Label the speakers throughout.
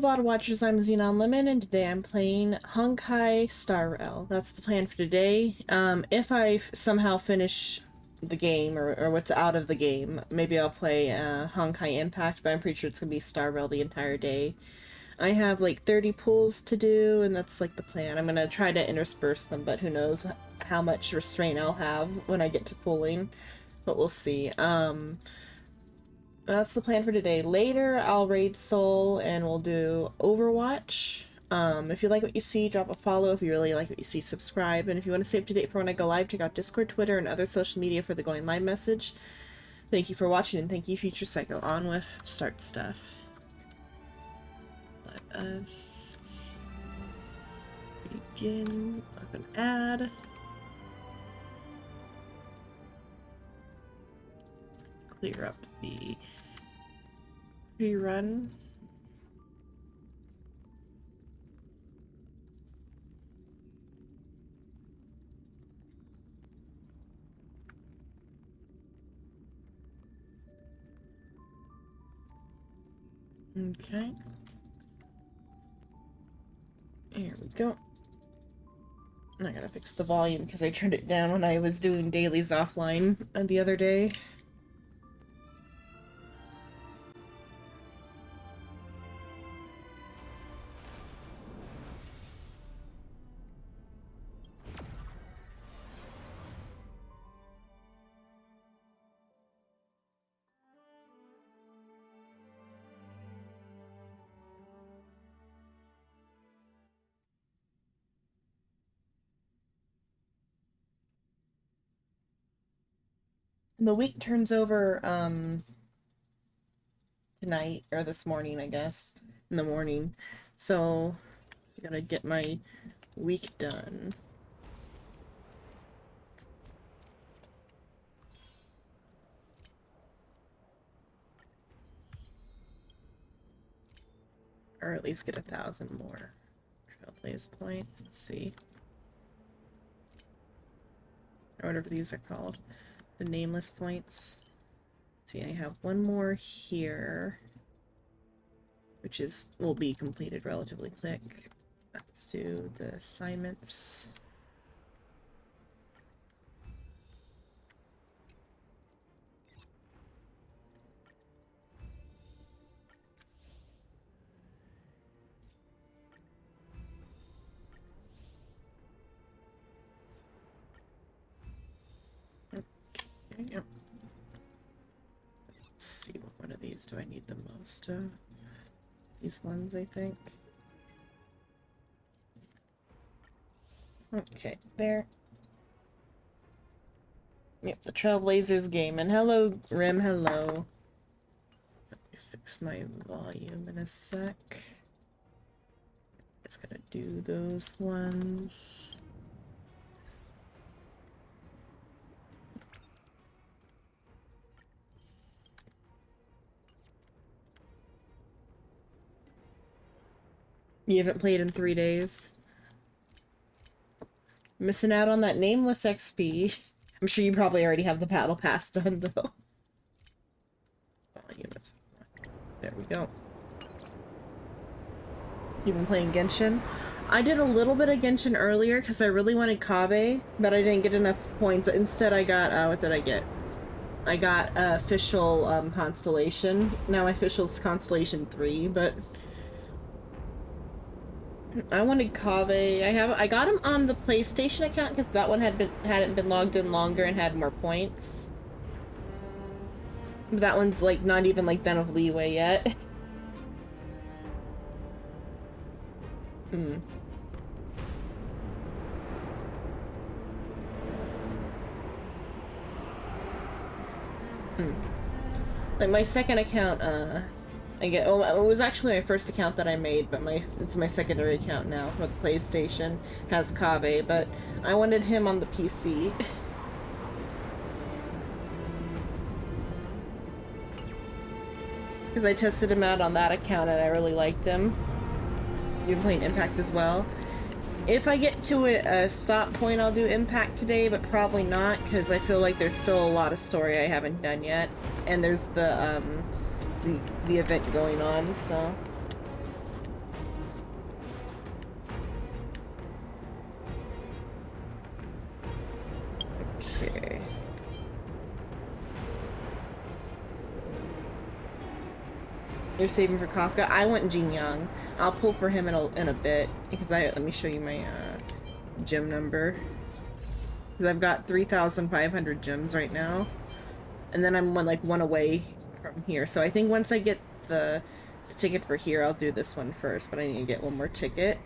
Speaker 1: Bod Watchers, I'm Xenon Lemon, and today I'm playing Honkai Star Rail. That's the plan for today. If I somehow finish the game, or what's out of the game, maybe I'll play Honkai Impact, but I'm pretty sure it's going to be Star Rail the entire day. I have like 30 pulls to do, and that's like the plan. I'm going to try to intersperse them, but who knows how much restraint I'll have when I get to pulling, but we'll see. That's the plan for today. Later, I'll raid Soul and we'll do Overwatch. If you like what you see, drop a follow. If you really like what you see, subscribe. And if you want to stay up to date for when I go live, check out Discord, Twitter, and other social media for the going live message. Thank you for watching, and thank you, Future Psycho. On with start stuff. Let us begin with an ad. Clear up the pre-run. Okay. Here we go. I gotta fix the volume because I turned it down when I was doing dailies offline the other day. The week turns over tonight, or this morning, I guess, in the morning. So I gotta get my week done. Or at least get 1,000 more Trailblaze points. Let's see. Or whatever these are called. The nameless points. Let's see, I have one more here, which will be completed relatively quick. Let's do the assignments. Yep. Let's see, what one of these do I need the most of? These ones, I think. Okay, there. Yep, the Trailblazers game. And hello, Rim, hello. Let me fix my volume in a sec. Just gonna do those ones. You haven't played in 3 days? Missing out on that nameless XP. I'm sure you probably already have the battle pass done, though. There we go. You've been playing Genshin? I did a little bit of Genshin earlier because I really wanted Kaveh, but I didn't get enough points. Instead, I got, what did I get? I got official Constellation. Now my official's Constellation 3, but I wanted Kaveh. I got him on the PlayStation account because that one hadn't been logged in longer and had more points. But that one's like not even like done with leeway yet. Like my second account, it was actually my first account that I made, but it's my secondary account now for the PlayStation. Has Kaveh, but I wanted him on the PC. Because I tested him out on that account and I really liked him. You've been playing Impact as well. If I get to a stop point, I'll do Impact today, but probably not, because I feel like there's still a lot of story I haven't done yet. And there's the event going on, so... You're saving for Kafka. I want Jing Yuan. I'll pull for him in a bit because let me show you my gem number. Because I've got 3,500 gems right now, and then I'm one away from here. So I think once I get the ticket for here, I'll do this one first. But I need to get one more ticket.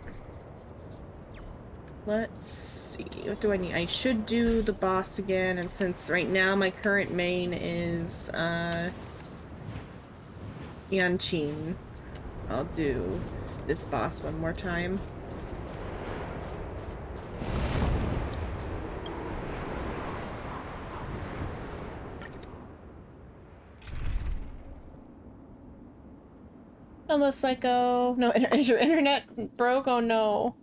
Speaker 1: Let's see. What do I need? I should do the boss again. And since right now my current main is Yanqing, I'll do this boss one more time. Hello, Psycho. No, is your internet broke? Oh no.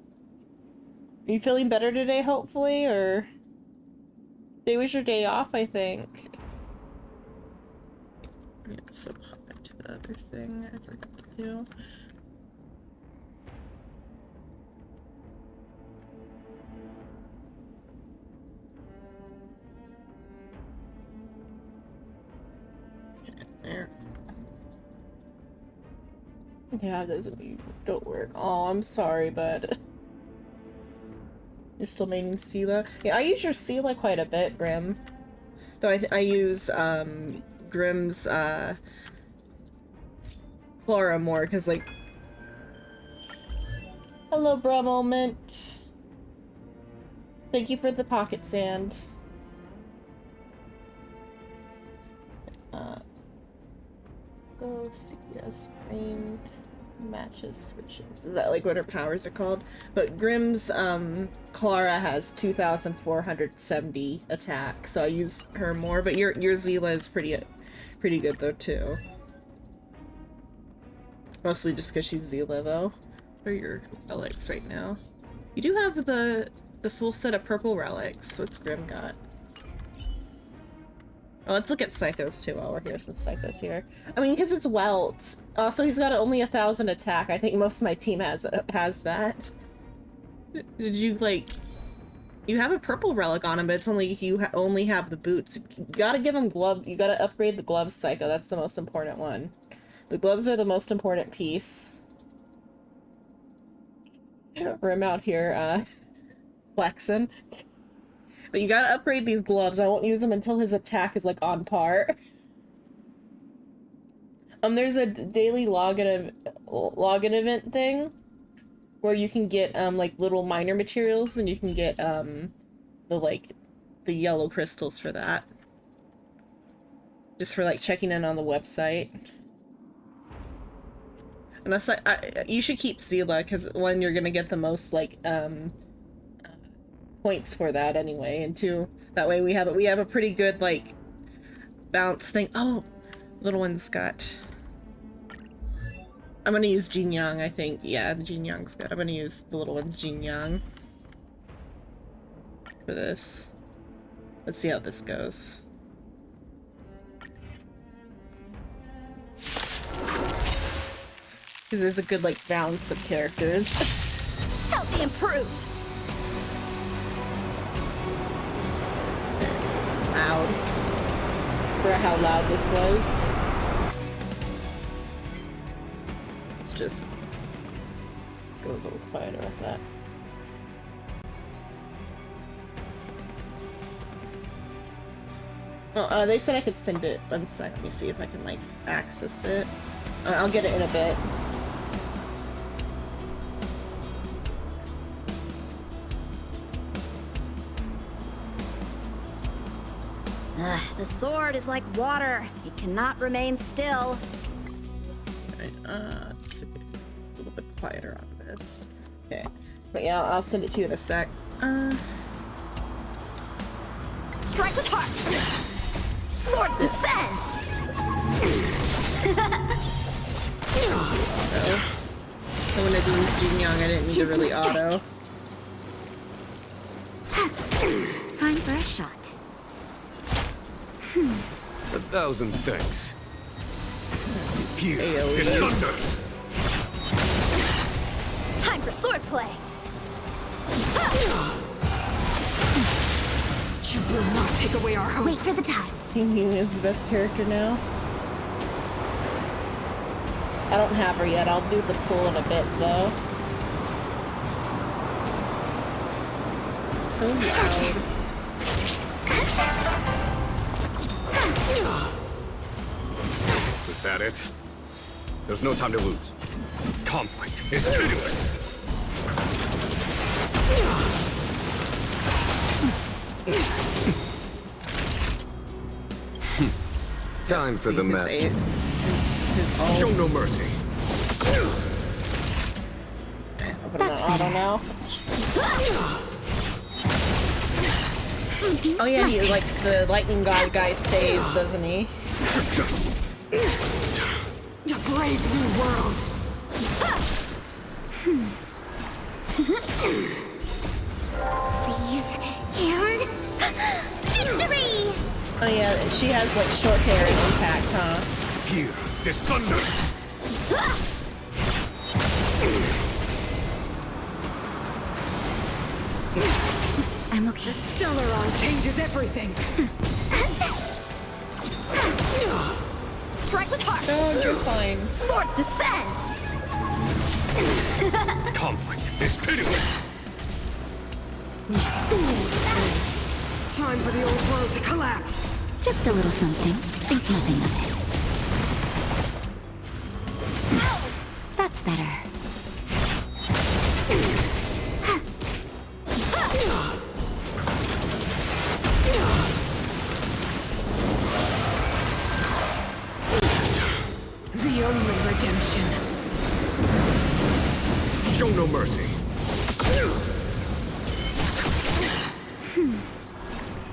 Speaker 1: Are you feeling better today, hopefully, or today was your day off, I think. Yeah, so pop into the other thing I forgot to do. There. Yeah, it doesn't don't work. Oh, I'm sorry, bud. You're still maining Sela? Yeah, I use your Sela quite a bit, Grim. Though I use Grim's Flora more, because like... Hello, bra moment. Thank you for the pocket sand. Go CS green matches switches. Is that like what her powers are called? But Grimm's Clara has 2,470 attack, so I use her more. But your Zila is pretty good though too. Mostly just because she's Zila though. What are your relics right now? You do have the full set of purple relics. What's Grim got? Oh, let's look at Psychos too while we're here, since Psycho's here. I mean, because it's Welt. Also, he's got only 1,000 attack. I think most of my team has that. Did you, like... You have a purple relic on him, but it's only you only have the boots. You gotta give him glove. You gotta upgrade the gloves, Psycho. That's the most important one. The gloves are the most important piece. Rim out here, flexing. But you gotta upgrade these gloves. I won't use them until his attack is, like, on par. There's a daily login event thing where you can get, like, little minor materials, and you can get, the yellow crystals for that. Just for, like, checking in on the website. Unless you should keep Zila, because one, you're gonna get the most, like, points for that anyway, and two, that way we have a pretty good like bounce thing. Oh, little one's got. I'm gonna use Jing Yuan, I think. Yeah, the Jing Yuan's good. I'm gonna use the little one's Jing Yuan for this. Let's see how this goes. Because there's a good like balance of characters.
Speaker 2: Help me improve.
Speaker 1: Loud. For how loud this was. Let's just go a little quieter with that. Oh, they said I could send it. One sec, let me see if I can like access it. I'll get it in a bit.
Speaker 2: The sword is like water. It cannot remain still.
Speaker 1: Alright, let's see. A little bit quieter on this. Okay. But yeah, I'll send it to you in a sec.
Speaker 2: Strike with heart! Swords descend!
Speaker 1: Auto. So when I do use Jing Yuan, I didn't need to really auto.
Speaker 2: Time for a shot.
Speaker 3: 1,000 thanks.
Speaker 1: Here
Speaker 3: is thunder.
Speaker 2: Time for swordplay. You will not take away our hope. Wait for the ties.
Speaker 1: Jing Yuan is the best character now. I don't have her yet. I'll do the pool in a bit, though. So loud.
Speaker 3: Was that it? There's no time to lose. Conflict is pitiless. Time for the master. Show no mercy.
Speaker 1: Open an auto now. Oh yeah, he like the lightning god guy stays, doesn't he?
Speaker 4: A brave new world.
Speaker 2: Please, and victory!
Speaker 1: Oh yeah, she has like short hair and impact, huh?
Speaker 3: Here, this thunder.
Speaker 2: I'm okay.
Speaker 4: The Stellaron changes everything.
Speaker 2: Strike with heart!
Speaker 1: Oh, you're fine.
Speaker 2: Swords descend!
Speaker 3: Conflict is pitiless.
Speaker 4: Time for the old world to collapse.
Speaker 2: Just a little something. Think nothing of it. That's better.
Speaker 4: The only redemption.
Speaker 3: Show no mercy.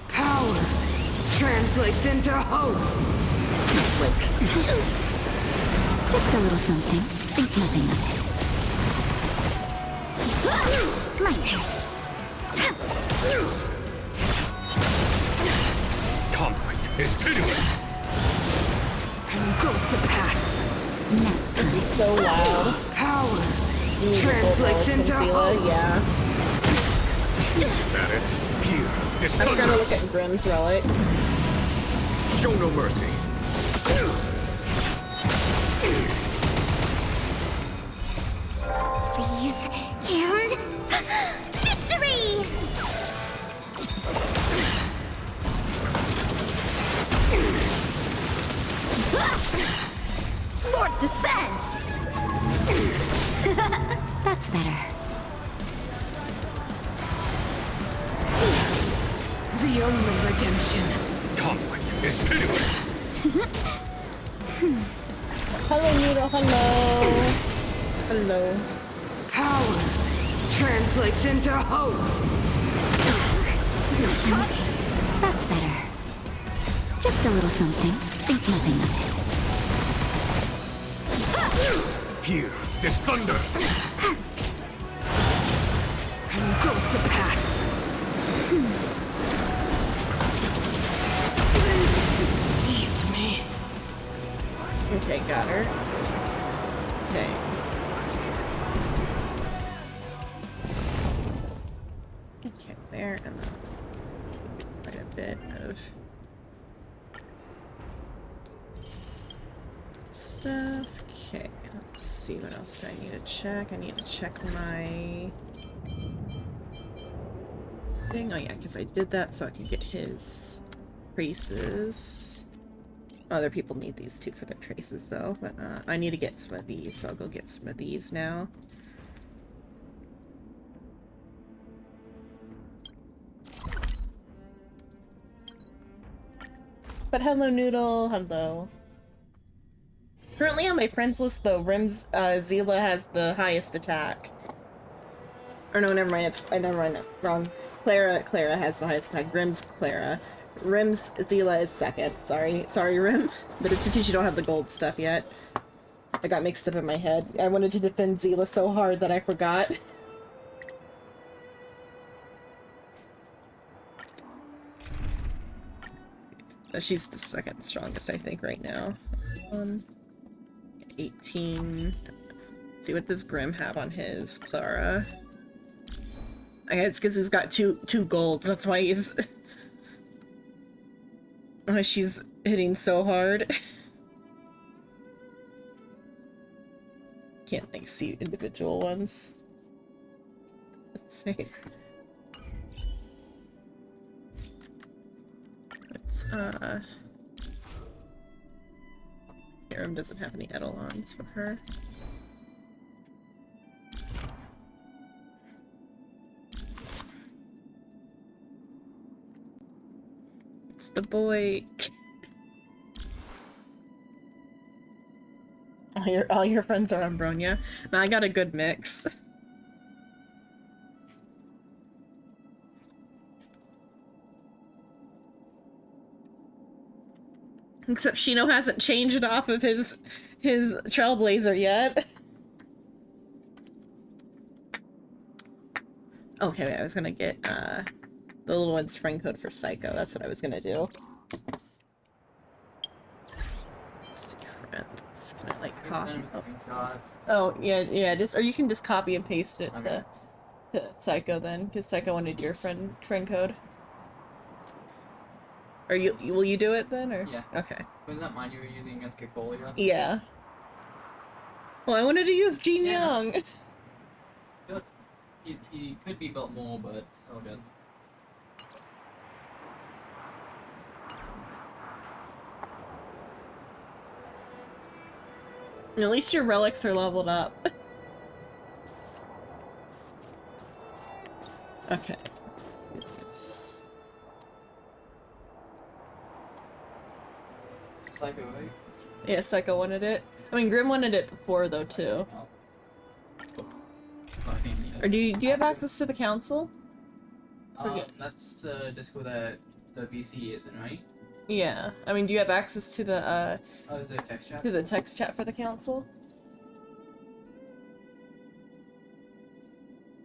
Speaker 4: Power translates into hope.
Speaker 2: Just a little something. Think nothing of it. My turn.
Speaker 3: Conflict is pitiless.
Speaker 4: Engulf the past.
Speaker 1: This is so loud.
Speaker 4: Power
Speaker 1: Musical
Speaker 4: translates
Speaker 1: relics and
Speaker 4: into
Speaker 1: Zila,
Speaker 4: hope.
Speaker 1: yeah.
Speaker 3: Is that it? Here, this
Speaker 1: I'm gonna
Speaker 3: thunder.
Speaker 1: look at Grimm's relics.
Speaker 3: Show no mercy.
Speaker 2: Please, and victory! Swords descend! That's better.
Speaker 4: The only redemption.
Speaker 3: Conflict is pitiless.
Speaker 1: Hello, Noodle, hello. Hello.
Speaker 4: Power translates into hope.
Speaker 2: That's better. Just a little something. Think nothing of it.
Speaker 3: Here, this thunder.
Speaker 4: Engulf the past. Deceived me.
Speaker 1: Okay, got her. Okay. Okay, there, and then quite a bit of stuff. Okay, let's see what else I need to check. I need to check my thing. Oh yeah, because I did that so I can get his traces. Other people need these too for their traces though, but I need to get some of these, so I'll go get some of these now. But hello, Noodle. Hello. Currently on my friends list, though, Rim's Zila has the highest attack. Or no, never mind. Never mind. Wrong. Clara has the highest attack. Rim's Clara. Rim's Zila is second. Sorry, Rim. But it's because you don't have the gold stuff yet. I got mixed up in my head. I wanted to defend Zila so hard that I forgot. She's the second strongest, I think, right now. 18. Let's see what does Grim have on his Clara. I guess it's because he's got two golds. That's why he's. Why she's hitting so hard. can't like see individual ones. Let's see. Let's Aram doesn't have any etalons for her. It's the boy. All your friends are on Bronya. No, I got a good mix. Except Shino hasn't changed off of his Trailblazer yet. Okay, wait, I was gonna get the little one's friend code for Psycho. That's what I was gonna do. Let's see, friends. Can I like copy? Oh yeah. Just or you can just copy and paste it to Psycho then, because Psycho wanted your friend code. Or will you do it then, or?
Speaker 5: Yeah.
Speaker 1: Okay.
Speaker 5: Was that mine you were using against Kikolia?
Speaker 1: Yeah. Well, I wanted to use Jing Yuan.
Speaker 5: Good. He could be built more, but so good.
Speaker 1: At least your relics are leveled up. Okay. Yes.
Speaker 5: Psycho, right?
Speaker 1: Yeah, Psycho wanted it. I mean, Grim wanted it before, though, too. Or do you have access to the council?
Speaker 5: That's the disco that the VC is in, right?
Speaker 1: Yeah. I mean, do you have access to the,
Speaker 5: Oh, is it text chat?
Speaker 1: to the text chat for the council?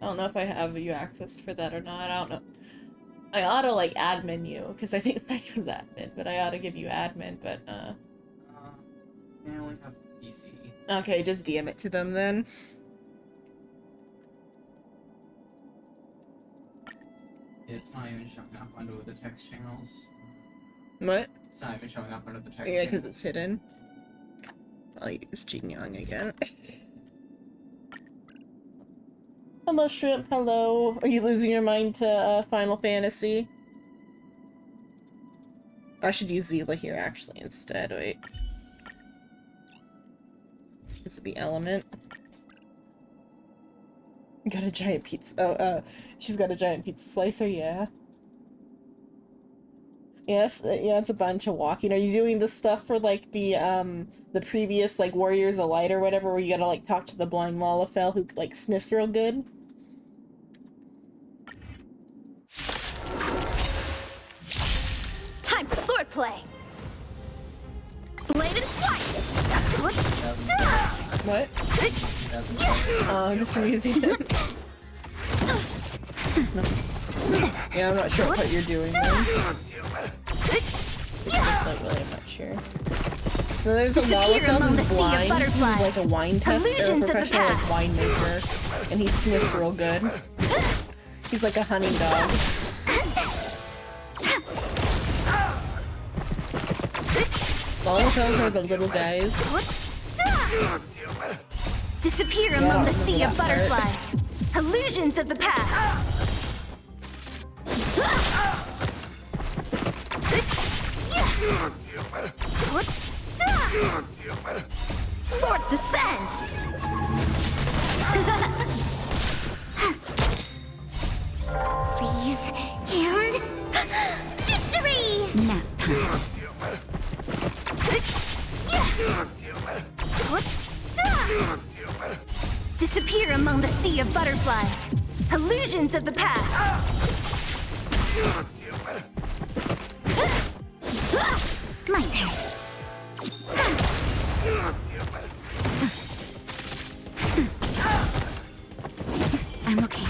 Speaker 1: I don't know if I have you access for that or not. I don't know. I ought to, like, admin you, because I think Psycho's admin, but I ought to give you admin, but,
Speaker 5: I only have VC.
Speaker 1: Okay, just DM it to them, then.
Speaker 5: It's not even showing up under the text channels.
Speaker 1: What?
Speaker 5: It's not even showing up under the text
Speaker 1: Yeah, because
Speaker 5: channels.
Speaker 1: it's hidden. I'll use Jing Yuan again. Hello, Shrimp. Hello. Are you losing your mind to Final Fantasy? I should use Zila here, actually, instead. Wait. Is it the element? Got a giant pizza. Oh, she's got a giant pizza slicer, yeah. Yes, yeah, it's a bunch of walking. Are you doing the stuff for, like, the previous, like, Warriors of Light or whatever, where you gotta, like, talk to the blind Lalafell who, like, sniffs real good?
Speaker 2: Time for swordplay. Bladed flight.
Speaker 1: What? Oh, I'm just using it. Yeah, I'm not sure what you're doing then. Like, really, I'm not sure. So there's a Lalafell who's blind, who's like a wine tester, a professional like winemaker, and he sniffs real good. He's like a hunting dog. Lalafells are the little guys.
Speaker 2: Disappear among the sea of butterflies. Illusions of the past. Swords descend. Freeze and victory. Nap time. Disappear among the sea of butterflies. Illusions of the past. My turn. I'm okay.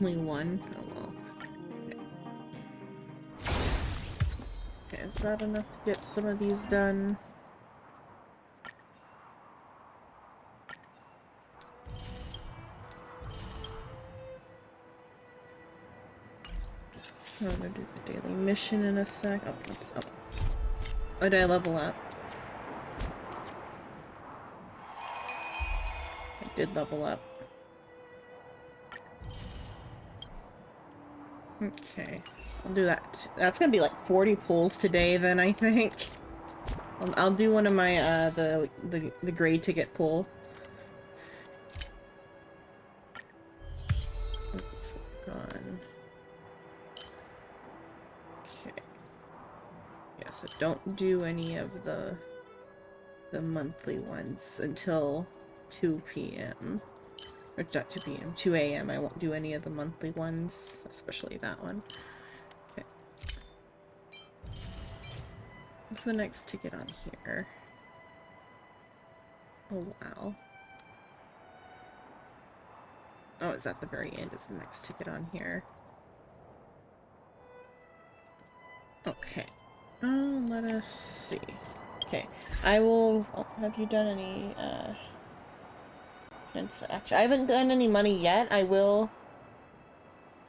Speaker 1: Only one? Oh well. Okay, is that enough to get some of these done? I'm gonna do the daily mission in a sec. Oh, oops. Oh. Oh, did I level up? I did level up. Okay, I'll do that. That's gonna be like 40 pulls today then, I think. I'll do one of my, the gray ticket pull. Let's work on... Okay. Yeah, so don't do any of the monthly ones until 2 p.m. Or not 2 p.m., 2 a.m. I won't do any of the monthly ones, especially that one. Okay. What's the next ticket on here? Oh, wow. Oh, it's at the very end is the next ticket on here. Okay. Let us see. Okay. I will... Oh, have you done any, Actually, I haven't done any money yet. I will...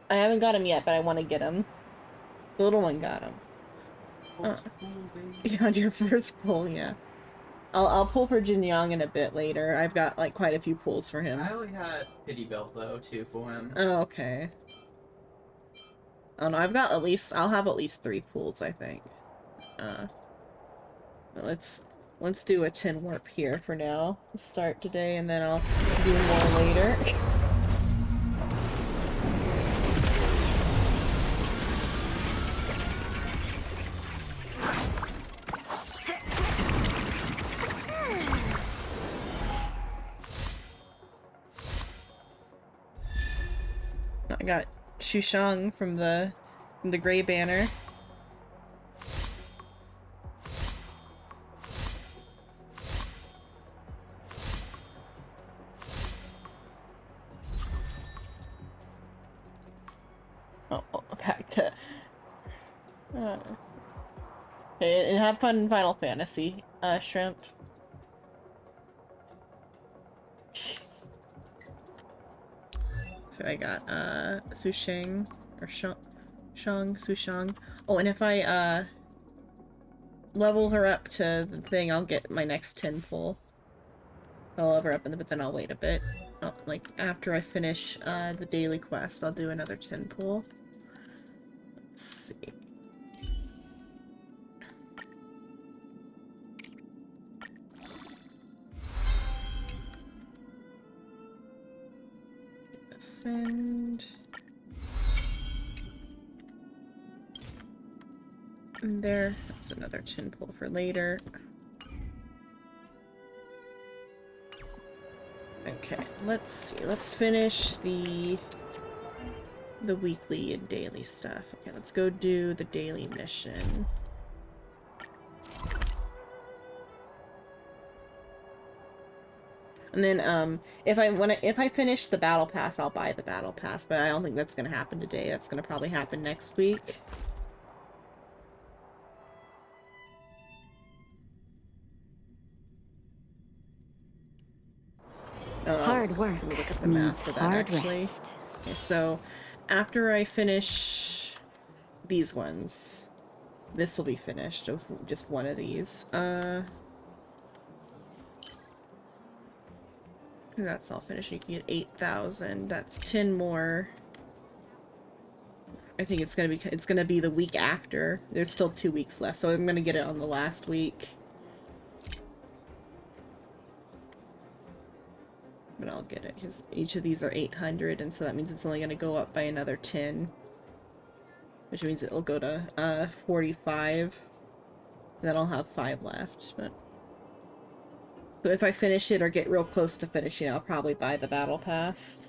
Speaker 1: I haven't got him yet, but I want to get him. The little one got him. Yeah, on your first pull, yeah. I'll pull for Jing Yuan in a bit later. I've got, like, quite a few pulls for him.
Speaker 5: I only had Pity Belt, though, too, for him.
Speaker 1: Oh, okay. Oh, no, I've got at least... I'll have at least 3 pulls, I think. Let's do a 10 warp here for now. Start today, and then I'll do more later. I got Shushang from the Gray Banner. Oh, back to... Okay, and have fun in Final Fantasy, Shrimp. So I got, Sushang, or Sushang. Oh, and if I, level her up to the thing, I'll get my next 10 pull. I'll level her up, but then I'll wait a bit. Oh, like, after I finish, the daily quest, I'll do another 10 pull. Let's see. Send. And there. That's another chin pull for later. Okay, let's see. Let's finish the weekly and daily stuff. Okay, let's go do the daily mission. And then, if I finish the battle pass, I'll buy the battle pass, but I don't think that's gonna happen today. That's gonna probably happen next week.
Speaker 2: Hard work
Speaker 1: Let me look at the map for that,
Speaker 2: hard
Speaker 1: actually.
Speaker 2: rest.
Speaker 1: Okay, so, after I finish these ones, this will be finished of just one of these. That's all finished. You can get 8,000. That's 10 more. I think it's gonna be the week after. There's still 2 weeks left, so I'm gonna get it on the last week. But I'll get it because each of these are 800, and so that means it's only gonna go up by another 10, which means it'll go to 45. Then I'll have 5 left. But if I finish it or get real close to finishing, I'll probably buy the battle pass.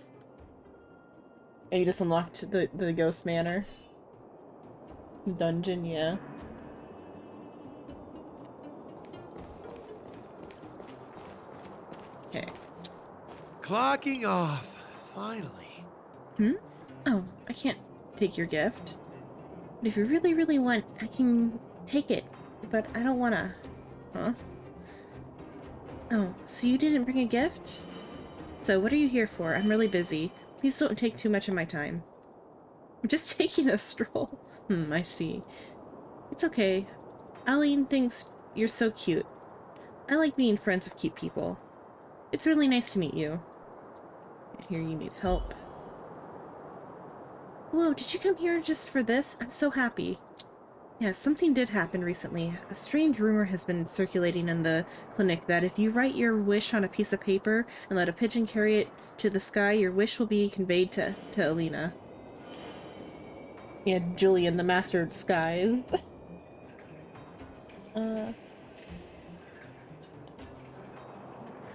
Speaker 1: And you just unlocked the Ghost Manor dungeon, yeah. Okay.
Speaker 6: Clocking off, finally.
Speaker 1: Oh, I can't take your gift. But if you really, really want, I can take it. But I don't wanna. Huh? Oh, so you didn't bring a gift? So what are you here for? I'm really busy. Please don't take too much of my time. I'm just taking a stroll. I see. It's okay. Aline thinks you're so cute. I like being friends with cute people. It's really nice to meet you. I hear you need help. Whoa, did you come here just for this? I'm so happy. Yes, something did happen recently. A strange rumor has been circulating in the clinic that if you write your wish on a piece of paper and let a pigeon carry it to the sky, your wish will be conveyed to Alina. Yeah, Julian, the master of disguise.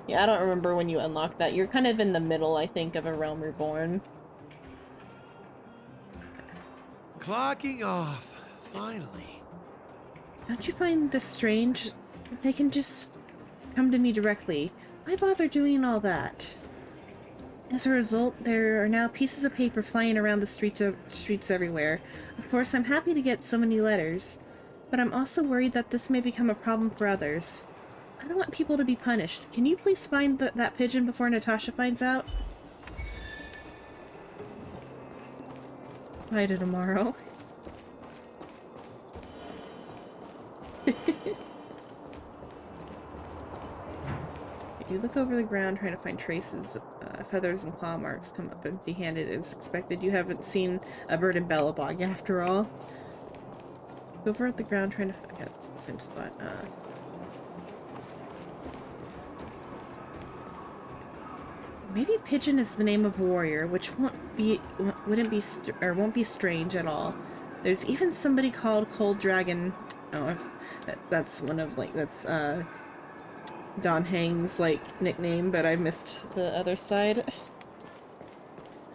Speaker 1: Yeah, I don't remember when you unlock that. You're kind of in the middle, I think, of A Realm Reborn.
Speaker 6: Clocking off. Finally.
Speaker 1: Don't you find this strange? They can just come to me directly. Why bother doing all that? As a result, there are now pieces of paper flying around the streets everywhere. Of course, I'm happy to get so many letters, but I'm also worried that this may become a problem for others. I don't want people to be punished. Can you please find that pigeon before Natasha finds out? Bye to tomorrow. You look over the ground trying to find traces. Feathers and claw marks come up empty-handed as expected. You haven't seen a bird in Bellabog after all. Go over at the ground trying to... Okay, it's the same spot. Maybe Pigeon is the name of warrior, which won't be strange at all. There's even somebody called Cold Dragon. Oh, that's one of that's Don Hang's nickname, but I missed the other side.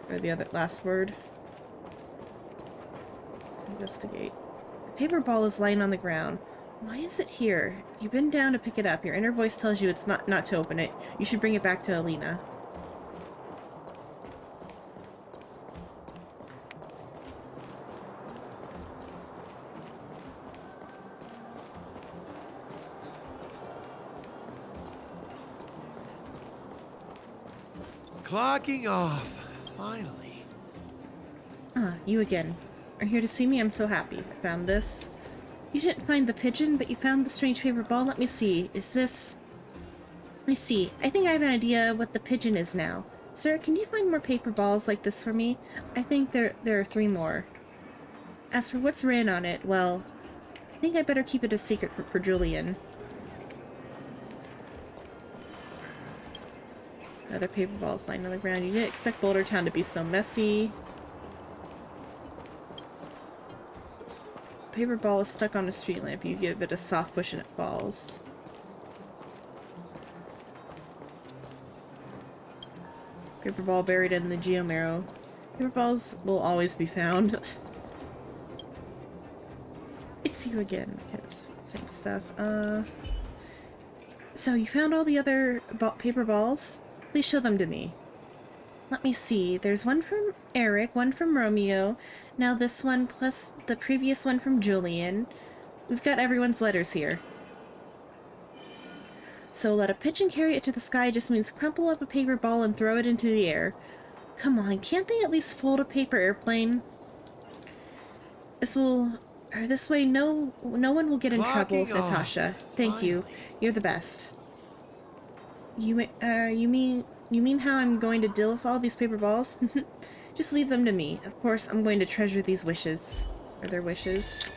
Speaker 1: Or the other last word. Investigate. A paper ball is lying on the ground. Why is it here? You bend down to pick it up. Your inner voice tells you it's not to open it. You should bring it back to Alina.
Speaker 6: Clocking off. Finally.
Speaker 1: Ah, you again. Are here to see me? I'm so happy. I found this. You didn't find the pigeon, but you found the strange paper ball. Let me see. Is this... I see. I think I have an idea what the pigeon is now. Sir, can you find more paper balls like this for me? I think there are 3 more. As for what's written on it, well, I think I better keep it a secret for Julian. Another paper ball lying on the ground. You didn't expect Boulder Town to be so messy. Paper ball is stuck on a street lamp. You give it a soft push and it falls. Paper ball buried in the geomarrow. Paper balls will always be found. It's you again. Okay, it's same stuff. So you found all the other paper balls? Please show them to me. Let me see. There's one from Eric, one from Romeo, now this one, plus the previous one from Julian. We've got everyone's letters here. So let a pigeon carry it to the sky just means crumple up a paper ball and throw it into the air. Come on, can't they at least fold a paper airplane? This way no one will get in trouble with Natasha. Thank you. You're the best. You mean how I'm going to deal with all these paper balls? Just leave them to me. Of course, I'm going to treasure these wishes. Or their wishes.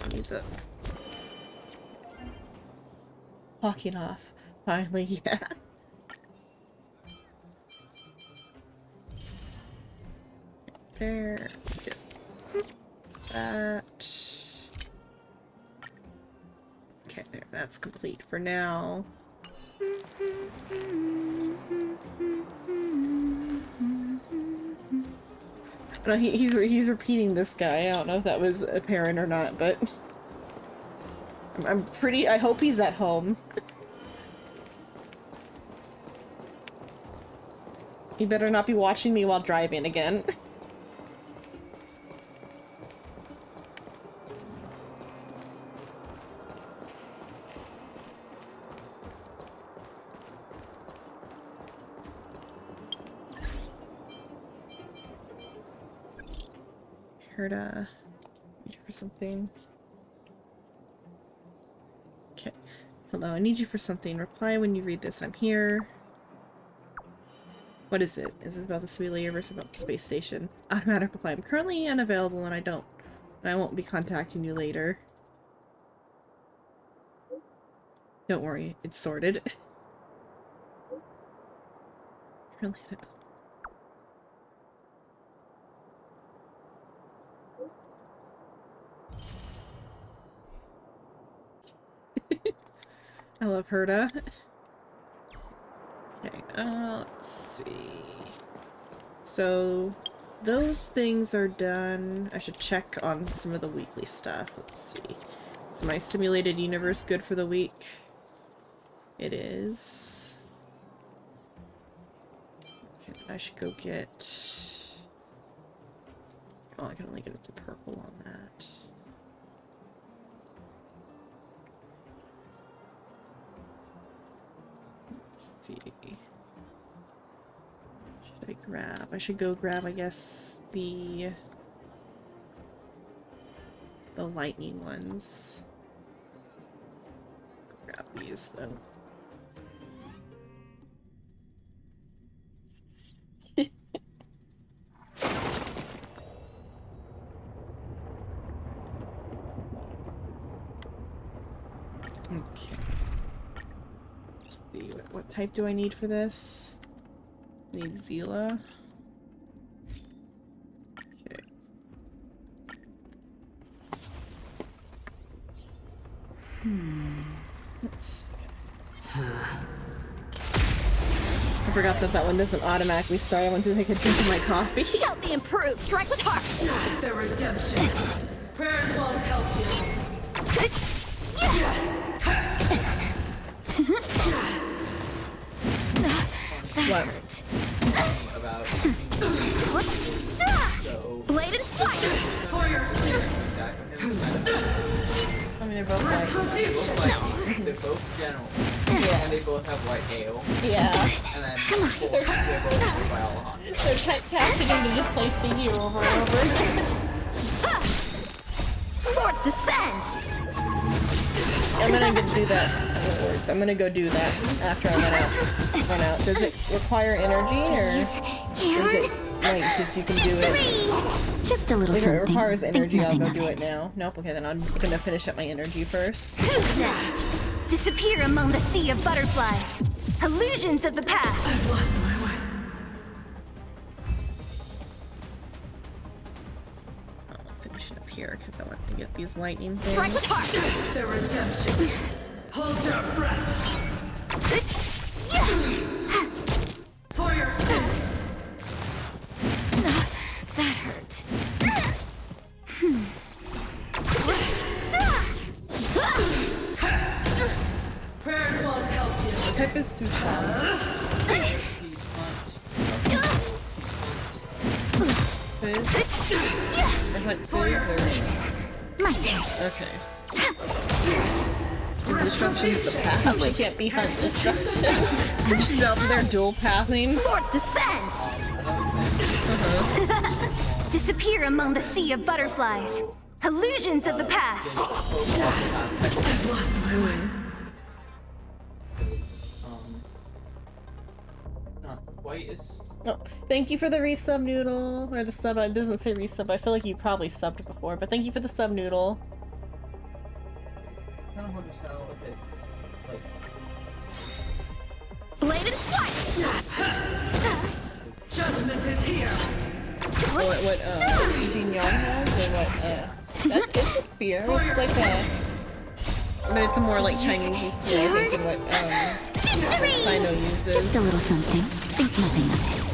Speaker 1: I need the... Walking off. Finally, yeah. There. That. Okay, there. That's complete for now. No, he's repeating this guy. I don't know if that was apparent or not, but I hope he's at home. You better not be watching me while driving again. Heard something. Okay. Hello, I need you for something. Reply when you read this. I'm here. What is it? Is it about the Sweet Universe, about the space station? Automatic reply. I'm currently unavailable and I won't be contacting you later. Don't worry, it's sorted. Currently I love Herda. Okay, let's see. So, those things are done. I should check on some of the weekly stuff. Let's see. Is my simulated universe good for the week? It is. Okay, I should go get... Oh, I can only get up to purple on that. Let's see. Should I grab? I should go grab, I guess, the lightning ones. Go grab these then. Okay. Let's see, what type do I need for this? I need Zila. Okay. Oops. I forgot that that one doesn't automatically start. I want to take a drink of my coffee.
Speaker 2: Help me improve. Strike with heart.
Speaker 4: The redemption. Prayers won't help you.
Speaker 1: What?
Speaker 5: About
Speaker 2: Blade and flight.
Speaker 4: For your sins.
Speaker 5: stack of him kind of
Speaker 1: I mean, they're both like...
Speaker 5: they're both general. Yeah. And they both have white ale.
Speaker 1: Yeah.
Speaker 5: And then they're both by Alejandro.
Speaker 1: They're casting him to just play CD over and over again.
Speaker 2: Swords descend.
Speaker 1: I'm gonna go do that. I'm gonna go do that after I run out. Does it require energy or is it like because you can do it?
Speaker 2: Just a little
Speaker 1: If it
Speaker 2: something.
Speaker 1: requires energy, I'll
Speaker 2: Think
Speaker 1: go
Speaker 2: nothing
Speaker 1: do
Speaker 2: of
Speaker 1: it now. Nope. Okay, then I'm gonna finish up my energy first.
Speaker 2: Who's next? Disappear among the sea of butterflies. Illusions of the past.
Speaker 4: I've lost my way.
Speaker 1: I'll finish it up here because I want to get these lightning
Speaker 2: Strike with
Speaker 1: things.
Speaker 2: heart.
Speaker 4: The redemption. Hold your breath. For your sins.
Speaker 2: That hurt.
Speaker 4: Prayers won't help you.
Speaker 1: What type is Sushan? Fizz? Or hunt fizz or...
Speaker 2: My turn.
Speaker 1: Okay. Destruction is the path. She can't be hunt destruction. You're still up there dual pathing.
Speaker 2: Swords descend. Disappear among the sea of butterflies. Illusions of the past.
Speaker 4: I've lost my way.
Speaker 5: Not quite as
Speaker 1: Oh, thank you for the resub noodle. Or the sub. It doesn't say resub. I feel like you probably subbed before, but thank you for the sub noodle.
Speaker 5: I don't know how to tell if it's like
Speaker 2: Blade and flight.
Speaker 4: Judgment is here.
Speaker 1: What Jing Yuan has? Or what, it's a spear. It's like a... But it's a more like Chinese spear, I think, than what, Sino uses.
Speaker 2: Just a little something. Think nothing of it.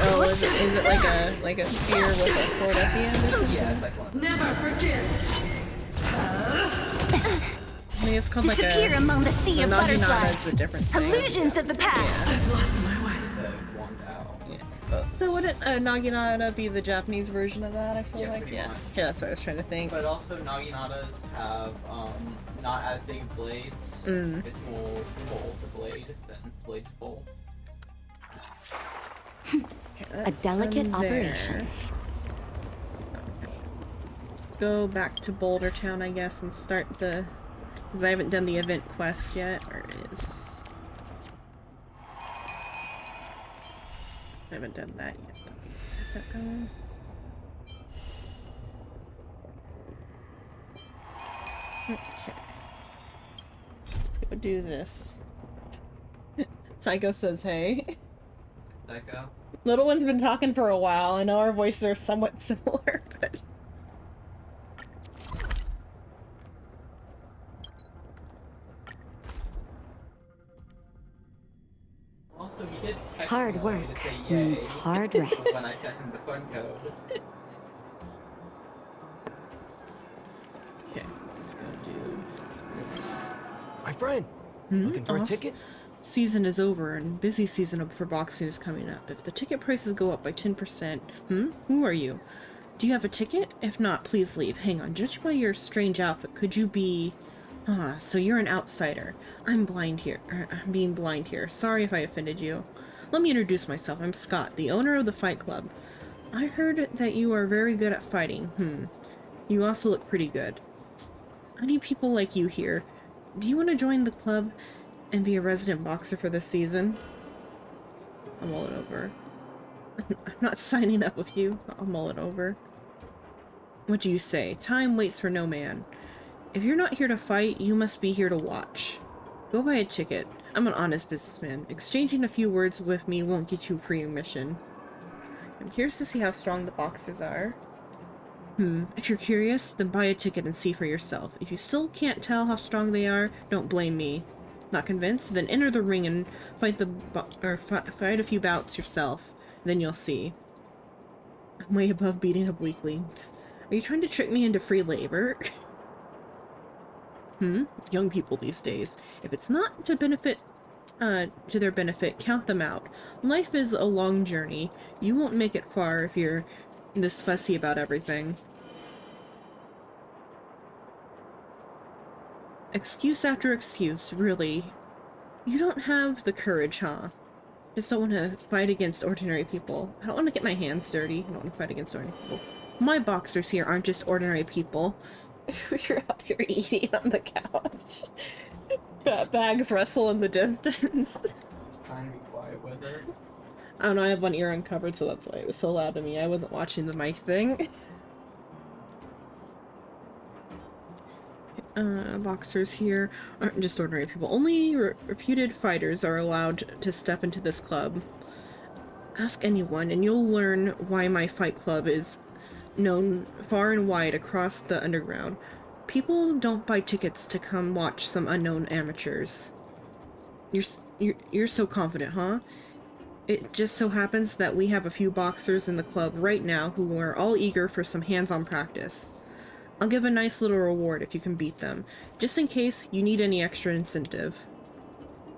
Speaker 1: Oh, is it like a spear with a sword at the end or something?
Speaker 5: yeah, it's like one.
Speaker 4: Never forget.
Speaker 1: I think it's called like
Speaker 2: Disappear
Speaker 1: a...
Speaker 2: among the sea of
Speaker 1: Naginata is
Speaker 2: butterflies.
Speaker 1: a different thing.
Speaker 2: Illusions of the past.
Speaker 4: I've lost my way.
Speaker 5: It's a Guang Dao.
Speaker 1: Yeah. So wouldn't Naginata be the Japanese version of that? I feel
Speaker 5: Yeah,
Speaker 1: like
Speaker 5: pretty
Speaker 1: yeah.
Speaker 5: much.
Speaker 1: Okay, that's what I was trying to think.
Speaker 5: But also, Naginatas have not as big blades. It's more bowl to blade than blade to bowl.
Speaker 1: Okay,
Speaker 2: A
Speaker 1: that's
Speaker 2: delicate
Speaker 1: done there.
Speaker 2: operation.
Speaker 1: Go back to Boulder Town, I guess, and start the. Because I haven't done the event quest yet. Where it is. I haven't done that yet. Is that going? Okay. Let's go do this. Psycho says hey.
Speaker 5: That go?
Speaker 1: Little one's been talking for a while. I know our voices are somewhat similar, but...
Speaker 5: Also, he did text
Speaker 2: Hard
Speaker 5: me
Speaker 2: work
Speaker 5: to say yay
Speaker 2: means hard rest.
Speaker 5: when I sent him the fun code.
Speaker 1: Okay, let's go do this.
Speaker 6: My friend, looking for a
Speaker 1: Off.
Speaker 6: ticket?
Speaker 1: Season is over and busy season for boxing is coming up. If the ticket prices go up by 10%, who are you? Do you have a ticket? If not, please leave. Hang on, judging by your strange outfit, could you be... Ah, so you're an outsider. I'm blind here. I'm being blind here. Sorry if I offended you. Let me introduce myself. I'm Scott, the owner of the Fight Club. I heard that you are very good at fighting. You also look pretty good. I need people like you here. Do you want to join the club and be a resident boxer for this season? I'll mull it over. I'm not signing up with you. I'll mull it over. What do you say? Time waits for no man. If you're not here to fight, you must be here to watch. Go buy a ticket. I'm an honest businessman. Exchanging a few words with me won't get you free admission. I'm curious to see how strong the boxers are. If you're curious, then buy a ticket and see for yourself. If you still can't tell how strong they are, don't blame me. Not convinced? Then enter the ring and fight fight a few bouts yourself. Then you'll see. I'm way above beating up weaklings. Are you trying to trick me into free labor? Young people these days. If it's not to their benefit, count them out. Life is a long journey. You won't make it far if you're this fussy about everything. Excuse after excuse, really. You don't have the courage, huh? Just don't want to fight against ordinary people. I don't want to get my hands dirty. I don't want to fight against ordinary people. My boxers here aren't just ordinary people. You're out here eating on the couch. Bags wrestle in the distance.
Speaker 5: Trying to be quiet with it.
Speaker 1: I don't know, I have one ear uncovered, so that's why it was so loud to me. I wasn't watching the mic thing. Boxers here aren't just ordinary people. Only reputed fighters are allowed to step into this club. Ask anyone, and you'll learn why my fight club is known far and wide across the underground. People don't buy tickets to come watch some unknown amateurs. You're so confident, huh? It just so happens that we have a few boxers in the club right now who are all eager for some hands-on practice. I'll give a nice little reward if you can beat them, just in case you need any extra incentive.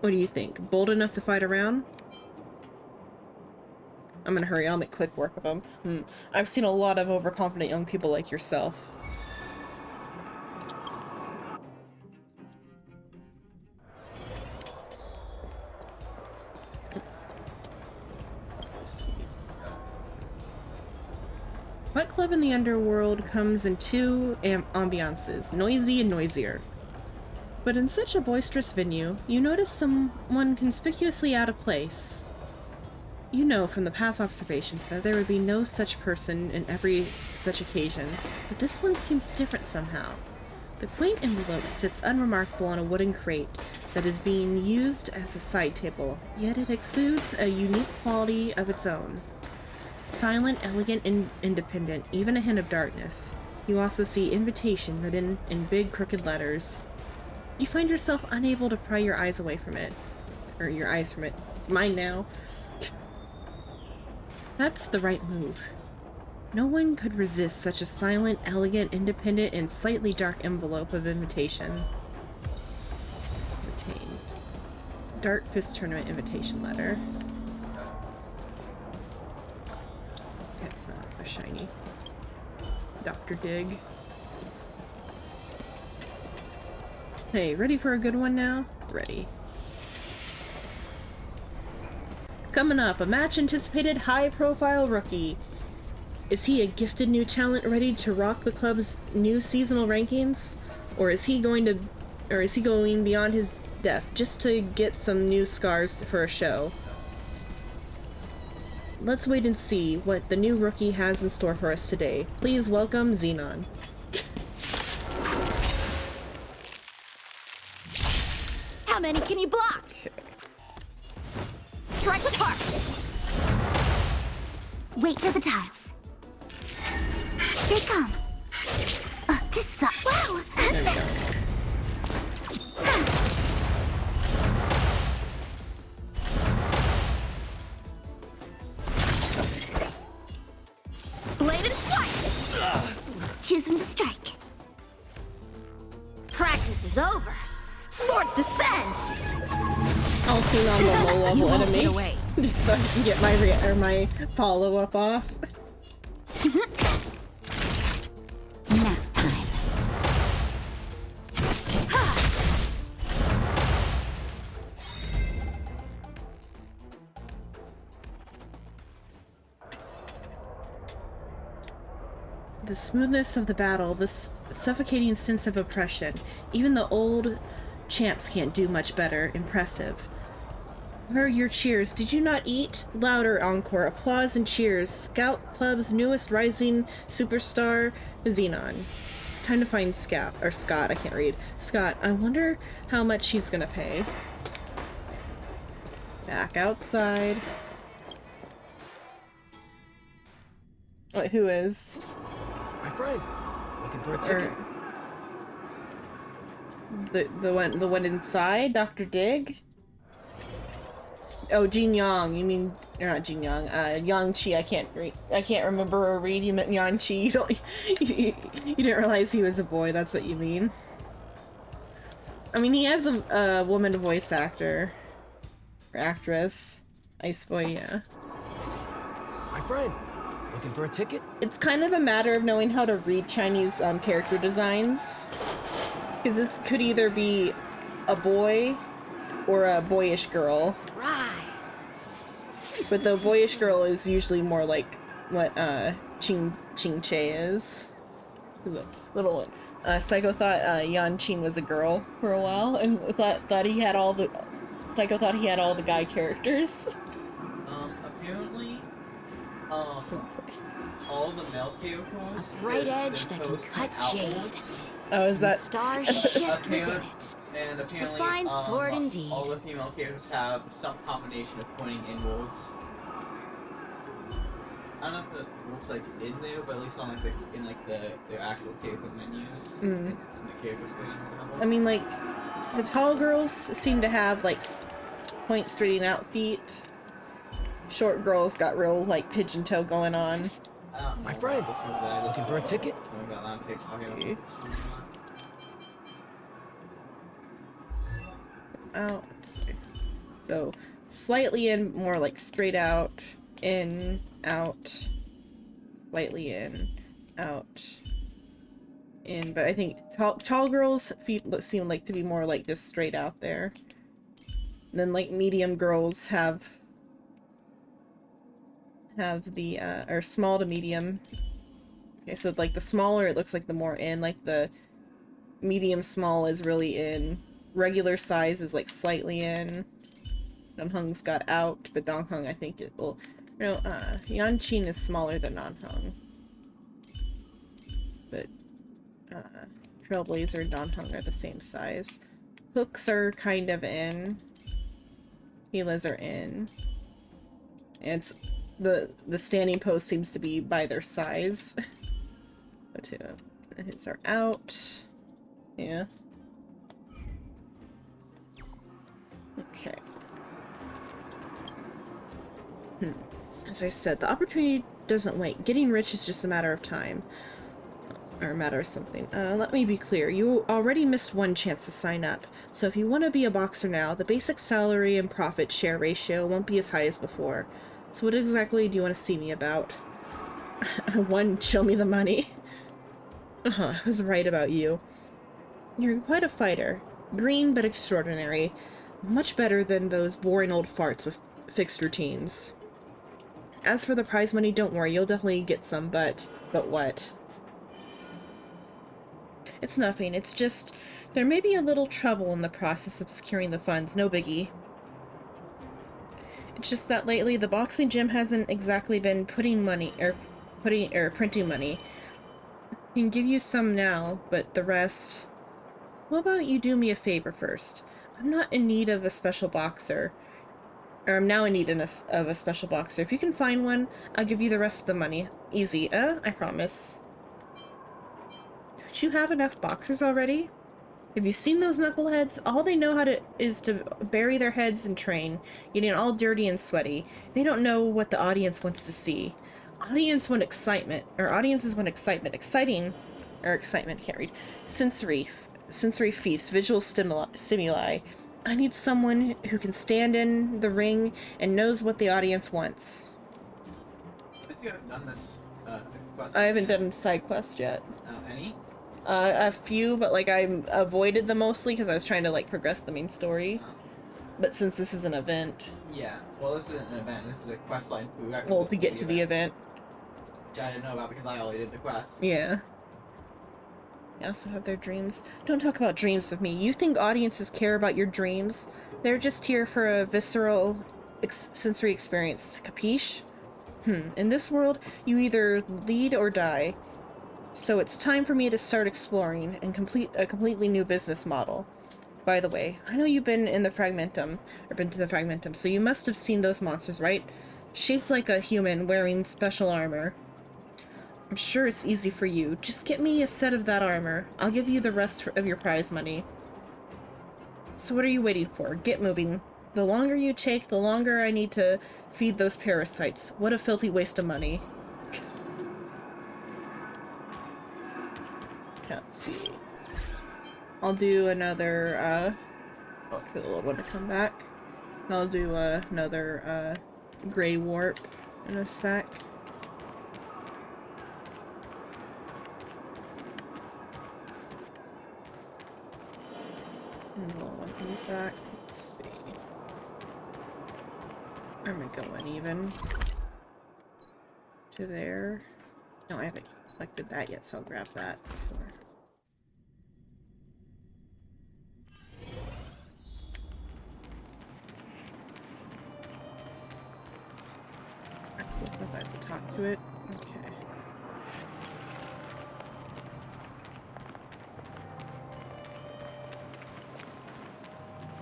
Speaker 1: What do you think? Bold enough to fight around? I'm gonna hurry, I'll make quick work of them. I've seen a lot of overconfident young people like yourself. Fight Club in the Underworld comes in two ambiances, noisy and noisier. But in such a boisterous venue, you notice someone conspicuously out of place. You know from the past observations that there would be no such person in every such occasion, but this one seems different somehow. The quaint envelope sits unremarkable on a wooden crate that is being used as a side table, yet it exudes a unique quality of its own. Silent, elegant, and independent, even a hint of darkness. You also see invitation written in big crooked letters. You find yourself unable to pry your eyes away from it. Or your eyes from it. Mine now. That's the right move. No one could resist such a silent, elegant, independent, and slightly dark envelope of invitation. Retain. Dark Fist Tournament invitation letter. It's a shiny. Dr. Dig. Hey, ready for a good one now? Ready. Coming up, a match-anticipated high-profile rookie. Is he a gifted new talent ready to rock the club's new seasonal rankings? Or is he going beyond his depth just to get some new scars for a show? Let's wait and see what the new rookie has in store for us today. Please welcome Xenon.
Speaker 2: How many can you block? Strike the park.
Speaker 7: Wait for the tiles. They come. This sucks. Wow!
Speaker 1: There we go.
Speaker 2: Bladed flight.
Speaker 7: Choose when to strike.
Speaker 2: Practice is over. Swords descend.
Speaker 1: I'll tune on the low level
Speaker 2: You won't
Speaker 1: enemy.
Speaker 2: get away.
Speaker 1: Just so I can get my follow-up off.
Speaker 7: Nap time.
Speaker 1: The smoothness of the battle, this suffocating sense of oppression. Even the old champs can't do much better. Impressive. Where are your cheers? Did you not eat? Louder encore. Applause and cheers. Scout Club's newest rising superstar, Xenon. Time to find Scott, I can't read. Scott, I wonder how much he's gonna pay. Back outside. Wait, who is?
Speaker 6: My friend, looking for a ticket.
Speaker 1: The one inside, Dr. Dig? Oh, Jing Yang. You mean you're not Jing Yang? Yang Chi. I can't remember or read. You meant Yang Chi. You don't. You didn't realize he was a boy. That's what you mean. I mean, he has a woman voice actor or actress. Ice Boy. Yeah.
Speaker 6: My friend, looking for a ticket?
Speaker 1: It's kind of a matter of knowing how to read Chinese character designs, because this could either be a boy or a boyish girl.
Speaker 2: Rise.
Speaker 1: But the boyish girl is usually more like what Ching Che is. Little Psycho thought Yan Qing was a girl for a while, and thought he had all the Psycho thought he had all the guy characters.
Speaker 5: Apparently, all the male characters.
Speaker 2: Bright edge that can cut jade.
Speaker 1: Oh, is that?
Speaker 2: Stars shift within it.
Speaker 5: And apparently,
Speaker 2: Refined sword indeed.
Speaker 5: all the female characters have some combination of pointing inwards. I don't know if it looks like in there, but at least on their actual character menus, in the character screen.
Speaker 1: I mean, like the tall girls seem to have like point straighting out feet. Short girls got real like pigeon toe going on.
Speaker 6: My friend, looking for a ticket?
Speaker 1: Out. So slightly in, more like straight out, in, out, slightly in, out, in. But I think tall girls' feet seem like to be more like just straight out there. And then like medium girls have the or small to medium. Okay, so like the smaller it looks like the more in, like the medium small is really in. Regular size is like slightly in. Namhung's got out, but Donghung I think it will. No, Yanqing is smaller than Nanhung. But Trailblazer and Donghung are the same size. Hooks are kind of in. Helas are in. And it's the standing post seems to be by their size. But hits are out. Yeah. Okay. As I said, the opportunity doesn't wait. Getting rich is just a matter of time. Or a matter of something. Let me be clear. You already missed one chance to sign up. So if you want to be a boxer now, the basic salary and profit share ratio won't be as high as before. So what exactly do you want to see me about? One, show me the money. I was right about you. You're quite a fighter. Green but extraordinary. Much better than those boring old farts with fixed routines. As for the prize money, don't worry, you'll definitely get some, but what? It's nothing, it's just there may be a little trouble in the process of securing the funds, no biggie. It's just that lately the boxing gym hasn't exactly been printing money. I can give you some now, but the rest... How about you do me a favor first? I'm not in need of a special boxer. Or I'm now in need of a special boxer. If you can find one, I'll give you the rest of the money. Easy, I promise. Don't you have enough boxers already? Have you seen those knuckleheads? All they know is to bury their heads and train, getting all dirty and sweaty. They don't know what the audience wants to see. Audiences want excitement. Excitement, can't read. Sensory feast, visual stimuli. I need someone who can stand in the ring and knows what the audience wants.
Speaker 5: But you haven't done this quest.
Speaker 1: I haven't done side quest yet.
Speaker 5: Any?
Speaker 1: A few, but like I avoided them mostly because I was trying to like progress the main story. But since this is an event,
Speaker 5: Yeah. Well, this isn't an event. This is a quest line.
Speaker 1: well, to get to the event,
Speaker 5: Which I didn't know about because I already did the quest.
Speaker 1: yeah. They also have their dreams. Don't talk about dreams with me. You think audiences care about your dreams? They're just here for a visceral sensory experience. Capiche? In this world, you either lead or die. So it's time for me to start exploring and complete a completely new business model. By the way, I know you've been to the Fragmentum, so you must have seen those monsters, right? Shaped like a human, wearing special armor. I'm sure it's easy for you. Just get me a set of that armor. I'll give you the rest of your prize money. So what are you waiting for? Get moving. The longer you take, the longer I need to feed those parasites. What a filthy waste of money. Let's see. I'll do another, for the little one to come back. And I'll do another, gray warp in a sec. And the little one comes back. Let's see. I'm gonna go uneven to there. No, I haven't collected that yet, so I'll grab that before. Actually, if I have to talk to it. Okay.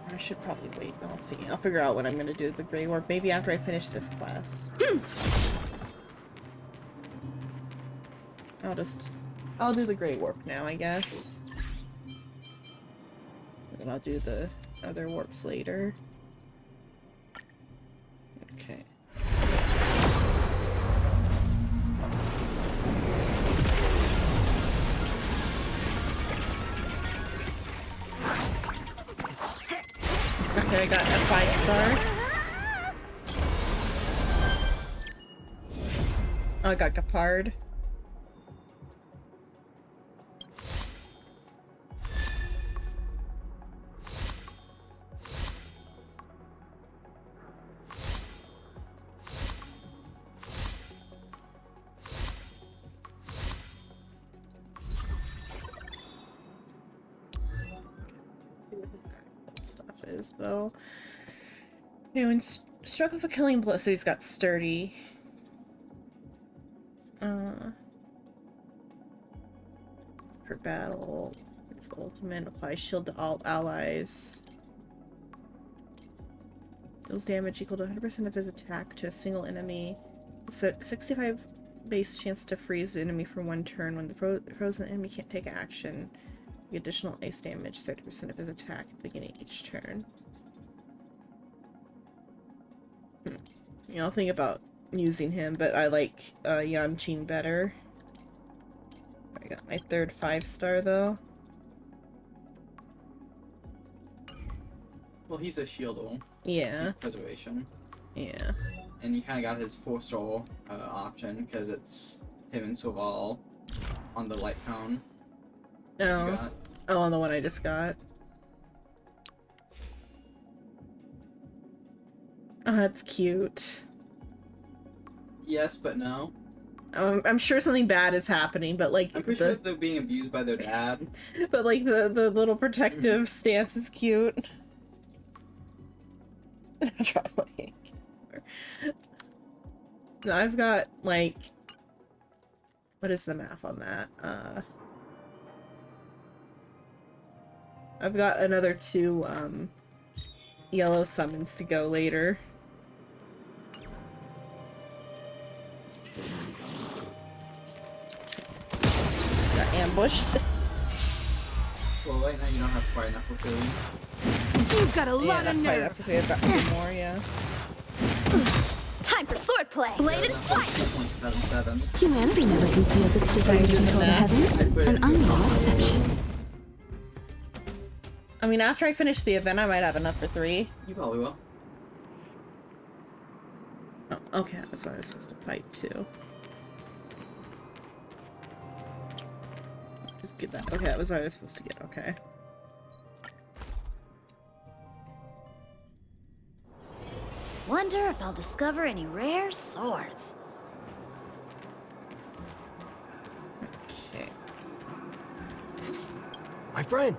Speaker 1: I should probably wait. I'll see. I'll figure out what I'm gonna do with the Grey Warp. Maybe after I finish this quest. I'll do the Grey Warp now, I guess. And I'll do the other warps later. Okay. Okay, I got a 5-star. Oh, I got Gapard. Stuff is though. You know, when struck with a killing blow, so he's got sturdy. For battle, his ultimate applies shield to all allies. Deals damage equal to 100% of his attack to a single enemy. So 65 base chance to freeze the enemy for 1 turn. When the frozen enemy can't take action, the additional ice damage 30% of his attack at the beginning of each turn. I'll think about using him, but I like Yamchin better. I got my 3rd 5-star though.
Speaker 5: Well, he's a shield though.
Speaker 1: Yeah.
Speaker 5: He's preservation.
Speaker 1: Yeah.
Speaker 5: And you kind of got his 4-star option because it's him and Soval on the light cone. You
Speaker 1: Oh.
Speaker 5: got.
Speaker 1: Oh, on the one I just got. Oh, that's cute.
Speaker 5: Yes, but no.
Speaker 1: I'm sure something bad is happening, but like
Speaker 5: I'm pretty sure they're being abused by their dad.
Speaker 1: but like the little protective stance is cute. No, I've got like, what is the math on that? I've got another 2 yellow summons to go later. Got ambushed.
Speaker 5: Well, right now you don't have quite enough for food.
Speaker 4: You've got a
Speaker 1: Yeah,
Speaker 4: lot
Speaker 1: not
Speaker 4: of
Speaker 1: quite
Speaker 4: nerve.
Speaker 1: enough to I've got 2 more, yeah.
Speaker 2: Time for swordplay. Bladed fight.
Speaker 5: 2.77.
Speaker 8: Humanity never conceals its desire to control the heavens,
Speaker 5: I put it
Speaker 8: and
Speaker 5: in
Speaker 8: I'm
Speaker 5: the
Speaker 8: no
Speaker 5: top.
Speaker 8: exception.
Speaker 1: I mean, after I finish the event, I might have enough for 3.
Speaker 5: You probably will.
Speaker 1: Oh, okay, that's what I was supposed to fight too. Just get that. Okay, that was what I was supposed to get. Okay.
Speaker 2: Wonder if I'll discover any rare swords.
Speaker 1: Okay.
Speaker 6: My friend,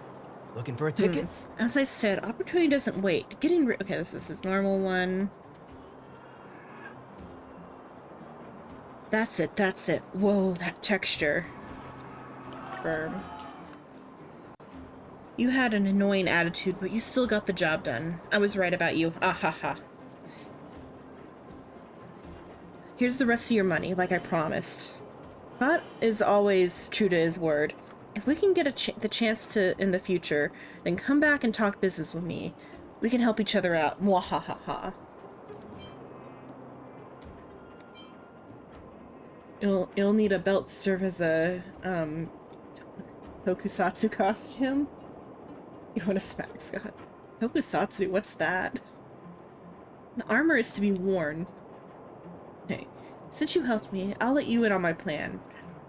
Speaker 6: looking for a ticket?
Speaker 1: As I said, opportunity doesn't wait. Getting okay, this is normal one. That's it, that's it. Whoa, that texture. Firm. You had an annoying attitude, but you still got the job done. I was right about you. Ah ha ha. Here's the rest of your money, like I promised. Scott is always true to his word. If we can get the chance to in the future, then come back and talk business with me. We can help each other out. Mwahahaha. You'll need a belt to serve as a tokusatsu costume. You want to smack Scott? Tokusatsu, what's that? The armor is to be worn. Hey, since you helped me, I'll let you in on my plan.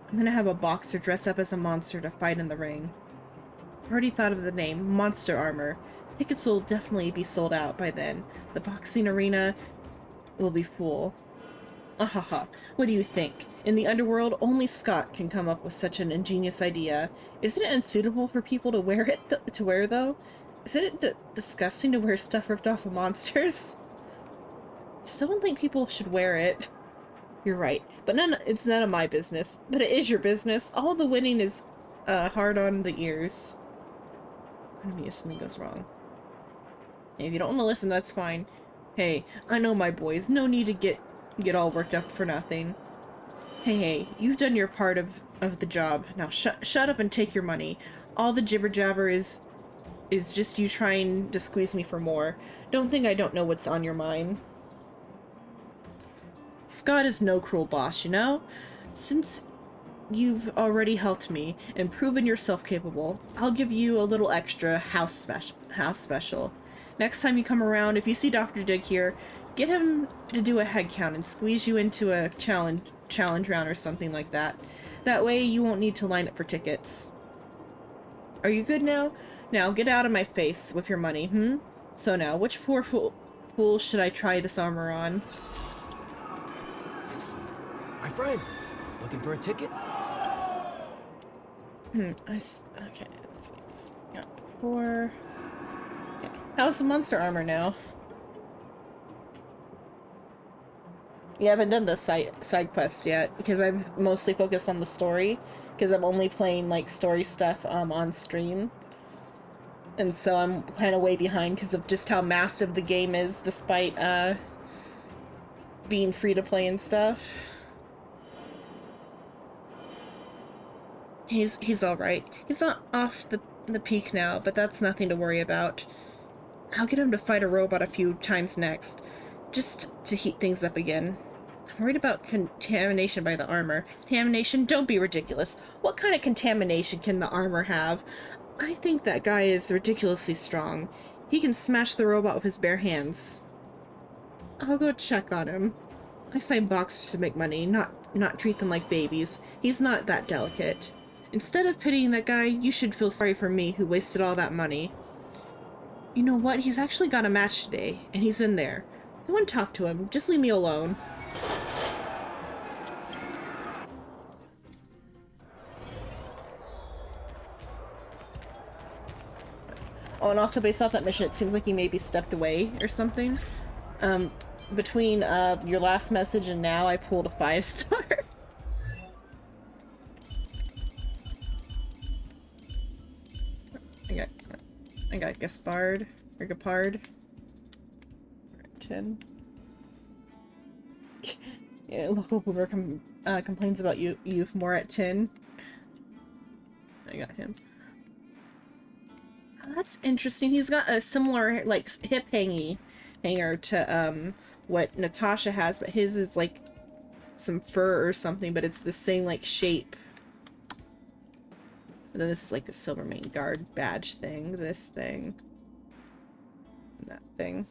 Speaker 1: I'm gonna have a boxer dress up as a monster to fight in the ring. I've already thought of the name, Monster Armor. Tickets will definitely be sold out by then. The boxing arena will be full. Ahaha, what do you think? In the underworld, only Scott can come up with such an ingenious idea. Isn't it unsuitable for people to wear it though? Isn't it disgusting to wear stuff ripped off of monsters? Still don't think people should wear it. You're right, but it's none of my business. But it is your business. All the winning is hard on the ears. What if something goes wrong? Hey, if you don't want to listen, that's fine. Hey, I know my boys. No need to get all worked up for nothing. Hey, you've done your part of the job. Now shut up and take your money. All the jibber jabber is just you trying to squeeze me for more. Don't think I don't know what's on your mind. Scott is no cruel boss, you know? Since you've already helped me and proven yourself capable, I'll give you a little extra house special. Next time you come around, if you see Dr. Dig here, get him to do a head count and squeeze you into a challenge round or something like that. That way you won't need to line up for tickets. Are you good now? Now get out of my face with your money, So now, which poor fool should I try this armor on?
Speaker 6: My friend, looking for a ticket?
Speaker 1: Okay, that's what he's got before. Okay. How's the monster armor now? You haven't done the side quest yet, because I'm mostly focused on the story, because I'm only playing, like, story stuff, on stream. And so I'm kind of way behind because of just how massive the game is, despite, being free to play and stuff. He's alright. He's not off the peak now, but that's nothing to worry about. I'll get him to fight a robot a few times next, just to heat things up again. I'm worried about contamination by the armor. Contamination? Don't be ridiculous. What kind of contamination can the armor have? I think that guy is ridiculously strong. He can smash the robot with his bare hands. I'll go check on him. I sign boxers to make money, not treat them like babies. He's not that delicate. Instead of pitying that guy, you should feel sorry for me who wasted all that money. You know what? He's actually got a match today, and he's in there. Go and talk to him. Just leave me alone. Oh, and also based off that mission, it seems like he maybe stepped away or something. Between your last message and now, I pulled a 5-star. I got Gaspard or Gapard. 10. Yeah, local boomer complains about youth more at 10. I got him. Oh, that's interesting. He's got a similar like hip hanger to what Natasha has, but his is like some fur or something, but it's the same like shape. And then this is like the Silvermane Guard badge thing, this thing, and that thing.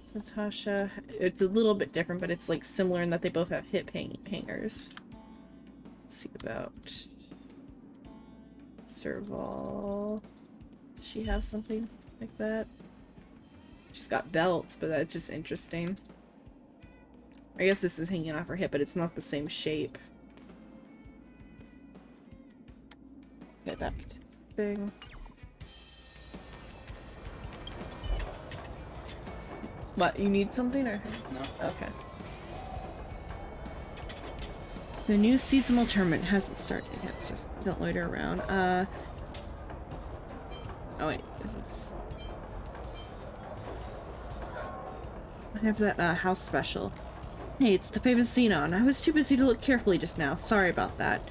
Speaker 1: So Natasha, it's a little bit different, but it's like similar in that they both have hip hangers. Let's see about Serval. Does she have something like that? She's got belts, but that's just interesting. I guess this is hanging off her hip, but it's not the same shape. Get that thing. What, you need something or?
Speaker 5: No.
Speaker 1: Okay. The new seasonal tournament hasn't started yet, it's just don't loiter around. Oh wait, is this? I have that house special. Hey, it's the famous Xenon. I was too busy to look carefully just now. Sorry about that.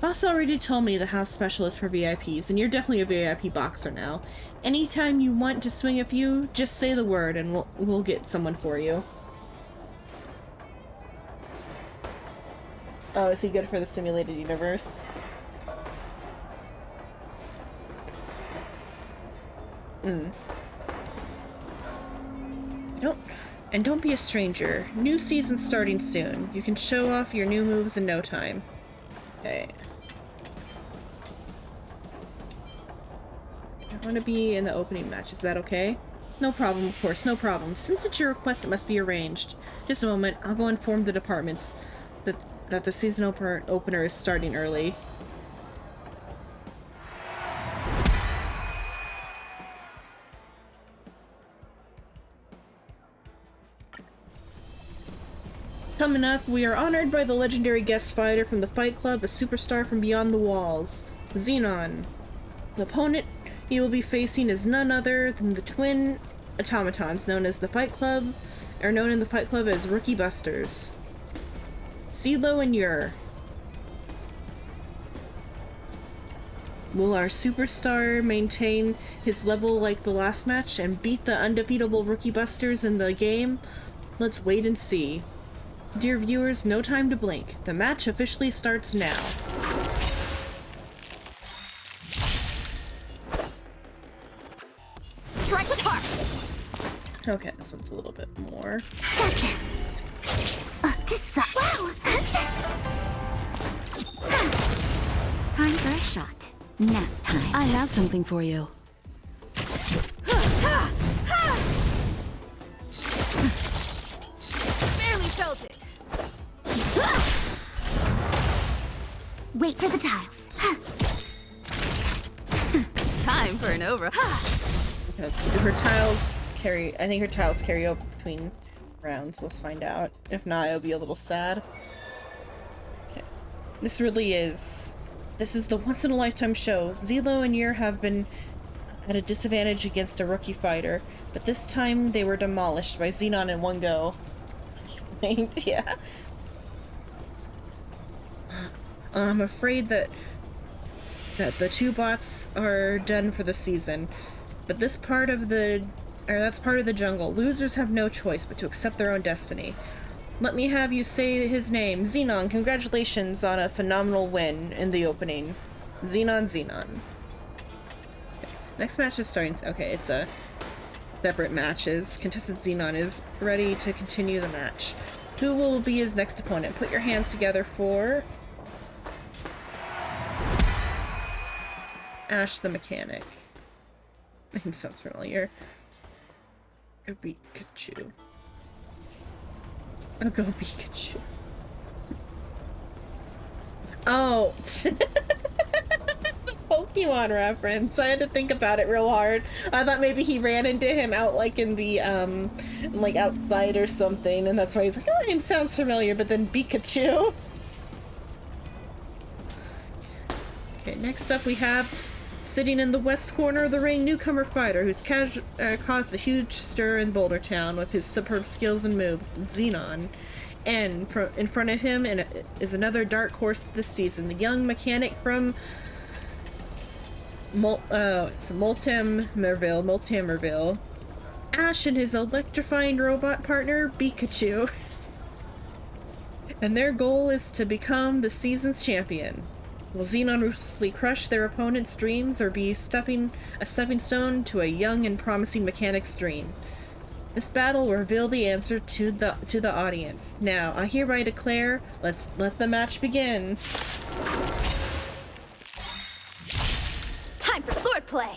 Speaker 1: Boss already told me the house special is for VIPs, and you're definitely a VIP boxer now. Anytime you want to swing a few, just say the word and we'll get someone for you. Oh, is he good for the simulated universe? Don't be a stranger. New season starting soon. You can show off your new moves in no time. Okay. I want to be in the opening match. Is that okay? No problem, of course, no problem. Since it's your request, it must be arranged. Just a moment. I'll go inform the departments that the season opener is starting early. Coming up, we are honored by the legendary guest fighter from the Fight Club, a superstar from beyond the walls, Xenon. The opponent he will be facing is none other than the twin automatons known as the Fight Club, or known in the Fight Club as Rookie Busters. CeeLo and Yer. Will our superstar maintain his level like the last match and beat the undefeatable Rookie Busters in the game? Let's wait and see. Dear viewers, no time to blink. The match officially starts now.
Speaker 2: Strike with heart!
Speaker 1: Okay, this one's a little bit more.
Speaker 7: Gotcha. Wow.
Speaker 2: Time for a shot. Nap time.
Speaker 8: I have something for you.
Speaker 2: Barely felt it.
Speaker 7: Wait for the tiles.
Speaker 2: Time for an over.
Speaker 1: Okay, let's see. Do her tiles carry? I think her tiles carry over between rounds. Let's find out. If not, it'll be a little sad. Okay. This really is. This is the once-in-a-lifetime show. CeeLo and Yer have been at a disadvantage against a rookie fighter, but this time they were demolished by Xenon in one go. Yeah. I'm afraid that the two bots are done for the season, but that's part of the jungle. Losers have no choice but to accept their own destiny. Let me have you say his name. Xenon, congratulations on a phenomenal win in the opening. Xenon. Next match is starting. Okay, it's a separate matches. Contestant Xenon is ready to continue the match. Who will be his next opponent? Put your hands together for Ash the Mechanic. Name sounds familiar. Go Pikachu. Oh, go Pikachu. Oh! Pokemon reference. I had to think about it real hard. I thought maybe he ran into him out like in the like outside or something, and that's why he's like, oh, name sounds familiar, but then Pikachu. Okay, next up we have sitting in the west corner of the ring, newcomer fighter who's caused a huge stir in Boulder Town with his superb skills and moves, Xenon. And in front of him is another dark horse this season, the young mechanic from it's Multimerville. Ash and his electrifying robot partner, Pikachu. And their goal is to become the season's champion. Will Xenon ruthlessly crush their opponent's dreams or be a stepping stone to a young and promising mechanic's dream? This battle will reveal the answer to the audience. Now, I hereby declare, let's let the match begin.
Speaker 2: Time for swordplay.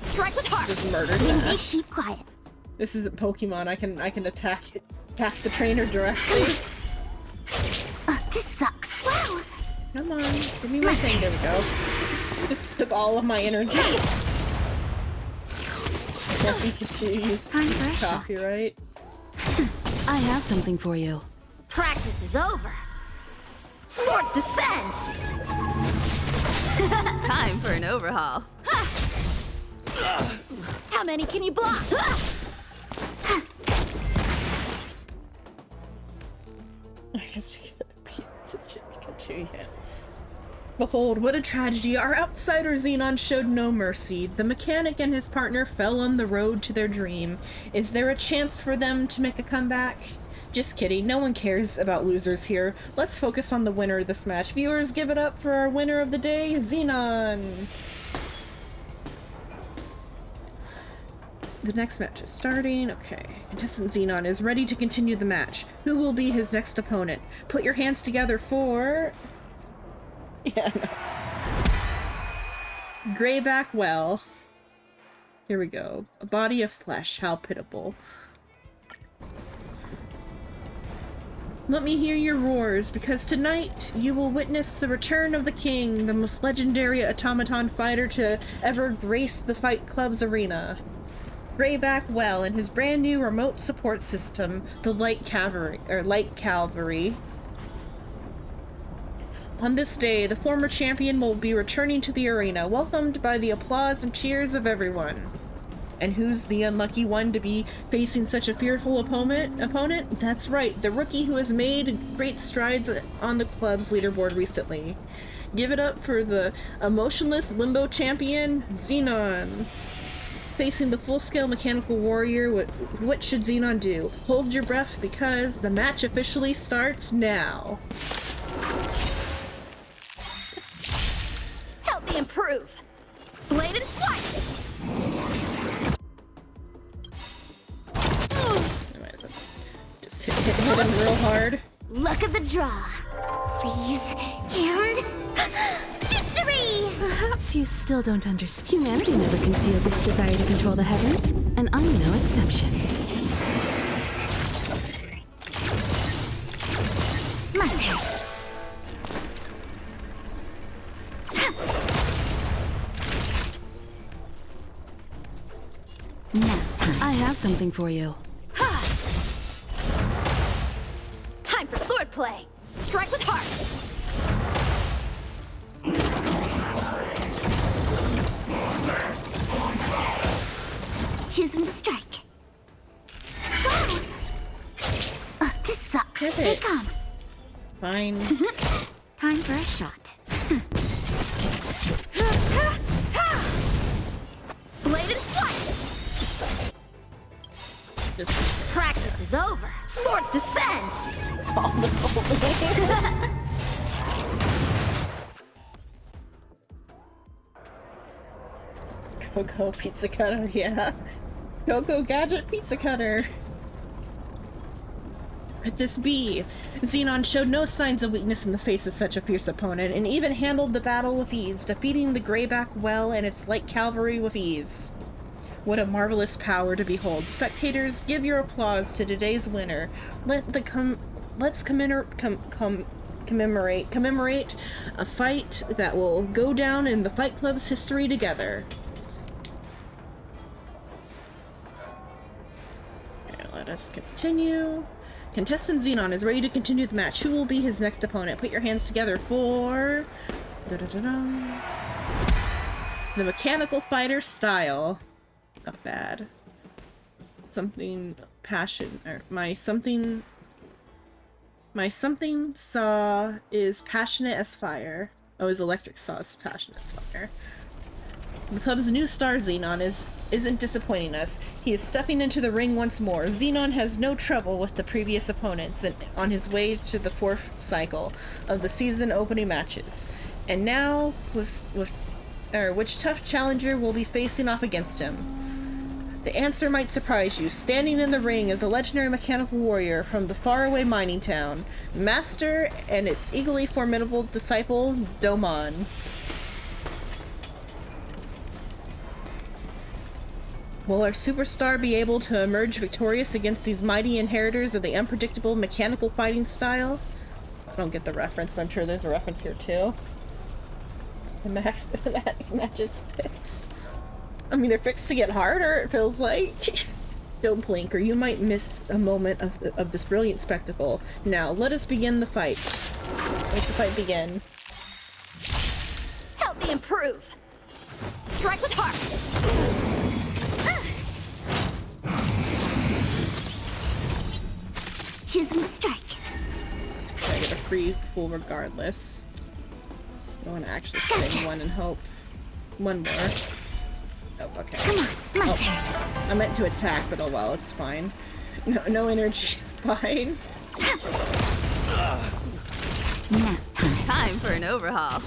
Speaker 2: Strike with heart.
Speaker 1: Just murdered
Speaker 7: Lindy,
Speaker 1: Ash.
Speaker 7: keep quiet.
Speaker 1: This isn't Pokemon. I can attack the trainer directly.
Speaker 7: This sucks. Wow.
Speaker 1: Come on, give me my thing. There we go. Just took all of my energy. Pikachu used
Speaker 7: Time for a shot.
Speaker 1: copyright.
Speaker 8: I have something for you.
Speaker 2: Practice is over. Swords descend.
Speaker 8: Time for an overhaul.
Speaker 2: How many can you block?
Speaker 1: I guess Pikachu, yeah. Behold, what a tragedy. Our outsider Xenon showed no mercy. The mechanic and his partner fell on the road to their dream. Is there a chance for them to make a comeback? Just kidding. No one cares about losers here. Let's focus on the winner of this match. Viewers, give it up for our winner of the day, Xenon! The next match is starting. Okay. Contestant Xenon is ready to continue the match. Who will be his next opponent? Put your hands together for... Yeah, no. Greyback Well. Here we go. A body of flesh. How pitiable. Let me hear your roars, because tonight you will witness the return of the king, the most legendary automaton fighter to ever grace the Fight Club's arena. Greyback Well and his brand new remote support system, the Light Cavalry. On this day, the former champion will be returning to the arena, welcomed by the applause and cheers of everyone. And who's the unlucky one to be facing such a fearful opponent? That's right, the rookie who has made great strides on the club's leaderboard recently. Give it up for the emotionless limbo champion, Xenon. Facing the full-scale mechanical warrior, what should Xenon do? Hold your breath, because the match officially starts now.
Speaker 2: Help me improve. Bladed flight.
Speaker 1: I might as well just hit him real hard.
Speaker 7: Luck of the draw. Please. And... victory!
Speaker 8: Perhaps you still don't understand. Humanity never conceals its desire to control the heavens, and I'm no exception.
Speaker 7: My turn. Now time.
Speaker 8: I have something for you.
Speaker 2: Time for swordplay. Strike with heart.
Speaker 7: Choose from strike. Wow. This sucks.
Speaker 1: Hit
Speaker 7: Stay
Speaker 1: it.
Speaker 7: calm.
Speaker 1: Fine.
Speaker 7: Time for a shot.
Speaker 2: Bladed flight.
Speaker 1: Just
Speaker 2: Practice is over. Swords descend.
Speaker 1: Go pizza cutter, yeah. Go gadget pizza cutter. Could this be? Xenon showed no signs of weakness in the face of such a fierce opponent, and even handled the battle with ease, defeating the Greyback well and its light cavalry with ease. What a marvelous power to behold. Spectators, give your applause to today's winner. Let's commemorate a fight that will go down in the Fight Club's history together. Okay, let us continue. Contestant Xenon is ready to continue the match. Who will be his next opponent? Put your hands together for... Da-da-da-da. The Mechanical Fighter Style. Not bad. Something passion... or my something saw is passionate as fire. Oh, his electric saw is passionate as fire. The club's new star, Xenon, isn't disappointing us. He is stepping into the ring once more. Xenon has no trouble with the previous opponents and on his way to the 4th cycle of the season opening matches. And now, which tough challenger will be facing off against him? The answer might surprise you. Standing in the ring is a legendary mechanical warrior from the faraway mining town, Master and its equally formidable disciple, Domon. Will our superstar be able to emerge victorious against these mighty inheritors of the unpredictable mechanical fighting style? I don't get the reference, but I'm sure there's a reference here too. The match is fixed. I mean, they're fixed to get harder, it feels like. Don't blink, or you might miss a moment of this brilliant spectacle. Now, let us begin the fight. Let the fight begin.
Speaker 2: Help me improve. Strike with heart.
Speaker 7: Choose one strike.
Speaker 1: I get a free full regardless. I want to actually spend one and hope. One more. Oh, okay.
Speaker 7: Come on, my turn.
Speaker 1: I meant to attack, but oh well, it's fine. No energy's fine.
Speaker 7: Nap time.
Speaker 8: Time for an overhaul.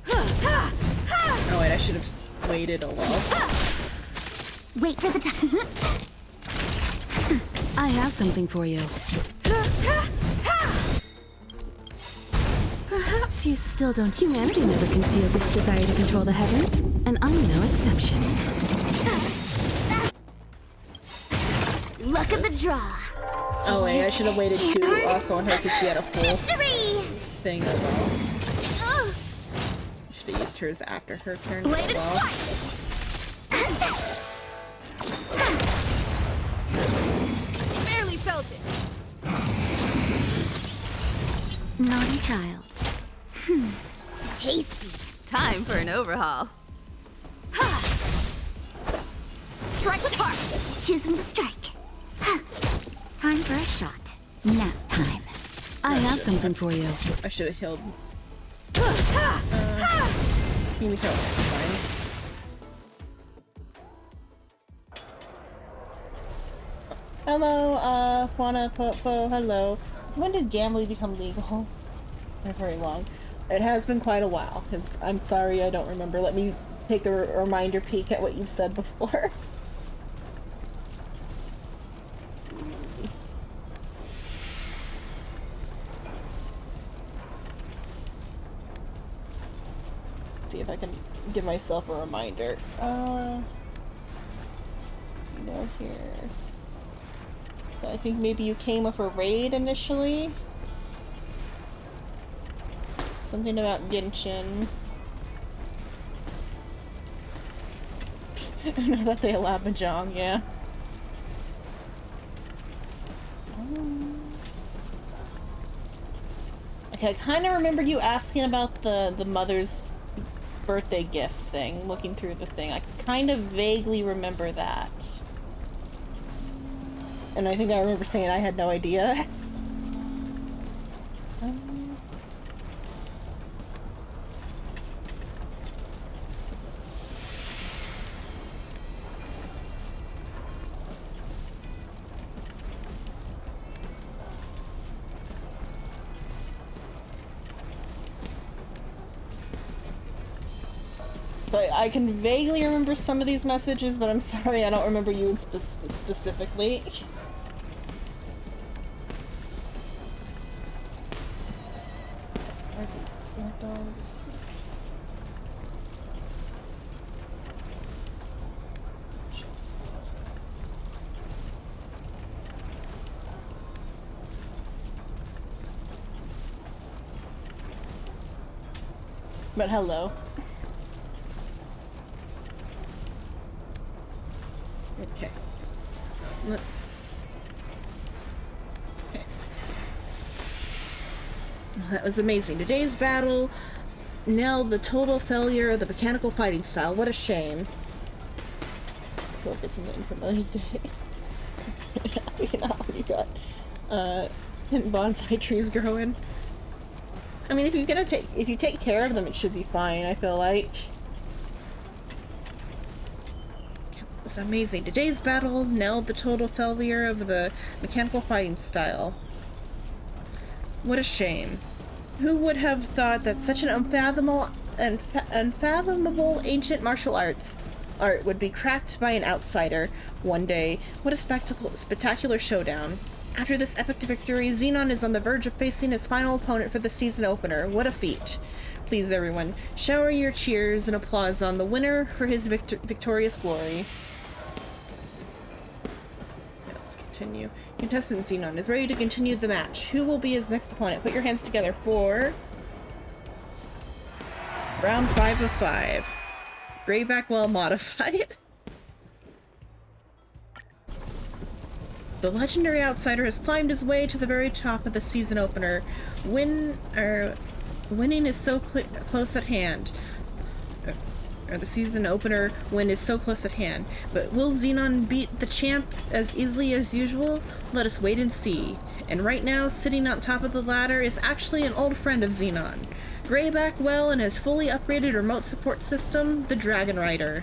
Speaker 1: Oh wait, I should have waited a while.
Speaker 7: Wait for the time.
Speaker 8: I have something for you. Perhaps you still don't. Humanity never conceals its desire to control the heavens, and I'm no exception.
Speaker 7: Look at the draw.
Speaker 1: Oh wait, I should have waited too. Also on her because she had a full
Speaker 7: Victory!
Speaker 1: thing as well. Should have used hers after her turn as well.
Speaker 2: Barely felt it.
Speaker 7: Naughty child. Tasty.
Speaker 8: Time for an overhaul.
Speaker 2: Strike with heart.
Speaker 7: Choose one strike. Time for a shot. Nap time.
Speaker 8: I have something for you.
Speaker 1: I should have healed. Give me health. Fine. Hello, Juana Popo, hello. So when did gambling become legal? Not very long. It has been quite a while, because I'm sorry I don't remember. Let me take a reminder peek at what you've said before. See if I can give myself a reminder. Here. I think maybe you came with a raid initially. Something about Genshin. I know that they allow Mahjong, yeah. Okay, I kind of remember you asking about the mother's birthday gift thing, looking through the thing. I kind of vaguely remember that. And I think I remember saying I had no idea. But I can vaguely remember some of these messages, but I'm sorry I don't remember you specifically. But hello. Okay. Let's... Okay. Well, that was amazing. Today's battle nailed the total failure of the mechanical fighting style. What a shame. We'll get something for Mother's Day. You know, you got bonsai trees growing. I mean, if you take care of them, it should be fine, I feel like. It was amazing. Today's battle nailed the total failure of the mechanical fighting style. What a shame. Who would have thought that such an unfathomable ancient martial art would be cracked by an outsider one day? What a spectacular showdown. After this epic victory, Xenon is on the verge of facing his final opponent for the season opener. What a feat. Please, everyone, shower your cheers and applause on the winner for his victorious glory. Yeah, let's continue. Contestant Xenon is ready to continue the match. Who will be his next opponent? Put your hands together for... round 5 of 5. Greyback well modified. The legendary outsider has climbed his way to the very top of the season opener. Winning is so close at hand. Or the season opener win is so close at hand. But will Xenon beat the champ as easily as usual? Let us wait and see. And right now, sitting on top of the ladder is actually an old friend of Xenon. Greyback well and his fully upgraded remote support system, the Dragon Rider.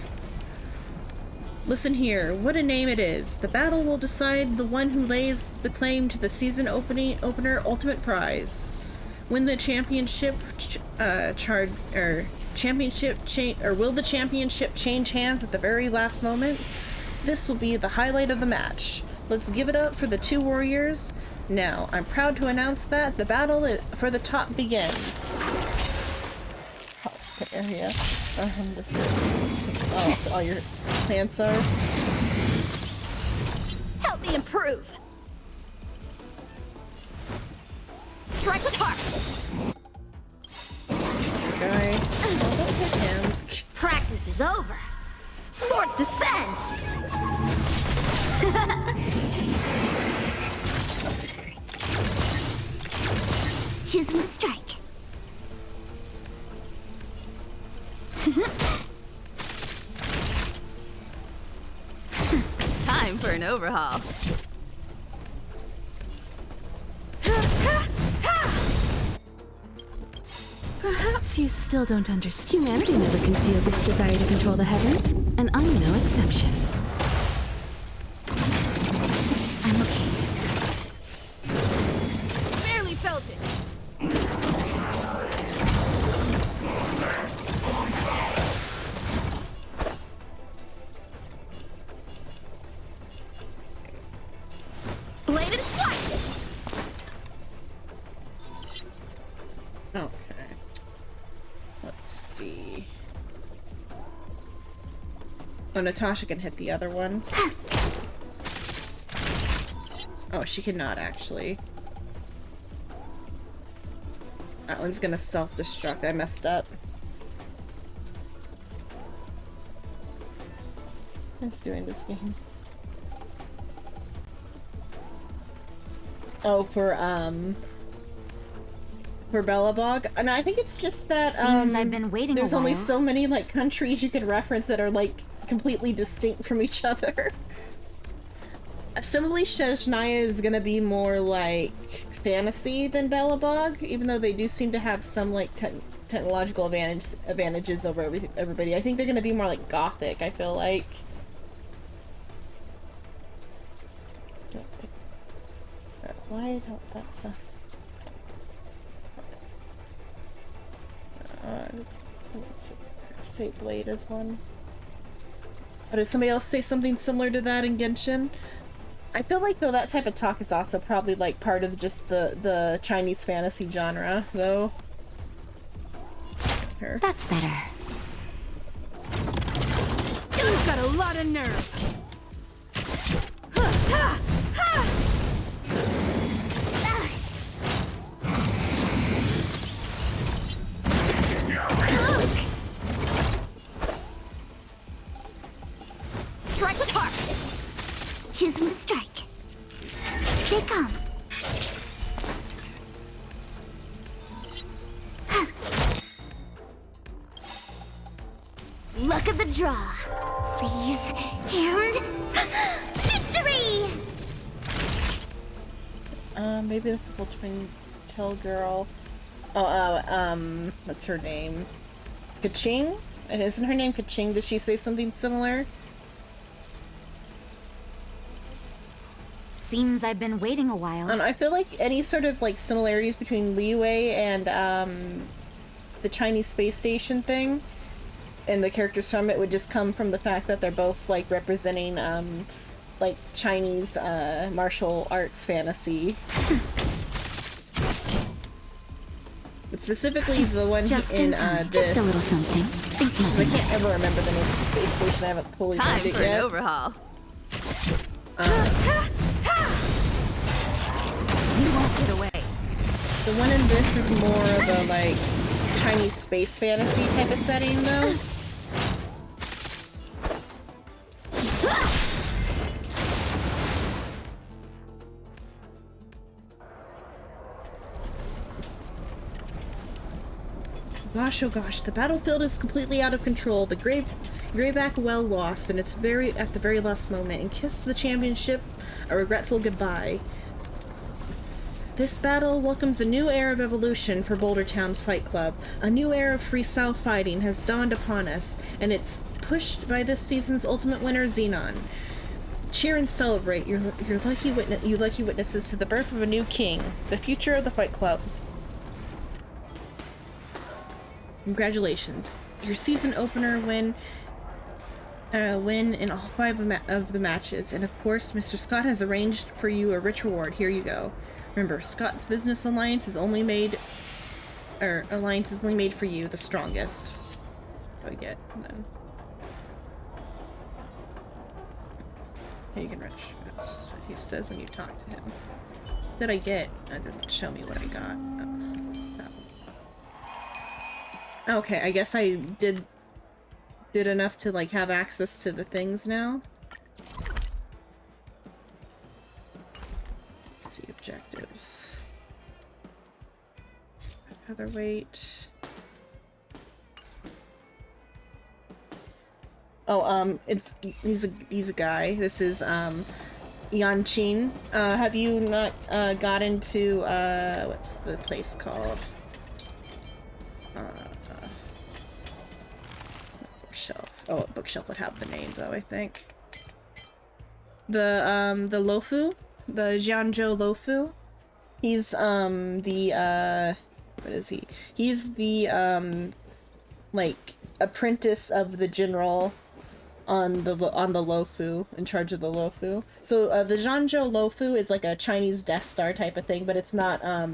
Speaker 1: Listen here, what a name it is. The battle will decide the one who lays the claim to the season opener ultimate prize. Win the championship will the championship change hands at the very last moment? This will be the highlight of the match. Let's give it up for the two warriors. Now, I'm proud to announce that the battle for the top begins. Area. All your plants are.
Speaker 2: Help me improve. Strike with heart.
Speaker 1: Guy. Oh, don't hit him.
Speaker 2: Practice is over. Swords descend.
Speaker 7: Choose your strike.
Speaker 8: Time for an overhaul. Perhaps you still don't understand. Humanity never conceals its desire to control the heavens, and I'm no exception.
Speaker 7: I'm okay.
Speaker 8: Barely felt it.
Speaker 2: Bladed flight.
Speaker 1: Okay. Let's see. Oh, Natasha can hit the other one. Oh, she cannot actually. That one's gonna self-destruct. I messed up. What's doing this game? Oh, for Bellabog, and I think it's just that
Speaker 7: Seems I've been waiting a
Speaker 1: there's only
Speaker 7: while.
Speaker 1: so many like countries you can reference that are like completely distinct from each other. Assembly Sheshnaya is gonna be more like fantasy than Bellabog, even though they do seem to have some like technological advantages over everybody. I think they're gonna be more like Gothic, I feel like. Why don't that's say Blade as one. Oh, did somebody else say something similar to that in Genshin? I feel like though that type of talk is also probably like part of just the Chinese fantasy genre, though. Here.
Speaker 7: That's better.
Speaker 8: You've got a lot of nerve.
Speaker 7: Strike with heart. Choosing to strike. They come. Look at the draw. Please. And victory!
Speaker 1: Maybe the purple twin tail girl. What's her name? Kaching? And isn't her name Kaching? Did she say something similar?
Speaker 7: Seems I've been waiting a while.
Speaker 1: I feel like any sort of like similarities between Liyue and the Chinese space station thing and the characters from it would just come from the fact that they're both like representing like Chinese martial arts fantasy. But specifically the one
Speaker 7: Just
Speaker 1: in
Speaker 7: in time.
Speaker 1: this.
Speaker 7: Just a little something. Think
Speaker 1: I
Speaker 7: nothing.
Speaker 1: can't ever remember the name of the space station. I haven't fully learned it yet.
Speaker 2: overhaul.
Speaker 8: You won't get away.
Speaker 1: The one in this is more of a like Chinese space fantasy type of setting though. Gosh, oh gosh, the battlefield is completely out of control. The Greyback well lost, and it's at the very last moment, and kiss the championship a regretful goodbye. This battle welcomes a new era of evolution for Boulder Town's Fight Club. A new era of freestyle fighting has dawned upon us, and it's pushed by this season's ultimate winner, Xenon. Cheer and celebrate, you lucky witnesses to the birth of a new king, the future of the Fight Club. Congratulations. Your season opener win in all 5 of the matches, and of course, Mr. Scott has arranged for you a rich reward. Here you go. Remember, Scott's business alliance is only made for you, the strongest. What do I get? And then yeah, you can rich. That's just what he says when you talk to him. What did I get? That doesn't show me what I got. Okay, I guess I did enough to like have access to the things now. Let's see objectives. Featherweight. Oh, he's a guy. This is Yan Qin. Have you not got into what's the place called? Bookshelf. Oh, a bookshelf would have the name though, I think. The Lofu, the Jianzhou Lofu. He's the what is he? He's the like apprentice of the general on the Lofu, in charge of the Lofu. So the Jianzhou Lofu is like a Chinese Death Star type of thing, but it's not I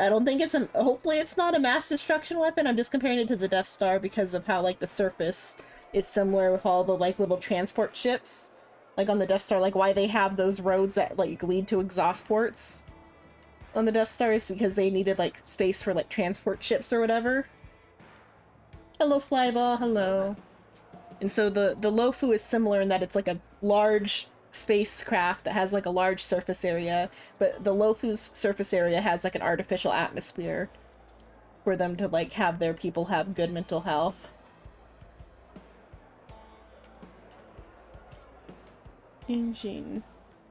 Speaker 1: don't think it's hopefully it's not a mass destruction weapon. I'm just comparing it to the Death Star because of how like the surface is similar with all the like little transport ships. Like on the Death Star, like why they have those roads that like lead to exhaust ports on the Death Star is because they needed like space for like transport ships or whatever. Hello Flyball, hello. And so the Lofu is similar in that it's like a large spacecraft that has like a large surface area, but the Lofu's surface area has like an artificial atmosphere for them to like have their people have good mental health. Yang Jin.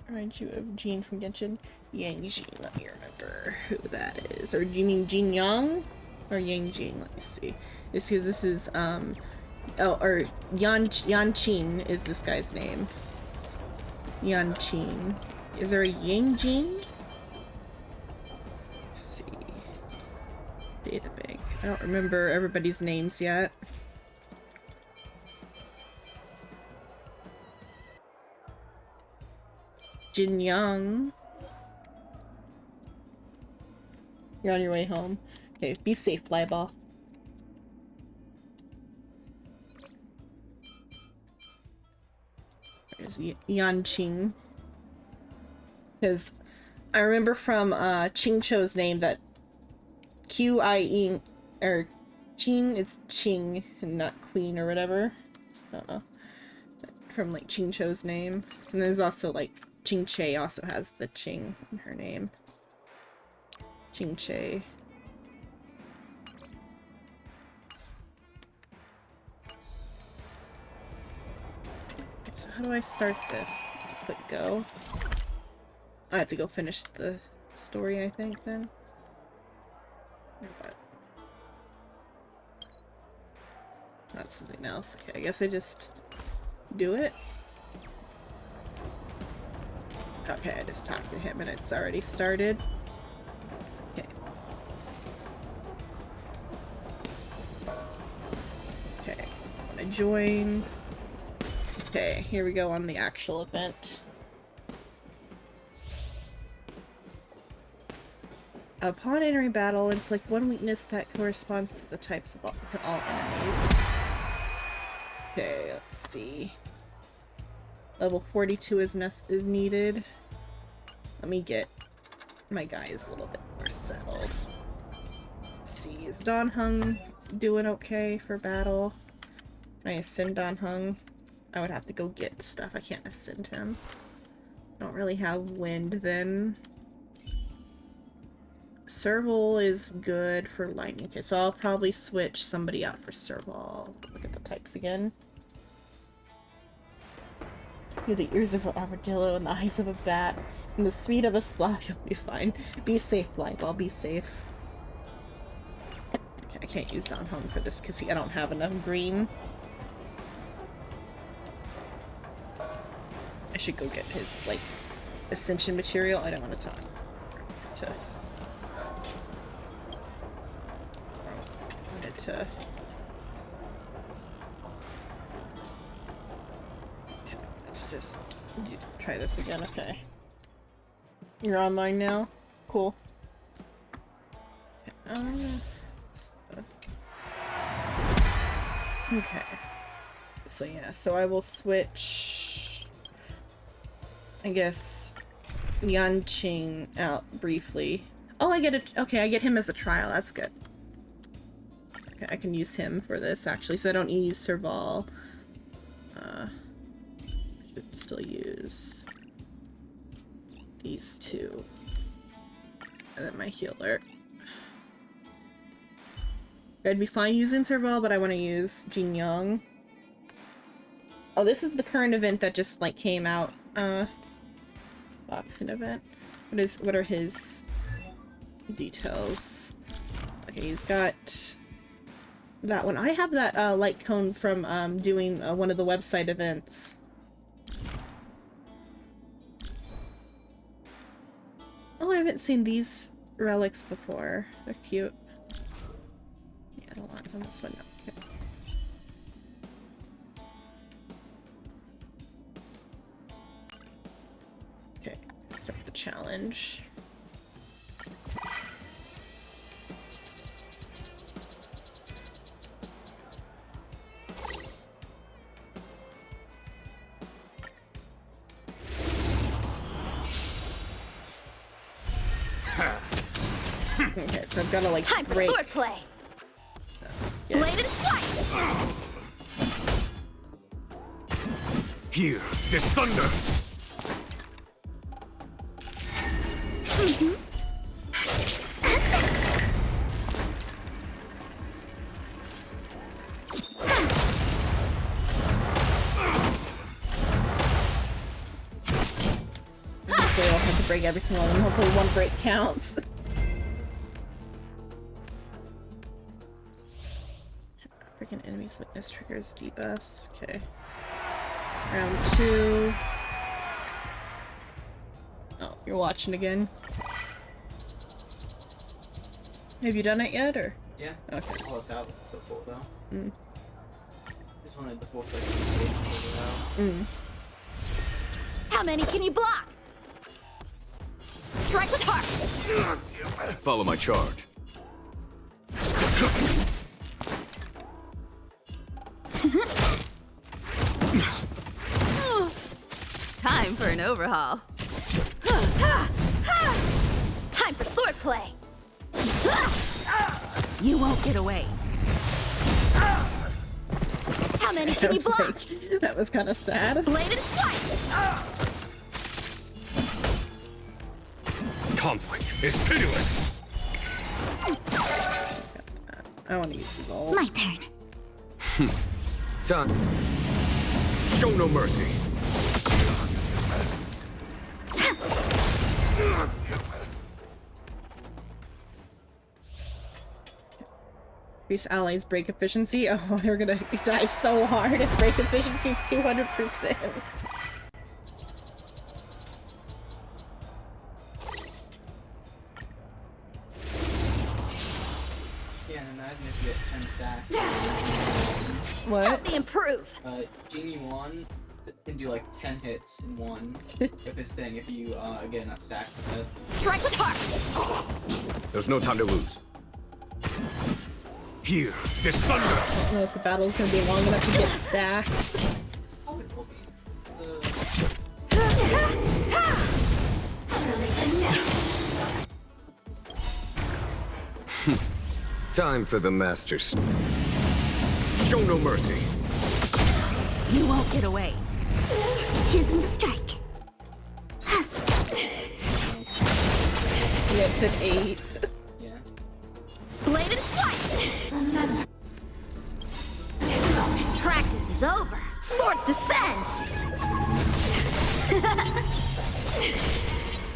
Speaker 1: Remind you of Jean from Genshin? Yang Jin, let me remember who that is. Or do you mean Jin Yang? Or Yang Jin? Let me see. This is or Yan Qin is this guy's name. Yan Qin. Is there a Yang Jin? Let's see. Data bank. I don't remember everybody's names yet. Jing Yuan. You're on your way home. Okay, be safe, Flyball. There's Yanqing. Because I remember from Ching Cho's name that Q-I-E, or Qing, it's Ching and not Queen or whatever. I don't know. From like Ching Cho's name. And there's also like Ching Che also has the Ching in her name. Ching Che. So how do I start this? Just click go. I have to go finish the story, I think, then. Or what? That's something else. Okay, I guess I just do it. Okay, I just talked to him and it's already started. Okay. Okay, I join. Okay, here we go on the actual event. Upon entering battle, inflict one weakness that corresponds to the types of all enemies. Okay, let's see. Level 42 is needed. Let me get my guys a little bit more settled. Let's see, is Dan Heng doing okay for battle? Can I ascend Dan Heng? I would have to go get stuff. I can't ascend him. Don't really have wind then. Serval is good for lightning. Okay, so I'll probably switch somebody out for Serval. Look at the types again. You're the ears of an armadillo and the eyes of a bat and the speed of a sloth. You'll be fine. Be safe, Flyball. Be safe. Okay, I can't use Dan Heng for this because I don't have enough green. I should go get his, like, ascension material. I don't want to talk to... Okay, let's just try this again. Okay. You're online now? Cool. Okay. So yeah, so I will switch, I guess, Yanqing out briefly. Oh, I get it. Okay, I get him as a trial. That's good. Okay, I can use him for this, actually, so I don't use Serval. Should still use these two. And then my healer. I'd be fine using Serval, but I want to use Jing Yuan. Oh, this is the current event that just, like, came out. Boxing event. What are his details? Okay, he's got that one. I have that light cone from doing one of the website events. Oh, I haven't seen these relics before. They're cute. Yeah, I don't want some of this one. No. Okay. Okay, start the challenge. Okay, so I've got to like
Speaker 2: Time for
Speaker 1: break.
Speaker 2: swordplay.
Speaker 1: Yeah.
Speaker 2: Bladed flight.
Speaker 3: Here, this thunder!
Speaker 1: So I'll have to break every single one. Hopefully one break counts. Freaking enemies witness triggers debuffs. Okay. Round 2. Oh, you're watching again. Have you done it yet, or?
Speaker 5: Yeah. Yeah.
Speaker 1: Okay.
Speaker 5: All it's out so cool though.
Speaker 1: Mm.
Speaker 5: Just wanted the full section out.
Speaker 2: How many can you block? Strike with heart.
Speaker 3: Follow my charge.
Speaker 8: Time for an overhaul.
Speaker 2: Time for swordplay.
Speaker 8: You won't get away.
Speaker 2: How many
Speaker 1: I
Speaker 2: can you
Speaker 1: was
Speaker 2: block?
Speaker 1: like, that was kind of sad.
Speaker 2: Bladed flight.
Speaker 3: Conflict is pitiless.
Speaker 1: I want to use the gold.
Speaker 7: My turn.
Speaker 3: Time. Show no mercy.
Speaker 1: Increase allies' break efficiency. Oh, they're gonna die so hard if break efficiency is 200%.
Speaker 5: Yeah, and imagine if you get 10 stacks.
Speaker 1: What?
Speaker 2: Help me improve.
Speaker 5: Jing Yuan can do like 10 hits in one with his thing if you get enough stacks with it.
Speaker 2: Strike with heart.
Speaker 3: There's no time to lose. Here, this thunder.
Speaker 1: I don't know if the battle's gonna be long enough to get stacks.
Speaker 5: Oh, it will be.
Speaker 3: Time for the masters. Show no mercy.
Speaker 8: You won't get away.
Speaker 7: Choose me strike.
Speaker 1: Yeah, it said 8.
Speaker 5: Yeah.
Speaker 2: Bladed flight. Practice is over. Swords descend.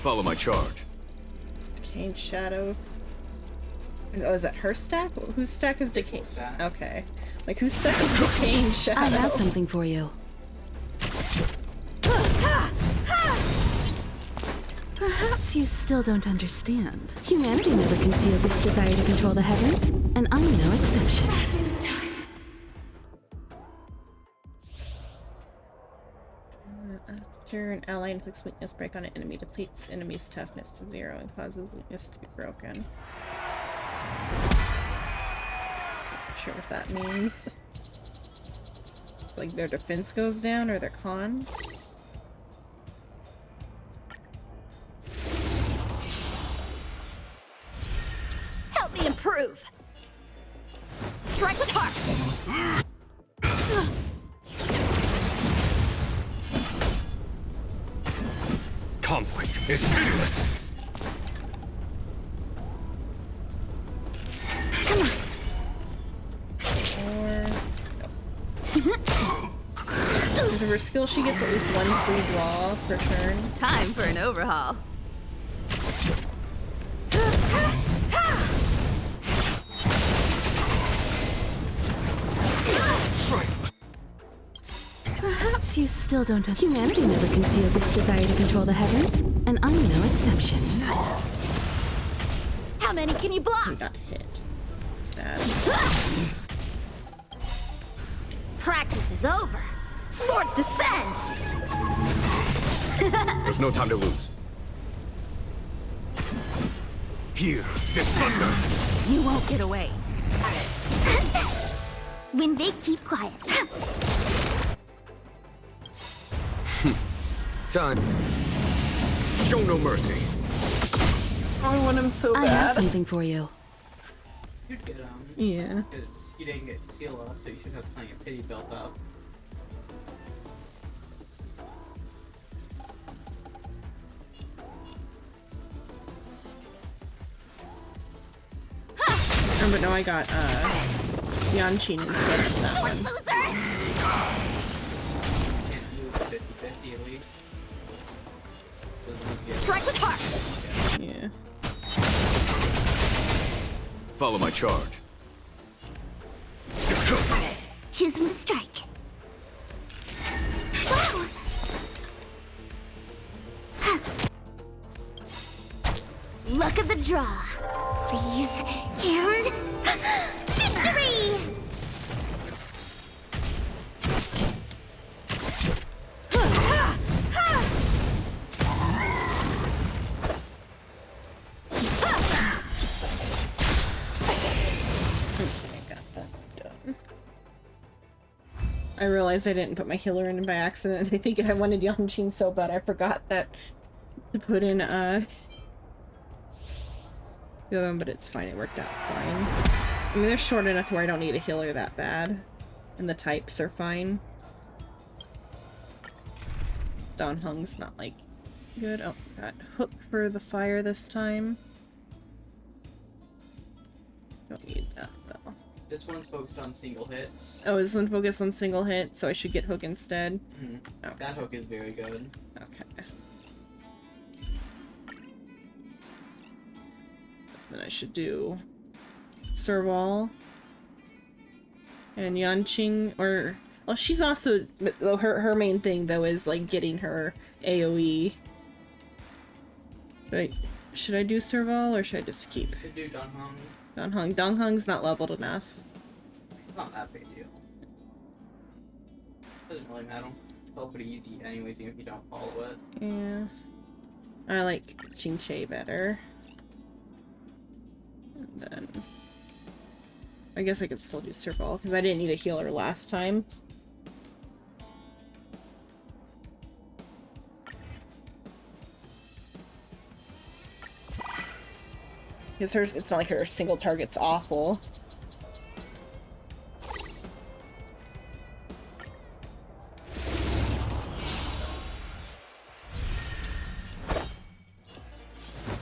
Speaker 3: Follow my charge.
Speaker 1: Decaying Shadow. Oh, is that her stack? Whose stack is decaying?
Speaker 5: Stack.
Speaker 1: Okay. Like, whose stack is decaying Shadow?
Speaker 8: I have something for you. Perhaps you still don't understand. Humanity never conceals its desire to control the heavens, and I'm no exception.
Speaker 1: After an ally inflicts weakness break on an enemy, depletes enemy's toughness to 0 and causes weakness to be broken. Not sure what that means. It's like their defense goes down or their con.
Speaker 2: Help me improve. Strike with heart.
Speaker 3: Conflict is pitiless.
Speaker 1: Or... Because of her skill, she gets at least 1 free draw per turn.
Speaker 8: Time for an overhaul. Perhaps you still don't. Humanity never conceals its desire to control the heavens, and I'm no exception.
Speaker 2: How many can you
Speaker 1: We
Speaker 2: block?
Speaker 1: got hit. Sad.
Speaker 2: Practice is over. Swords descend.
Speaker 3: There's no time to lose. Here, this thunder.
Speaker 8: You won't get away.
Speaker 7: When they keep quiet.
Speaker 3: Time. Show no mercy.
Speaker 1: I want him so
Speaker 8: I have
Speaker 1: bad.
Speaker 8: something for you.
Speaker 5: You'd get
Speaker 1: Yeah.
Speaker 5: because you didn't get Scylla, so you should have plenty of pity built up.
Speaker 1: Oh, but no, I got Yanchin instead of that one.
Speaker 7: Loser!
Speaker 5: Can't move 50-50 at least. Doesn't get
Speaker 2: Strike with heart.
Speaker 1: Yeah.
Speaker 3: Follow my charge.
Speaker 7: Choose me strike. Wow! Look at the draw. Freeze and Victory!
Speaker 1: I realized I didn't put my healer in by accident. I think I wanted Yanqing so bad I forgot that to put in the other one, but it's fine. It worked out fine. I mean, they're short enough where I don't need a healer that bad, and the types are fine. Don Hung's not like good. Oh, got hook for the fire this time. Don't need that though.
Speaker 5: This one's focused on single hits.
Speaker 1: Oh, is this one focused on single hit, so I should get hook instead?
Speaker 5: Mm-hmm.
Speaker 1: Okay.
Speaker 5: That hook is very good.
Speaker 1: Okay. Then I should do Serval. And Yanqing, or... Well, she's also... Her main thing, though, is, like, getting her AoE. Should I do Serval, or should I just keep?
Speaker 5: Could do Don Hung.
Speaker 1: Don Hung. Don Hung's not leveled enough.
Speaker 5: It's not that big a deal. Doesn't really matter. It's all pretty easy anyways, even if you don't follow it.
Speaker 1: Yeah. I like Ching Che better. And then... I guess I could still do Serval, because I didn't need a healer last time. Because hers, it's not like her single target's awful.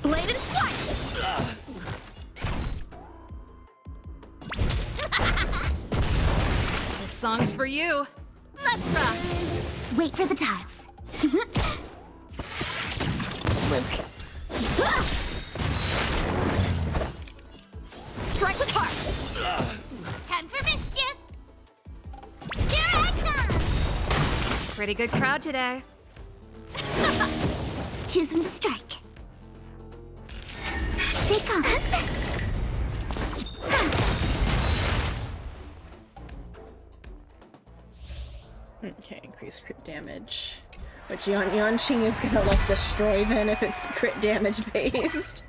Speaker 2: Bladed flight! This song's for you. Let's rock!
Speaker 7: Wait for the tiles. Luke.
Speaker 2: Strike with heart!
Speaker 7: Time for mischief! Here I come!
Speaker 2: Pretty good crowd today.
Speaker 7: Choose from strike. They come.
Speaker 1: Okay, increase crit damage. Which Yanqing is gonna like destroy then if it's crit damage based.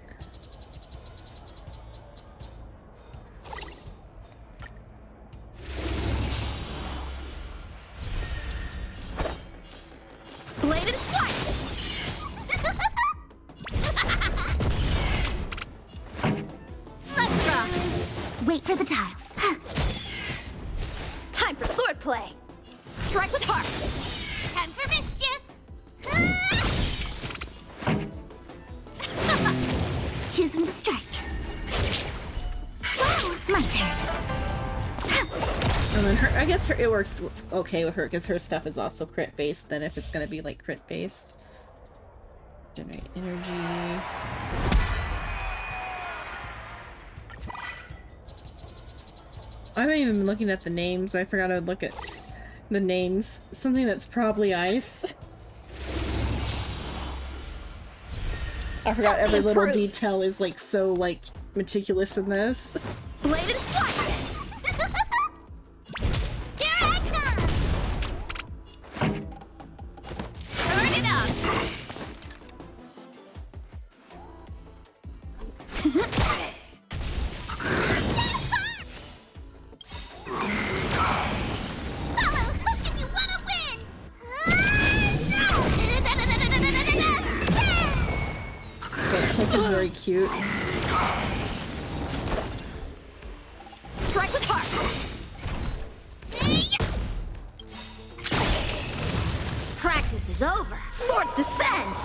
Speaker 2: Bladed flight! Let's rock!
Speaker 7: Wait for the tiles.
Speaker 2: Time for swordplay! Strike with heart!
Speaker 7: Time for mischief! Choose from strike. Wow, my turn.
Speaker 1: And then her, I guess it works okay with her because her stuff is also crit based. Then if it's gonna be like crit based, generate energy. I haven't even been looking at the names. I forgot I'd look at the names. Something that's probably ice. I forgot every little
Speaker 2: Proof.
Speaker 1: detail is like so like meticulous in this.
Speaker 2: Bladed flight!
Speaker 7: Here I come!
Speaker 2: Turn it up!
Speaker 7: Follow Hook if you wanna win!
Speaker 1: Hook is very cute.
Speaker 2: Strike with heart! Practice is over. Swords descend!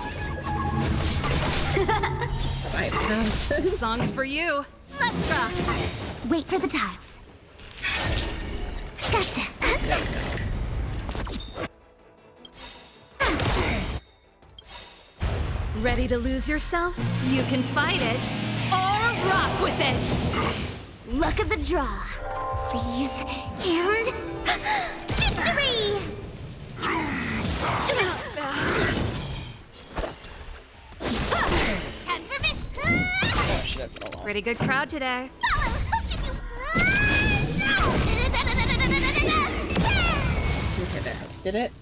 Speaker 1: 5,000.
Speaker 2: Song's for you. Let's rock!
Speaker 7: Wait for the tiles. Gotcha.
Speaker 2: Ready to lose yourself? You can fight it, or rock with it!
Speaker 7: Luck of the draw. Please. And... Victory! Time for miss.
Speaker 2: Pretty good crowd today.
Speaker 7: Follow Hook if you
Speaker 1: Did it?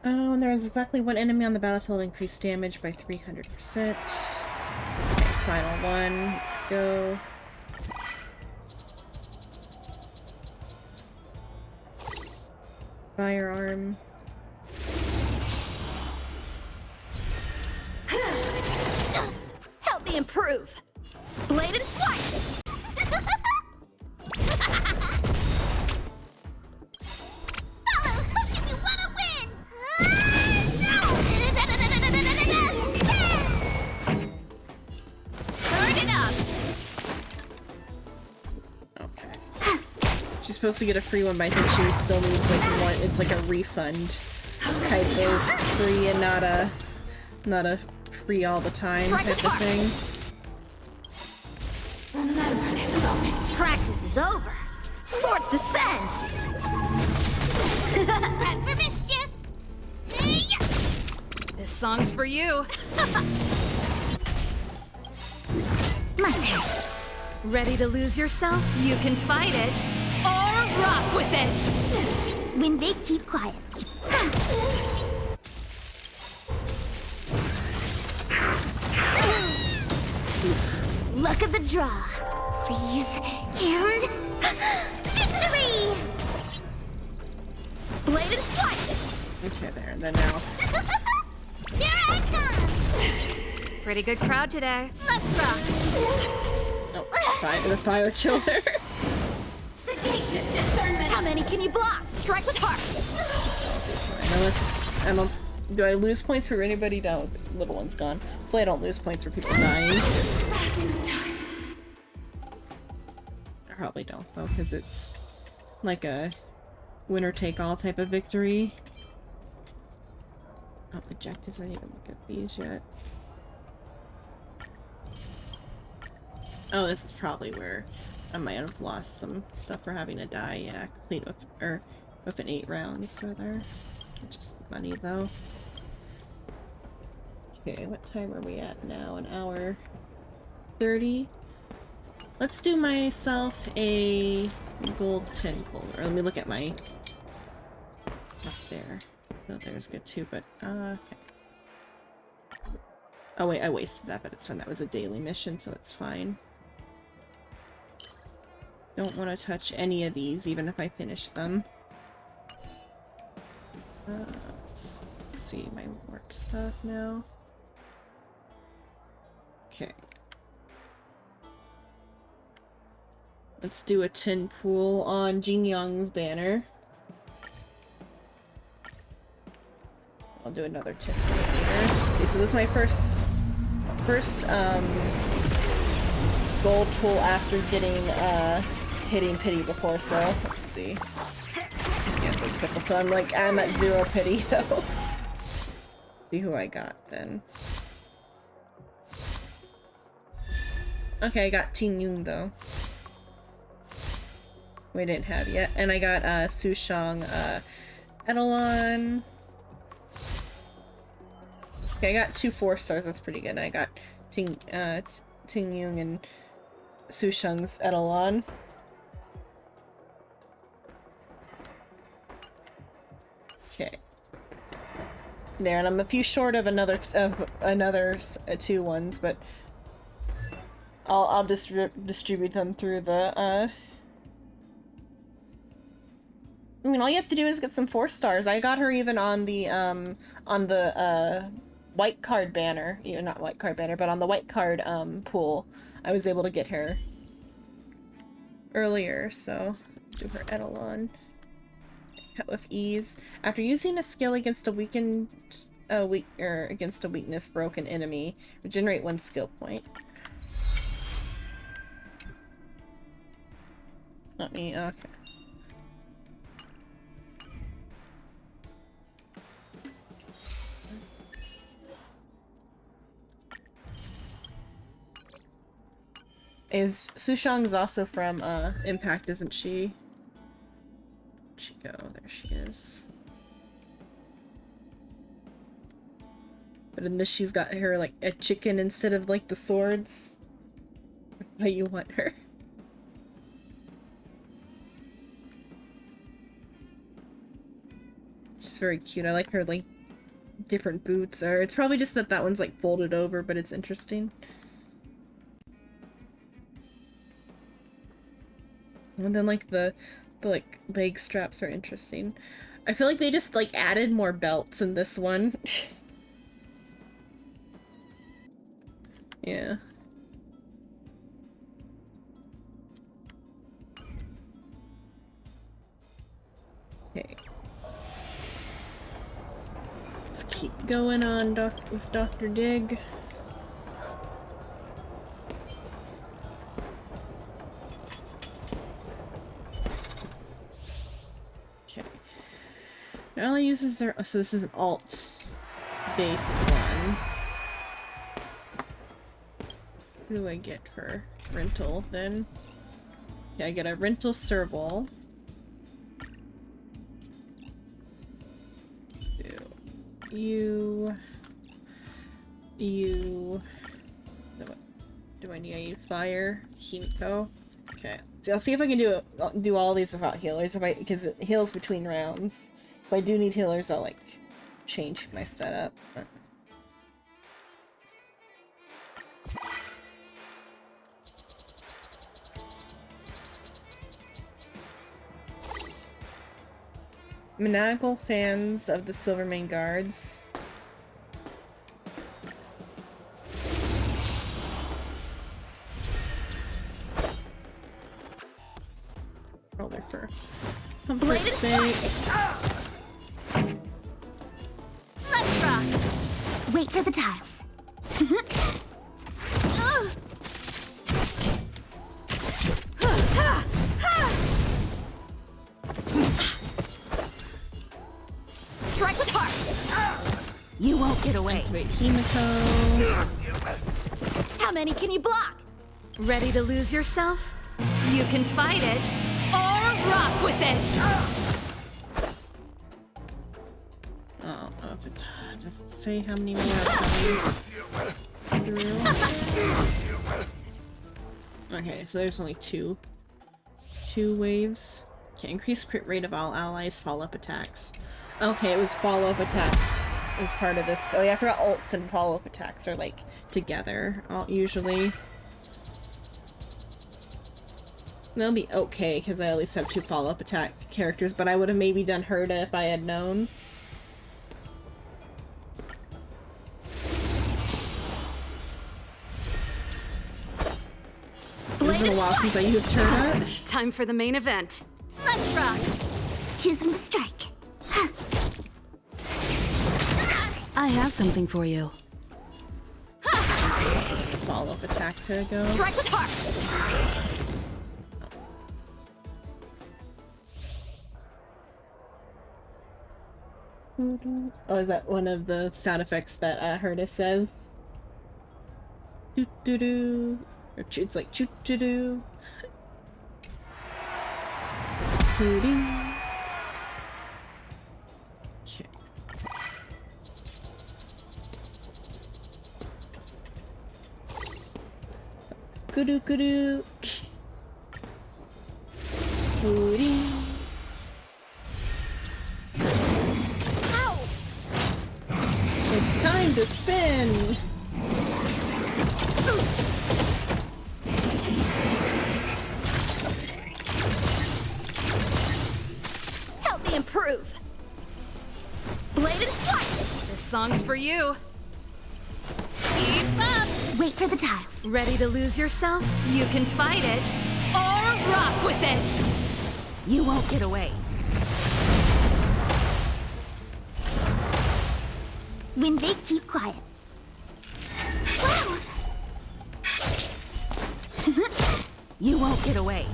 Speaker 1: Oh, and there was exactly one enemy on the battlefield increased damage by 300%. Final one. Let's go. Firearm.
Speaker 2: Help me improve. Blade and flight.
Speaker 7: Follow hook if you wanna win!
Speaker 2: Turn it up.
Speaker 1: Okay. She's supposed to get a free one, but I think she still needs like one. It's like a refund type of free and not a free all the time type of thing.
Speaker 2: Remember this moment. Practice is over. Swords descend.
Speaker 7: Time for mischief!
Speaker 2: This song's for you.
Speaker 7: My turn.
Speaker 8: Ready to lose yourself? You can fight it, or rock with it!
Speaker 7: When they keep quiet. Luck of the draw. Please. And victory!
Speaker 2: Blade and flight.
Speaker 1: Okay, there, and then now.
Speaker 7: Here I come!
Speaker 8: Pretty good crowd today.
Speaker 7: Let's rock!
Speaker 1: Oh, the fire killer.
Speaker 7: Sagacious discernment!
Speaker 2: How many can you block? Strike with heart.
Speaker 1: Do I lose points for anybody? No, the little one's gone. Hopefully I don't lose points for people dying. I probably don't, though, because it's like a winner-take-all type of victory. Oh, objectives, I didn't even look at these yet. Oh, this is probably where I might have lost some stuff for having to die. Yeah, complete with an 8 rounds, rather. Just money, though. Okay, what time are we at now? An hour 30? Let's do myself a gold 10 pull. Or let me look at my... Up there. Oh, there's good too, but... okay. Oh wait, I wasted that, but it's fine. That was a daily mission, so it's fine. Don't want to touch any of these, even if I finish them. Let's see my work stuff now. Okay. Let's do a tin pool on Jing Yuan's banner. I'll do another tin pool later. Let's see, so this is my first gold pool after getting hitting pity before, so let's see. Yes, it's pickle. So I'm at 0 pity though. See who I got then. Okay, I got Jing Yuan though. We didn't have yet. And I got Su Shang Edelon. Okay, I got 2 4-stars, that's pretty good. I got Jing Yuan and Su Shang's Edelon. Okay. There, and I'm a few short of another 2 ones, but I'll distribute them through the I mean, all you have to do is get some 4-stars. I got her even on the white card banner. Not white card banner, but on the white card pool. I was able to get her earlier, so let's do her Edelon. Cut with ease. After using a skill against a against a weakness broken enemy, regenerate 1 skill point. Not me, okay. Su Shang's also from Impact, isn't she? Where'd she go? There she is. But in this she's got her like a chicken instead of like the swords. That's why you want her. She's very cute. I like her, like, different boots. Or it's probably just that that one's, like, folded over, but it's interesting. And then, like, the like, leg straps are interesting. I feel like they just, like, added more belts in this one. Yeah. Okay. Let's keep going on with Dr. Dig. Okay. It only uses their... So this is an alt-based one. What do I get for rental, then? Yeah, I get a rental serval. You... Do I need fire? Himiko? Okay. So I'll see if I can do all these without healers, because it heals between rounds. If I do need healers, I'll, like, change my setup. But... Maniacal fans of the Silvermane Guards. Roll there for comfort's sake.
Speaker 7: Let's rock! Wait for the tiles. Strike with heart! You won't get away.
Speaker 1: Wait, Himiko.
Speaker 2: How many can you block?
Speaker 8: Ready to lose yourself? You can fight it or rock with it!
Speaker 1: Oh, it doesn't say how many more are coming through. Okay, so there's only two waves. Okay, increase crit rate of all allies' follow-up attacks. Okay, it was follow-up attacks as part of this. Oh yeah, I forgot ults and follow-up attacks are like together, usually. They'll be okay, because I at least have 2 follow-up attack characters, but I would have maybe done Herta if I had known. It's been a while since I used Herta.
Speaker 8: Time for the main event.
Speaker 7: Let's rock! Choose when to strike.
Speaker 8: I have something for you.
Speaker 1: Follow-up attack to go.
Speaker 2: Strike with heart!
Speaker 1: Oh, is that one of the sound effects that Herta says? Doo doo doo. Or it's like choo doo doo. Doo doo. Okay. Kudu kudu. Doo doo. It's time to spin!
Speaker 2: Help me improve! Bladed flight!
Speaker 8: This song's for you. Keep up!
Speaker 7: Wait for the tiles.
Speaker 8: Ready to lose yourself? You can fight it or rock with it!
Speaker 2: You won't get away.
Speaker 7: When they keep quiet. Wow!
Speaker 2: You won't get away.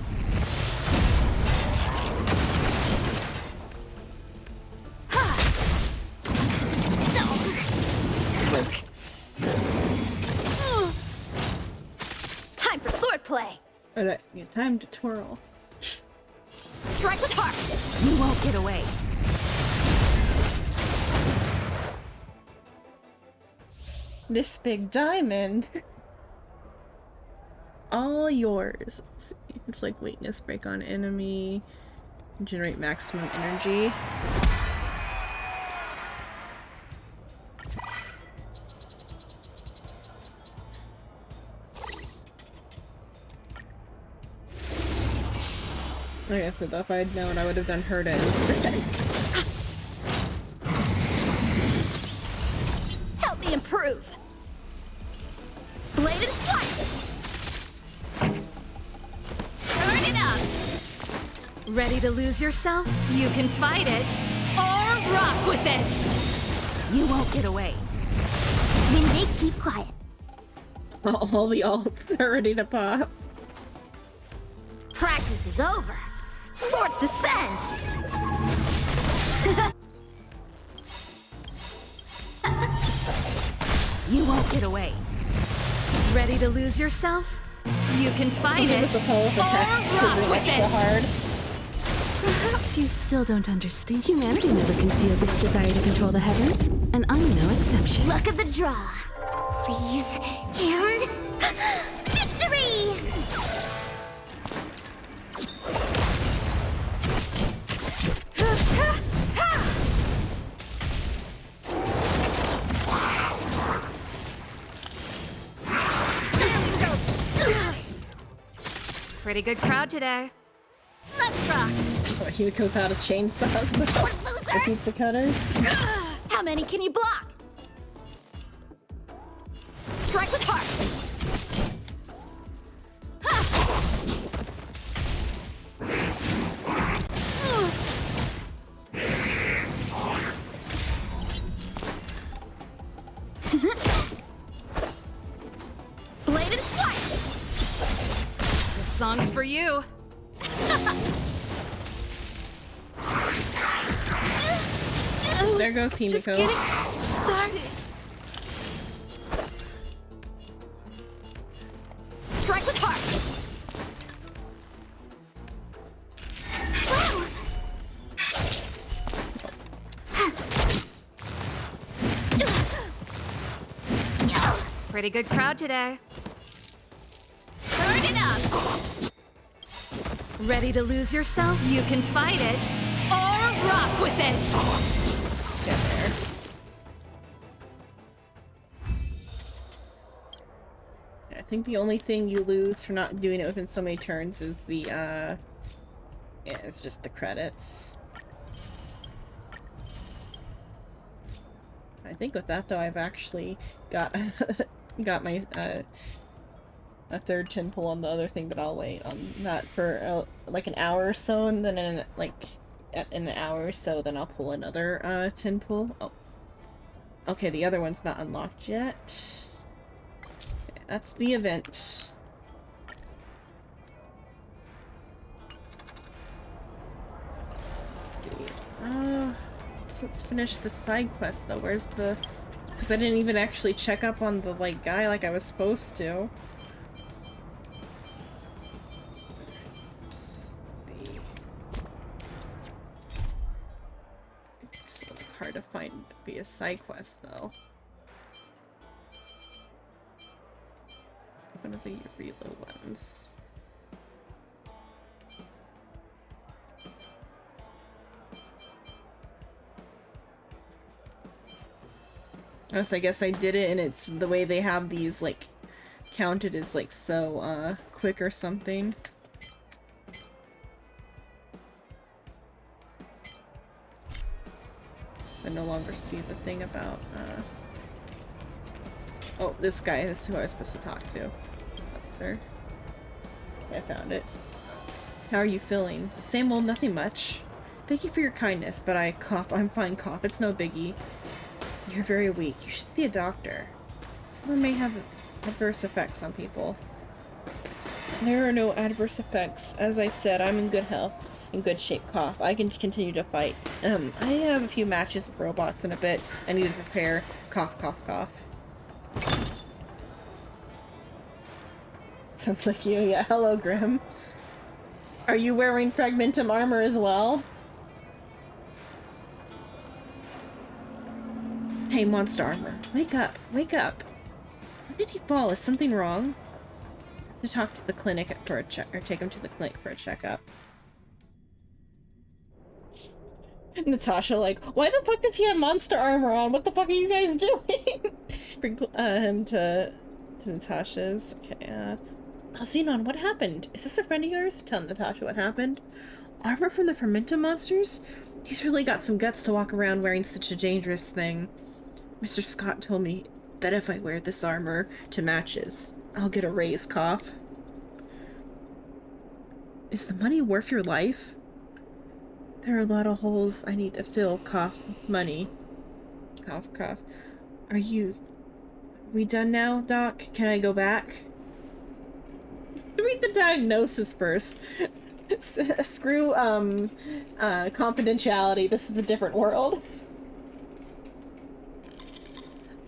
Speaker 2: Time for swordplay.
Speaker 1: Yeah, time to twirl.
Speaker 2: Strike with heart. You won't get away.
Speaker 1: This big diamond. All yours. Let's see. It's like weakness, break on enemy, generate maximum energy. Like I said, though, if I'd known, I would have done her to instead.
Speaker 2: Help me improve. Blade and flight.
Speaker 8: Turn it up! Ready to lose yourself? You can fight it, or rock with it!
Speaker 2: You won't get away.
Speaker 7: When they keep quiet.
Speaker 1: All the alts are ready to pop.
Speaker 2: Practice is over. Swords descend. You won't get away.
Speaker 8: Ready to lose yourself? You can fight it,
Speaker 1: With the pull of the text
Speaker 8: or
Speaker 1: could
Speaker 8: rock
Speaker 1: be
Speaker 8: with
Speaker 1: extra
Speaker 8: it!
Speaker 1: hard.
Speaker 8: Perhaps you still don't understand. Humanity never conceals its desire to control the heavens, and I'm no exception.
Speaker 7: Luck of the draw. Please. And victory!
Speaker 8: Pretty good crowd today.
Speaker 2: Let's rock.
Speaker 1: Oh, he goes out of chainsaws, though. The pizza cutters.
Speaker 2: How many can you block? Strike with heart. Blade and flight.
Speaker 8: This song's for you.
Speaker 1: There goes Himiko.
Speaker 2: Started. Strike with heart.
Speaker 8: Pretty good crowd today. Turn it up! Ready to lose yourself? You can fight it, or rock with it!
Speaker 1: Get there. I think the only thing you lose for not doing it within so many turns is the, yeah, it's just the credits. I think with that, though, I've actually got got my, a third 10 pull on the other thing, but I'll wait on that for, like, an hour or so, and then in, like, in an hour or so, then I'll pull another, 10 pull. Oh. Okay, the other one's not unlocked yet. Okay, that's the event. Let's see. So let's finish the side quest, though. Where's the... Because I didn't even actually check up on the, like, guy like I was supposed to. Let's see. It's a little hard to find via side quest, though. One of the reload ones. So I guess I did it, and it's the way they have these, like, counted as, like, so, quick or something. I no longer see the thing about, oh, this guy is who I was supposed to talk to. That's her. I found it. How are you feeling? Same old, nothing much. Thank you for your kindness, but I cough. I'm fine, cough. It's no biggie. You're very weak. You should see a doctor. Or may have adverse effects on people. There are no adverse effects. As I said, I'm in good health. In good shape, cough. I can continue to fight. I have a few matches with robots in a bit. I need to prepare. Cough, cough, cough. Sounds like you. Yeah, hello, Grim. Are you wearing Fragmentum armor as well? Hey, monster armor. Wake up. Wake up. How did he fall? Is something wrong? I have to talk to the clinic for a check, or take him to the clinic for a checkup. Natasha, like, why the fuck does he have monster armor on? What the fuck are you guys doing? Bring him to Natasha's. Okay, oh, Xenon, what happened? Is this a friend of yours? Tell Natasha what happened. Armor from the Fermento monsters? He's really got some guts to walk around wearing such a dangerous thing. Mr. Scott told me that if I wear this armor to matches, I'll get a raise. Cough. Is the money worth your life? There are a lot of holes I need to fill. Cough. Money. Cough, cough. Are we done now, Doc? Can I go back? Read the diagnosis first. Screw, confidentiality. This is a different world.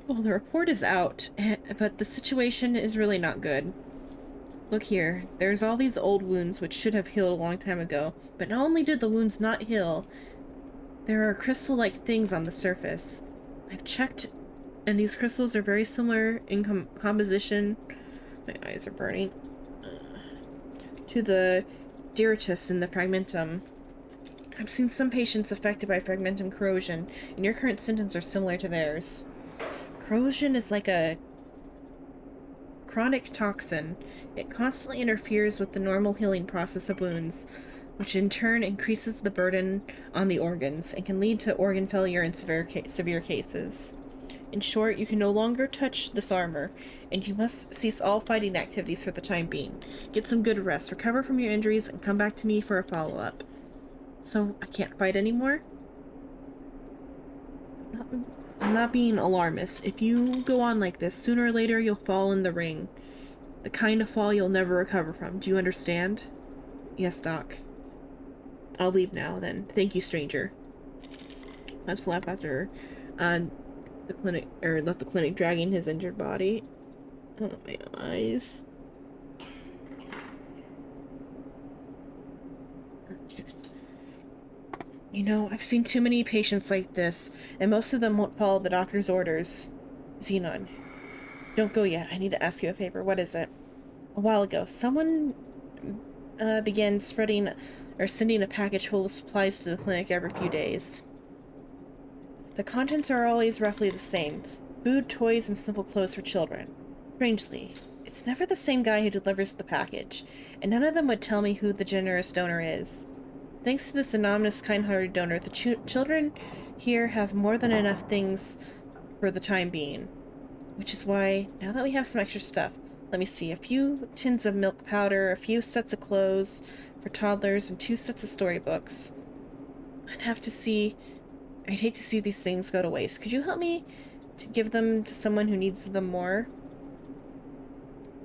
Speaker 1: Well, the report is out, but the situation is really not good. Look here. There's all these old wounds which should have healed a long time ago, but not only did the wounds not heal, there are crystal-like things on the surface. I've checked, and these crystals are very similar in composition. My eyes are burning. To the Diritus in the Fragmentum. I've seen some patients affected by Fragmentum corrosion, and your current symptoms are similar to theirs. Corrosion is like a chronic toxin. It constantly interferes with the normal healing process of wounds, which in turn increases the burden on the organs and can lead to organ failure in severe cases. In short, you can no longer touch this armor, and you must cease all fighting activities for the time being. Get some good rest, recover from your injuries, and come back to me for a follow-up. So, I can't fight anymore? I'm not being alarmist. If you go on like this, sooner or later you'll fall in the ring. The kind of fall you'll never recover from. Do you understand? Yes, Doc. I'll leave now, then. Thank you, stranger. Let's laugh after the clinic, or left the clinic dragging his injured body. Oh, my eyes. You know, I've seen too many patients like this, and most of them won't follow the doctor's orders. Xenon. Don't go yet. I need to ask you a favor. What is it? A while ago, someone began spreading or sending a package full of supplies to the clinic every few days. The contents are always roughly the same. Food, toys, and simple clothes for children. Strangely, it's never the same guy who delivers the package, and none of them would tell me who the generous donor is. Thanks to this anonymous, kind-hearted donor, the children here have more than enough things for the time being. Which is why, now that we have some extra stuff, let me see, a few tins of milk powder, a few sets of clothes for toddlers, and 2 sets of storybooks. I'd hate to see these things go to waste. Could you help me to give them to someone who needs them more?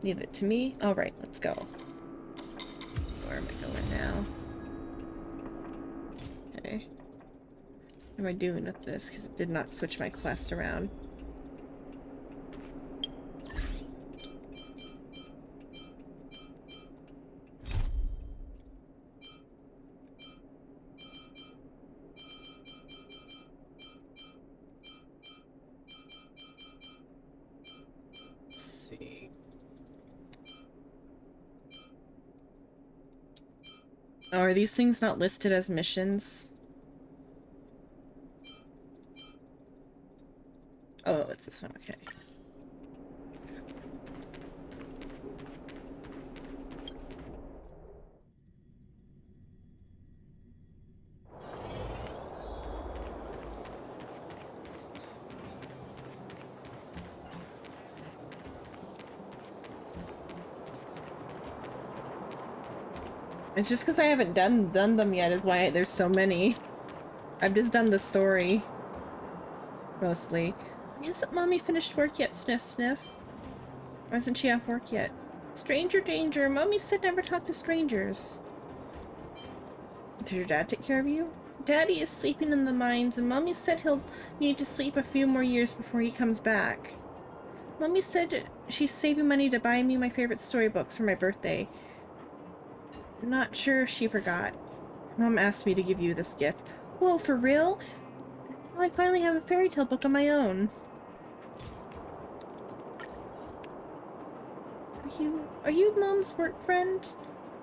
Speaker 1: Leave it to me? Alright, let's go. Where am I going now? Okay. What am I doing with this? Because it did not switch my quest around. Let's see. Oh, are these things not listed as missions? Oh, it's this one, okay. It's just because I haven't done them yet is why there's so many. I've just done the story. Mostly. Hasn't Mommy finished work yet, Sniff Sniff? Why isn't she off work yet? Stranger danger! Mommy said never talk to strangers. Did your dad take care of you? Daddy is sleeping in the mines, and Mommy said he'll need to sleep a few more years before he comes back. Mommy said she's saving money to buy me my favorite storybooks for my birthday. I'm not sure if she forgot. Mom asked me to give you this gift. Whoa, for real? Now I finally have a fairy tale book on my own. Are you Mom's work friend?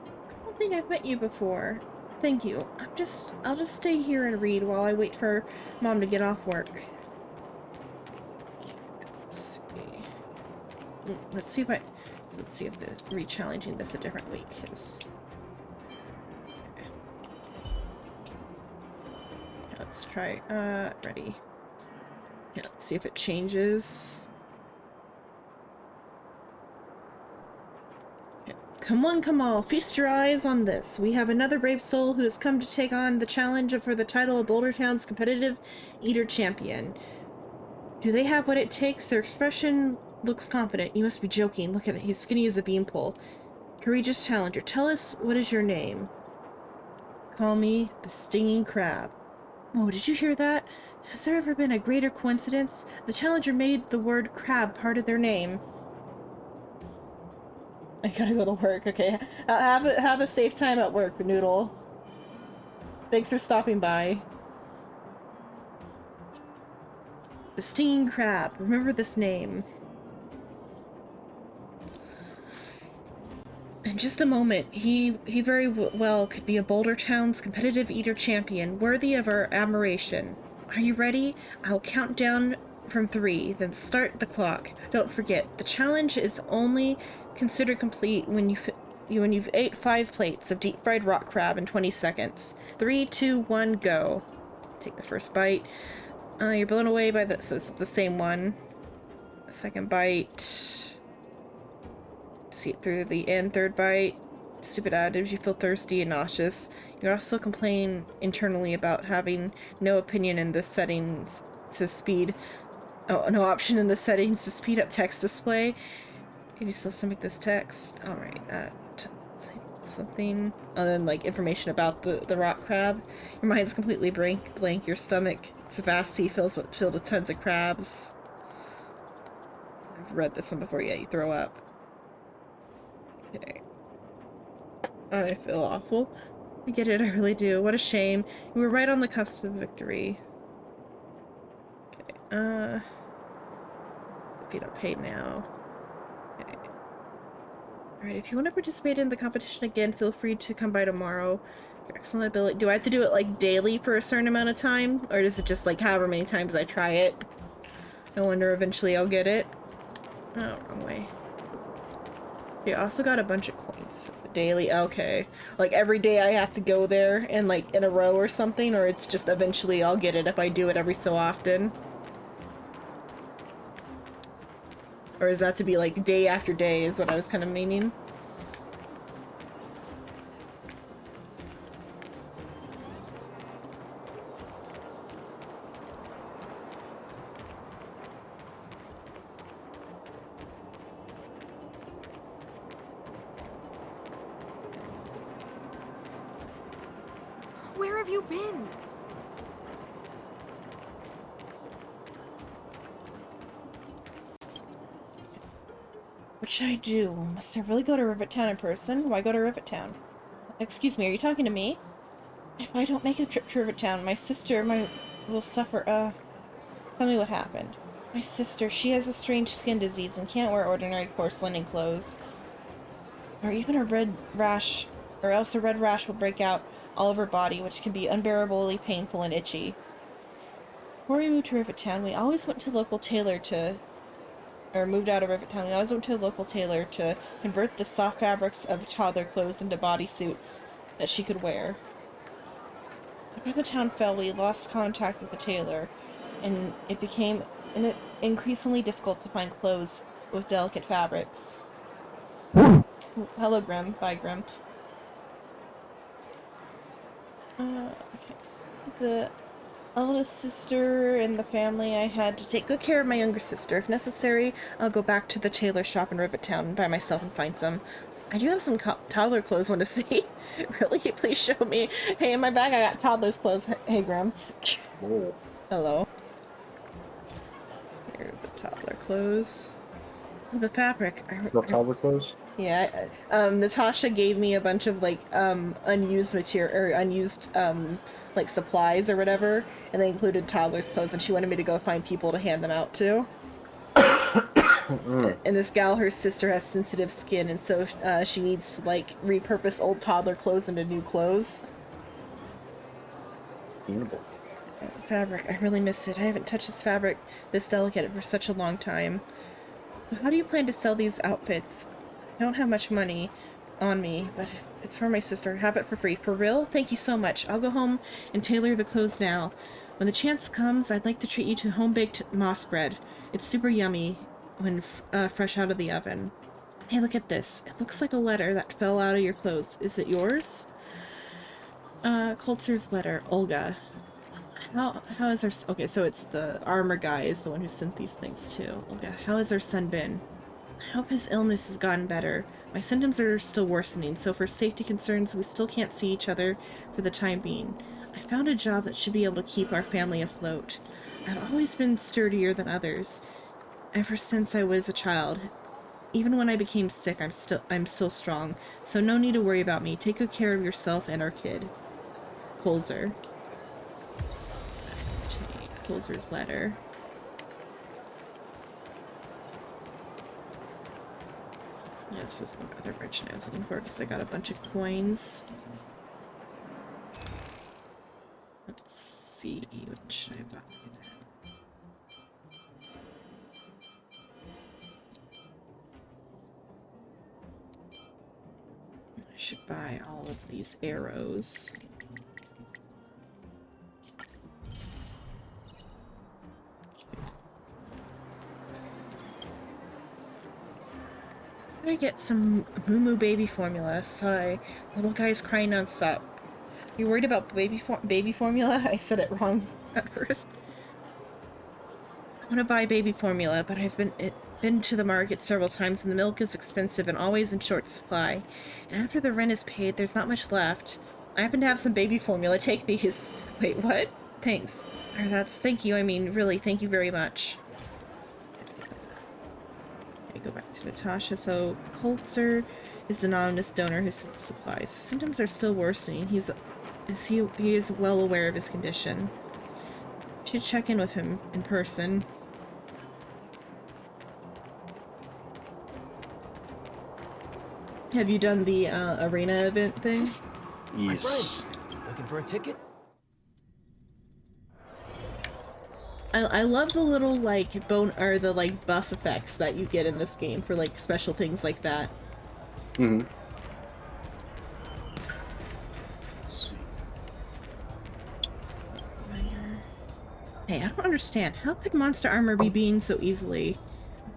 Speaker 1: I don't think I've met you before. Thank you. I'll just stay here and read while I wait for Mom to get off work. Let's see if the re-challenging this a different week is. Let's try, ready. Yeah, let's see if it changes. Okay. Come on, feast your eyes on this. We have another brave soul who has come to take on the challenge for the title of Boulder Town's competitive eater champion. Do they have what it takes? Their expression looks confident. You must be joking. Look at it. He's skinny as a beanpole. Courageous challenger. Tell us, what is your name? Call me the Stinging Crab. Oh, did you hear that? Has there ever been a greater coincidence? The challenger made the word crab part of their name. I gotta go to work, okay. Have a safe time at work, Noodle. Thanks for stopping by. The Stinging Crab. Remember this name. In just a moment, he very well could be a Boulder Town's competitive eater champion, worthy of our admiration. Are you ready? I'll count down from 3, then start the clock. Don't forget, the challenge is only considered complete when you've ate 5 plates of deep-fried rock crab in 20 seconds. 3, 2, 1, go. Take the first bite. You're blown away by the... so it's the same one. Second bite... See it through the end. Third bite. Stupid additives. You feel thirsty and nauseous. You also complain internally about having no opinion in the settings to speed. Oh, no option in the settings to speed up text display. Can you still stomach this text? Alright, something. And then, like, information about the rock crab. Your mind's completely blank. Your stomach is a vast sea filled with tons of crabs. I've read this one before. Yeah, you throw up. Okay. I feel awful. I get it, I really do. What a shame. We were right on the cusp of victory. Okay, if you don't pay now. Okay. Alright, if you want to participate in the competition again, feel free to come by tomorrow. Your excellent ability. Do I have to do it, like, daily for a certain amount of time? Or is it just, like, however many times I try it? No wonder eventually I'll get it. Oh, wrong way. I also got a bunch of coins daily. Okay, like every day I have to go there and like in a row or something, or it's just eventually I'll get it if I do it every so often. Or is that to be like day after day is what I was kind of meaning.
Speaker 4: Where have you been?
Speaker 1: What should I do? Must I really go to Rivet Town in person? Why go to Rivet Town? Excuse me, are you talking to me? If I don't make a trip to Rivet Town, my sister will suffer. Tell me what happened. My sister, she has a strange skin disease and can't wear ordinary coarse linen clothes. Or even a red rash, or else a red rash will break out all over her body, which can be unbearably painful and itchy. Before we moved to Rivet Town, we always went to local tailor to... or moved out of Rivet Town, we always went to a local tailor to convert the soft fabrics of toddler clothes into bodysuits that she could wear. After the town fell, we lost contact with the tailor, and it became increasingly difficult to find clothes with delicate fabrics. Hello, Grim. Bye, Grim. Okay. The eldest sister and the family, I had to take good care of my younger sister. If necessary, I'll go back to the tailor shop in Rivet Town by myself and find some. I do have some toddler clothes I want to see. Really? Please show me. Hey, in my bag I got toddler's clothes. Hey, Grim.
Speaker 3: Oh.
Speaker 1: Hello. Here are the toddler clothes. Oh, the fabric.
Speaker 3: Still toddler clothes?
Speaker 1: Yeah, Natasha gave me a bunch of, like, unused material, or unused, like, supplies or whatever, and they included toddler's clothes, and she wanted me to go find people to hand them out to. And this gal, her sister, has sensitive skin, and so, she needs to, like, repurpose old toddler clothes into new clothes.
Speaker 3: Beautiful.
Speaker 1: Fabric, I really miss it. I haven't touched this fabric this delicate for such a long time. So how do you plan to sell these outfits? I don't have much money on me, but it's for my sister. Have it for free. For real? Thank you so much. I'll go home and tailor the clothes now. When the chance comes, I'd like to treat you to home-baked moss bread. It's super yummy when fresh out of the oven. Hey, look at this. It looks like a letter that fell out of your clothes. Is it yours? Coulter's letter. Olga. How is our... Okay, so it's the armor guy is the one who sent these things too. Olga, how has our son been? I hope his illness has gotten better. My symptoms are still worsening, so for safety concerns, we still can't see each other for the time being. I found a job that should be able to keep our family afloat. I've always been sturdier than others, ever since I was a child. Even when I became sick, I'm still strong, so no need to worry about me. Take good care of yourself and our kid. Colzer. Colzer's letter. Yeah, this was the other merchant I was looking for because I got a bunch of coins. Let's see what should I buy. I should buy all of these arrows. I get some Moo baby formula. Sorry, little guy's crying nonstop. You worried about baby formula? I said it wrong at first. I want to buy baby formula, but I've been to the market several times, and the milk is expensive and always in short supply. And after the rent is paid, there's not much left. I happen to have some baby formula. Take these. Wait, what? Thanks. Or thank you. I mean, really, thank you very much. Go back to Natasha. So Coulter is the anonymous donor who sent the supplies. His symptoms are still worsening. He is well aware of his condition. Should check in with him in person. Have you done the arena event thing?
Speaker 6: My friend, looking for a ticket?
Speaker 1: I love the little like buff effects that you get in this game for like special things like that.
Speaker 9: Mm-hmm. Let's see.
Speaker 1: Hey, I don't understand. How could monster armor be beaten so easily?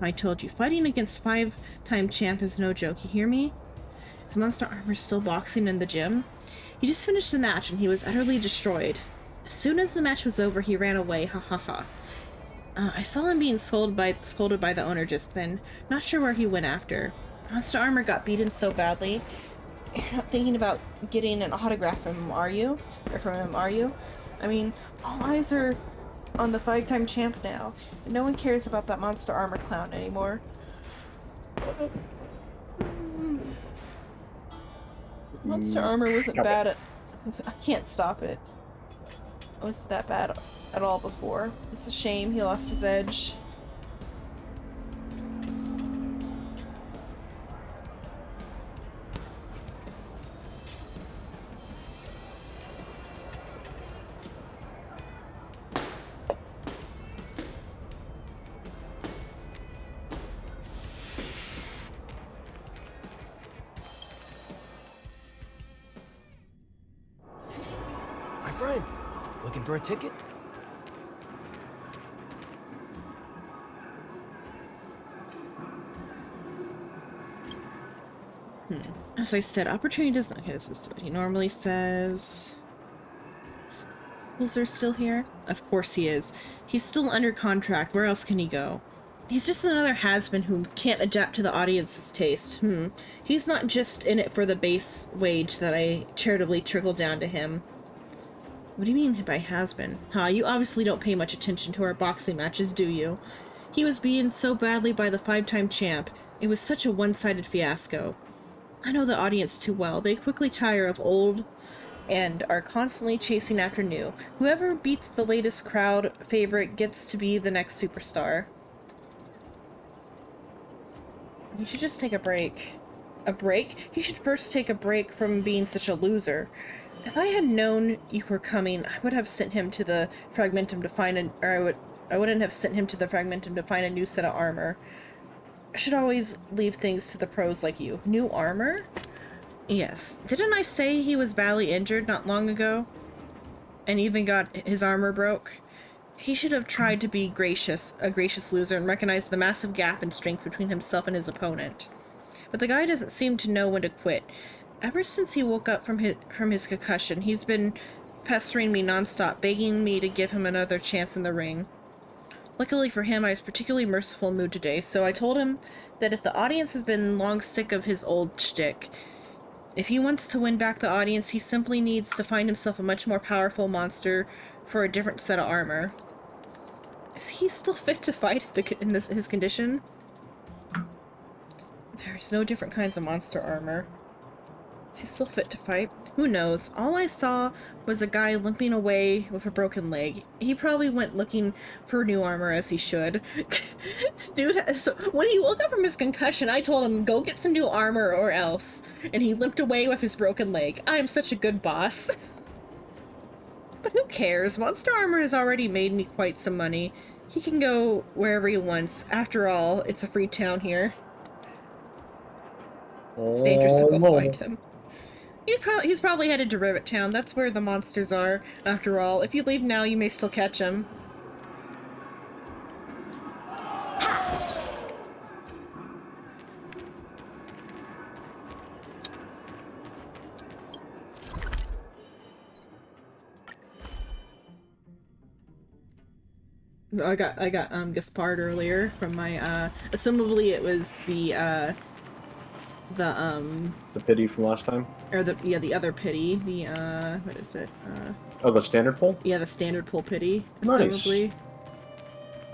Speaker 1: I told you, fighting against 5-time champ is no joke. You hear me? Is monster armor still boxing in the gym? He just finished the match and he was utterly destroyed. As soon as the match was over, he ran away. Ha ha ha. I saw him being scolded by the owner just then. Not sure where he went after. Monster Armor got beaten so badly. You're not thinking about getting an autograph from him, are you? Or from him, are you? I mean, all eyes are on the 5-time champ now. And no one cares about that Monster Armor clown anymore. Monster Armor wasn't bad at... I can't stop it. It wasn't that bad at all before. It's a shame he lost his edge.
Speaker 6: My friend, looking for a ticket?
Speaker 1: As I said, opportunity doesn't... Okay, this is what he normally says. Is still here? Of course he is. He's still under contract. Where else can he go? He's just another has-been who can't adapt to the audience's taste. He's not just in it for the base wage that I charitably trickled down to him. What do you mean by has-been? You obviously don't pay much attention to our boxing matches, do you? He was beaten so badly by the 5-time champ. It was such a one-sided fiasco. I know the audience too well. They quickly tire of old and are constantly chasing after new. Whoever beats the latest crowd favorite gets to be the next superstar. You should just take a break. A break? You should first take a break from being such a loser. If I had known you were coming, I would have sent him to the Fragmentum to find I wouldn't have sent him to the Fragmentum to find a new set of armor. I should always leave things to the pros like you. New armor? Yes. Didn't I say he was badly injured not long ago? and even got his armor broke. He should have tried to be a gracious loser, and recognized the massive gap in strength between himself and his opponent. But the guy doesn't seem to know when to quit. Ever since he woke up from his concussion, he's been pestering me nonstop, begging me to give him another chance in the ring. Luckily for him, I was particularly merciful mood today, so I told him that if the audience has been long sick of his old shtick, if he wants to win back the audience, he simply needs to find himself a much more powerful monster for a different set of armor. Is he still fit to fight in his condition? There's no different kinds of monster armor. Is he still fit to fight? Who knows? All I saw was a guy limping away with a broken leg. He probably went looking for new armor, as he should. Dude, so when he woke up from his concussion, I told him, go get some new armor or else. And he limped away with his broken leg. I am such a good boss. But who cares? Monster armor has already made me quite some money. He can go wherever he wants. After all, it's a free town here. It's dangerous to go find him. He's probably headed to Rivet Town. That's where the monsters are, after all. If you leave now, you may still catch him. I got Gaspard earlier from my assumably it was the
Speaker 9: pity from last time?
Speaker 1: Or the other pity. The what is it?
Speaker 9: Oh, the standard pull?
Speaker 1: Yeah, the standard pull pity.
Speaker 9: Nice.
Speaker 1: Assumably.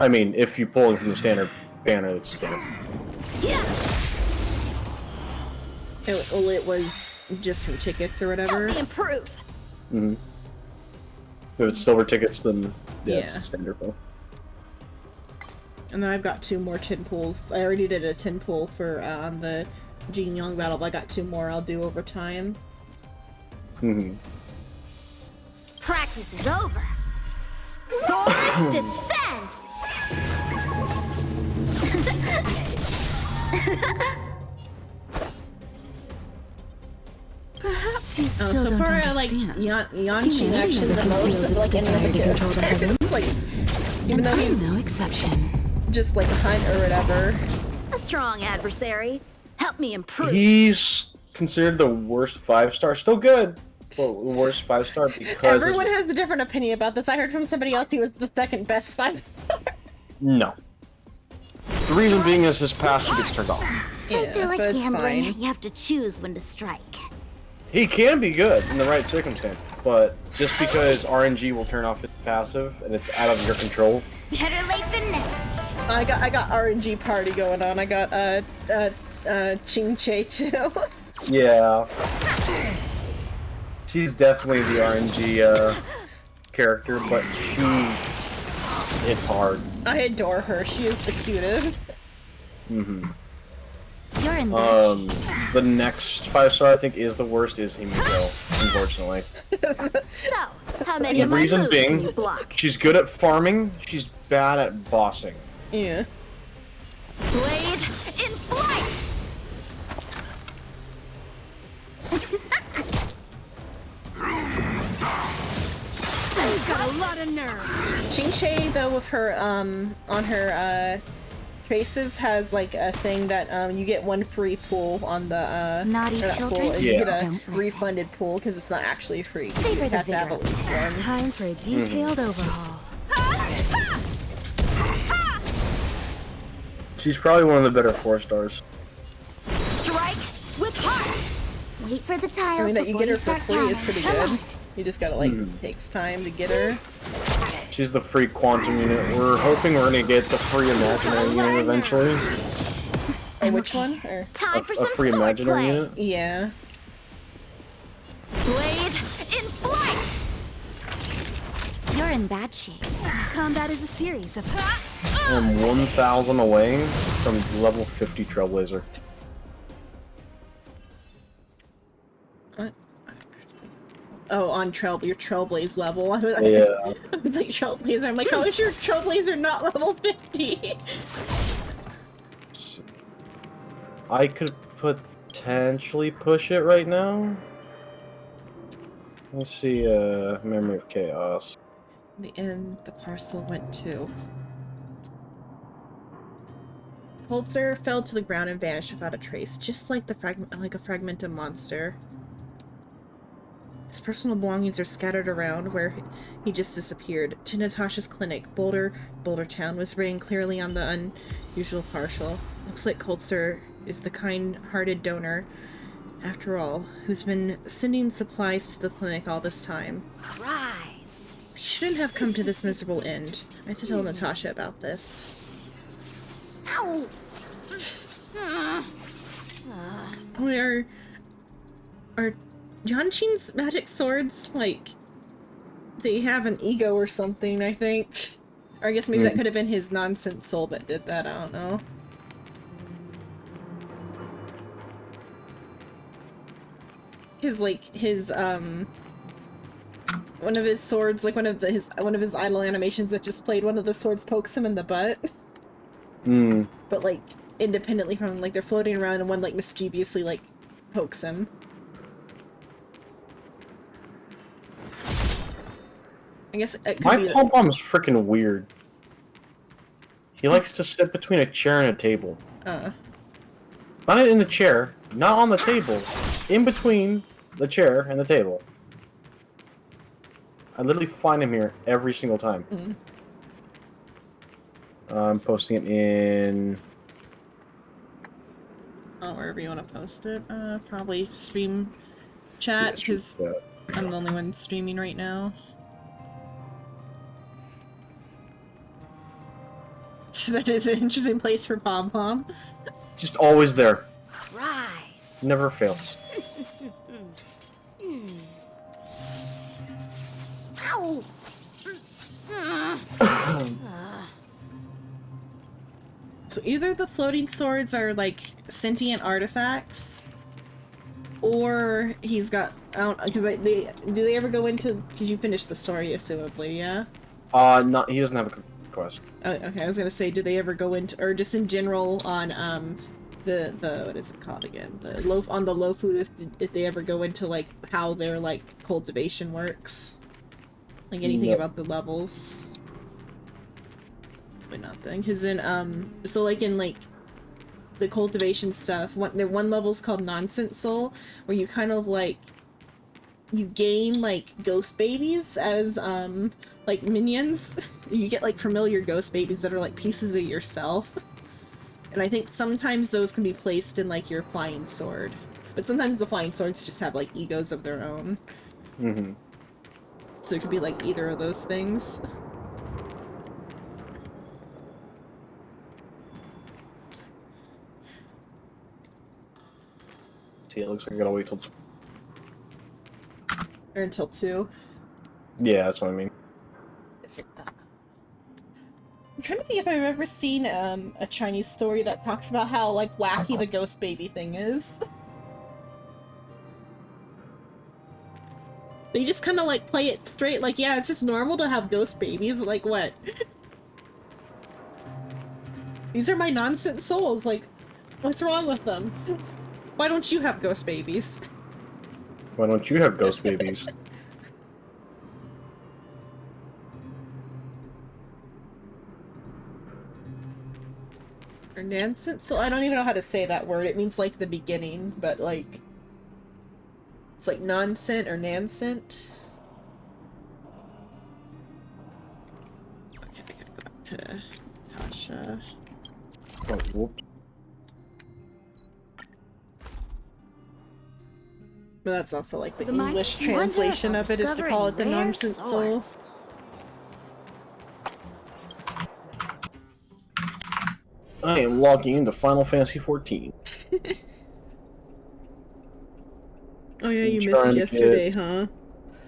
Speaker 9: I mean, if you pull it from the standard banner, it's standard.
Speaker 1: It was just from tickets or whatever.
Speaker 2: Help me improve.
Speaker 9: Mm-hmm. If it's silver tickets, then yeah,
Speaker 1: Yeah.
Speaker 9: it's the standard pull.
Speaker 1: And then I've got 2 more tin pulls. I already did a tin pull for on the Jing Yuan battle, but I got 2 more I'll do over time.
Speaker 9: Mm-hmm.
Speaker 2: Practice is over. Swords descend!
Speaker 8: Perhaps you still
Speaker 1: So
Speaker 8: don't
Speaker 1: far
Speaker 8: understand.
Speaker 1: I like Yanqing
Speaker 8: Humanity
Speaker 1: actually
Speaker 8: never
Speaker 1: the most
Speaker 8: conceals
Speaker 1: of
Speaker 8: its
Speaker 1: like any
Speaker 8: desire
Speaker 1: of
Speaker 8: to
Speaker 1: the
Speaker 8: control the heavens.
Speaker 1: like, even
Speaker 8: And
Speaker 1: though
Speaker 8: I'm
Speaker 1: he's
Speaker 8: no exception.
Speaker 1: just like a hunt or whatever.
Speaker 2: A strong adversary. Help me improve.
Speaker 9: He's considered the worst 5-star. Still good. Well, the worst 5-star because...
Speaker 1: Everyone has a different opinion about this. I heard from somebody else he was the second best 5-star.
Speaker 9: No. The reason being is his passive gets turned off.
Speaker 7: Fights are
Speaker 1: Yeah,
Speaker 7: like
Speaker 1: but it's
Speaker 7: gambling.
Speaker 1: fine.
Speaker 7: You have to choose when to strike.
Speaker 9: He can be good in the right circumstance, but just because RNG will turn off its passive and it's out of your control.
Speaker 7: Better late than never.
Speaker 1: I got RNG party going on. I got Ching Che too.
Speaker 9: Yeah. She's definitely the RNG character, but it's hard.
Speaker 1: I adore her. She is the cutest.
Speaker 9: Mm-hmm.
Speaker 7: You're in bad shape.
Speaker 9: The next 5-star I think is the worst is Himiko, unfortunately.
Speaker 2: So, how many
Speaker 9: The
Speaker 2: of my
Speaker 9: reason
Speaker 2: moves can you
Speaker 9: being,
Speaker 2: block?
Speaker 9: she's good at farming, she's bad at bossing.
Speaker 1: Yeah.
Speaker 2: Blade in flight! You've got a lot of nerve.
Speaker 1: Ching Che though with her on her faces has like a thing that you get 1 free pool on the
Speaker 7: Naughty
Speaker 1: or not
Speaker 7: children?
Speaker 1: pool, and you
Speaker 9: Yeah.
Speaker 1: get a
Speaker 7: Don't listen.
Speaker 1: refunded pool because it's not actually free.
Speaker 7: Favor
Speaker 1: You
Speaker 7: the
Speaker 1: have to have
Speaker 7: vigor
Speaker 1: at least one.
Speaker 8: Time for a detailed overhaul.
Speaker 9: She's probably one of the better 4-stars.
Speaker 2: Strike with heart!
Speaker 7: Wait for the tiles
Speaker 1: I mean that you
Speaker 7: before
Speaker 1: get her
Speaker 7: you
Speaker 1: for
Speaker 7: start
Speaker 1: free is
Speaker 7: counting.
Speaker 1: pretty
Speaker 7: Come
Speaker 1: good.
Speaker 7: on.
Speaker 1: You just gotta like takes time to get her.
Speaker 9: She's the free quantum unit. We're hoping we're gonna get the free imaginary unit eventually.
Speaker 1: Oh, which one? Or
Speaker 2: Time for
Speaker 9: A
Speaker 2: some
Speaker 9: free
Speaker 2: sword
Speaker 9: imaginary
Speaker 2: play.
Speaker 9: unit.
Speaker 1: yeah.
Speaker 2: Blade in flight!
Speaker 7: You're in bad shape.
Speaker 8: Combat is a series of...
Speaker 9: I'm 1,000 away from level 50 Trailblazer.
Speaker 1: Oh, on your Trailblaze level. I was,
Speaker 9: Yeah.
Speaker 1: I was like Trailblazer. I'm like, how is your Trailblazer not level 50? I
Speaker 9: I could potentially push it right now. Let's see, Memory of Chaos.
Speaker 1: In the end, the parcel went to. Holzer fell to the ground and vanished without a trace, just like a fragmented monster. His personal belongings are scattered around where he just disappeared. To Natasha's clinic, Boulder Town was written clearly on the unusual partial. Looks like Holzer is the kind-hearted donor, after all, who's been sending supplies to the clinic all this time.
Speaker 2: Rise.
Speaker 1: He shouldn't have come to this miserable end. I have to tell Natasha about this.
Speaker 2: Ow.
Speaker 1: Are Yanshin's magic swords, like, they have an ego or something, I think. Or I guess maybe that could have been his nonsense soul that did that, I don't know. One of his swords, like one of his idle animations that just played, one of the swords pokes him in the butt. But like independently from him, like they're floating around and one like mischievously like pokes him. I guess it could
Speaker 9: My
Speaker 1: be
Speaker 9: pom-pom is freaking weird. He likes to sit between a chair and a table. Not in the chair, not on the table. In between the chair and the table. I literally find him here every single time. I'm posting it in...
Speaker 1: wherever you want to post it. Probably stream chat, because I'm the only one streaming right now. That is an interesting place for Pom Pom.
Speaker 9: Just always there.
Speaker 2: Rise.
Speaker 9: Never fails.
Speaker 2: Ow.
Speaker 1: So either the floating swords are like sentient artifacts, or he's got, I don't, because do they ever go into, because you finished the story assumably, yeah?
Speaker 9: Not, he doesn't have a quest.
Speaker 1: Oh, okay, I was gonna say, do they ever go into, or just in general on the what is it called again? The Lofu, if they ever go into like how their like cultivation works, like anything about the levels. But not then, because in so like in like the cultivation stuff, one level's called Nonsense Soul, where you kind of like you gain like ghost babies as like minions. You get like familiar ghost babies that are like pieces of yourself. And I think sometimes those can be placed in like your flying sword. But sometimes the flying swords just have like egos of their own. So it could be like either of those things.
Speaker 9: See, it looks like I gotta wait till...
Speaker 1: Or until 2.
Speaker 9: Yeah, that's what I mean.
Speaker 1: Is it that? I'm trying to think if I've ever seen a Chinese story that talks about how like wacky the ghost baby thing is. They just kind of like play it straight, like, yeah, it's just normal to have ghost babies, like what? These are my nonsense souls, like, what's wrong with them? Why don't you have ghost babies?
Speaker 9: Why don't you have ghost babies?
Speaker 1: Or nonsense? So I don't even know how to say that word. It means like the beginning, but like it's like nonsent or nansent. Okay, I gotta go back to Tasha.
Speaker 9: Oh, whoops.
Speaker 1: But that's also like the
Speaker 2: The mighty
Speaker 1: English
Speaker 2: wonder
Speaker 1: translation of it is to call it the
Speaker 2: discovering rare
Speaker 1: nonsense soul.
Speaker 2: swords.
Speaker 9: I am logging into Final Fantasy 14.
Speaker 1: Oh yeah, you
Speaker 9: trying
Speaker 1: missed
Speaker 9: to
Speaker 1: yesterday,
Speaker 9: get-
Speaker 1: huh?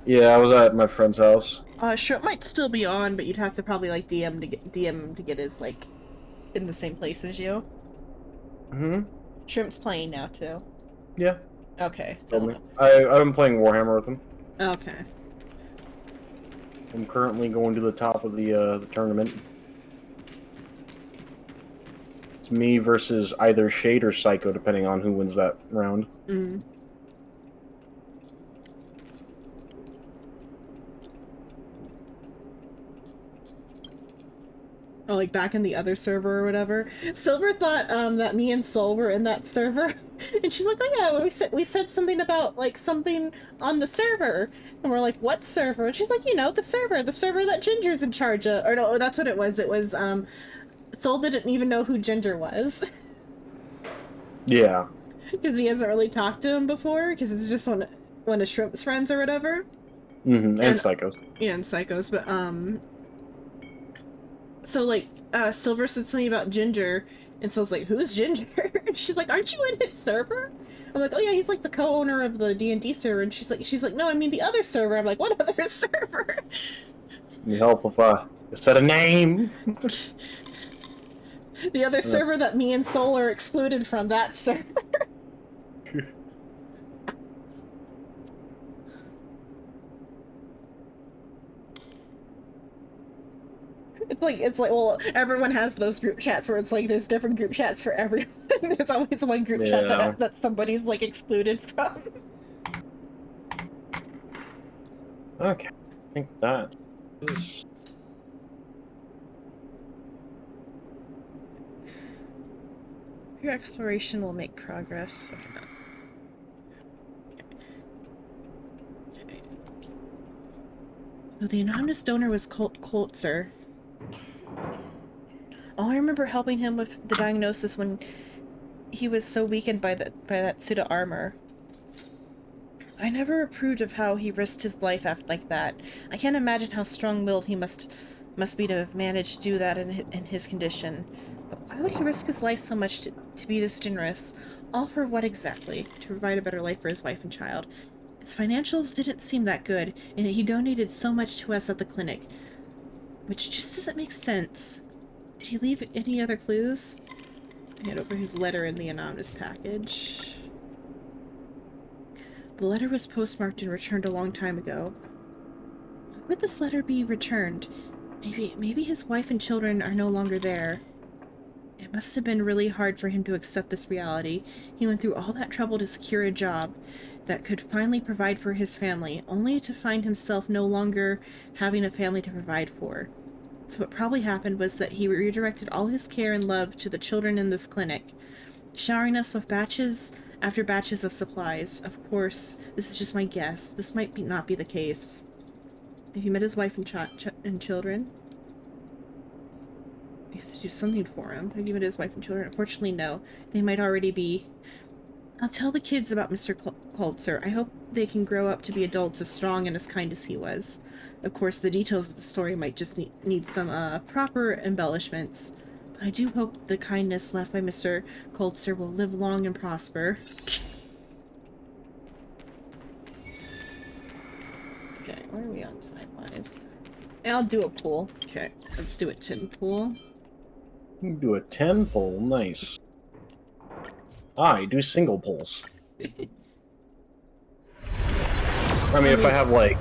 Speaker 9: Yeah, I was at my friend's house.
Speaker 1: Shrimp might still be on, but you'd have to probably like DM him to get his like in the same place as you. Shrimp's playing now too.
Speaker 9: Yeah.
Speaker 1: Okay.
Speaker 9: Told me. I've been playing Warhammer with him.
Speaker 1: Okay.
Speaker 9: I'm currently going to the top of the tournament. It's me versus either Shade or Psycho, depending on who wins that round.
Speaker 1: Oh, like back in the other server or whatever. Silver thought that me and Sol were in that server, and she's like, "Oh yeah, we said something about like something on the server," and we're like, "What server?" And she's like, "You know, the server that Ginger's in charge of." Or no, that's what it was. It was Sol didn't even know who Ginger was.
Speaker 9: Yeah.
Speaker 1: Because he hasn't really talked to him before, because it's just one of Shrimp's friends or whatever.
Speaker 9: Mm-hmm. And Psychos.
Speaker 1: Yeah, and Psychos, but so like Silver said something about Ginger, and so I was like, "Who's Ginger?" And she's like, "Aren't you in his server?" I'm like, "Oh yeah, he's like the co-owner of the D&D server." And she's like, "No, I mean the other server." I'm like, "What other server?"
Speaker 9: Need help if set a name.
Speaker 1: The other server that me and Sol are excluded from, that server. It's like well, everyone has those group chats where it's like there's different group chats for everyone. There's always one group chat that somebody's like excluded from.
Speaker 9: Okay, I think that is.
Speaker 1: Your exploration will make progress. Okay. So the anonymous donor was Coltzer. Oh, I remember helping him with the diagnosis when he was so weakened by that suit of armor. I never approved of how he risked his life like that. I can't imagine how strong-willed he must be to have managed to do that in his condition. But why would he risk his life so much to be this generous? All for what exactly? To provide a better life for his wife and child. His financials didn't seem that good, and he donated so much to us at the clinic. Which just doesn't make sense. Did he leave any other clues? Hand over his letter in the anonymous package. The letter was postmarked and returned a long time ago. Why would this letter be returned? Maybe his wife and children are no longer there. It must have been really hard for him to accept this reality. He went through all that trouble to secure a job that could finally provide for his family, only to find himself no longer having a family to provide for. So what probably happened was that he redirected all his care and love to the children in this clinic, showering us with batches after batches of supplies. Of course, this is just my guess. This might not be the case. Have you met his wife and children? You have to do something for him. Have you met his wife and children? Unfortunately, no. They might already be. I'll tell the kids about Mr. Coltzer. I hope they can grow up to be adults as strong and as kind as he was. Of course, the details of the story might just need some proper embellishments. But I do hope the kindness left by Mr. Coltzer will live long and prosper. Okay, where are we on time-wise? I'll do a pool. Okay, let's do a 10 pool.
Speaker 9: You can do a 10 pull, nice. I do single pulls. I mean, if I have like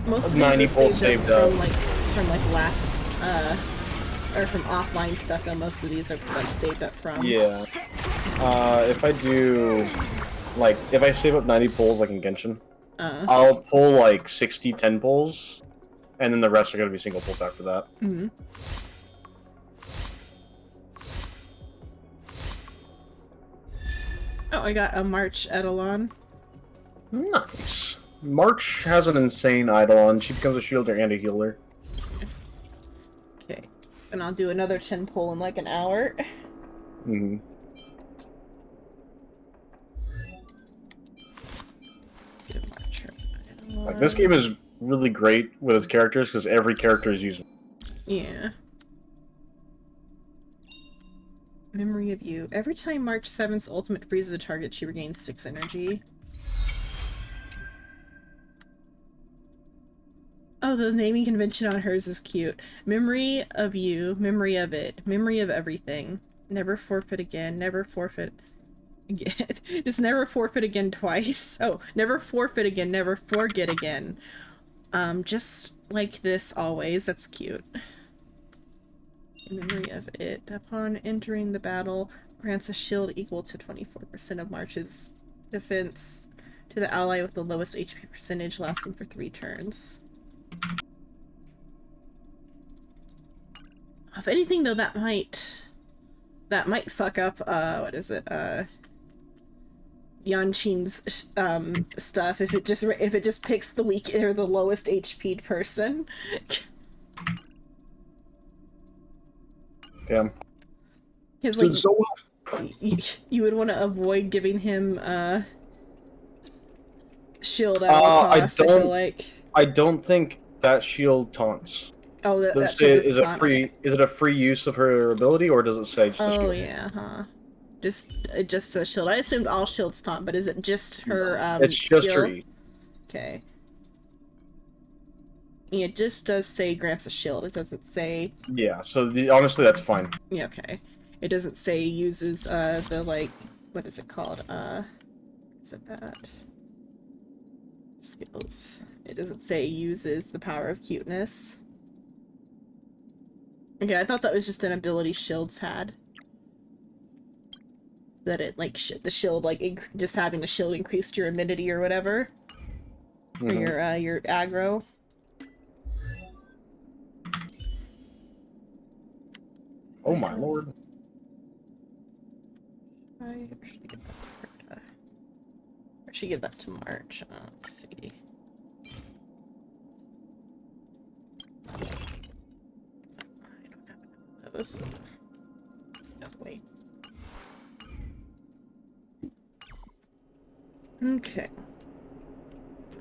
Speaker 1: most of
Speaker 9: 90
Speaker 1: these
Speaker 9: pulls saved up.
Speaker 1: From last, or from offline stuff, though most of these are like saved up from.
Speaker 9: Yeah. If I do, like, if I save up 90 pulls like in Genshin, I'll pull like 60 10 pulls, and then the rest are going to be single pulls after that.
Speaker 1: Mm-hmm. Oh, I got a March Eidolon.
Speaker 9: Nice. March has an insane Eidolon. She becomes a shielder and a healer.
Speaker 1: Okay. And I'll do another 10 pull in like an hour.
Speaker 9: Mm-hmm.
Speaker 1: Let's do March Eidolon.
Speaker 9: Like, this game is really great with its characters because every character is used.
Speaker 1: Yeah. Memory of you. Every time March 7th's ultimate freezes a target, she regains 6 energy. Oh, the naming convention on hers is cute. Memory of you, memory of it, memory of everything. Never forfeit again, never forfeit again. Just never forfeit again twice. Oh, never forfeit again, never forget again. Just like this always. That's cute. Memory of it. Upon entering the battle, grants a shield equal to 24% of March's defense to the ally with the lowest HP percentage, lasting for 3 turns. If anything, though, that might fuck up, what is it, Yanshin's, stuff if it just picks the weak or the lowest HP'd person.
Speaker 9: Damn.
Speaker 1: Because, like,
Speaker 9: Doing so well.
Speaker 1: you would want to avoid giving him, shield at all costs, I feel like.
Speaker 9: I don't think that shield taunts.
Speaker 1: Oh,
Speaker 9: Does
Speaker 1: that
Speaker 9: it say,
Speaker 1: shield
Speaker 9: is it free? Is it a free use of her ability, or does it say just a shield?
Speaker 1: Oh yeah, huh. It just says shield. I assumed all shields taunt, but is it just her
Speaker 9: It's just
Speaker 1: skill?
Speaker 9: her E.
Speaker 1: Okay. Yeah, it just does say grants a shield. It doesn't say.
Speaker 9: Yeah, so honestly, that's fine.
Speaker 1: Yeah, okay. It doesn't say uses the, like, what is it called? Is it that? Skills. It doesn't say uses the power of cuteness. Okay, I thought that was just an ability shields had. That it, like, the shield, like, just having the shield increased your immunity or whatever. Or your aggro.
Speaker 9: Oh my lord.
Speaker 1: I should give that to March. Let's see. I don't have those. No, wait. Okay.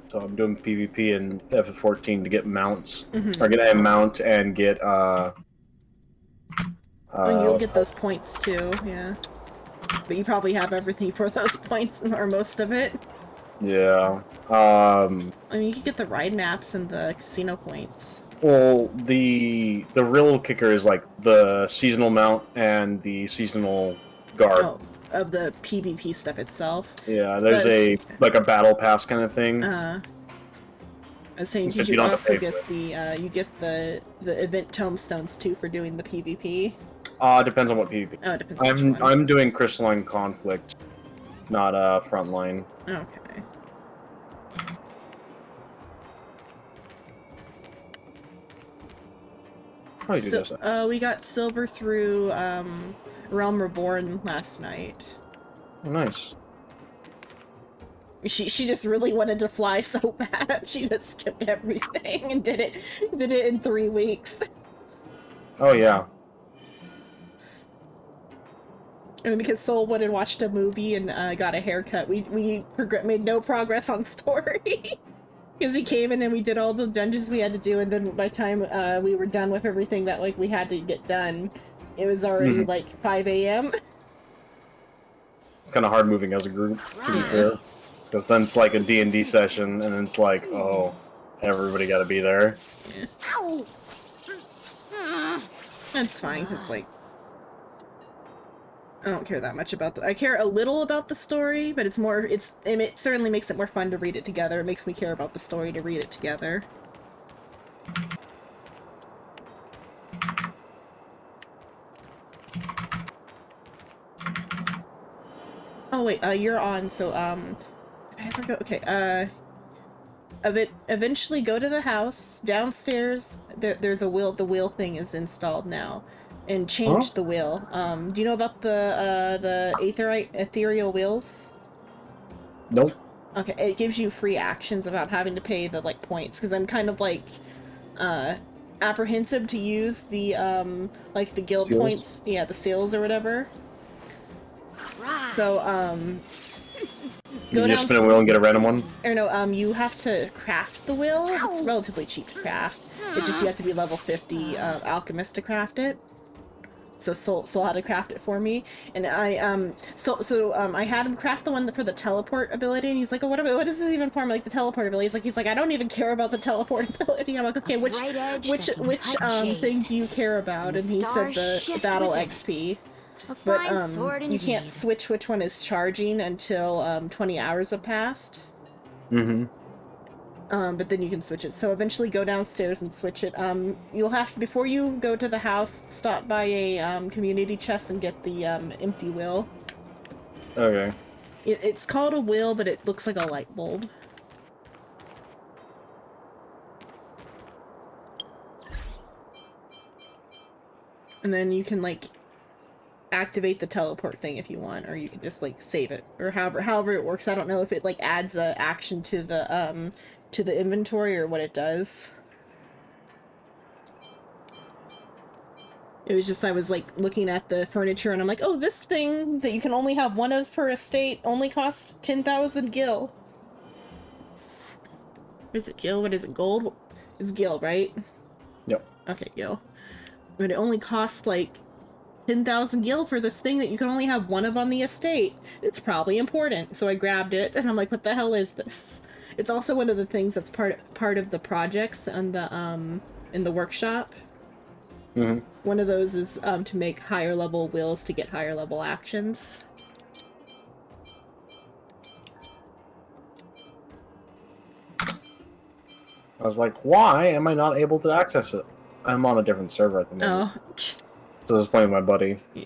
Speaker 9: So I'm doing PvP and FF14 to get mounts. Or get a mount and get
Speaker 1: And you'll get those points too, yeah. But you probably have everything for those points, or most of it.
Speaker 9: Yeah.
Speaker 1: I mean, you could get the ride maps and the casino points.
Speaker 9: Well, the real kicker is like the seasonal mount and the seasonal guard.
Speaker 1: Oh, of the PvP stuff itself.
Speaker 9: Yeah, there's a battle pass kind of thing.
Speaker 1: I was saying
Speaker 9: Except
Speaker 1: you
Speaker 9: you don't have to
Speaker 1: also
Speaker 9: pay
Speaker 1: get the you get the event tomestones too for doing the PvP.
Speaker 9: Depends on what PvP.
Speaker 1: Oh, it depends on which one.
Speaker 9: I'm doing crystalline conflict, not frontline.
Speaker 1: Okay.
Speaker 9: Probably do this.
Speaker 1: We got silver through Realm Reborn last night.
Speaker 9: Oh, nice.
Speaker 1: She just really wanted to fly so bad. She just skipped everything and did it in 3 weeks.
Speaker 9: Oh yeah.
Speaker 1: And because Soul went and watched a movie and got a haircut, we made no progress on story. Because we came in and we did all the dungeons we had to do, and then by the time we were done with everything that like we had to get done, it was already like 5 a.m.
Speaker 9: It's kind of hard moving as a group, to be fair. Because then it's like a D&D session, and then it's like, oh, everybody got to be there.
Speaker 1: Yeah. That's fine, because like I don't care that much about I care a little about the story, but it certainly makes it more fun to read it together. It makes me care about the story to read it together. Oh wait, you're on, so did I ever go? Okay, eventually go to the house, downstairs, there's a wheel, the wheel thing is installed now. And change the wheel. Do you know about the ethereal wheels?
Speaker 9: Nope.
Speaker 1: Okay, it gives you free actions without having to pay the like points. Because I'm kind of like apprehensive to use the like the guild
Speaker 9: seals?
Speaker 1: points. Yeah, the seals or whatever. So
Speaker 9: You just spin a wheel and get a random one.
Speaker 1: Or no, you have to craft the wheel. It's relatively cheap to craft. It's just you have to be level 50 alchemist to craft it. So Soul had to craft it for me, and I I had him craft the one for the teleport ability, and he's like, oh, what is this even for? Like the teleport ability. He's like, I don't even care about the teleport ability. I'm like, okay, which thing do you care about? And he said the battle XP. But you can't switch which one is charging until 20 hours have passed.
Speaker 9: Mm-hmm.
Speaker 1: But then you can switch it. So eventually go downstairs and switch it. You'll have to, before you go to the house, stop by a community chest and get the empty wheel.
Speaker 9: Okay.
Speaker 1: It's called a wheel, but it looks like a light bulb. And then you can, like, activate the teleport thing if you want, or you can just, like, save it. Or however it works. I don't know if it, like, adds a action to the inventory or what it does. It was just, I was, like, looking at the furniture, and I'm like, oh, this thing that you can only have one of per estate only costs 10,000 gil. Is it gil? What is it? Gold? It's gil, right?
Speaker 9: Yep.
Speaker 1: Okay, gil. But it only costs, like, 10,000 gil for this thing that you can only have one of on the estate. It's probably important. So I grabbed it, and I'm like, what the hell is this? It's also one of the things that's part of the projects on the, in the workshop.
Speaker 9: Mm-hmm.
Speaker 1: One of those is to make higher level wills to get higher level actions.
Speaker 9: I was like, why am I not able to access it? I'm on a different server at the moment.
Speaker 1: Oh.
Speaker 9: So I was playing with my buddy.
Speaker 1: Yeah.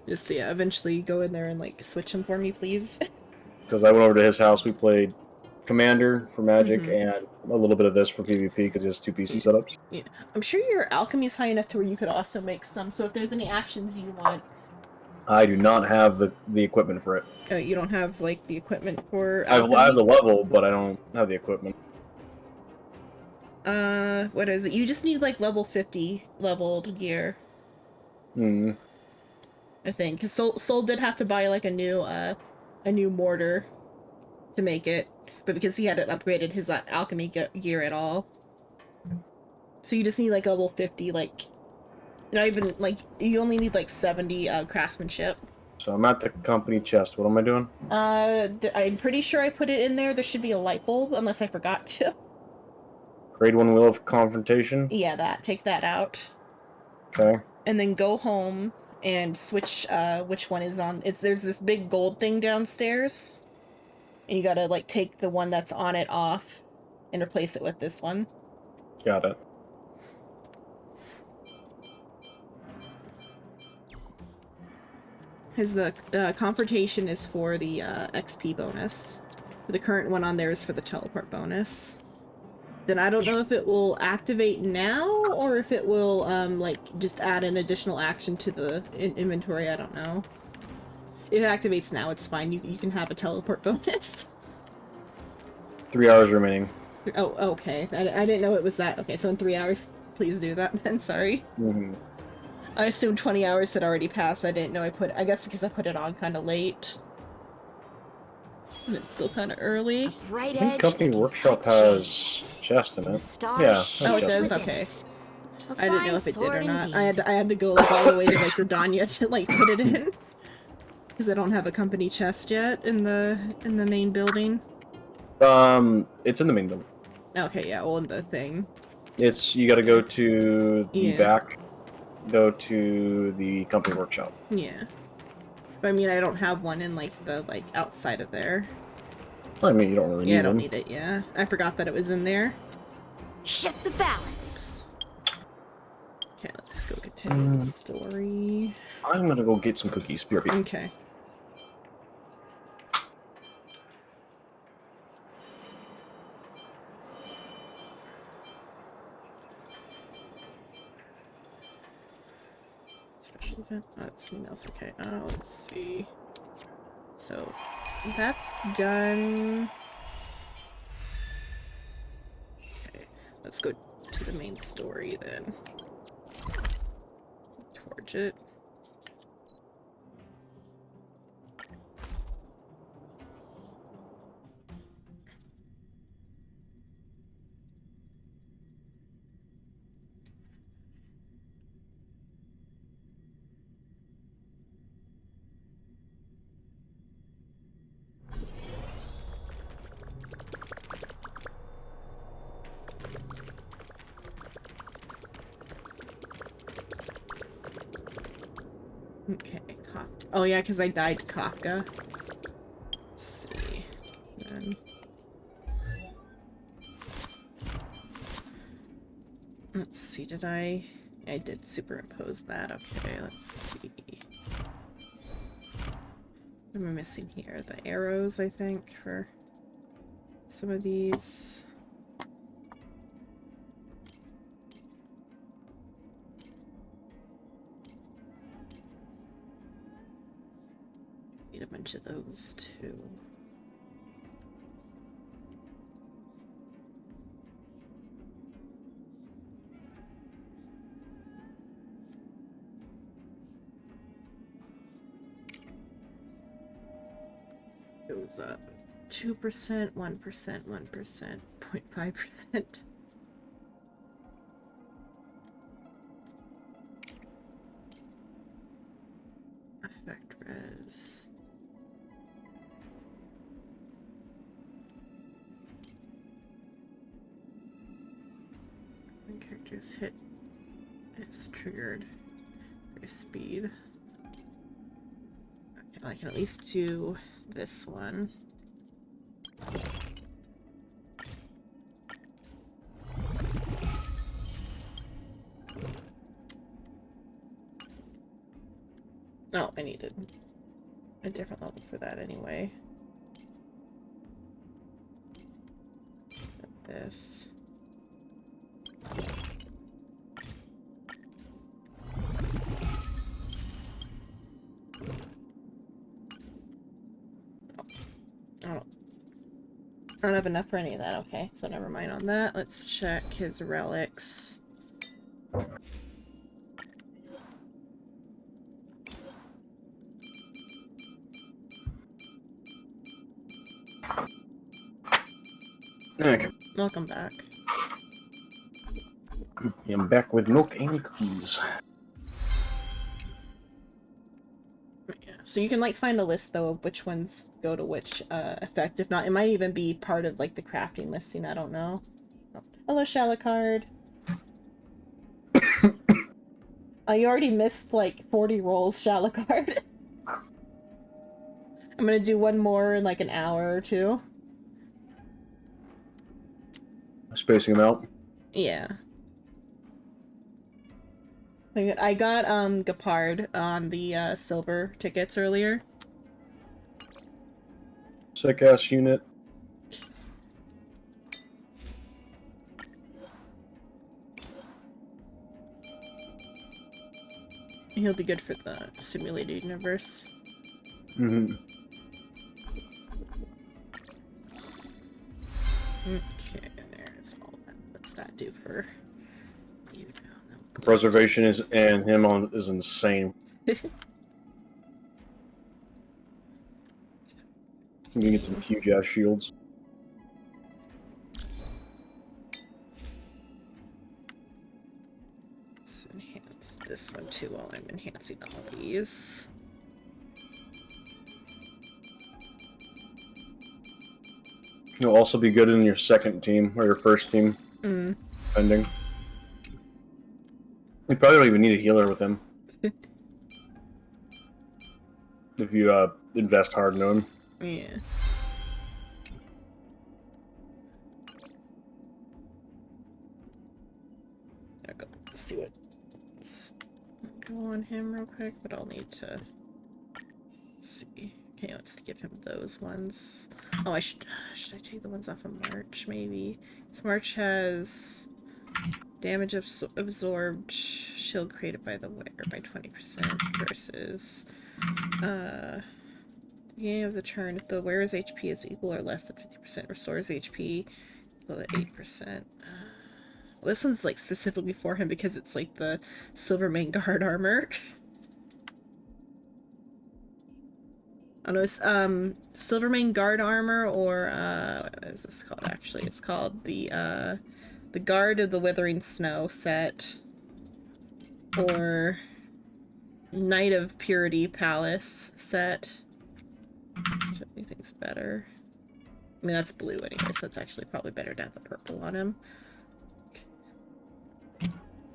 Speaker 1: Just, yeah, eventually go in there and, like, switch them for me, please.
Speaker 9: Because I went over to his house, we played Commander for Magic and a little bit of this for PvP because he has 2 PC setups.
Speaker 1: Yeah. I'm sure your alchemy is high enough to where you could also make some, so if there's any actions you want...
Speaker 9: I do not have the equipment for it.
Speaker 1: Oh, you don't have, like, the equipment for
Speaker 9: I
Speaker 1: alchemy?
Speaker 9: have the level, but I don't have the equipment.
Speaker 1: What is it? You just need, like, level 50 leveled gear.
Speaker 9: Hmm.
Speaker 1: I think. Because Soul did have to buy, like, a new mortar to make it. But because he hadn't upgraded his alchemy gear at all. So you just need, like, level 50, like... Not even, like, you only need, like, 70 craftsmanship.
Speaker 9: So I'm at the company chest. What am I doing?
Speaker 1: I'm pretty sure I put it in there. There should be a light bulb, unless I forgot to.
Speaker 9: Grade 1 Wheel of Confrontation.
Speaker 1: Yeah, take that out.
Speaker 9: Okay.
Speaker 1: And then go home and switch, which one is on. There's this big gold thing downstairs. And you gotta, like, take the one that's on it off and replace it with this one.
Speaker 9: Got it.
Speaker 1: Because the confrontation is for the XP bonus. The current one on there is for the teleport bonus. Then I don't know if it will activate now or if it will, like, just add an additional action to the inventory. I don't know. If it activates now, it's fine. You can have a teleport bonus.
Speaker 9: 3 hours remaining.
Speaker 1: Oh, okay. I didn't know it was that. Okay, so in 3 hours, please do that then. Sorry.
Speaker 9: Mm-hmm.
Speaker 1: I assumed 20 hours had already passed. I didn't know I guess because I put it on kind of late. And it's still kind of early.
Speaker 2: Bright
Speaker 9: I think
Speaker 2: edge
Speaker 9: Company
Speaker 2: that can
Speaker 9: Workshop
Speaker 2: cut
Speaker 9: has
Speaker 2: shade.
Speaker 9: chest in
Speaker 2: The
Speaker 9: it.
Speaker 2: stars
Speaker 9: Yeah.
Speaker 1: Oh, it
Speaker 2: shine
Speaker 1: does?
Speaker 2: with
Speaker 1: Okay.
Speaker 2: it. A
Speaker 1: I didn't know
Speaker 2: fine
Speaker 1: if it did or
Speaker 2: sword
Speaker 1: not.
Speaker 2: indeed.
Speaker 1: I had to go, like, all the way to, like, Gridania to, like, put it in. Because I don't have a company chest yet in the main building.
Speaker 9: It's in the main building.
Speaker 1: Okay, yeah, well, in the thing.
Speaker 9: It's, you gotta go to the
Speaker 1: Yeah.
Speaker 9: back, go to the Company Workshop.
Speaker 1: Yeah. But, I mean, I don't have one in, like, the, like, outside of there.
Speaker 9: I mean, you don't really need
Speaker 1: Yeah, I don't
Speaker 9: them.
Speaker 1: need it, yeah. I forgot that it was in there.
Speaker 2: Shift the balance.
Speaker 1: Okay, let's go continue the story.
Speaker 9: I'm gonna go get some cookies. BRB.
Speaker 1: Okay. Special event? Oh, it's something else. Okay, let's see. So, that's done. Okay, let's go to the main story then. Torch it. Okay, Kafka. Oh yeah, because I died to Kafka. Let's see. Then... Let's see, did I did superimpose that. Okay, let's see. What am I missing here? The arrows, I think, for some of these. need a bunch of those too. Goes up 2%, 1%, 1%, 0.5%. Effect res. When characters hit is triggered for speed. Okay, well, I can at least do this one. Oh, I needed a different level for that anyway. This. I don't have enough for any of that, okay. So never mind on that. Let's check his relics.
Speaker 9: Okay.
Speaker 1: Welcome back.
Speaker 9: I'm back with milk and cookies.
Speaker 1: Yeah. So you can like find a list though of which ones go to which effect. If not, it might even be part of like the crafting listing. I don't know. Oh. Hello, Shalacard. You already missed like 40 rolls, Shalacard. I'm gonna do one more in like an hour or two.
Speaker 9: Spacing them out.
Speaker 1: Yeah. I got Gepard on the silver tickets earlier.
Speaker 9: Sick ass unit.
Speaker 1: He'll be good for the simulated universe.
Speaker 9: Mm-hmm.
Speaker 1: Okay, there's all that. What's that do for you?
Speaker 9: Preservation is and him on is insane. You can get some huge ass shields.
Speaker 1: Let's enhance this one too while I'm enhancing all these.
Speaker 9: You'll also be good in your second team or your first team. Depending. You probably don't even need a healer with him. If you invest hard in him.
Speaker 1: Yeah. I'll go see what's go on him real quick, but I'll need to see. Okay, let's give him those ones. Oh, should I take the ones off of March, maybe? So March has damage absorbed, shield created by the wearer by 20% versus beginning of the turn, if the wearer's HP is equal or less than 50%, restores HP equal to 8%. Well, this one's like specifically for him because it's like the Silvermane Guard armor. I don't know, it's Silvermane Guard armor, or what is this called actually? It's called the Guard of the Withering Snow set, or Knight of Purity Palace set. Which I think's better. I mean, that's blue anyway, so it's actually probably better to have the purple on him.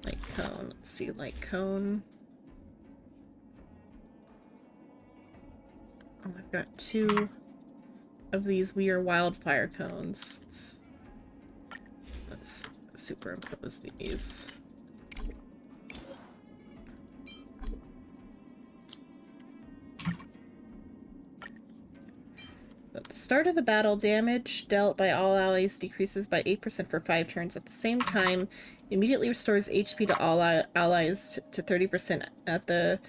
Speaker 1: Light cone. Let's see, light cone. Oh, I've got 2 of these weird wildfire cones. Let's superimpose these. At the start of the battle, damage dealt by all allies decreases by 8% for 5 turns. At the same time, immediately restores HP to all allies to 30% at the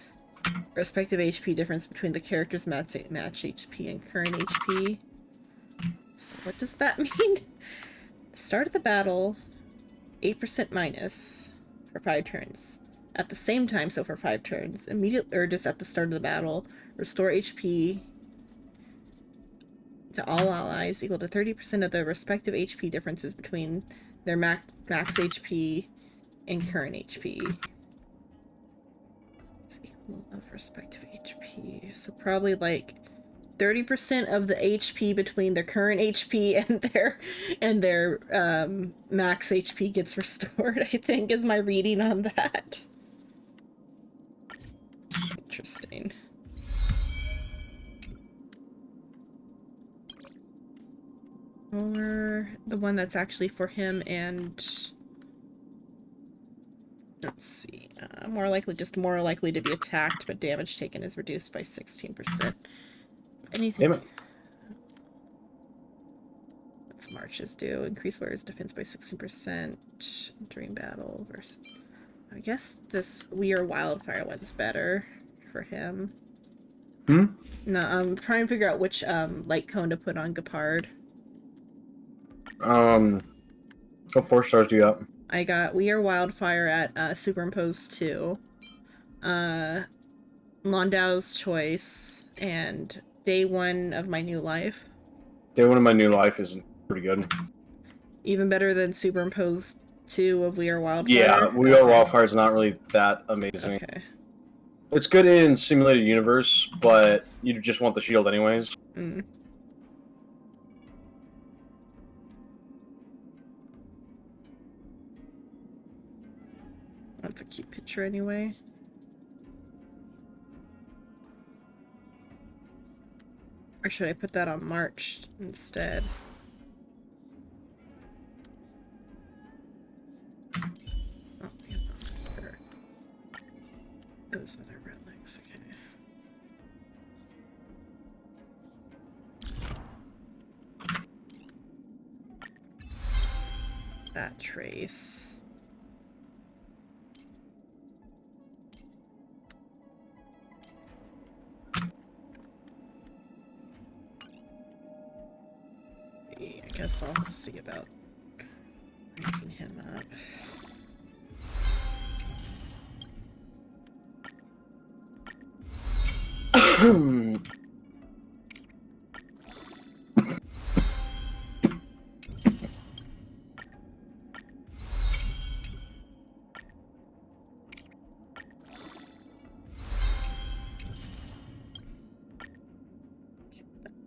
Speaker 1: Respective HP difference between the character's match HP and current HP. So what does that mean? Start of the battle, 8% minus for 5 turns. At the same time, so for 5 turns. Immediately, or just at the start of the battle, restore HP to all allies equal to 30% of the respective HP differences between their max HP and current HP. It's equal of respective HP. So probably like 30% of the HP between their current HP and their max HP gets restored, I think, is my reading on that. Interesting. Or the one that's actually for him and... Let's see. More likely to be attacked, but damage taken is reduced by 16%. Anything...
Speaker 9: Damn it.
Speaker 1: What's marches do? Increase warrior's defense by 16% during battle versus... I guess this We Are Wildfire one's better for him.
Speaker 9: Hmm?
Speaker 1: No, I'm trying to figure out which light cone to put on Gepard.
Speaker 9: What 4 stars do you got?
Speaker 1: I got We Are Wildfire at Superimpose 2. Landau's Choice, and Day 1 of My New Life.
Speaker 9: Day 1 of My New Life is pretty good.
Speaker 1: Even better than Superimpose 2 of We Are Wildfire?
Speaker 9: Yeah, We Are Wildfire is not really that amazing.
Speaker 1: Okay.
Speaker 9: It's good in Simulated Universe, but you just want the shield anyways.
Speaker 1: Mm. That's a cute picture anyway. Or should I put that on March instead? Oh, yeah, better. Those other relics, okay. That trace. I guess I'll see about ranking him up.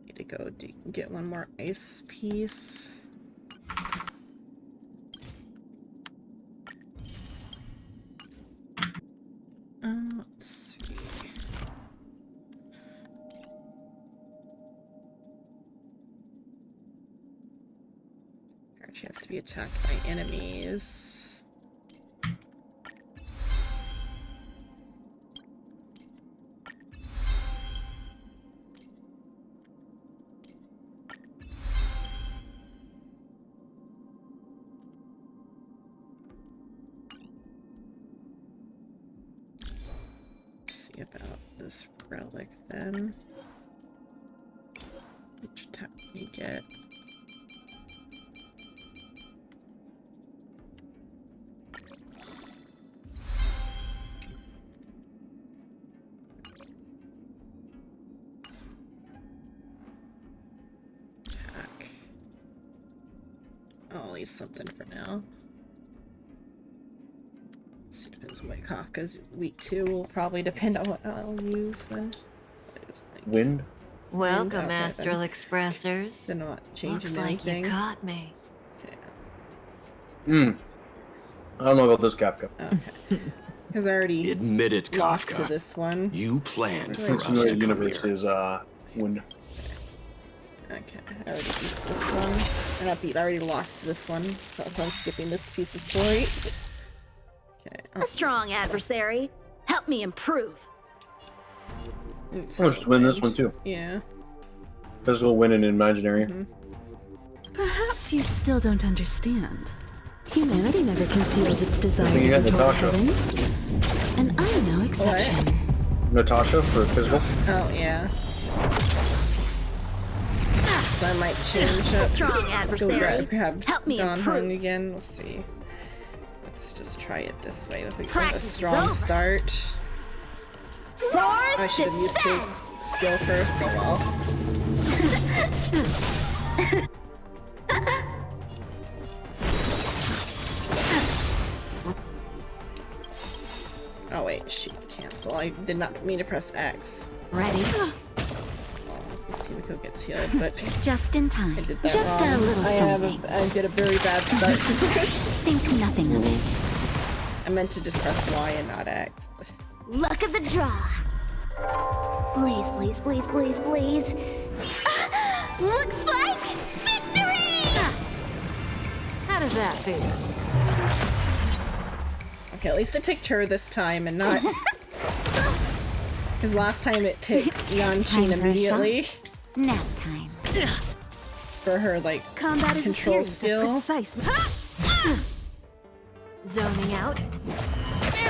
Speaker 1: Need to go get one more ice piece. Let's see. Her chance to be attacked by enemies. About this relic then. Which attack we get? Attack. I'll use something for now. So it depends on what Kafka's week 2 will probably depend on what I'll use then. What is it like?
Speaker 9: Wind?
Speaker 10: Welcome,
Speaker 1: Okay,
Speaker 10: Astral
Speaker 1: then.
Speaker 10: Expressors.
Speaker 1: They're not changing
Speaker 10: Looks like
Speaker 1: anything.
Speaker 10: you caught me.
Speaker 1: Okay.
Speaker 9: I don't know about this Kafka.
Speaker 1: Okay. Because I already
Speaker 3: Admit it,
Speaker 1: lost to
Speaker 3: Kafka.
Speaker 1: this one.
Speaker 3: You planned for
Speaker 9: First
Speaker 3: us to
Speaker 9: Simulated
Speaker 3: come
Speaker 9: Universe
Speaker 3: here.
Speaker 9: is, Wind.
Speaker 1: Okay, I already beat this one. Or not beat, I already lost to this one. So that's why I'm skipping this piece of story. Okay.
Speaker 2: A strong adversary. Help me improve.
Speaker 9: I'll just win this one too.
Speaker 1: Yeah.
Speaker 9: Physical win and imaginary.
Speaker 8: Perhaps you still don't understand. Humanity never conceals its desire
Speaker 9: think you
Speaker 8: to
Speaker 9: got
Speaker 8: control the
Speaker 9: Natasha.
Speaker 8: heavens. And I'm no exception.
Speaker 9: Natasha for physical.
Speaker 1: Oh, yeah. So I might change up.
Speaker 2: Strong
Speaker 1: Go
Speaker 2: adversary.
Speaker 1: grab
Speaker 2: Help me
Speaker 1: Don
Speaker 2: improve.
Speaker 1: Hung again. We'll see. Let's just try it this way. If we get a
Speaker 2: Practice is
Speaker 1: strong
Speaker 2: over.
Speaker 1: start.
Speaker 2: Swords
Speaker 1: I should have used his skill first. Oh well. Oh wait, shoot, cancel. I did not mean to press X.
Speaker 2: Ready?
Speaker 1: This Timiko gets healed, but
Speaker 7: Just in time.
Speaker 1: I did that
Speaker 7: Just
Speaker 1: wrong.
Speaker 7: a little something.
Speaker 1: I did a very bad start to this.
Speaker 7: Think nothing of it.
Speaker 1: I meant to just press Y and not X.
Speaker 7: Look at the draw. Please, please, please, please, please. Looks like victory!
Speaker 10: How does that feel?
Speaker 1: Okay, at least I picked her this time and not... Because last time it picked Yan
Speaker 7: Time
Speaker 1: Qing
Speaker 7: for a
Speaker 1: immediately
Speaker 7: Nap time.
Speaker 1: for her, like,
Speaker 8: Combat is a
Speaker 1: control
Speaker 8: series
Speaker 1: skill.
Speaker 8: of precise.
Speaker 10: Zoning out?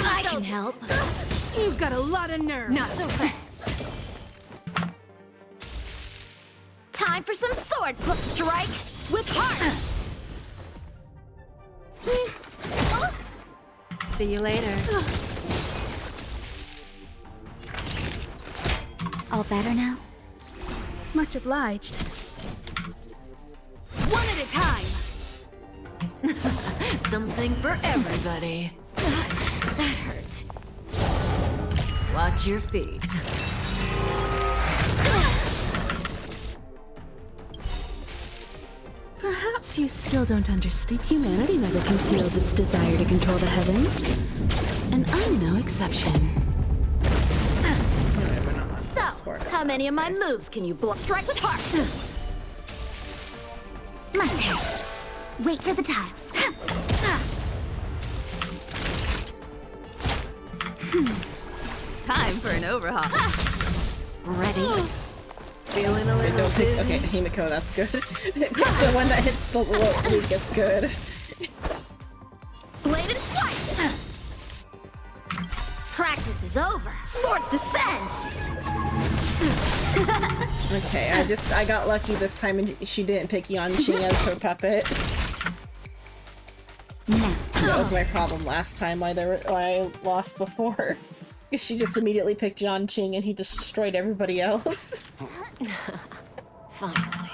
Speaker 2: I can help.
Speaker 8: You've got a lot of nerve.
Speaker 2: Not so fast. Time for some sword strike with heart.
Speaker 10: See you later.
Speaker 7: All better now?
Speaker 8: Much obliged.
Speaker 2: One at a time.
Speaker 10: Something for everybody.
Speaker 2: That hurt.
Speaker 10: Watch your feet.
Speaker 8: Perhaps you still don't understand. Humanity never conceals its desire to control the heavens. And I'm no exception.
Speaker 2: So, how many of my moves can you block? Strike with heart.
Speaker 7: My turn. Wait for the tiles.
Speaker 10: Time for an overhaul. Ready? Feeling a
Speaker 1: Wait,
Speaker 10: little
Speaker 1: don't pick.
Speaker 10: dizzy?
Speaker 1: Okay, Himiko, that's good. Pick the one that hits the weakest good.
Speaker 2: Bladed flight. Practice is over. Swords descend.
Speaker 1: Okay, I got lucky this time and she didn't pick Yan Qing as her puppet. That was my problem last time, why I lost before. She just immediately picked Yan Qing and he destroyed everybody else.
Speaker 10: Finally.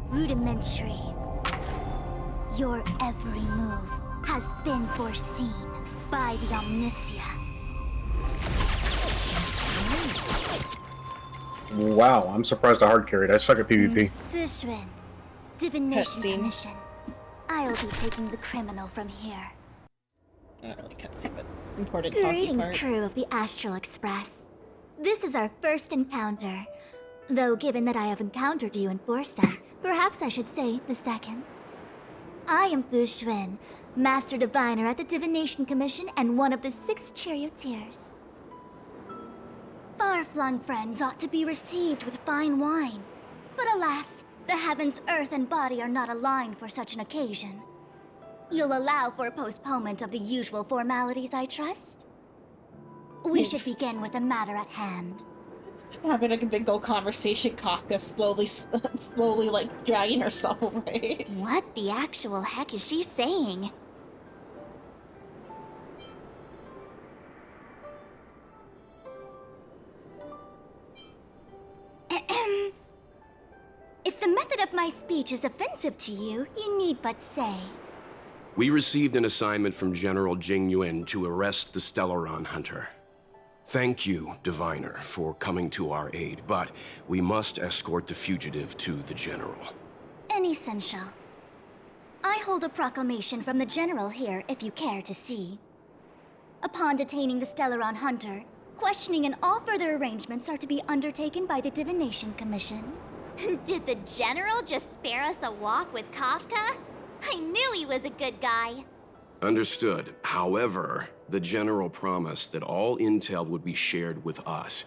Speaker 7: Rudimentary. Your every move has been foreseen by the Omniscia.
Speaker 9: Wow, I'm surprised I hard carried. I suck at PvP.
Speaker 7: Fushun, Divination
Speaker 1: Cutscene.
Speaker 7: Commission. I'll be taking the criminal from here.
Speaker 1: Not really cutscene, but important talking
Speaker 7: Greetings,
Speaker 1: part.
Speaker 7: crew of the Astral Express. This is our first encounter. Though given that I have encountered you in foresight, perhaps I should say the second. I am Fushun, Master Diviner at the Divination Commission and one of the 6 charioteers. Far-flung friends ought to be received with fine wine. But alas, the heavens, earth, and body are not aligned for such an occasion. You'll allow for a postponement of the usual formalities, I trust? We should begin with the matter at hand.
Speaker 1: Having a big old conversation, Kafka slowly like dragging herself away.
Speaker 7: What the actual heck is she saying? Ahem. If the method of my speech is offensive to you, you need but say.
Speaker 3: We received an assignment from General Jing Yuan to arrest the Stellaron Hunter. Thank you, Diviner, for coming to our aid, but we must escort the fugitive to the General.
Speaker 7: Essential. I hold a proclamation from the General here, if you care to see. Upon detaining the Stellaron Hunter, questioning and all further arrangements are to be undertaken by the Divination Commission.
Speaker 11: Did the General just spare us a walk with Kafka? I knew he was a good guy.
Speaker 3: Understood. However, the General promised that all intel would be shared with us.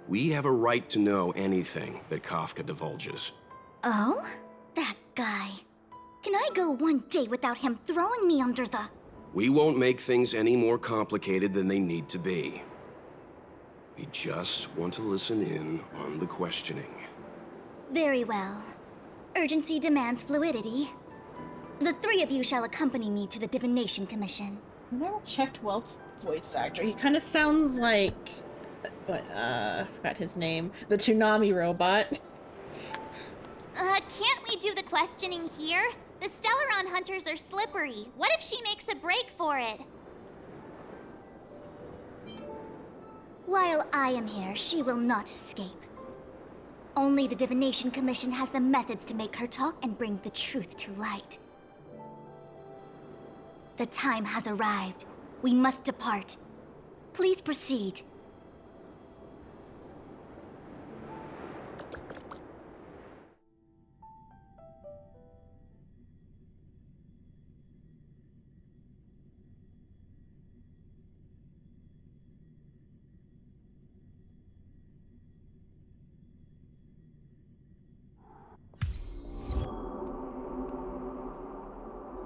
Speaker 3: We have a right to know anything that Kafka divulges.
Speaker 7: Oh? That guy. Can I I go one day without him throwing me under the...
Speaker 3: We won't make things any more complicated than they need to be. We just want to listen in on the questioning.
Speaker 7: Very well. Urgency demands fluidity. The three of you shall accompany me to the Divination Commission.
Speaker 1: I never checked Welt's voice actor. He kind of sounds like... I forgot his name. The Toonami robot.
Speaker 11: Can't we do the questioning here? The Stellaron hunters are slippery. What if she makes a break for it?
Speaker 7: While I am here, she will not escape. Only the Divination Commission has the methods to make her talk and bring the truth to light. The time has arrived. We must depart. Please proceed.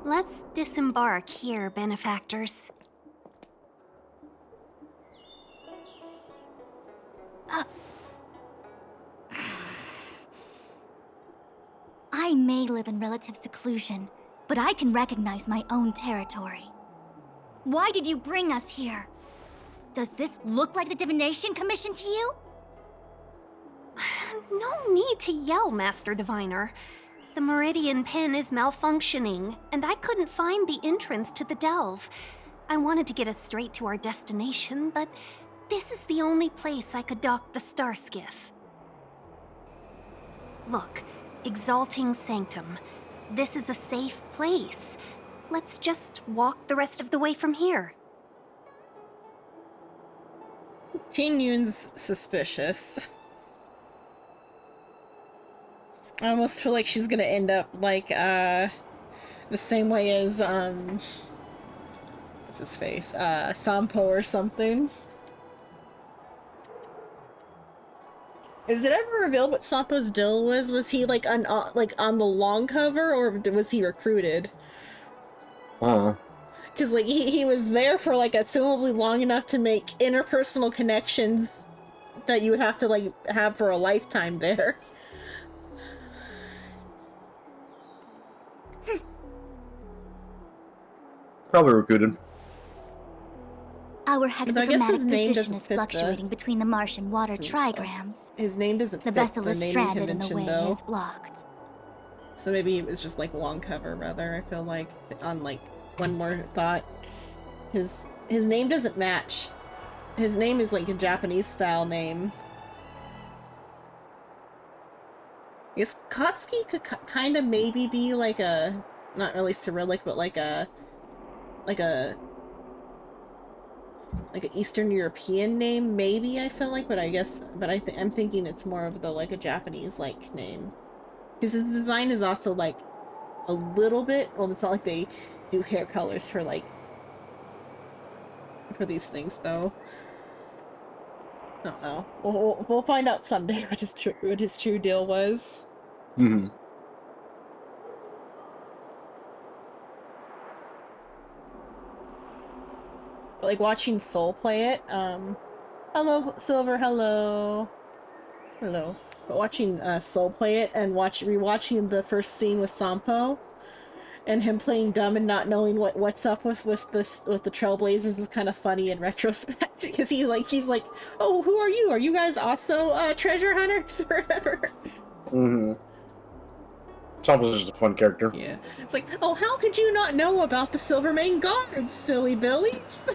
Speaker 2: Let's disembark here, benefactors.
Speaker 7: I may live in relative seclusion, but I can recognize my own territory. Why did you bring us here? Does this look like the Divination Commission to you?
Speaker 2: No need to yell, Master Diviner. The Meridian Pin is malfunctioning, and I couldn't find the entrance to the delve. I wanted to get us straight to our destination, but this is the only place I could dock the star skiff. Look, Exalting Sanctum. This is a safe place. Let's just walk the rest of the way from here.
Speaker 1: Jing Yuan's suspicious. I almost feel like she's gonna end up like, the same way as, what's his face? Sampo or something. Is it ever revealed what Sampo's deal was? Was he, like, on the long cover, or was he recruited? Because, like, he was there for, like, assumably long enough to make interpersonal connections that you would have to, like, have for a lifetime there.
Speaker 9: Probably recruited.
Speaker 7: Our
Speaker 1: I guess his
Speaker 7: hexagrammatic
Speaker 1: name
Speaker 7: position
Speaker 1: doesn't
Speaker 7: is
Speaker 1: fit
Speaker 7: fluctuating between the Martian water trigrams.
Speaker 1: His name doesn't
Speaker 7: The
Speaker 1: fit
Speaker 7: vessel
Speaker 1: the
Speaker 7: is
Speaker 1: naming
Speaker 7: stranded and the
Speaker 1: convention,
Speaker 7: way
Speaker 1: though.
Speaker 7: is blocked.
Speaker 1: So maybe it was just like long cover, rather. I feel like on like one more thought, his name doesn't match. His name is like a Japanese style name. I guess Katsuki could kind of maybe be like a, not really Cyrillic, but like a Eastern European name, maybe. I feel like, but I guess, but I'm thinking it's more of the like a Japanese like name. Because his design is also, like, a little bit... Well, it's not like they do hair colors for, like... for these things, though. I don't know. We'll find out someday what his true deal was.
Speaker 9: Mm-hmm.
Speaker 1: But, like, watching Soul play it, Hello, Silver, hello. Hello. But watching Soul play it and rewatching the first scene with Sampo and him playing dumb and not knowing what's up with the Trailblazers is kind of funny in retrospect, because he's like, oh, who are you? Are you guys also treasure hunters or whatever?
Speaker 9: Mm-hmm. Sampo's just a fun character.
Speaker 1: Yeah. It's like, oh, how could you not know about the Silvermane Guards, silly billies?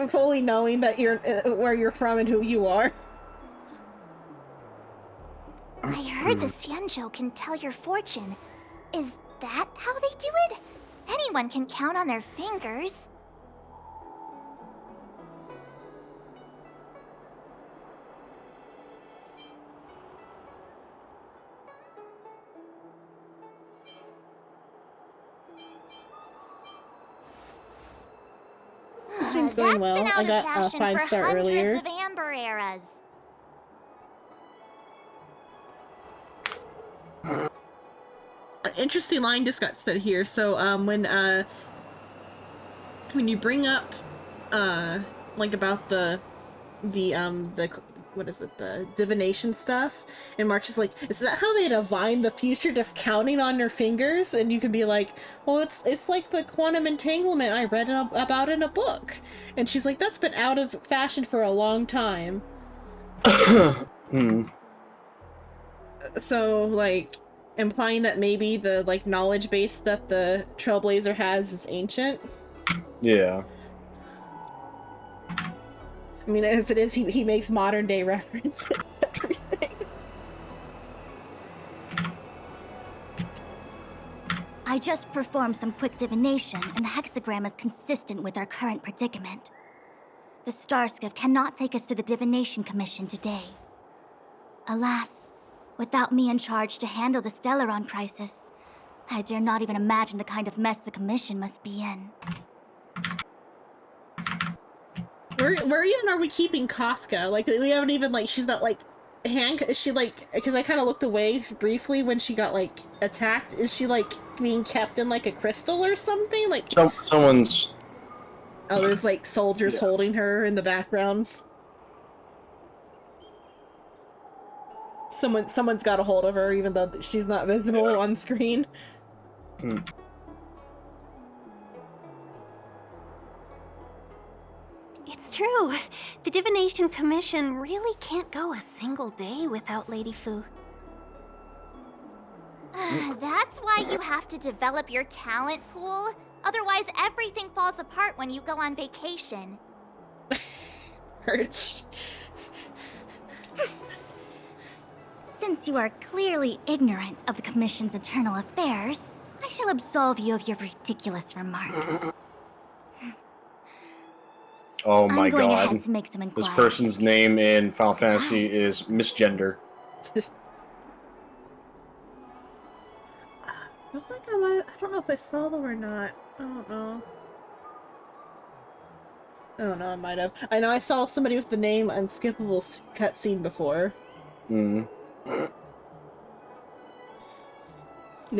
Speaker 1: Fully knowing that you're where you're from and who you are.
Speaker 11: I heard the Xianzhou can tell your fortune. Is that how they do it? Anyone can count on their fingers.
Speaker 1: This stream's going
Speaker 11: That's
Speaker 1: well.
Speaker 11: been out
Speaker 1: I
Speaker 11: of
Speaker 1: got a
Speaker 11: fashion
Speaker 1: 5-star
Speaker 11: for hundreds
Speaker 1: earlier.
Speaker 11: of amber eras.
Speaker 1: an interesting line just got said here. So when you bring up like about the what is it, the divination stuff, and March is like, is that how they divine the future, just counting on their fingers? And you can be like, well, it's like the quantum entanglement I read about in a book. And she's like, that's been out of fashion for a long time. So like implying that maybe the like knowledge base that the Trailblazer has is ancient.
Speaker 9: Yeah.
Speaker 1: I mean, as it is, he makes modern day reference to everything.
Speaker 7: I just performed some quick divination, and the hexagram is consistent with our current predicament. The Starskiff cannot take us to the Divination Commission today. Alas, without me in charge to handle the Stellaron crisis, I dare not even imagine the kind of mess the Commission must be in.
Speaker 1: Where even are we keeping Kafka? Like, we haven't even, like, she's not, like, is she, like, because I kind of looked away briefly when she got, like, attacked. Is she, like, being kept in, like, a crystal or something? Like,
Speaker 9: someone's...
Speaker 1: Oh, there's, like, soldiers holding her in the background. Someone's got a hold of her, even though she's not visible on screen.
Speaker 2: It's true. The Divination Commission really can't go a single day without Lady Fu.
Speaker 11: That's why you have to develop your talent pool. Otherwise, everything falls apart when you go on vacation.
Speaker 1: Hurts.
Speaker 7: Since you are clearly ignorant of the Commission's internal affairs, I shall absolve you of your ridiculous remarks.
Speaker 9: Oh my
Speaker 7: I'm going
Speaker 9: god.
Speaker 7: ahead to make some
Speaker 9: This
Speaker 7: inquiries.
Speaker 9: person's name in Final Fantasy is Misgender.
Speaker 1: I don't know if I saw them or not. I don't know. I don't know, I might have. I know I saw somebody with the name Unskippable Cutscene before. They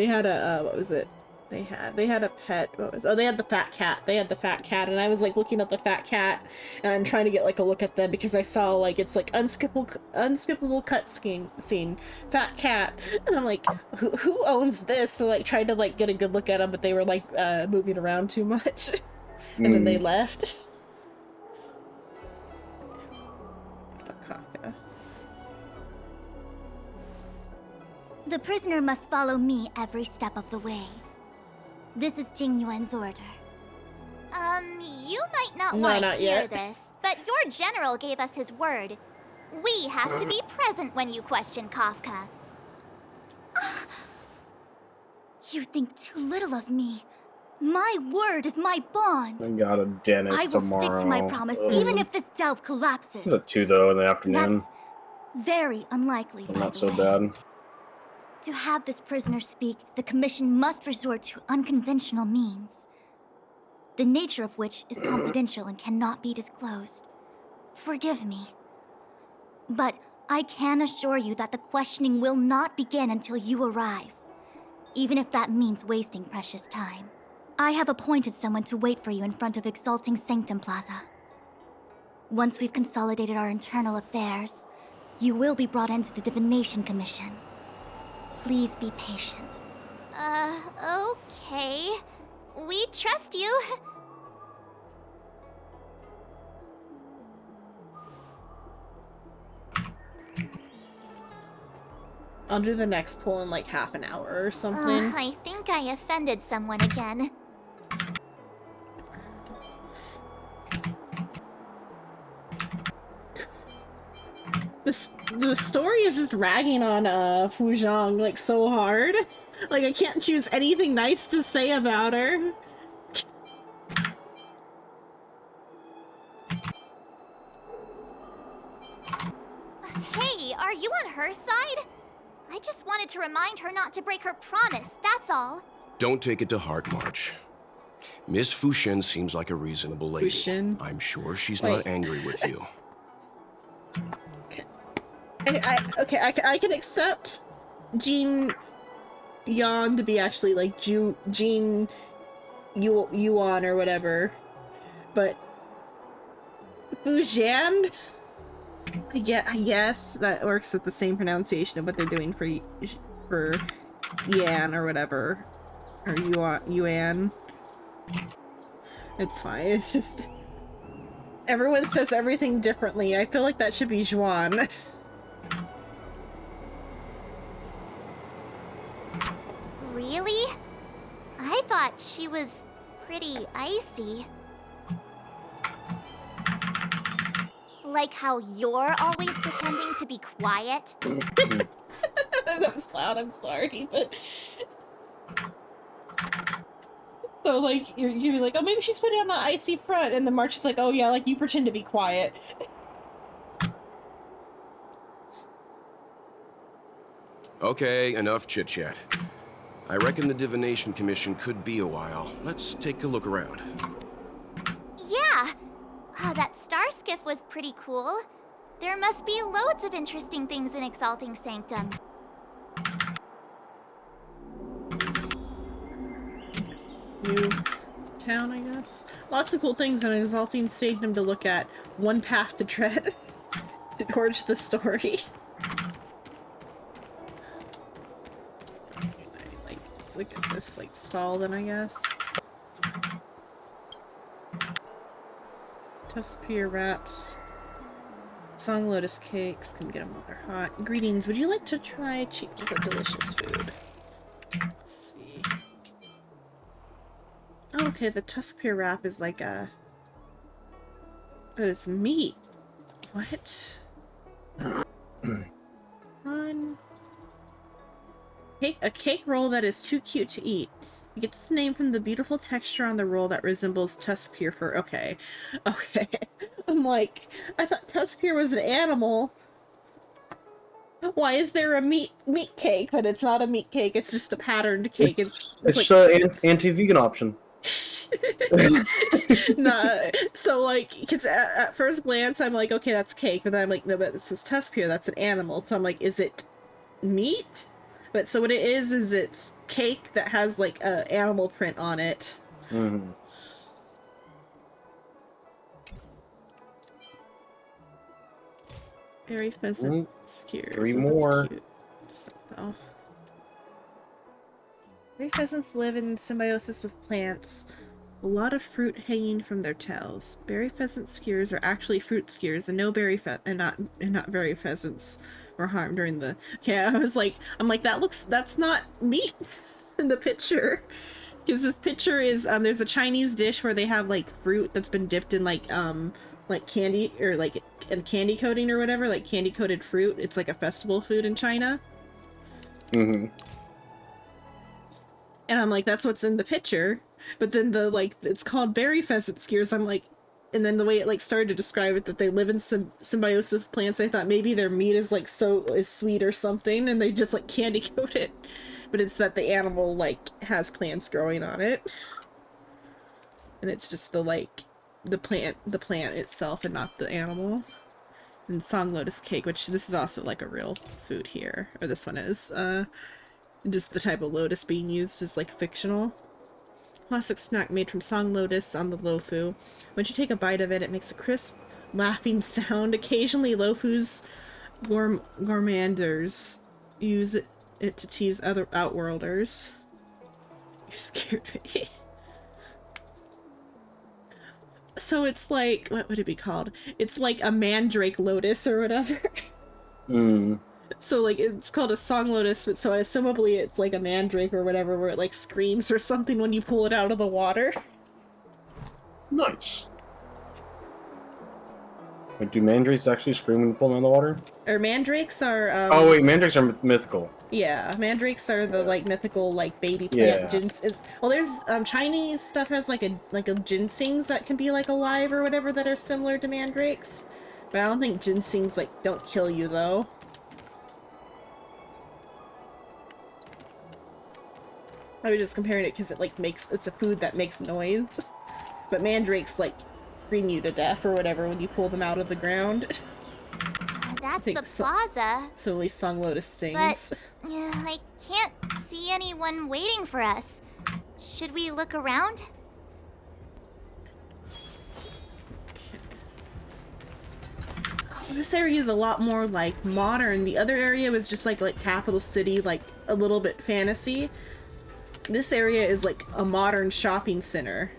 Speaker 1: had a, what was it? They had a pet. They had the fat cat. They had the fat cat, and I was like looking at the fat cat and trying to get like a look at them because I saw like it's like unskippable cutscene, fat cat, and I'm like, who owns this? So like tried to like get a good look at them, but they were like moving around too much, and then they left.
Speaker 7: The prisoner must follow me every step of the way. This is Jing Yuan's order.
Speaker 11: You might not
Speaker 1: No,
Speaker 11: want to
Speaker 1: not
Speaker 11: hear
Speaker 1: yet.
Speaker 11: this, but your general gave us his word. We have to be present when you question Kafka.
Speaker 7: You think too little of me. My word is my bond.
Speaker 9: I got a dentist
Speaker 7: I will
Speaker 9: tomorrow.
Speaker 7: stick to my promise,
Speaker 9: Ugh.
Speaker 7: even if this delve collapses.
Speaker 9: It's a 2 though in the afternoon.
Speaker 7: That's very unlikely, by
Speaker 9: Not
Speaker 7: the
Speaker 9: so
Speaker 7: way.
Speaker 9: bad.
Speaker 7: To have this prisoner speak, the Commission must resort to unconventional means, the nature of which is confidential and cannot be disclosed. Forgive me. But I can assure you that the questioning will not begin until you arrive, even if that means wasting precious time. I have appointed someone to wait for you in front of Exalting Sanctum Plaza. Once we've consolidated our internal affairs, you will be brought into the Divination Commission. Please be patient.
Speaker 11: Okay. We trust you.
Speaker 1: I'll do the next pull in like half an hour or something.
Speaker 11: I think I offended someone again.
Speaker 1: The story is just ragging on Fu Zhang like so hard. Like I can't choose anything nice to say about her.
Speaker 11: Hey, are you on her side? I just wanted to remind her not to break her promise, that's all.
Speaker 3: Don't take it to heart, March. Miss Fushen seems like a reasonable lady.
Speaker 1: Fushen?
Speaker 3: I'm sure she's
Speaker 1: Wait.
Speaker 3: not angry with you.
Speaker 1: I can accept Jing Yuan to be actually like Jing Yuan or whatever, but Fujian. I guess that works with the same pronunciation of what they're doing for Yan or whatever, or Yuan. It's fine. It's just everyone says everything differently. I feel like that should be Zhuan.
Speaker 11: Really? I thought she was pretty icy. Like how you're always pretending to be quiet.
Speaker 1: That was loud, I'm sorry, but... So, like, you're like, oh, maybe she's putting on the icy front, and then March is like, oh yeah, like, you pretend to be quiet.
Speaker 3: Okay, enough chit-chat. I reckon the Divination Commission could be a while. Let's take a look around.
Speaker 11: Yeah! Oh, that star skiff was pretty cool. There must be loads of interesting things in Exalting Sanctum.
Speaker 1: New town, I guess. Lots of cool things in Exalting Sanctum to look at. One path to tread towards the story. Like, look at this, like, stall then, I guess. Tuskpier wraps. Song Lotus cakes. Come get them while they're hot. Greetings. Would you like to try cheap but delicious food? Let's see. Oh, okay, the Tuskpier wrap is like a... But it's meat. What? One. A cake roll that is too cute to eat. It gets its name from the beautiful texture on the roll that resembles Tuskpier fur. Okay. Okay. I'm like, I thought Tuskpier was an animal. Why is there a meat cake? But it's not a meat cake, it's just a patterned cake.
Speaker 9: It's
Speaker 1: like,
Speaker 9: an anti-vegan option.
Speaker 1: Nah, so like, because at first glance I'm like, okay, that's cake, but then I'm like, no, but this is Tuskpier, that's an animal. So I'm like, is it meat? But so what it is it's cake that has like a animal print on it.
Speaker 9: Mm-hmm.
Speaker 1: Berry pheasant skewers.
Speaker 9: 3
Speaker 1: Oh,
Speaker 9: more.
Speaker 1: that's cute. Just like, though. Berry pheasants live in symbiosis with plants. A lot of fruit hanging from their tails. Berry pheasant skewers are actually fruit skewers, and no berry not berry pheasants were harmed during the. Okay, I'm like that's not meat in the picture, because this picture is there's a Chinese dish where they have like fruit that's been dipped in like candy or like a candy coating or whatever, like candy coated fruit. It's like a festival food in China.
Speaker 9: Mm-hmm.
Speaker 1: And I'm like, that's what's in the picture. But then it's called berry pheasant skewers. I'm like, and then the way it like started to describe it, that they live in symbiosis with plants, I thought maybe their meat is like is sweet or something, and they just like candy coat it. But it's that the animal like has plants growing on it, and it's just the plant itself and not the animal. And Song Lotus cake, which this is also like a real food here, or this one is. Just the type of lotus being used is like fictional. Classic snack made from Song Lotus on the Lofu. Once you take a bite of it, it makes a crisp, laughing sound. Occasionally, Lofu's gourmanders use it to tease other outworlders. You scared me. So it's like, what would it be called? It's like a mandrake lotus or whatever. So like it's called a Song Lotus, but so assumably it's like a mandrake or whatever, where it like screams or something when you pull it out of the water.
Speaker 9: Nice. Wait, do mandrakes actually scream when you pull them out of the water?
Speaker 1: Or mandrakes are
Speaker 9: oh wait, mandrakes are mythical.
Speaker 1: Yeah, mandrakes are the like mythical like baby plant. Yeah. Well, there's Chinese stuff has like a ginsengs that can be like alive or whatever that are similar to mandrakes, but I don't think ginsengs like don't kill you though. I was just comparing it because it like it's a food that makes noise, but mandrakes like scream you to death or whatever when you pull them out of the ground.
Speaker 11: That's the plaza.
Speaker 1: So at least Song Lotus sings.
Speaker 11: But yeah, I can't see anyone waiting for us. Should we look around?
Speaker 1: This area is a lot more like modern. The other area was just like capital city, like a little bit fantasy. This area is like a modern shopping center.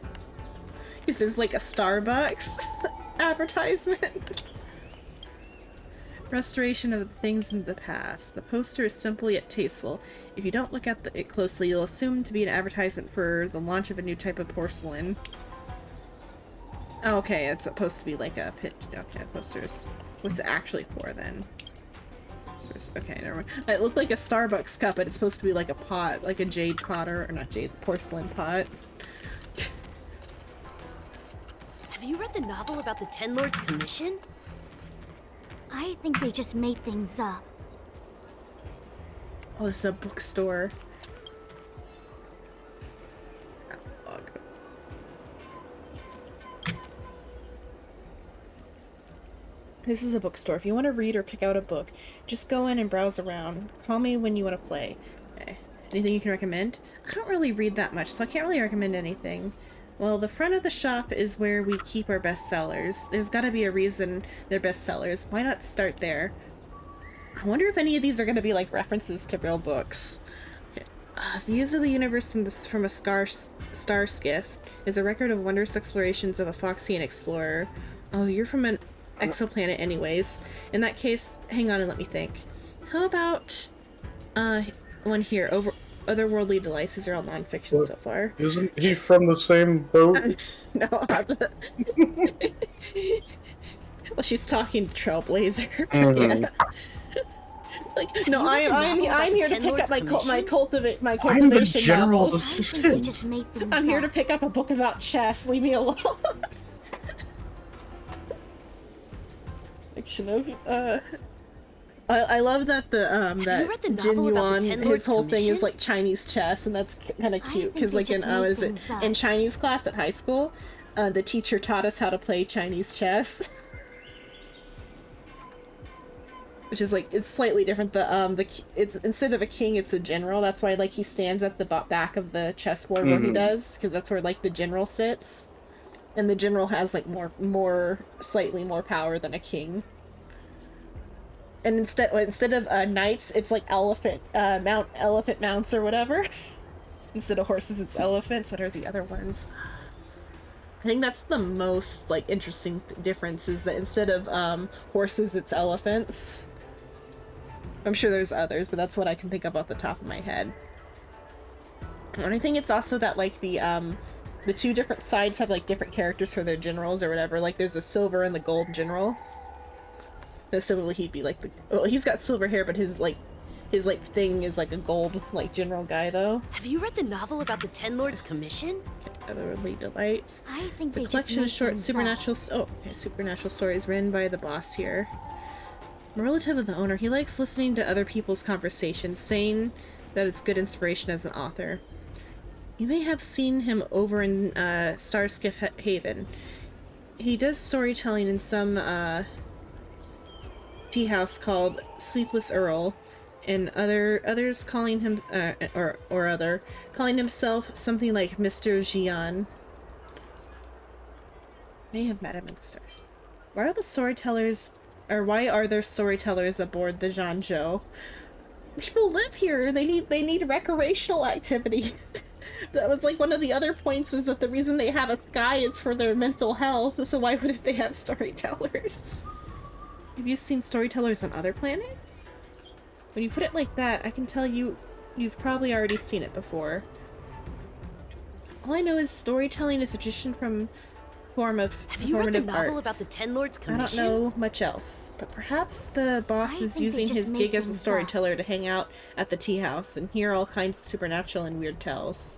Speaker 1: Because there's like a Starbucks advertisement. Restoration of the things in the past. The poster is simple yet tasteful. If you don't look at it closely, you'll assume to be an advertisement for the launch of a new type of porcelain. Oh, okay, it's supposed to be like a pitch. Okay, posters. What's it actually for then? Okay, never mind. It looked like a Starbucks cup, but it's supposed to be like a pot, like a jade pot, or not jade, porcelain pot.
Speaker 10: Have you read the novel about the Ten Lords' Commission?
Speaker 7: I think they just made things up.
Speaker 1: Oh, this is a bookstore. This is a bookstore. If you want to read or pick out a book, just go in and browse around. Call me when you want to play. Okay. Anything you can recommend? I don't really read that much, so I can't really recommend anything. Well, the front of the shop is where we keep our bestsellers. There's gotta be a reason they're bestsellers. Why not start there? I wonder if any of these are gonna be like references to real books. Okay. Views of the universe from a star skiff is a record of wondrous explorations of a Foxian explorer. Oh, you're from an exoplanet anyways. In that case, hang on and let me think. How about one here, Otherworldly Delights. These are all nonfiction so far.
Speaker 9: Isn't he from the same boat?
Speaker 1: No, well, she's talking to Trailblazer.
Speaker 9: Mm-hmm.
Speaker 1: Yeah. Like, no, I'm here to pick up my cultivation
Speaker 9: I'm the general's
Speaker 1: novels.
Speaker 9: assistant.
Speaker 1: I'm here to pick up a book about chess. Leave me alone. Like Shinobi, I love that that Jing Yuan, his whole thing is like Chinese chess, and that's kind of cute because like in in Chinese class at high school, the teacher taught us how to play Chinese chess, which is like it's slightly different. It's instead of a king, it's a general. That's why like he stands at the back of the chessboard where he does, because that's where like the general sits, and the general has like slightly more power than a king. And instead of knights, it's like elephant mounts or whatever. Instead of horses, it's elephants. What are the other ones? I think that's the most like interesting difference, is that instead of horses, it's elephants. I'm sure there's others, but that's what I can think of off the top of my head. And I think it's also that like the two different sides have like different characters for their generals or whatever. Like there's a silver and the gold general. Similarly, he'd be like well, he's got silver hair, but his thing is like a gold like general guy though.
Speaker 10: Have you read the novel about the Ten Lords' Commission?
Speaker 1: Otherworldly Delights.
Speaker 7: I think
Speaker 1: it's a collection of short supernatural stories written by the boss here. I'm a relative of the owner. He likes listening to other people's conversations, saying that it's good inspiration as an author. You may have seen him over in Starskiff Haven. He does storytelling in some tea house called Sleepless Earl, and others calling him calling himself something like Mr. Jian. May have met him at the start. Why are there storytellers aboard the Zhanzhou? People live here. They need recreational activities. That was like one of the other points, was that the reason they have a sky is for their mental health. So why wouldn't they have storytellers? Have you seen storytellers on other planets? When you put it like that, I can tell you've probably already seen it before. All I know is storytelling is a tradition from form of
Speaker 10: Have you read the
Speaker 1: performative
Speaker 10: novel
Speaker 1: art.
Speaker 10: about the Ten Lords' Commission?
Speaker 1: I don't know much else, but perhaps the boss is using his gig as a storyteller to hang out at the tea house and hear all kinds of supernatural and weird tales.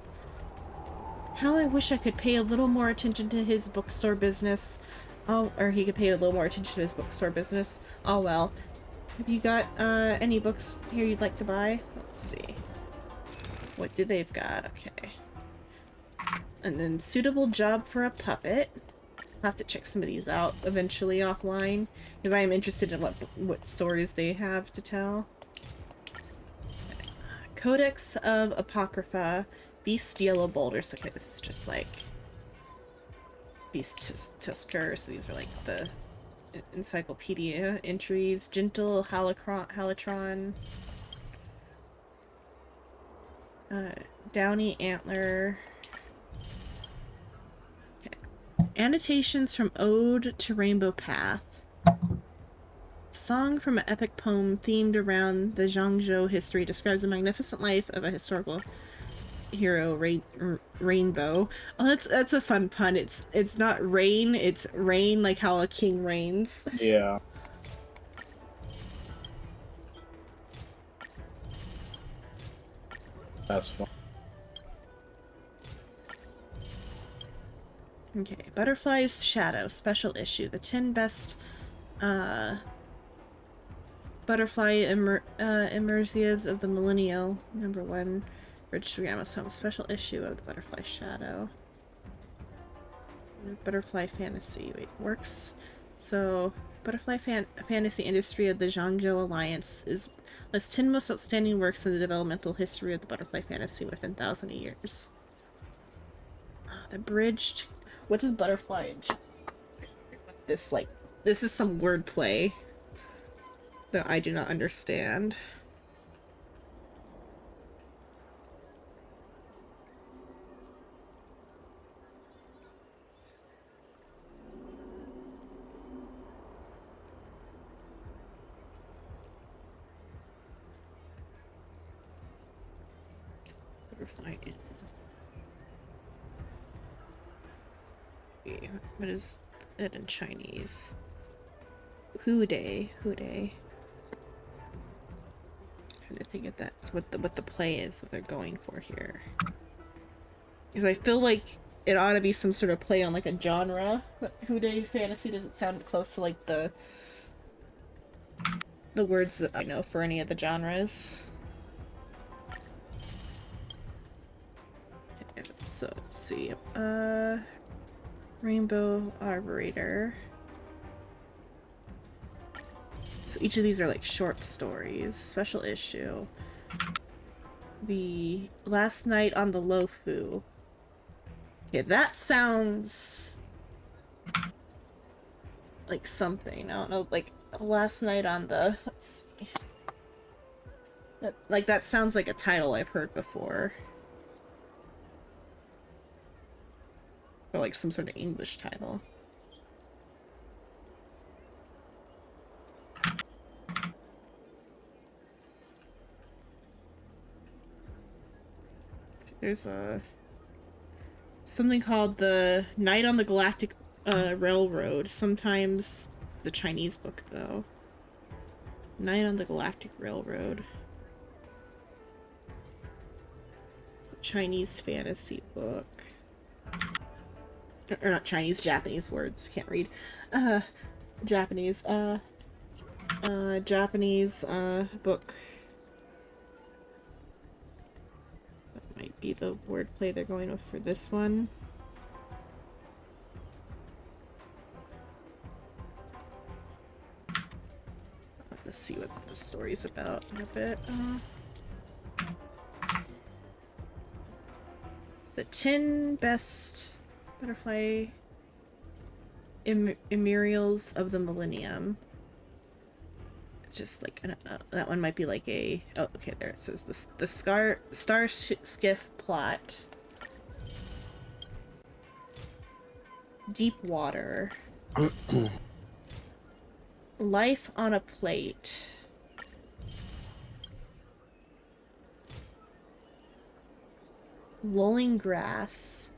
Speaker 1: How I wish I could pay a little more attention to his bookstore business. Oh, or he could pay a little more attention to his bookstore business. Oh well. Have you got any books here you'd like to buy? Let's see. What do they've got? Okay. And then suitable job for a puppet. I'll have to check some of these out eventually offline, because I am interested in what stories they have to tell. Codex of Apocrypha, Bestial Boulders. Okay, this is just like Beast Tusker, so these are like the encyclopedia entries. Gentle Halatron, Downy Antler. Okay. Annotations from Ode to Rainbow Path. Song from an epic poem themed around the Zhangzhou history describes the magnificent life of a historical hero, Rainbow. Oh, that's a fun pun. It's not rain, it's rain, like how a king reigns.
Speaker 9: Yeah. That's fun.
Speaker 1: Okay, Butterfly's Shadow, special issue. The 10 best butterfly emersias of the millennial. #1. Rich Grandma's Home, special issue of the Butterfly Shadow. Butterfly Fantasy. Wait, works. So, Butterfly Fantasy Industry of the Zhangzhou Alliance lists 10 most outstanding works in the developmental history of the Butterfly Fantasy within 1,000 years. The bridged. What does butterfly? This is some wordplay that I do not understand. Butterfly. What is it in Chinese? Houday. Trying to think if that's what the play is that they're going for here. Because I feel like it ought to be some sort of play on like a genre, but Houday fantasy doesn't sound close to like the words that I know for any of the genres. So let's see. Rainbow Arborator. So each of these are like short stories. Special issue. The Last Night on the Lofu. Okay, that sounds like something. I don't know, like Last Night on the... Let's see. That sounds like a title I've heard before. Or like some sort of English title. There's something called the Night on the Galactic Railroad. Sometimes the Chinese book though. Night on the Galactic Railroad. Chinese fantasy book. Or not Chinese, Japanese words. Can't read. Japanese. Japanese book. That might be the wordplay they're going with for this one. Let's see what the story's about in a bit. The 10 best butterfly Emerials of the Millennium. Just like that one might be like a... Oh, okay, there it says the Star Skiff plot. Deep Water. Life on a Plate. Lolling Grass.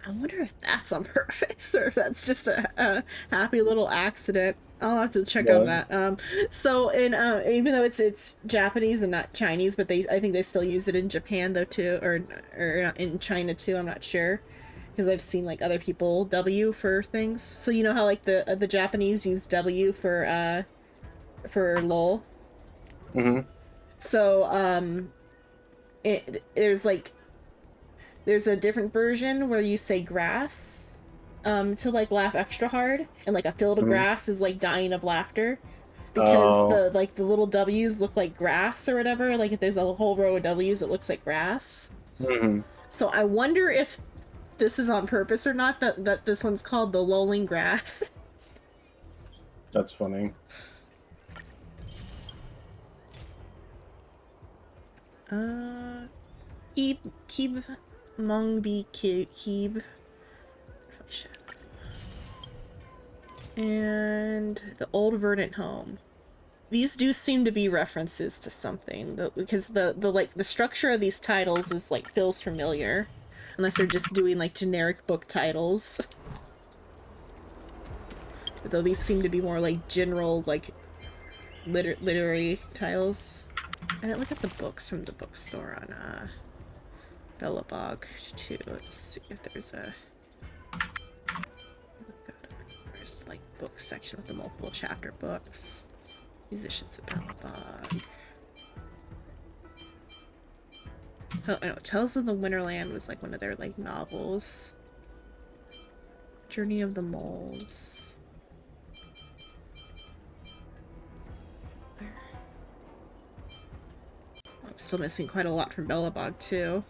Speaker 1: I wonder if that's on purpose or if that's just a happy little accident. I'll have to check on that. So in even though it's Japanese and not Chinese, but I think they still use it in Japan though too, or in China too. I'm not sure because I've seen like other people W for things. So you know how like the Japanese use W for lol.
Speaker 9: Mm-hmm.
Speaker 1: So there's a different version where you say grass to like laugh extra hard, and like a field of grass is like dying of laughter. because the little W's look like grass or whatever. Like if there's a whole row of W's, it looks like grass.
Speaker 9: Mm-hmm.
Speaker 1: So I wonder if this is on purpose or not. That this one's called the lolling grass.
Speaker 9: That's funny.
Speaker 1: Keeb Mongbi Keeb. And the old verdant home. These do seem to be references to something, because the structure of these titles is like feels familiar, unless they're just doing like generic book titles. Though these seem to be more like general like literary titles. I didn't look at the books from the bookstore on Bellabog too. Let's see if there's a like book section with the multiple chapter books. Musicians of Bellabog. Oh, I know. Tales of the Winterland was like one of their like novels. Journey of the Moles. I'm still missing quite a lot from Bellabog too.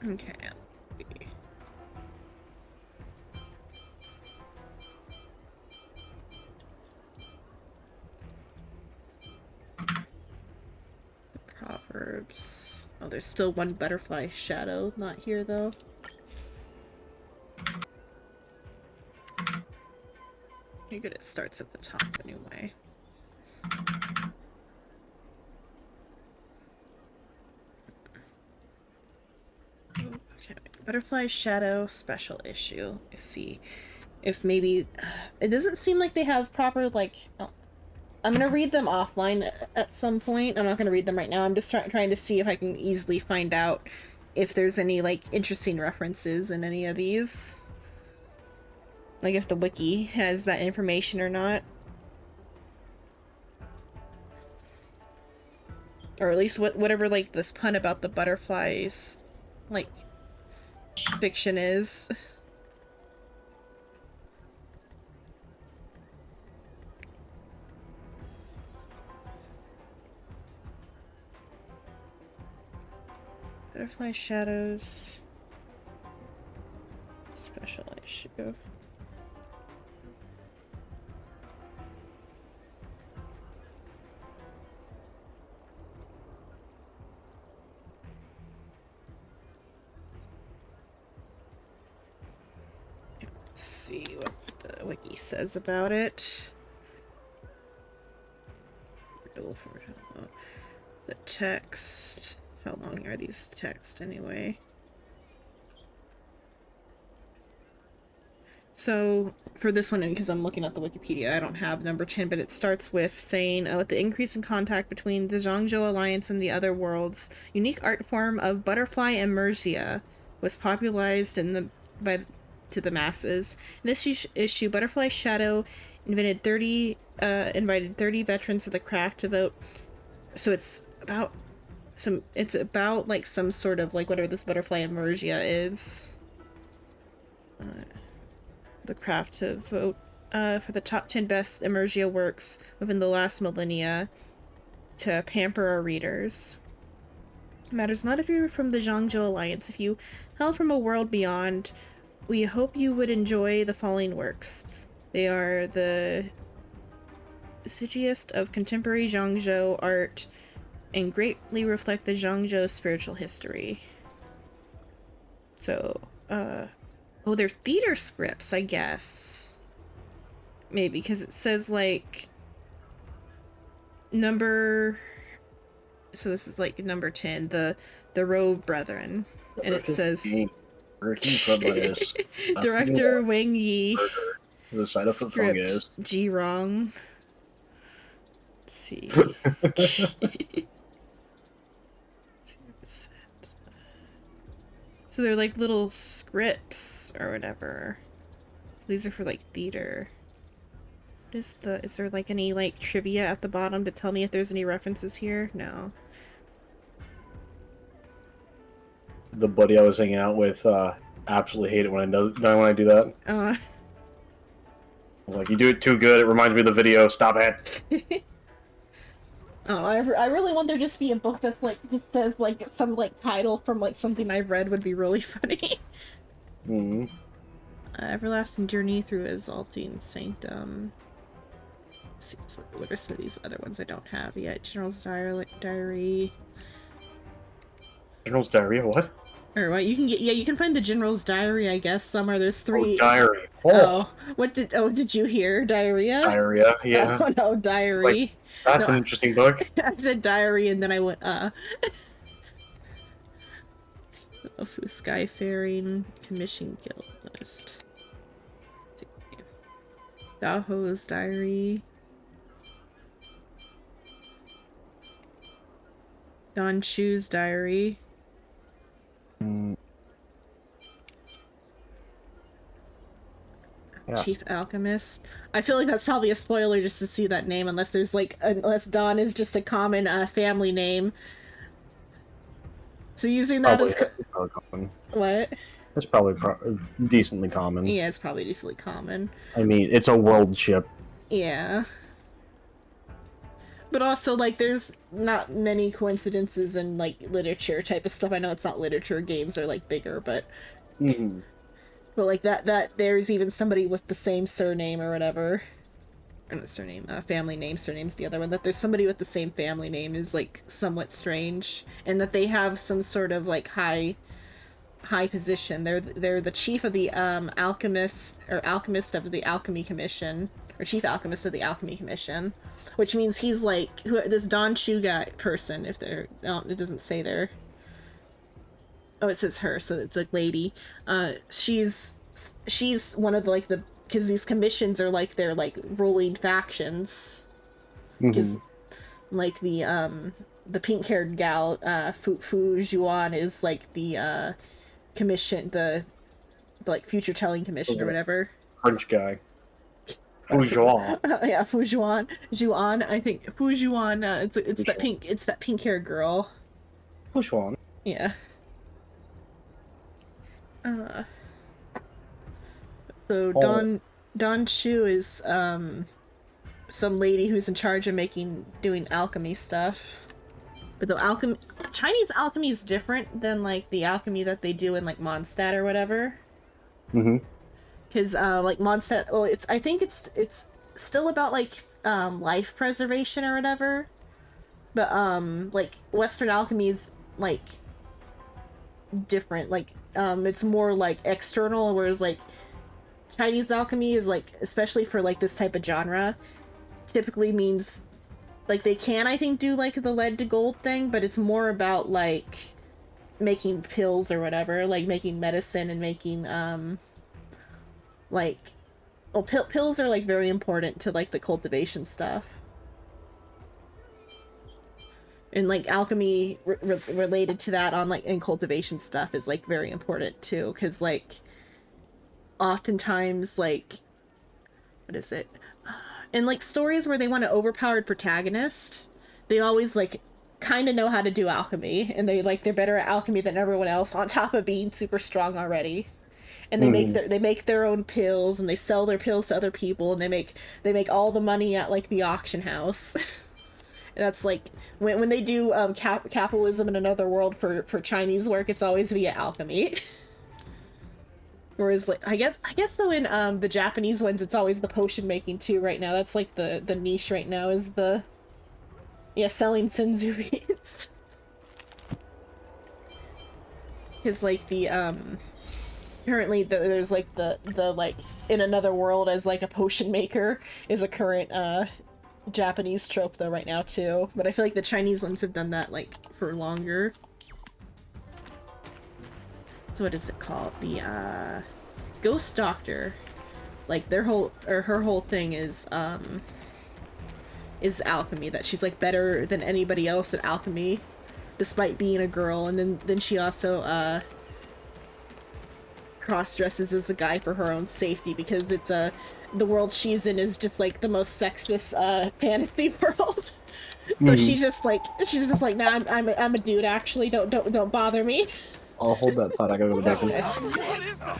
Speaker 1: Okay. Proverbs. Oh, there's still one butterfly shadow not here though. Pretty good, it starts at the top anyway. Okay, butterfly shadow special issue. Let's see if maybe it doesn't seem like they have proper like. Oh, I'm gonna read them offline at some point. I'm not gonna read them right now. I'm just trying to see if I can easily find out if there's any like interesting references in any of these. Like if the wiki has that information or not. Or at least whatever like this pun about the butterflies like fiction is. Butterfly Shadows special issue. Let's see what the wiki says about it. The text. How long are these texts anyway? So, for this one, because I'm looking at the Wikipedia, I don't have number 10, but it starts with saying, with the increase in contact between the Zhangzhou Alliance and the other worlds, unique art form of butterfly immersia was popularized to the masses. In this issue, Butterfly Shadow invited 30 veterans of the craft to vote. So it's about like some sort of like whatever this butterfly immersia is. The craft to vote for the top 10 best immersia works within the last millennia to pamper our readers. It matters not if you're from the Zhangzhou Alliance. If you hail from a world beyond, we hope you would enjoy the following works. They are the signiest of contemporary Zhangzhou art and greatly reflect the Zhangzhou spiritual history. So, oh, they're theater scripts, I guess. Maybe, because it says, like, number... So this is, like, number 10, the Robe Brethren. And it says... Director Wang Yi.
Speaker 9: The side of the fungus.
Speaker 1: G. Wrong. Let's see. So they're like little scripts or whatever. These are for like theater. Is there like any like trivia at the bottom to tell me if there's any references here? No.
Speaker 9: The buddy I was hanging out with absolutely hate it when I do that.
Speaker 1: Uh.
Speaker 9: Like, you do it too good, it reminds me of the video, stop it!
Speaker 1: Oh, I really want there just be a book that, like, just says, like, some, like, title from, like, something I've read would be really funny.
Speaker 9: Mm-hmm.
Speaker 1: Everlasting Journey through Exalting Sanctum. Let's see, what are some of these other ones I don't have yet? General's Diary.
Speaker 9: General's Diary, what?
Speaker 1: Or what? You can get, you can find the General's Diary, I guess, somewhere. There's 3.
Speaker 9: Oh, diary.
Speaker 1: Oh, did you hear? Diarrhea?
Speaker 9: Diarrhea, yeah.
Speaker 1: Oh, no, diary.
Speaker 9: Like, that's an interesting book.
Speaker 1: I said diary, and then I went, Ofu Skyfaring Commission Guild list. Let's see. Daho's Diary. Don Chu's Diary.
Speaker 9: Yes.
Speaker 1: Chief Alchemist. I feel like that's probably a spoiler just to see that name, unless there's like, unless Don is just a common family name. So using that
Speaker 9: Probably,
Speaker 1: as
Speaker 9: probably common.
Speaker 1: What?
Speaker 9: It's probably decently common.
Speaker 1: Yeah, it's probably decently common.
Speaker 9: I mean, it's a world ship.
Speaker 1: Yeah. But also, like, there's not many coincidences in, like, literature type of stuff. I know it's not literature, games are, like, bigger, but...
Speaker 9: Mm-hmm.
Speaker 1: But, like, that there's even somebody with the same surname or whatever. Or not surname, family name, surname's the other one. That there's somebody with the same family name is, like, somewhat strange. And that they have some sort of, like, high position. They're the chief of the, alchemist of the Alchemy Commission. Or chief alchemist of the Alchemy Commission. Which means he's, like, this Don Chu guy person, if they're... Oh, it doesn't say there. Oh, it says her, so it's a lady. She's one of the, like, because these commissions are, like, they're, like, ruling factions. Because, like, the pink-haired gal, Fu Juan is, like, the, commission, the like, future-telling commission or whatever.
Speaker 9: French guy. Fu Juan.
Speaker 1: Yeah, Fu Juan. Juan, I think. Fu Juan, it's that pink-haired girl.
Speaker 9: Fu Juan.
Speaker 1: Yeah. So Don Chu is some lady who's in charge of doing alchemy stuff. But the Chinese alchemy is different than like the alchemy that they do in like Mondstadt or whatever. Because like Mondstadt, well, I think it's still about like life preservation or whatever. But like Western alchemy is like different, like it's more like external, whereas like Chinese alchemy is like, especially for like this type of genre, typically means like they can, I think, do like the lead to gold thing, but it's more about like making pills or whatever, like making medicine and making like, well, pills are like very important to like the cultivation stuff. And like alchemy related to that on like in cultivation stuff is like very important too, because like oftentimes like, what is it, in like stories where they want an overpowered protagonist, they always like kind of know how to do alchemy, and they're better at alchemy than everyone else on top of being super strong already. And they make their own pills, and they sell their pills to other people, and they make all the money at like the auction house. That's like when they do capitalism in another world for Chinese work, it's always via alchemy. Whereas like I guess though in the Japanese ones, it's always the potion making too. Right now, that's like the niche right now is the selling senzu beads. Because like the currently there's like the like in another world as like a potion maker is a current Japanese trope though right now too, but I feel like the Chinese ones have done that like for longer. So what is it called? The Ghost Doctor, like her whole thing is alchemy, that she's like better than anybody else at alchemy despite being a girl, and then she also cross-dresses as a guy for her own safety, because it's the world she's in is just like the most sexist fantasy world. So she's just like, nah, I'm a dude actually, don't bother me.
Speaker 9: I'll hold that thought. I gotta go to the bathroom.
Speaker 11: What is that?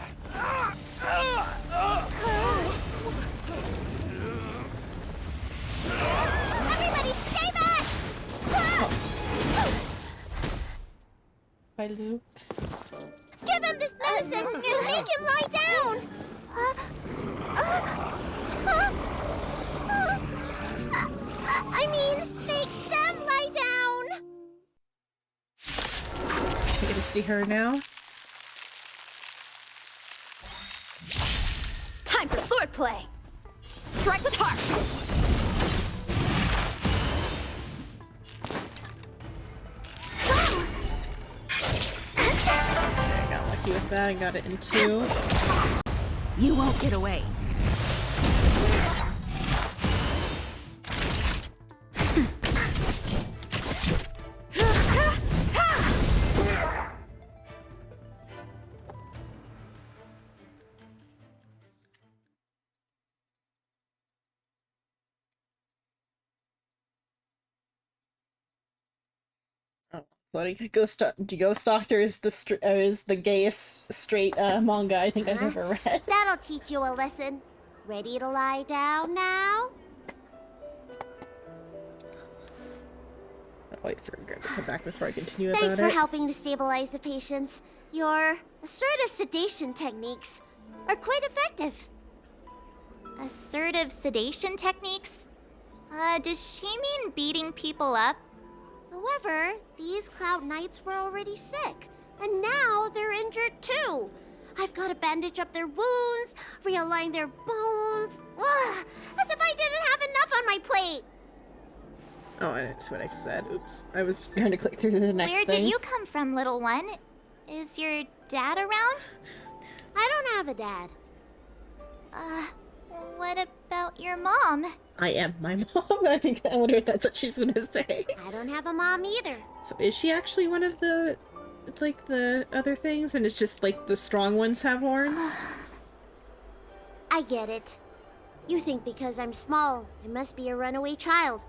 Speaker 11: Everybody, save us!
Speaker 1: Bye, Lou.
Speaker 11: Give him this medicine! Make him lie down! I mean, make them lie down!
Speaker 1: I get to see her now.
Speaker 2: Time for swordplay. Strike with heart.
Speaker 1: I got lucky with that. I got it in 2.
Speaker 10: You won't get away.
Speaker 1: Floating Ghost Doctor is the gayest straight manga I think I've ever read.
Speaker 11: That'll teach you a lesson. Ready to lie down now?
Speaker 1: I'll wait for Greg to come back before I continue about
Speaker 11: Thanks
Speaker 1: it.
Speaker 11: for helping to stabilize the patients. Your assertive sedation techniques are quite effective. Assertive sedation techniques? Does she mean beating people up? However, these Cloud Knights were already sick, and now they're injured too. I've got to bandage up their wounds, realign their bones. Ugh, as if I didn't have enough on my plate.
Speaker 1: Oh, that's what I said. Oops. I was trying to click through to the next
Speaker 11: Where
Speaker 1: thing.
Speaker 11: did you come from, little one? Is your dad around? I don't have a dad. What about your mom?
Speaker 1: I am my mom. I wonder if that's what she's gonna say.
Speaker 11: I don't have a mom either.
Speaker 1: So is she actually one of the, like, the other things? And it's just, like, the strong ones have horns?
Speaker 11: I get it. You think because I'm small, I must be a runaway child.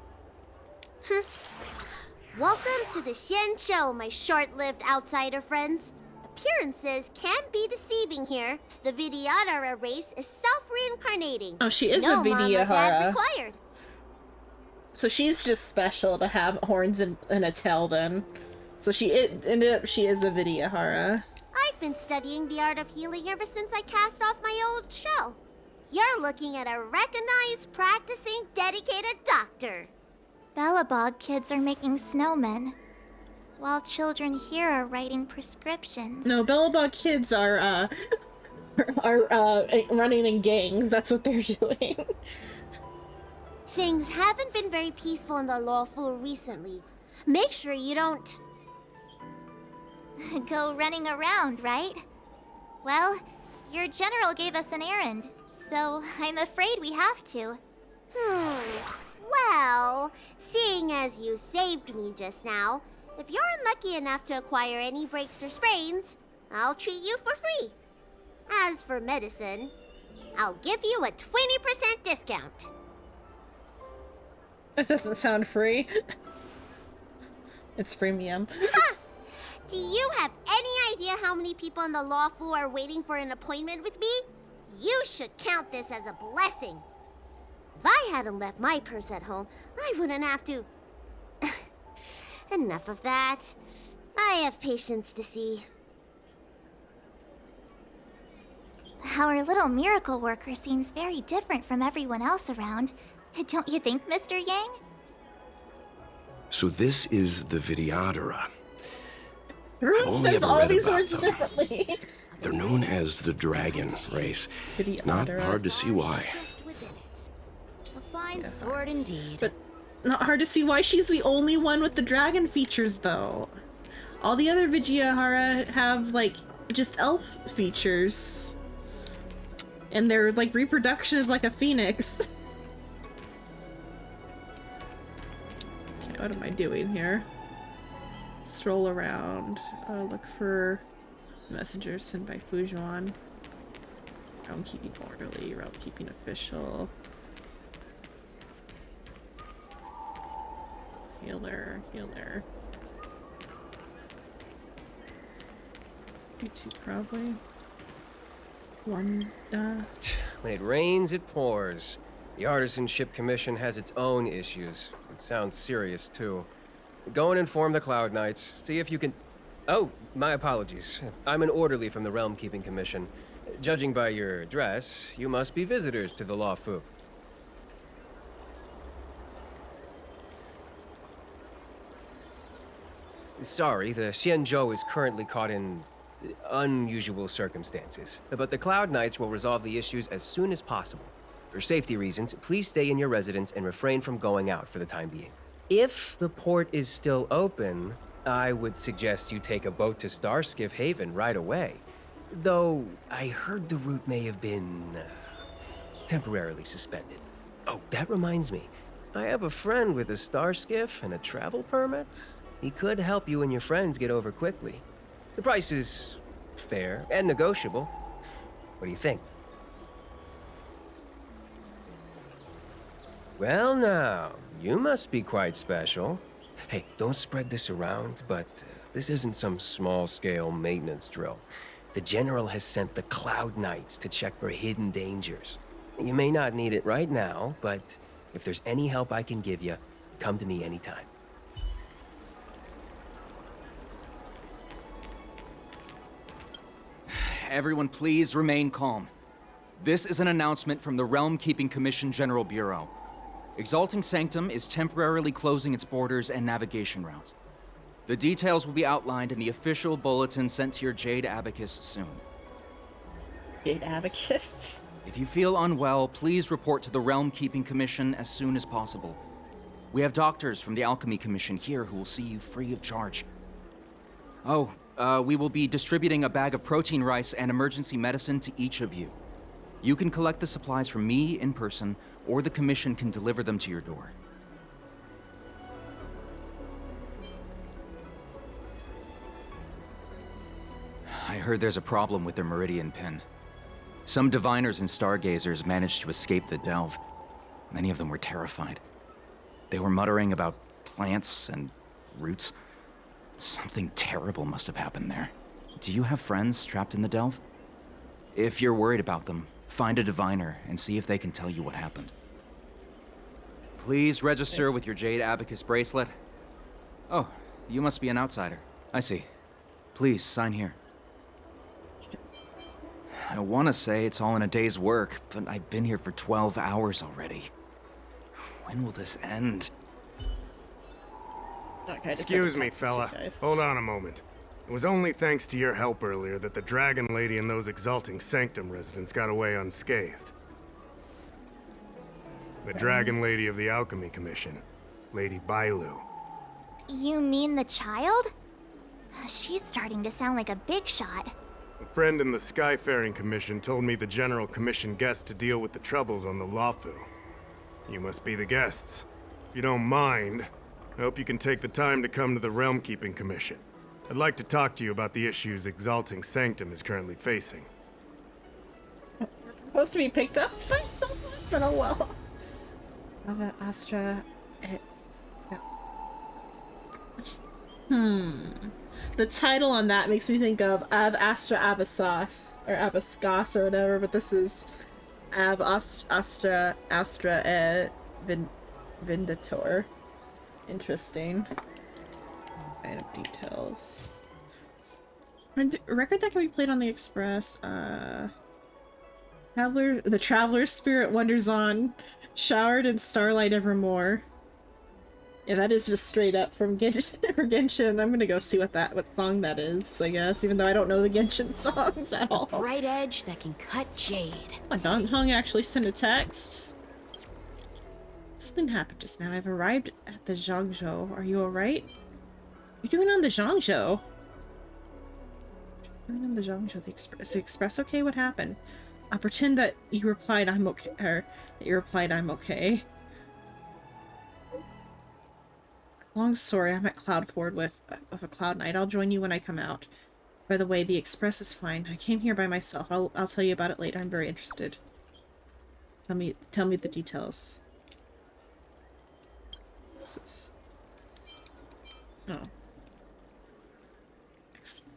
Speaker 11: Welcome to the Xian Show, my short-lived outsider friends. Appearances can be deceiving here. The Vidyadhara race is self-reincarnating.
Speaker 1: Oh, she is
Speaker 11: no
Speaker 1: a Vidyadhara.
Speaker 11: mom or dad required.
Speaker 1: So she's just special to have horns and a tail then. So she is a Vidyadhara.
Speaker 11: I've been studying the art of healing ever since I cast off my old shell. You're looking at a recognized, practicing, dedicated doctor. Bellabog kids are making snowmen, while children here are writing prescriptions.
Speaker 1: No, Bellabog kids are running in gangs. That's what they're doing.
Speaker 11: Things haven't been very peaceful in the lawful recently. Make sure you don't go running around, right? Well, your general gave us an errand, so I'm afraid we have to. Well, seeing as you saved me just now, if you're unlucky enough to acquire any breaks or sprains, I'll treat you for free. As for medicine, I'll give you a 20% discount.
Speaker 1: That doesn't sound free. It's freemium.
Speaker 11: Do you have any idea how many people in the law school are waiting for an appointment with me? You should count this as a blessing. If I hadn't left my purse at home, I wouldn't have to... Enough of that. I have patients to see. Our little miracle worker seems very different from everyone else around. Don't you think, Mr. Yang?
Speaker 3: So this is the Vidyadhara.
Speaker 1: Everyone
Speaker 3: only
Speaker 1: says
Speaker 3: ever
Speaker 1: all
Speaker 3: read
Speaker 1: these
Speaker 3: about
Speaker 1: words
Speaker 3: them.
Speaker 1: differently.
Speaker 3: They're known as the Dragon Race. Not
Speaker 1: Vidyadhara.
Speaker 3: hard to see why.
Speaker 10: A fine sword indeed.
Speaker 1: But not hard to see why she's the only one with the dragon features, though. All the other Vidyadhara have, like, just elf features. And their, like, reproduction is like a phoenix. Okay, what am I doing here? Stroll around. Look for messengers sent by Fujuan. Realm keeping orderly, realm keeping official. Healer. You two probably. One.
Speaker 6: When it rains, it pours. The Artisanship Commission has its own issues. It sounds serious, too. Go and inform the Cloud Knights. See if you can... Oh, my apologies. I'm an orderly from the Realm Keeping Commission. Judging by your dress, you must be visitors to the Lawfu. Sorry, the Xianzhou is currently caught in unusual circumstances, but the Cloud Knights will resolve the issues as soon as possible. For safety reasons, please stay in your residence and refrain from going out for the time being. If the port is still open, I would suggest you take a boat to Starskiff Haven right away. Though, I heard the route may have been temporarily suspended. Oh, that reminds me. I have a friend with a Starskiff and a travel permit. He could help you and your friends get over quickly. The price is fair and negotiable. What do you think? Well now, you must be quite special. Hey, don't spread this around, but this isn't some small-scale maintenance drill. The General has sent the Cloud Knights to check for hidden dangers. You may not need it right now, but if there's any help I can give you, come to me anytime.
Speaker 12: Everyone please remain calm. This is an announcement from the Realm Keeping Commission General Bureau. Exalting Sanctum is temporarily closing its borders and navigation routes. The details will be outlined in the official bulletin sent to your Jade Abacus soon.
Speaker 1: Jade Abacus?
Speaker 12: If you feel unwell, please report to the Realm Keeping Commission as soon as possible. We have doctors from the Alchemy Commission here who will see you free of charge. Oh, we will be distributing a bag of protein rice and emergency medicine to each of you. You can collect the supplies from me in person, or the Commission can deliver them to your door. I heard there's a problem with their Meridian Pin. Some diviners and stargazers managed to escape the delve. Many of them were terrified. They were muttering about plants and roots. Something terrible must have happened there. Do you have friends trapped in the delve? If you're worried about them, find a diviner and see if they can tell you what happened. Please register with your Jade Abacus bracelet. Oh, you must be an outsider. I see. Please, sign here. I want to say it's all in a day's work, but I've been here for 12 hours already. When will this end?
Speaker 1: Okay,
Speaker 13: excuse me, fella. Hold on a moment. It was only thanks to your help earlier that the Dragon Lady and those Exalting Sanctum residents got away unscathed. The Dragon Lady of the Alchemy Commission, Lady Bailu.
Speaker 11: You mean the child? She's starting to sound like a big shot.
Speaker 13: A friend in the Skyfaring Commission told me the General commissioned guests to deal with the troubles on the Lawfu. You must be the guests. If you don't mind, I hope you can take the time to come to the Realm Keeping Commission. I'd like to talk to you about the issues Exalting Sanctum is currently facing.
Speaker 1: We're supposed to be picked up by someone, but oh well. Astra... The title on that makes me think of Astra Avasas, or Avaskas or whatever, but this is Astra Vinditor. Interesting. Kind of details. Record that can be played on the Express. The Traveler's Spirit wanders on, showered in starlight evermore. Yeah, that is just straight up from Genshin. I'm gonna go see what song that is, I guess, even though I don't know the Genshin songs at all.
Speaker 10: A bright edge that can cut jade.
Speaker 1: Oh, Don Hung actually sent a text. Something happened just now. I've arrived at the Zhangzhou. Are you alright? What are you doing on the Zhangzhou? Doing on the Zhangzhou, the Express. Is the Express okay? What happened? I'll pretend that you replied I'm okay, or that you replied I'm okay. Long story, I'm at Cloudford with a Cloud Knight. I'll join you when I come out. By the way, the Express is fine. I came here by myself. I'll tell you about it later. I'm very interested. Tell me the details. What's this? Oh.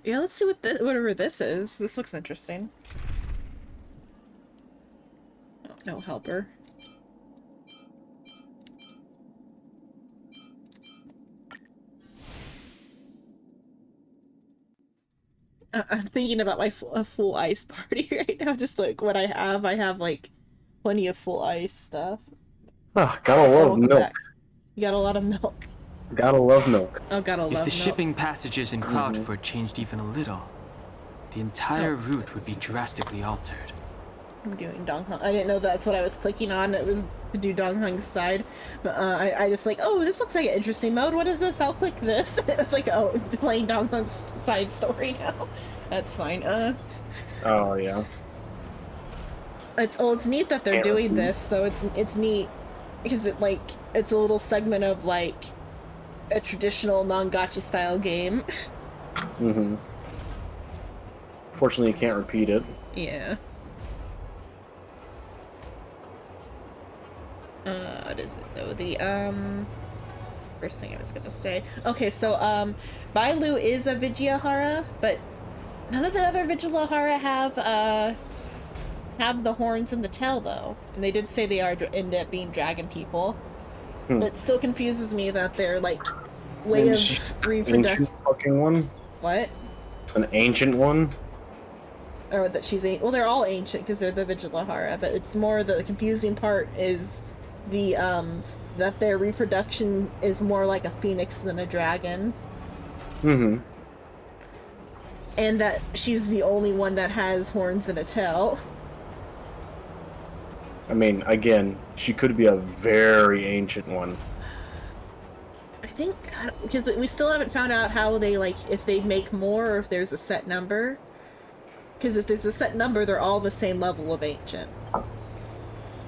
Speaker 1: Yeah, let's see what whatever this is. This looks interesting. Oh, no helper. I'm thinking about my a full ice party right now. Just like what I have like plenty of full ice stuff.
Speaker 9: Ah, gotta love milk.
Speaker 1: Back. You got a lot of milk.
Speaker 9: Gotta love milk.
Speaker 1: Oh, gotta love milk.
Speaker 14: If the shipping passages in Cloudford changed even a little, the entire route would be drastically altered.
Speaker 1: I'm doing Donghong. I didn't know that's what I was clicking on. It was to do Donghong's side. But I just like, oh, this looks like an interesting mode. What is this? I'll click this. It was like, oh, playing Donghong's side story now. That's fine.
Speaker 9: Oh yeah.
Speaker 1: It's neat that they're doing this though. It's neat because it's a little segment of like a traditional non-gacha style game.
Speaker 9: Mm-hmm. Fortunately, you can't repeat it.
Speaker 1: Yeah. What is it though? The first thing I was gonna say. Okay, so Bailu is a Vijayahara, but none of the other Vijayahara have the horns and the tail though, and they did say they end up being dragon people. But it still confuses me that they're like way of reproduction.
Speaker 9: Ancient fucking one.
Speaker 1: What?
Speaker 9: An ancient one.
Speaker 1: Or that she's well, they're all ancient because they're the Vijayahara, but it's more the confusing part is the that their reproduction is more like a phoenix than a dragon.
Speaker 9: Mm-hmm.
Speaker 1: And that she's the only one that has horns and a tail.
Speaker 9: I mean, again, she could be a very ancient one.
Speaker 1: I think because we still haven't found out how they if they make more or if there's a set number. Because if there's a set number, they're all the same level of ancient.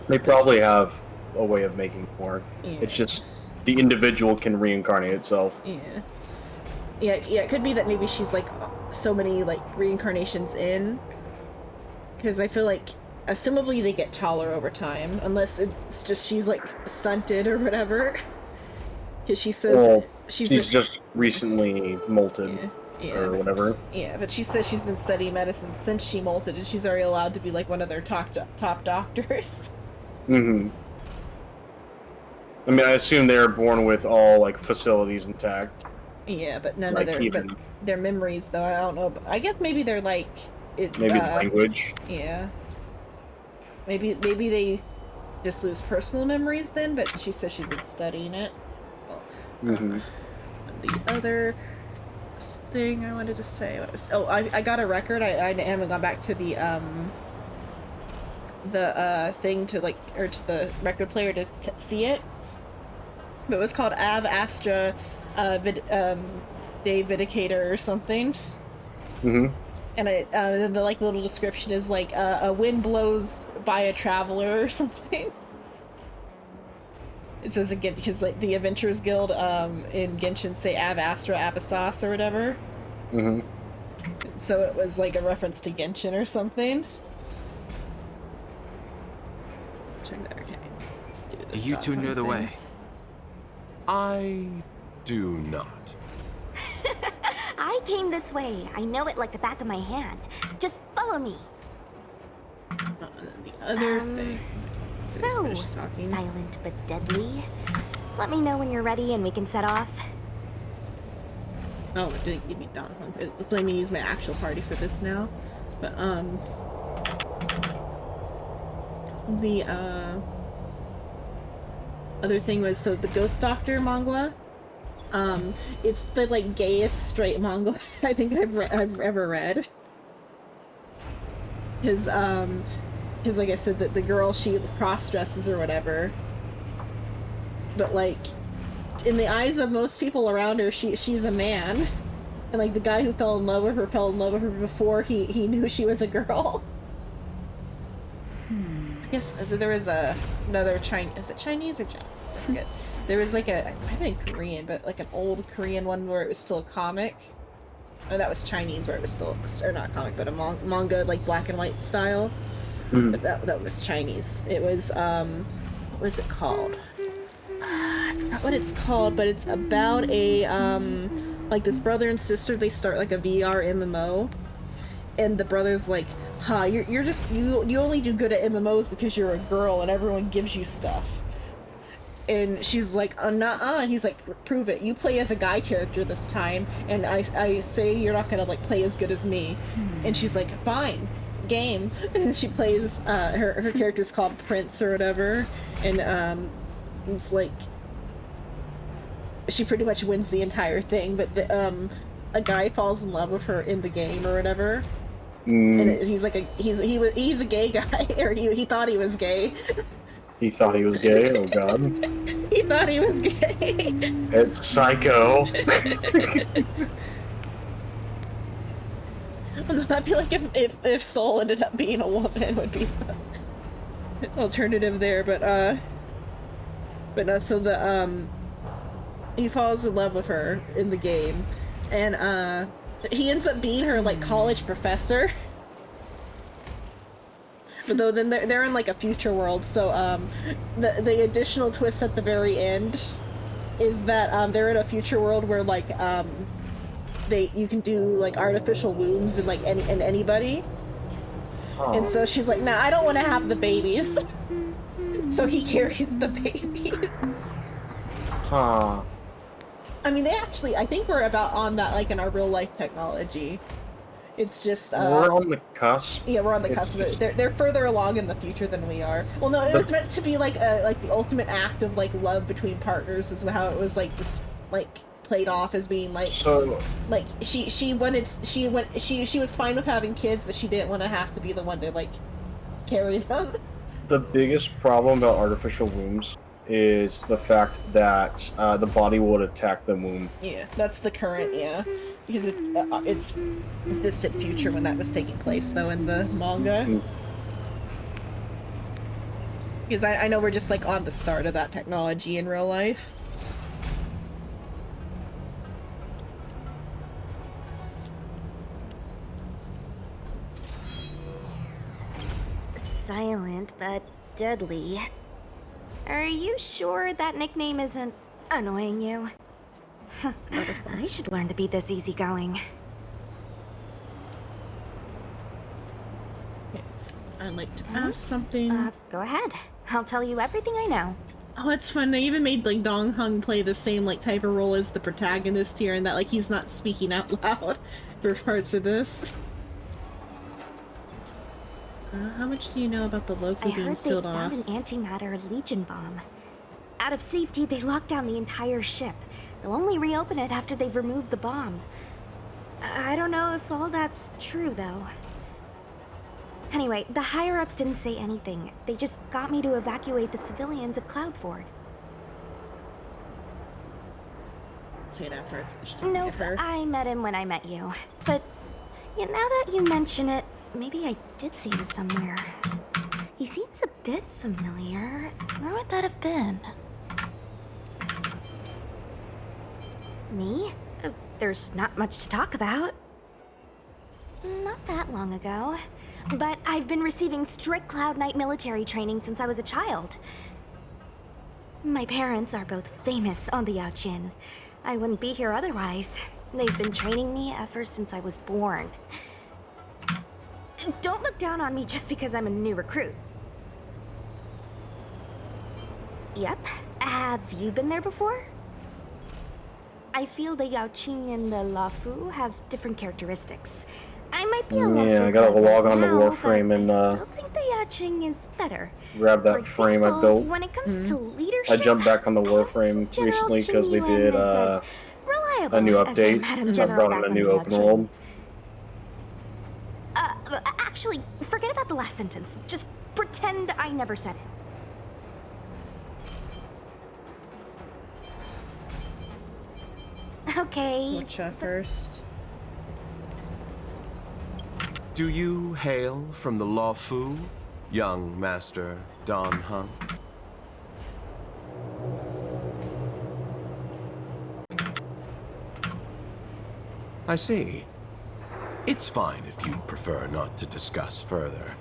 Speaker 9: They probably have a way of making more.
Speaker 1: Yeah.
Speaker 9: It's just the individual can reincarnate itself.
Speaker 1: Yeah, it could be that maybe she's so many reincarnations in. Because I feel like assumably they get taller over time, unless it's just she's stunted or whatever. Because she says
Speaker 9: she's just recently molted. Or whatever.
Speaker 1: Yeah, but she says she's been studying medicine since she molted, and she's already allowed to be one of their top doctors.
Speaker 9: Mm-hmm. I mean, I assume they are born with all facilities intact.
Speaker 1: Yeah, but none of their memories, though. I don't know. But I guess maybe they're
Speaker 9: maybe language.
Speaker 1: Yeah. Maybe they just lose personal memories then. But she says she's been studying it.
Speaker 9: Mm-hmm.
Speaker 1: The other thing I wanted to say was I got a record. I haven't gone back to the thing to to the record player to see it, but it was called Av Astra Day Vindicator or something.
Speaker 9: Mm-hmm.
Speaker 1: And the little description is a wind blows by a traveler or something. It says again because the Adventurers Guild in Genshin say Av Astra Avasas or whatever.
Speaker 9: Mm-hmm.
Speaker 1: So it was a reference to Genshin or something. Check that. Okay, let's do this.
Speaker 14: Do you two know the way?
Speaker 3: I do not.
Speaker 11: I came this way. I know it like the back of my hand. Just follow me.
Speaker 1: The other thing.
Speaker 11: So, silent but deadly. Let me know when you're ready and we can set off.
Speaker 1: Oh, it didn't give me Donghong. It's letting me use my actual party for this now. But, the, other thing was, so the Ghost Doctor manga, it's the, gayest straight manga I think I've ever read. Because like I said, the girl, she cross-dresses or whatever. But, in the eyes of most people around her, she's a man. And, the guy who fell in love with her before he knew she was a girl. I guess there was another Chinese... Is it Chinese or Japanese? I forget. There was, it might have been Korean, but, an old Korean one where it was still a comic. Oh, that was Chinese, where it was still... Or not comic, but a manga, black and white style. But that was Chinese. It was, what was it called? I forgot what it's called, but it's about a, like this brother and sister, they start like a VR MMO, and the brother's like, "Ha, you're just you only do good at MMOs because you're a girl and everyone gives you stuff." And she's like, nuh-uh. And he's like, prove it. You play as a guy character this time, and I say you're not gonna like play as good as me. And she's like, fine, game. And she plays. Her character's called Prince or whatever, and it's like she pretty much wins the entire thing. But a guy falls in love with her in the game or whatever. And he's like he's a gay guy, or he thought he was gay.
Speaker 9: He thought he was gay? Oh god.
Speaker 1: He thought he was gay.
Speaker 9: It's psycho.
Speaker 1: I feel like if Soul ended up being a woman would be the alternative there, but no, so he falls in love with her in the game, and he ends up being her like college professor. But though then they're in like a future world, so the additional twist at the very end is that they're in a future world where like you can do like artificial wombs and like anybody. Oh. And so she's like, nah, I don't want to have the babies. So he carries the babies.
Speaker 9: Huh.
Speaker 1: I mean, I think we're about on that like in our real life technology. It's just
Speaker 9: we're on the cusp.
Speaker 1: Yeah, we're on the cusp. They're further along in the future than we are. Well, no, it was meant to be like the ultimate act of like love between partners. Is how it was like this like played off as being like like she was fine with having kids, but she didn't want to have to be the one to like carry them.
Speaker 9: The biggest problem about artificial wombs is the fact that the body would attack the womb.
Speaker 1: Yeah, that's the current, because it's distant future when that was taking place, though, in the manga. Because I know we're just like on the start of that technology in real life.
Speaker 2: Silent but deadly. Are you sure that nickname isn't annoying you? I should learn to be this easygoing.
Speaker 1: I'd like to ask something.
Speaker 2: Go ahead. I'll tell you everything I know.
Speaker 1: Oh, it's fun. They even made like Dong Hung play the same like type of role as the protagonist here, and that like he's not speaking out loud for parts of this. How much do you know about the Lofu being sealed off?
Speaker 2: I heard they found an antimatter Legion bomb. Out of safety, they locked down the entire ship. They'll only reopen it after they've removed the bomb. I don't know if all that's true, though. Anyway, the higher-ups didn't say anything. They just got me to evacuate the civilians of Cloudford.
Speaker 1: Say that after I finish.
Speaker 2: Nope, I met him when I met you. But now that you mention it, maybe I did see him somewhere. He seems a bit familiar. Where would that have been? Me? There's not much to talk about. Not that long ago. But I've been receiving strict Cloud Knight military training since I was a child. My parents are both famous on the Yaojin. I wouldn't be here otherwise. They've been training me ever since I was born. Don't look down on me just because I'm a new recruit. Yep. Have you been there before? I feel the Yaoqing and the Luofu have different characteristics. I might be a
Speaker 9: yeah, I gotta log on to Warframe and
Speaker 2: I still think the Yaoqing is better.
Speaker 9: Grab that frame I built.
Speaker 2: When it comes to leadership,
Speaker 9: I jumped back on the Warframe recently because they did a new update. So I brought in a new open world.
Speaker 2: Actually, forget about the last sentence. Just pretend I never said it. Okay.
Speaker 1: Lucha first.
Speaker 15: Do you hail from the Luofu, young Master Don Hung? I see. It's fine if you'd prefer not to discuss further.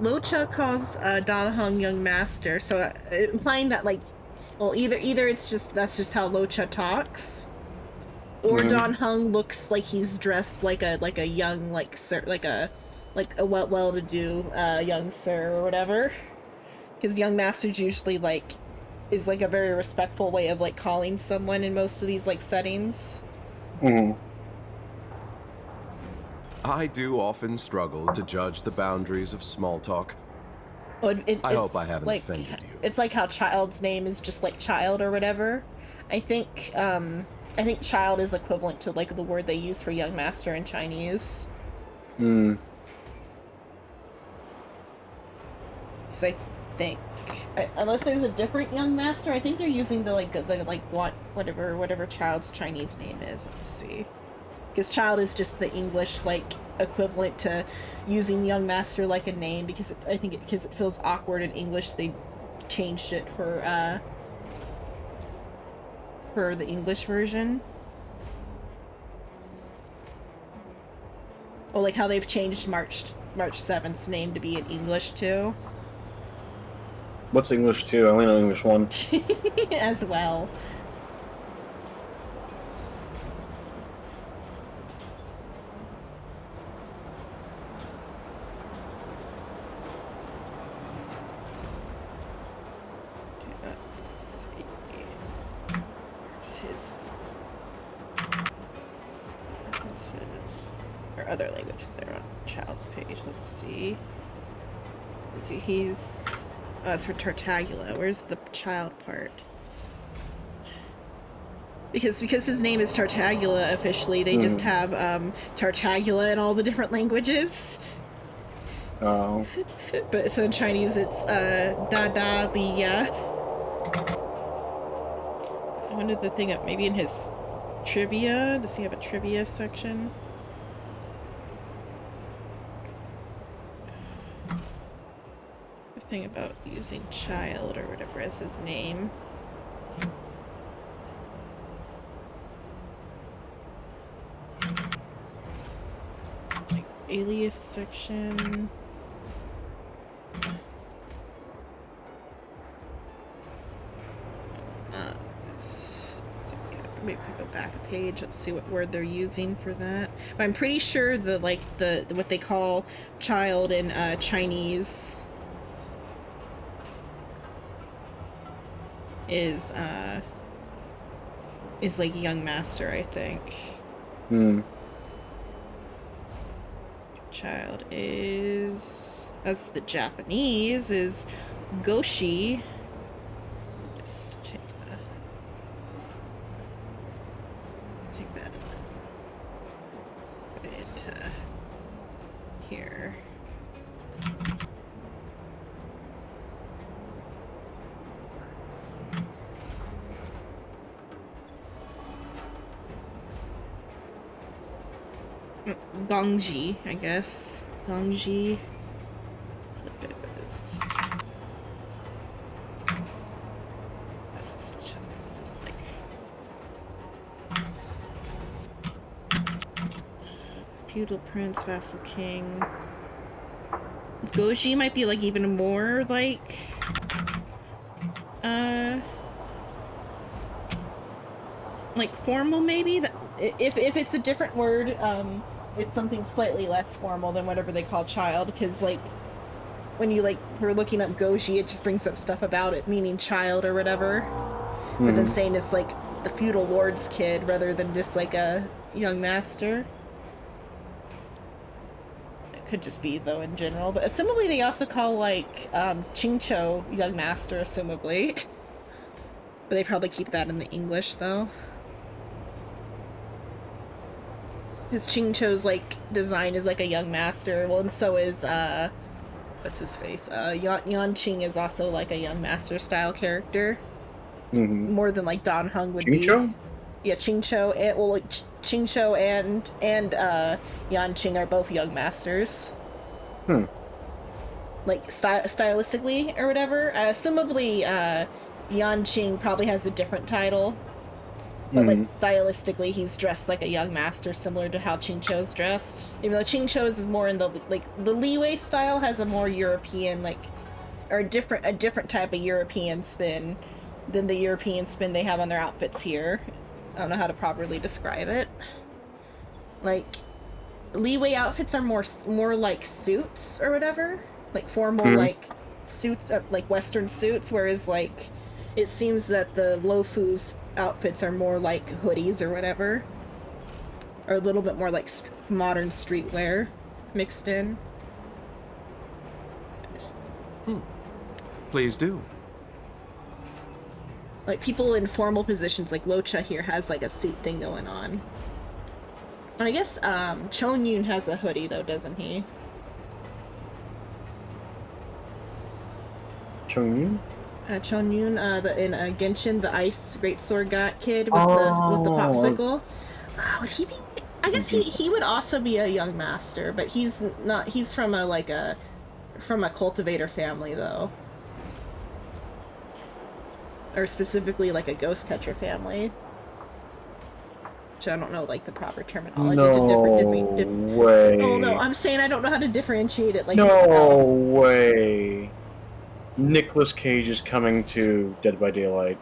Speaker 1: Lucha calls Don Hung young master, so implying that like, well, either it's just that's just how Lucha talks, or Don Hung looks like he's dressed like a young sir, like a well-to-do young sir or whatever. Because young masters usually is a very respectful way of calling someone in most of these settings.
Speaker 15: I do often struggle to judge the boundaries of small talk. I hope I haven't offended you.
Speaker 1: It's like how child's name is just child or whatever. I think child is equivalent to the word they use for young master in Chinese. Because I think, unless there's a different young master, I think they're using the whatever child's Chinese name is. Let me see. Because child is just the English equivalent to using young master like a name, because it feels awkward in English. They changed it for the English version. Or how they've changed March 7th's name to be in English too.
Speaker 9: What's English 2? I only know English 1.
Speaker 1: As well. Other languages there on child's page. Let's see. He's it's for Tartagula. Where's the child part? Because his name is Tartagula officially, they just have Tartagula in all the different languages.
Speaker 9: Oh.
Speaker 1: But so in Chinese it's Dada Liya. I wonder the thing up maybe in his trivia. Does he have a trivia section? Thing about using child or whatever as his name. Alias section. Let's see. Maybe go back a page. Let's see what word they're using for that. But I'm pretty sure the what they call child in Chinese is young master, I think. Child is, that's the Japanese, is Goshi. Just take that put it into here. Gongji, I guess. Gongji. Flip it with this. Doesn't feudal prince, vassal king. Goji might be even more formal maybe. That if it's a different word, it's something slightly less formal than whatever they call child, because when you we're looking up Goji, it just brings up stuff about it meaning child or whatever. But then saying it's the feudal lord's kid rather than just a young master. It could just be though in general, but assumably they also call Qingqiu young master, assumably. But they probably keep that in the English though. His Qingqiu's design is a young master. Well, and so is what's his face? Yanqing is also a young master style character. More than Don Hung would be. Yeah, Qingqiu and Qingqiu and Yanqing are both young masters. Stylistically or whatever. Assumably Yanqing probably has a different title. But stylistically, he's dressed like a young master, similar to how Qingqiu's dressed. Even though Qingqiu's is more in the the Liwei style has a more European or a different type of European spin than the European spin they have on their outfits here. I don't know how to properly describe it. Like, Liyue outfits are more like suits or whatever, like formal like suits, like Western suits, whereas like it seems that the Luofu's outfits are more like hoodies or whatever, or a little bit more like modern streetwear mixed in.
Speaker 15: Please do.
Speaker 1: Like people in formal positions, like Locha here has like a suit thing going on. And I guess Chonyun has a hoodie though, doesn't he?
Speaker 9: Chonyun?
Speaker 1: Chonyun, in Genshin, the ice greatsword kid with the popsicle. Would he be? I guess he would also be a young master, but he's not. He's from a cultivator family though, or specifically like a ghost catcher family. Which I don't know like the proper terminology to different.
Speaker 9: Way.
Speaker 1: Oh no, I'm saying I don't know how to differentiate it. Like
Speaker 9: no way. Nicolas Cage is coming to Dead by Daylight.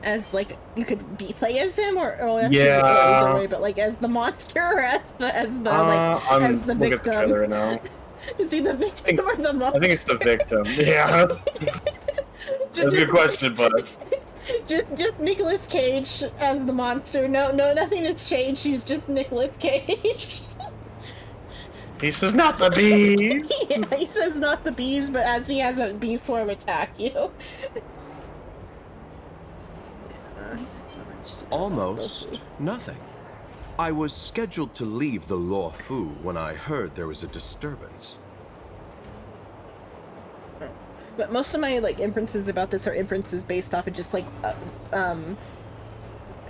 Speaker 1: As like you could play as him or actually
Speaker 9: yeah.
Speaker 1: Either way, but like as the monster or as the
Speaker 9: I'm
Speaker 1: as the
Speaker 9: looking at the trailer now.
Speaker 1: Is he the victim or the monster?
Speaker 9: I think it's the victim. Yeah. That's a good question, but
Speaker 1: just Nicolas Cage as the monster. No, nothing has changed. He's just Nicolas Cage.
Speaker 9: He says not the bees.
Speaker 1: Yeah, he says not the bees, but as he has a bee swarm attack you.
Speaker 15: Almost nothing. I was scheduled to leave the Luofu when I heard there was a disturbance.
Speaker 1: But most of my like inferences about this are inferences based off of just like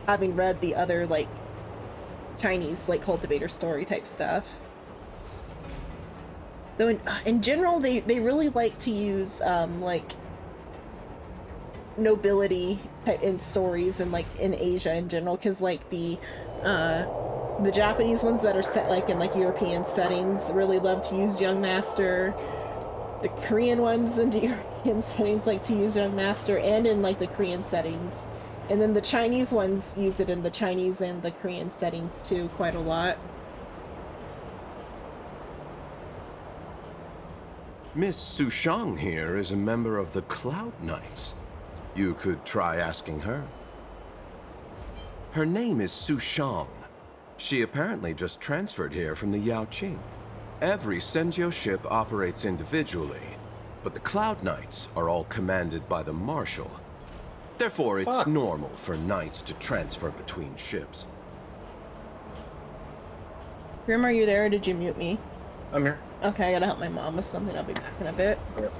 Speaker 1: having read the other like Chinese like cultivator story type stuff. Though in general they really like to use like nobility in stories and like in Asia in general, because like the Japanese ones that are set like in like European settings really love to use young master. The Korean ones in the European settings like to use young master, and in like the Korean settings, and then the Chinese ones use it in the Chinese and the Korean settings too quite a lot.
Speaker 15: Miss Sushang here is a member of the Cloud Knights. You could try asking her. Her name is Sushang. She apparently just transferred here from the Yaoqing. Every Senjio ship operates individually, but the Cloud Knights are all commanded by the Marshal. Therefore, it's normal for knights to transfer between ships.
Speaker 1: Grim, are you there or did you mute me?
Speaker 9: I'm here.
Speaker 1: Okay, I gotta help my mom with something. I'll be back in a bit.
Speaker 9: Yep.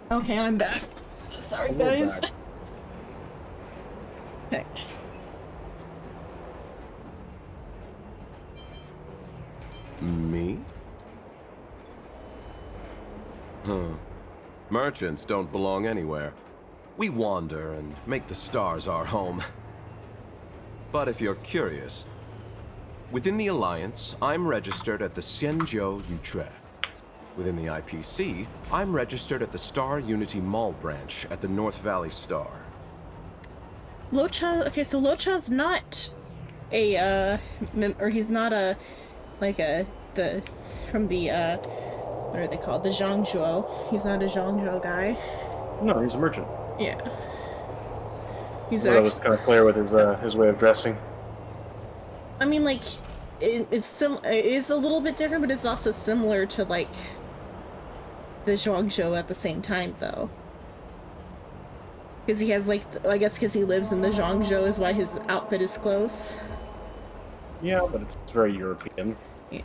Speaker 1: Okay, I'm back. Sorry, guys. Okay.
Speaker 15: Me? Huh. Merchants don't belong anywhere. We wander and make the stars our home. But if you're curious, within the Alliance, I'm registered at the Xianzhou Yutre. Within the IPC, I'm registered at the Star Unity Mall branch at the North Valley Star.
Speaker 1: Locha, okay, so Locha's not a, or he's not a, like from the, what are they called? The Zhangzhou. He's not a Zhangzhou guy.
Speaker 9: No, he's a merchant.
Speaker 1: Yeah. He's
Speaker 9: That was kind of clear with his way of dressing.
Speaker 1: I mean, like, it is a little bit different, but it's also similar to, like, the Zhangzhou at the same time, though. Because he has, like, I guess because he lives in the Zhangzhou is why his outfit is close.
Speaker 9: Yeah, but it's very European.
Speaker 1: Yeah.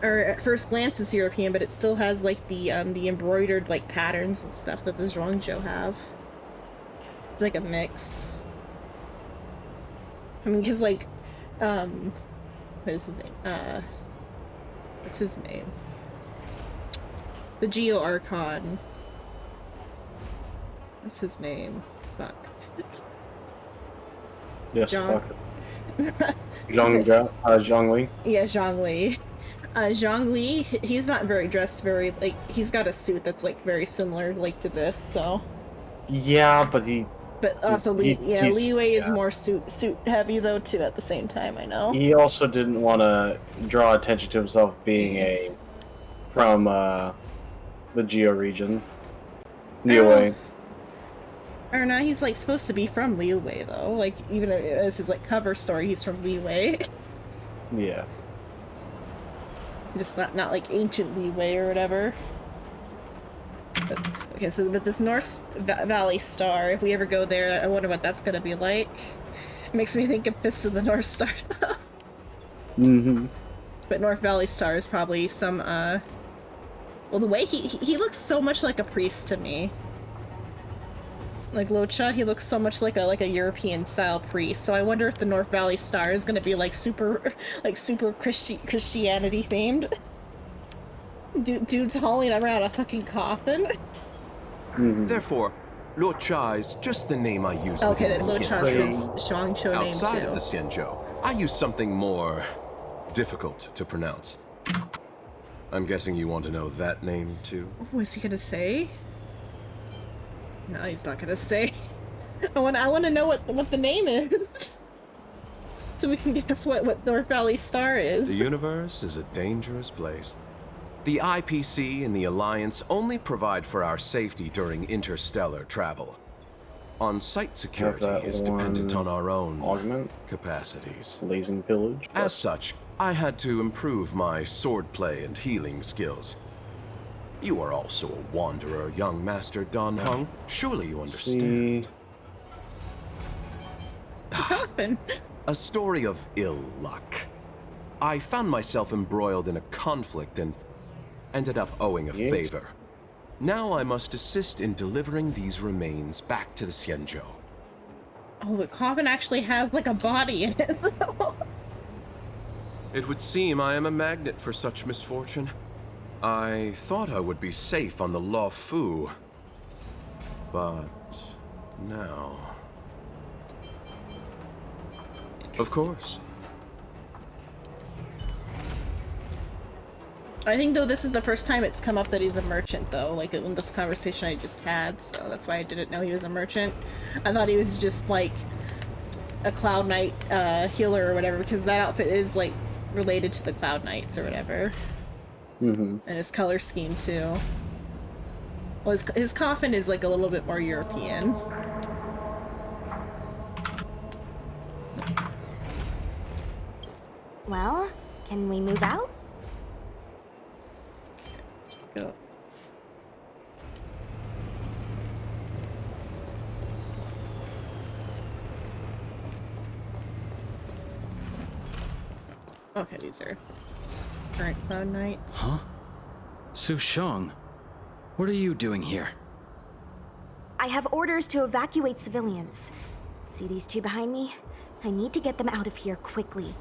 Speaker 1: Or at first glance it's European, but it still has, like, the embroidered, like, patterns and stuff that the Zhangzhou have. It's like a mix. I mean, because, like, what is his name? What's his name? The Geo Archon. What's his name? Fuck.
Speaker 9: Yes, fuck. Zhongli.
Speaker 1: Yeah, Zhongli. Zhongli, he's not dressed very, like, he's got a suit that's, like, very similar, like, to this, so.
Speaker 9: Yeah, but he...
Speaker 1: But also, Li Wei is more suit heavy, though, too, at the same time, I know.
Speaker 9: He also didn't want to draw attention to himself being from, the Geo region. Li Wei.
Speaker 1: Or not, he's, like, supposed to be from Li Wei, though. Like, even as his, like, cover story, he's from Li Wei.
Speaker 9: Yeah.
Speaker 1: Just not like ancient Li Wei or whatever. But, okay, so but this North Valley Star, if we ever go there, I wonder what that's gonna be like. It makes me think of Fist of the North Star, though.
Speaker 9: Mm-hmm.
Speaker 1: But North Valley Star is probably some, well, the way he looks so much like a priest to me. Like Locha, he looks so much like a European style priest. So I wonder if the North Valley Star is gonna be like super Christianity themed. Dude's hauling around a fucking coffin.
Speaker 15: Therefore, Locha is just the name I use
Speaker 1: Okay,
Speaker 15: within
Speaker 1: then
Speaker 15: the
Speaker 1: Locha's
Speaker 15: Xianzhou.
Speaker 1: his Xiangqiu name
Speaker 15: Outside
Speaker 1: too.
Speaker 15: of the Xianzhou, I use something more difficult to pronounce. I'm guessing you want to know that name too?
Speaker 1: What's he gonna say? No, he's not gonna say. I want to know what the name is, so we can guess what North Valley Star is.
Speaker 15: The universe is a dangerous place. The IPC and the Alliance only provide for our safety during interstellar travel. On-site security is dependent on our own capacities.
Speaker 9: Blazing pillage.
Speaker 15: As such, I had to improve my swordplay and healing skills. You are also a wanderer, young Master Dan Heng. Surely you understand.
Speaker 1: Coffin.
Speaker 15: A story of ill luck. I found myself embroiled in a conflict and ended up owing a favor. Now I must assist in delivering these remains back to the Xianzhou.
Speaker 1: Oh, the coffin actually has like a body in it.
Speaker 15: It would seem I am a magnet for such misfortune. I thought I would be safe on the Lo Fu, but now... Of course.
Speaker 1: I think though this is the first time it's come up that he's a merchant though, like in this conversation I just had, so that's why I didn't know he was a merchant. I thought he was just like a Cloud Knight healer or whatever, because that outfit is like related to the Cloud Knights or whatever. And his color scheme too. Well, his coffin is like a little bit more European.
Speaker 11: Well, can we move out?
Speaker 1: Let's go. Okay, these are current Cloud Knights.
Speaker 16: Huh? Su Shang, what are you doing here?
Speaker 17: I have orders to evacuate civilians. See these two behind me? I need to get them out of here quickly.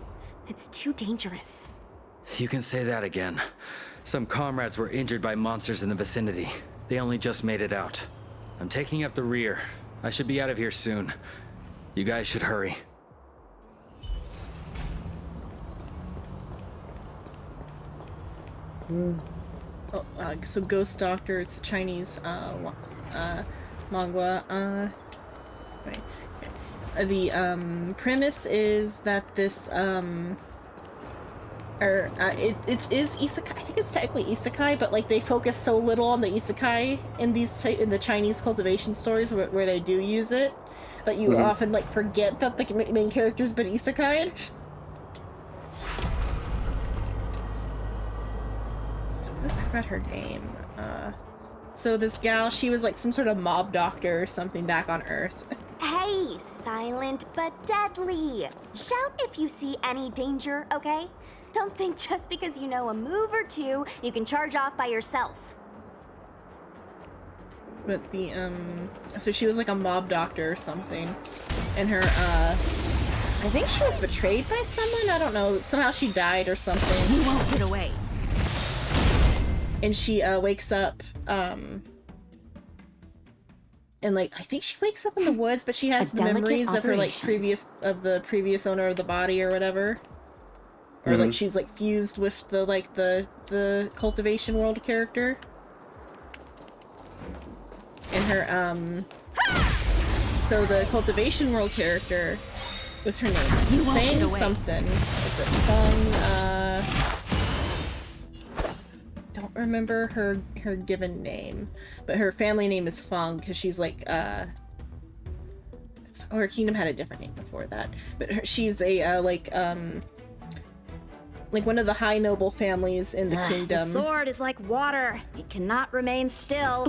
Speaker 17: It's too dangerous.
Speaker 16: You can say that again. Some comrades were injured by monsters in the vicinity. They only just made it out. I'm taking up the rear. I should be out of here soon. You guys should hurry.
Speaker 1: Oh, so Ghost Doctor, it's a Chinese manga. Right. The premise is that this it is isekai. I think it's technically isekai, but like they focus so little on the isekai in the Chinese cultivation stories where they do use it, that you often like forget that the main character's been isekai'd. I forgot her name. So this gal, she was like some sort of mob doctor or something back on Earth.
Speaker 17: Hey, silent but deadly. Shout if you see any danger, okay? Don't think just because you know a move or two, you can charge off by yourself.
Speaker 1: But the, so she was like a mob doctor or something. And her, I think she was betrayed by someone? I don't know. Somehow she died or something.
Speaker 10: You won't get away.
Speaker 1: And she, wakes up, and like I think she wakes up in the woods, but she has the memories of her like the previous owner of the body or whatever, or like she's like fused with the cultivation world character. And her so the cultivation world character was her name Fang something. Is it Fang? Don't remember her given name, but her family name is Fang because she's like her kingdom had a different name before that, but she's a like one of the high noble families in the kingdom.
Speaker 10: The sword is like water; it cannot remain still.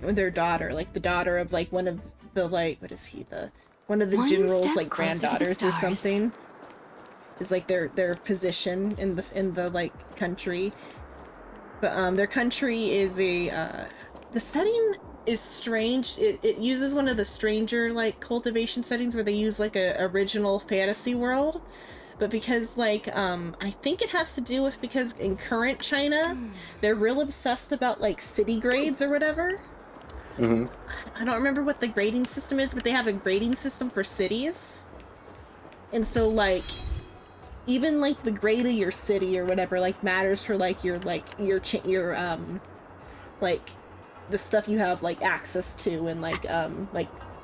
Speaker 1: Their daughter, like the daughter of like one of the one of the general's like granddaughters or something. Is like their position in the like country, but their country is a the setting is strange. It uses one of the stranger like cultivation settings where they use like a original fantasy world, but because like I think it has to do with because in current China they're real obsessed about like city grades or whatever. I don't remember what the grading system is, but they have a grading system for cities, and so like even like the grade of your city or whatever like matters for like your like the stuff you have like access to and like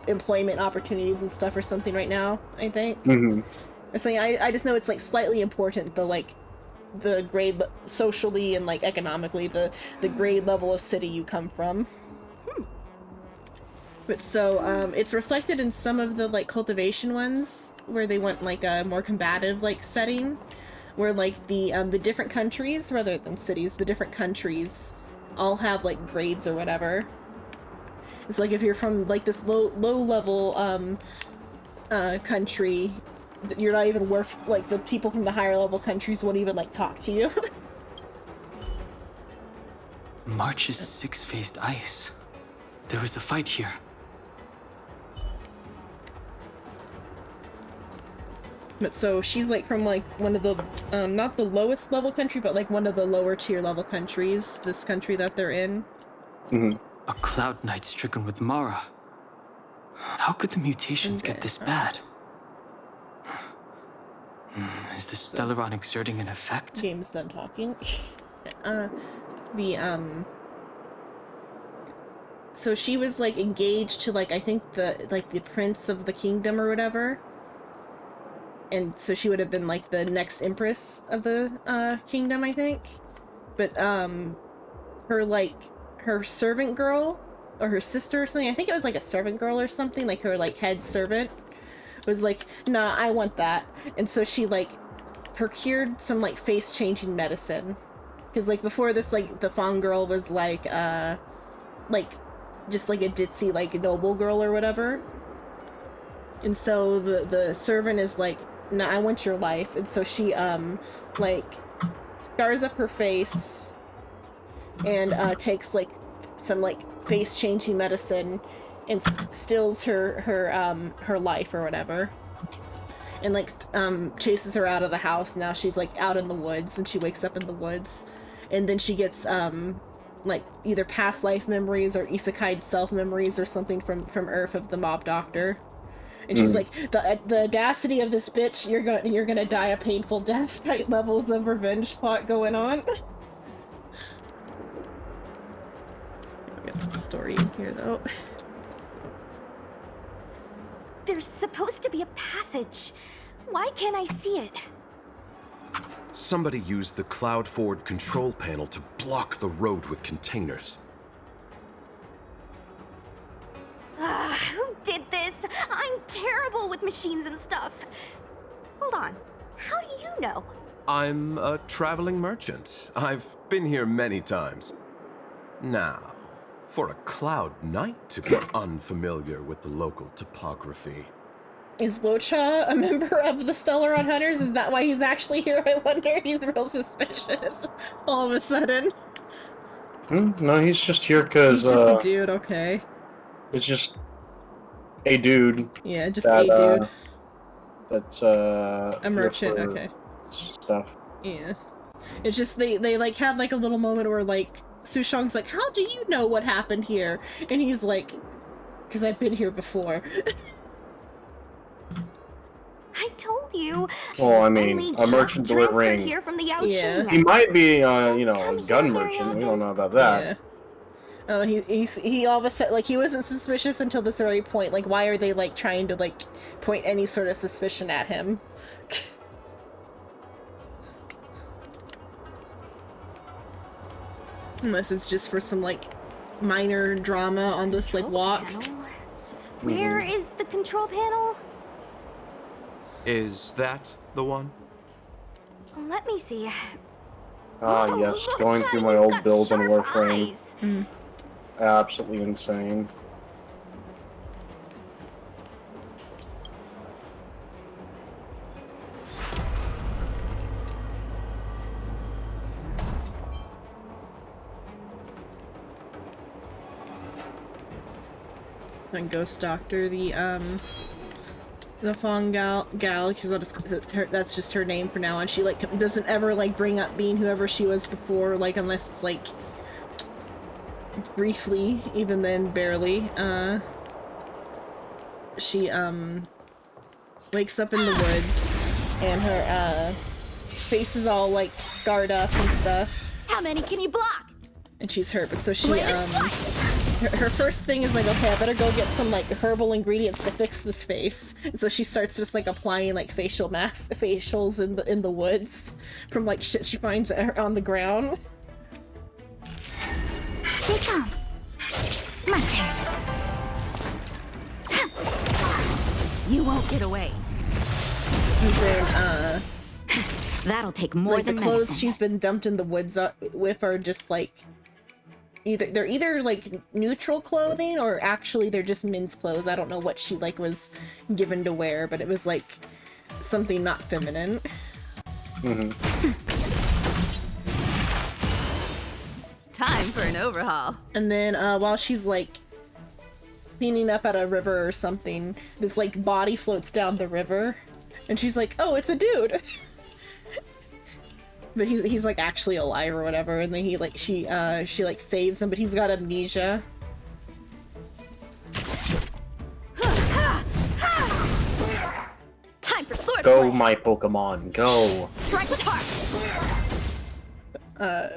Speaker 1: employment opportunities and stuff or something right now, I think. Or something. I just know it's like slightly important, the grade socially and like economically, the grade level of city you come from. But so it's reflected in some of the like cultivation ones where they want like a more combative like setting, where like the different countries rather than cities, the different countries all have like grades or whatever. It's like if you're from like this low level country, you're not even worth, like the people from the higher level countries won't even like talk to you.
Speaker 14: March is six-faced ice. There was a fight here.
Speaker 1: But so she's like from like one of the not the lowest level country, but like one of the lower tier level countries, this country that they're in.
Speaker 14: A Cloud Knight stricken with Mara. How could the mutations get this bad? Is the Stellaron exerting an effect?
Speaker 1: Game's done talking. So she was like engaged to like I think the prince of the kingdom or whatever. And so she would have been like the next empress of the kingdom, I think. But her servant girl or her sister or something, I think it was like a servant girl or something, like her like head servant was like, nah, I want that. And so she like procured some like face changing medicine, because like before this, like the Fong girl was like just like a ditzy like noble girl or whatever. And so the servant is like, nah, I want your life. And so she like scars up her face and takes like some like face changing medicine and stills her life or whatever, and like chases her out of the house. Now she's like out in the woods, and she wakes up in the woods, and then she gets like either past life memories or isekai self memories or something from Earth of the mob doctor. And she's like, the audacity of this bitch, you're gonna die a painful death type levels of revenge plot going on. Get some story in here though.
Speaker 17: There's supposed to be a passage. Why can't I see it?
Speaker 15: Somebody used the Cloud Forward control panel to block the road with containers.
Speaker 17: Who did this? I'm terrible with machines and stuff. Hold on. How do you know?
Speaker 15: I'm a traveling merchant. I've been here many times. Now, for a Cloud Knight to be unfamiliar with the local topography.
Speaker 1: Is Locha a member of the Stellaron Hunters? Is that why he's actually here? I wonder. He's real suspicious all of a sudden.
Speaker 9: No, he's just here because...
Speaker 1: He's just a dude, okay.
Speaker 9: It's just a dude.
Speaker 1: Yeah, just a dude.
Speaker 9: That's,
Speaker 1: a merchant, okay.
Speaker 9: Stuff.
Speaker 1: Yeah. It's just, they like, have, like, a little moment where, like, Sushong's like, how do you know what happened here? And he's like, because I've been here before.
Speaker 17: I told you.
Speaker 9: Well, I mean, a merchant delivering.
Speaker 17: Here from the
Speaker 1: yeah.
Speaker 9: He might be, you know, a gun merchant. We don't know about that.
Speaker 1: Yeah. Oh, he all of a sudden, like, he wasn't suspicious until this very point. Like, why are they, like, trying to, like, point any sort of suspicion at him? Unless it's just for some, like, minor drama on this, like, walk.
Speaker 17: Where is the control panel?
Speaker 15: Is that the one?
Speaker 17: Let me see.
Speaker 9: Ah, yes. Going through my old builds on Warframe. Absolutely insane.
Speaker 1: and Ghost Doctor, the Fong gal, because that's just her name for now on. She like doesn't ever like bring up being whoever she was before, like unless it's like briefly, even then barely. She wakes up in the woods and her face is all like scarred up and stuff.
Speaker 17: How many can you block?
Speaker 1: And she's hurt, but so she her first thing is like, okay, I better go get some like herbal ingredients to fix this face. And so she starts just like applying like facials in the woods from like shit she finds on the ground.
Speaker 7: Stay calm. My turn.
Speaker 10: You won't get away.
Speaker 1: And then
Speaker 10: that'll take more
Speaker 1: like
Speaker 10: than
Speaker 1: the clothes
Speaker 10: medicine.
Speaker 1: she's been dumped in the woods with are just like they're either like neutral clothing or actually they're just men's clothes. I don't know what she like was given to wear, but it was like something not feminine.
Speaker 10: Time for an overhaul.
Speaker 1: And then while she's like cleaning up at a river or something, this like body floats down the river and she's like, oh, it's a dude. But he's like actually alive or whatever, and then she like saves him, but he's got amnesia.
Speaker 10: Time for sword
Speaker 9: Go,
Speaker 10: play.
Speaker 9: my Pokemon, go!
Speaker 10: Strike with heart.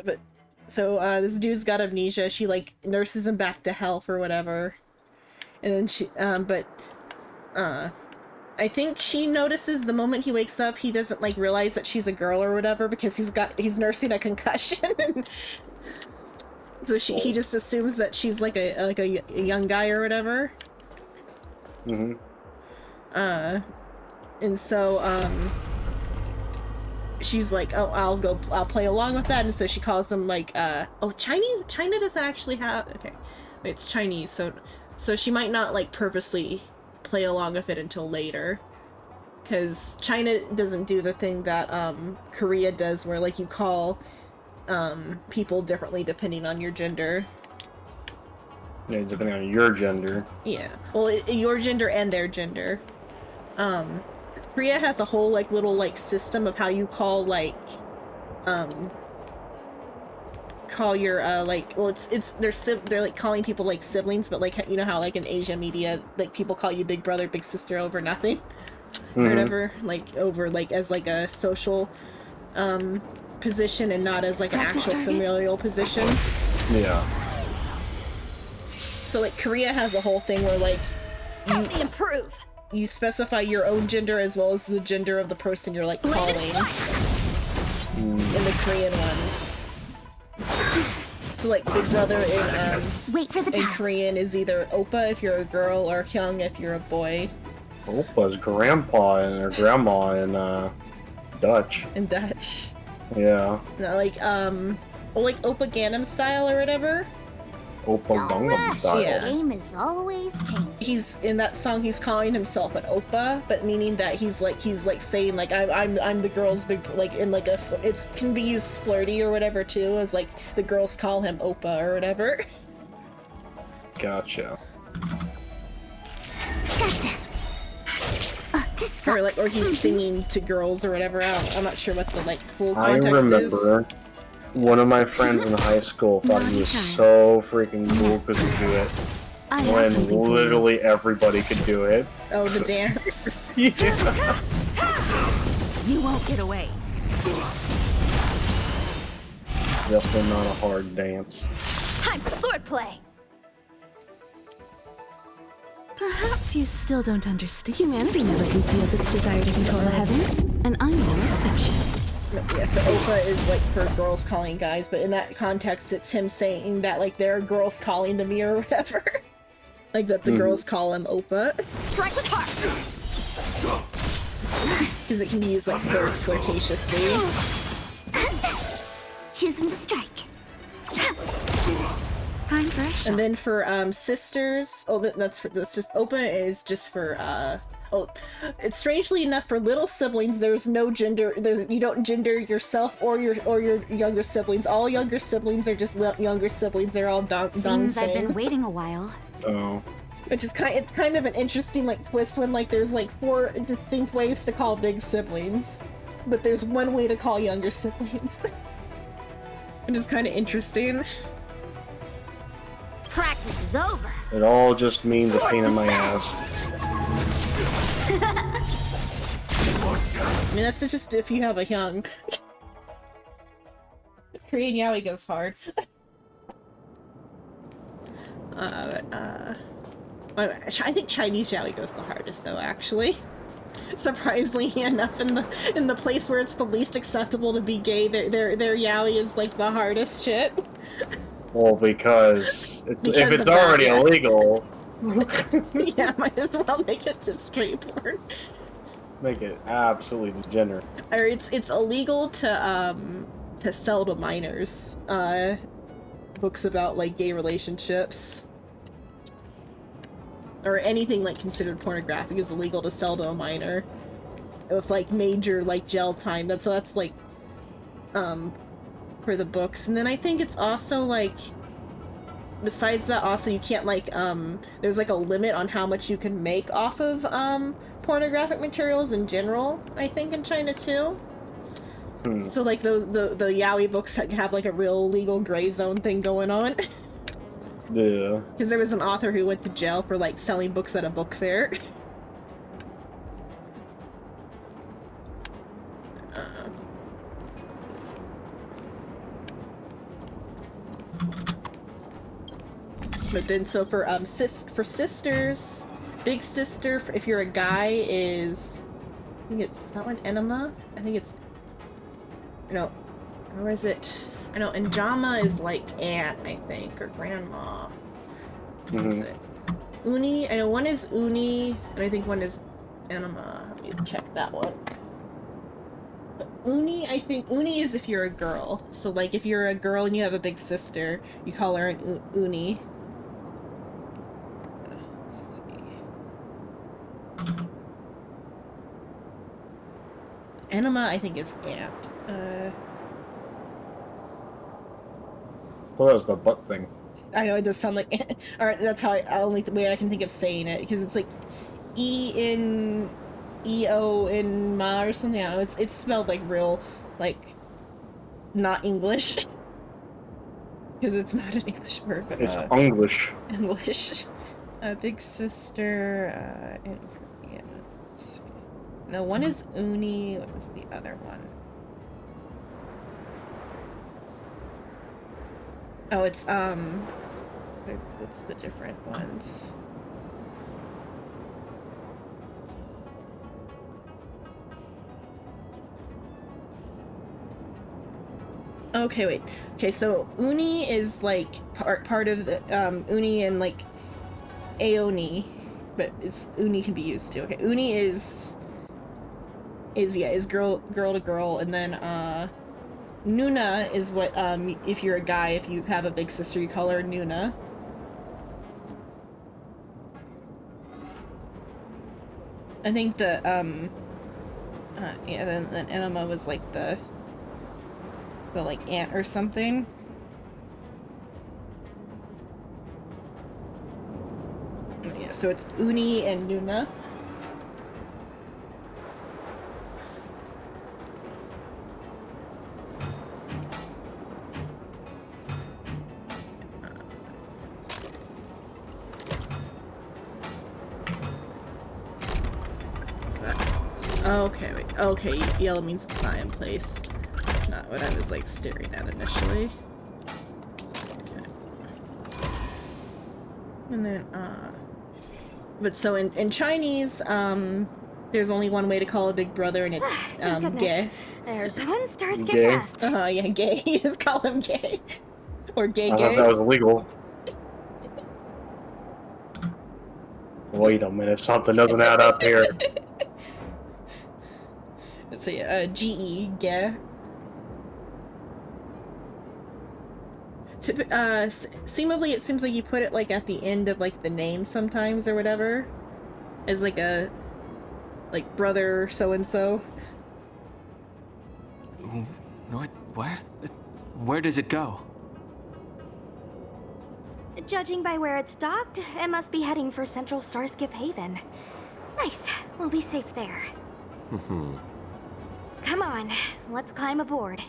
Speaker 1: But so this dude's got amnesia. She like nurses him back to health or whatever, and then she I think she notices the moment he wakes up, he doesn't like realize that she's a girl or whatever because he's nursing a concussion. So he just assumes that she's like a young guy or whatever. And so she's like, oh, I'll play along with that. And so she calls him like oh, China doesn't actually have, okay, it's Chinese, so she might not like purposely play along with it until later, because China doesn't do the thing that Korea does where like you call people differently depending on your gender.
Speaker 9: Yeah, depending on your gender.
Speaker 1: Yeah, well, your gender and their gender. Korea has a whole like little like system of how you call like call your like, well, they're like calling people like siblings, but like, you know how like in Asian media like people call you big brother, big sister over nothing or whatever, like over like as like a social position and not as like an actual familial position.
Speaker 9: Yeah.
Speaker 1: So like Korea has a whole thing where like
Speaker 10: Help me improve.
Speaker 1: You specify your own gender as well as the gender of the person you're like calling in the Korean ones. So like big brother in Korean is either oppa if you're a girl or hyung if you're a boy.
Speaker 9: Oppa's grandpa and grandma in Dutch.
Speaker 1: In Dutch.
Speaker 9: Yeah.
Speaker 1: No, like Oppa Gangnam Style or whatever.
Speaker 9: Oppa Gangnam Style.
Speaker 1: Yeah.
Speaker 7: The game is always changing.
Speaker 1: He's in that song. He's calling himself an oppa, but meaning that he's like saying like I'm the girl's big, like in like it can be used flirty or whatever too, as like the girls call him oppa or whatever.
Speaker 9: Gotcha.
Speaker 7: Gotcha.
Speaker 1: Or he's singing to girls or whatever. I'm not sure what the like full
Speaker 9: I
Speaker 1: context is.
Speaker 9: remember one of my friends in high school thought he was so freaking cool because he could do it. When literally everybody could do it.
Speaker 1: Oh, the dance.
Speaker 9: Yeah.
Speaker 10: You won't get away.
Speaker 9: Definitely not a hard dance.
Speaker 10: Time for sword play.
Speaker 8: Perhaps you still don't understand. Humanity never conceals its desire to control the heavens, and I'm no exception.
Speaker 1: Yeah, so oppa is like for girls calling guys, but in that context it's him saying that like there are girls calling to me or whatever. Like that the girls call him oppa.
Speaker 10: Strike with heart.
Speaker 1: Because it can be used like flirtatiously.
Speaker 7: Choose from strike.
Speaker 8: Time for a shot.
Speaker 1: And then for sisters, that's just oppa is just for it's strangely enough for little siblings. There's no gender. You don't gender yourself or your younger siblings. All younger siblings are just younger siblings. They're all
Speaker 17: Seems I've been waiting a while.
Speaker 9: Oh.
Speaker 1: Which is it's kind of an interesting like twist when like there's like 4 distinct ways to call big siblings, but there's one way to call younger siblings. Which is kind of interesting.
Speaker 17: Practice is over.
Speaker 9: It all just means a pain in my ass.
Speaker 1: I mean, that's just if you have a young. Korean yaoi goes hard. I think Chinese yaoi goes the hardest, though. Actually, surprisingly enough, in the place where it's the least acceptable to be gay, their yaoi is like the hardest shit.
Speaker 9: Well, because if it's already illegal,
Speaker 1: yeah, might as well make it just straight porn.
Speaker 9: Make it absolutely degenerate.
Speaker 1: Or it's illegal to sell to minors. Books about like gay relationships. Or anything like considered pornographic is illegal to sell to a minor. With like major like jail time. That's like for the books. And then I think it's also like besides that also you can't like there's like a limit on how much you can make off of pornographic materials in general, I think in China too. So like the yaoi books have like a real legal gray zone thing going on.
Speaker 9: Yeah.
Speaker 1: Because there was an author who went to jail for like selling books at a book fair. But then so for sisters, big sister if you're a guy is I think it's that one enema. I think it's no, or is it? I know Njama is like aunt, I think, or grandma. What is it? Uni. I know one is Uni, and I think one is enema. Let me check that one. But Uni, I think Uni is if you're a girl. So like if you're a girl and you have a big sister, you call her an Uni. Let's see. Enema, I think, is aunt.
Speaker 9: Well, that was the butt thing.
Speaker 1: I know it does sound like. Alright, that's how only the way I can think of saying it, because it's like E-O in Ma or something. I don't know, it's spelled like real, like, not English. Because it's not an English word, but
Speaker 9: it's English.
Speaker 1: English. Big sister, in Korean. Let's see. No, one is Uni. What was the other one? Oh, it's what's the different ones? Okay, wait. Okay, so Uni is like part of the Uni and like Aoni, but it's Uni can be used too. Okay, Uni is girl to girl, and then Nuna is what if you're a guy, if you have a big sister, you call her Nuna. I think the yeah, then Enema was like the like aunt or something. Yeah, so it's Uni and Nuna. Okay, wait. Okay, yellow means it's not in place. Not what I was like staring at initially. Okay. And then, but so in Chinese, there's only one way to call a big brother, and it's gay.
Speaker 17: There's one Starscape
Speaker 9: Gay.
Speaker 17: left.
Speaker 1: Yeah, gay. You just call him gay, or gay.
Speaker 9: I thought that was illegal. Wait a minute, something doesn't add up here.
Speaker 1: Let's see, G-E, gay. Seemingly, it seems like you put it like at the end of like the name sometimes or whatever, as like a like brother so and so.
Speaker 14: What? Where? Where does it go?
Speaker 17: Judging by where it's docked, it must be heading for Central Starskiff Haven. Nice. We'll be safe there. Come on, let's climb aboard.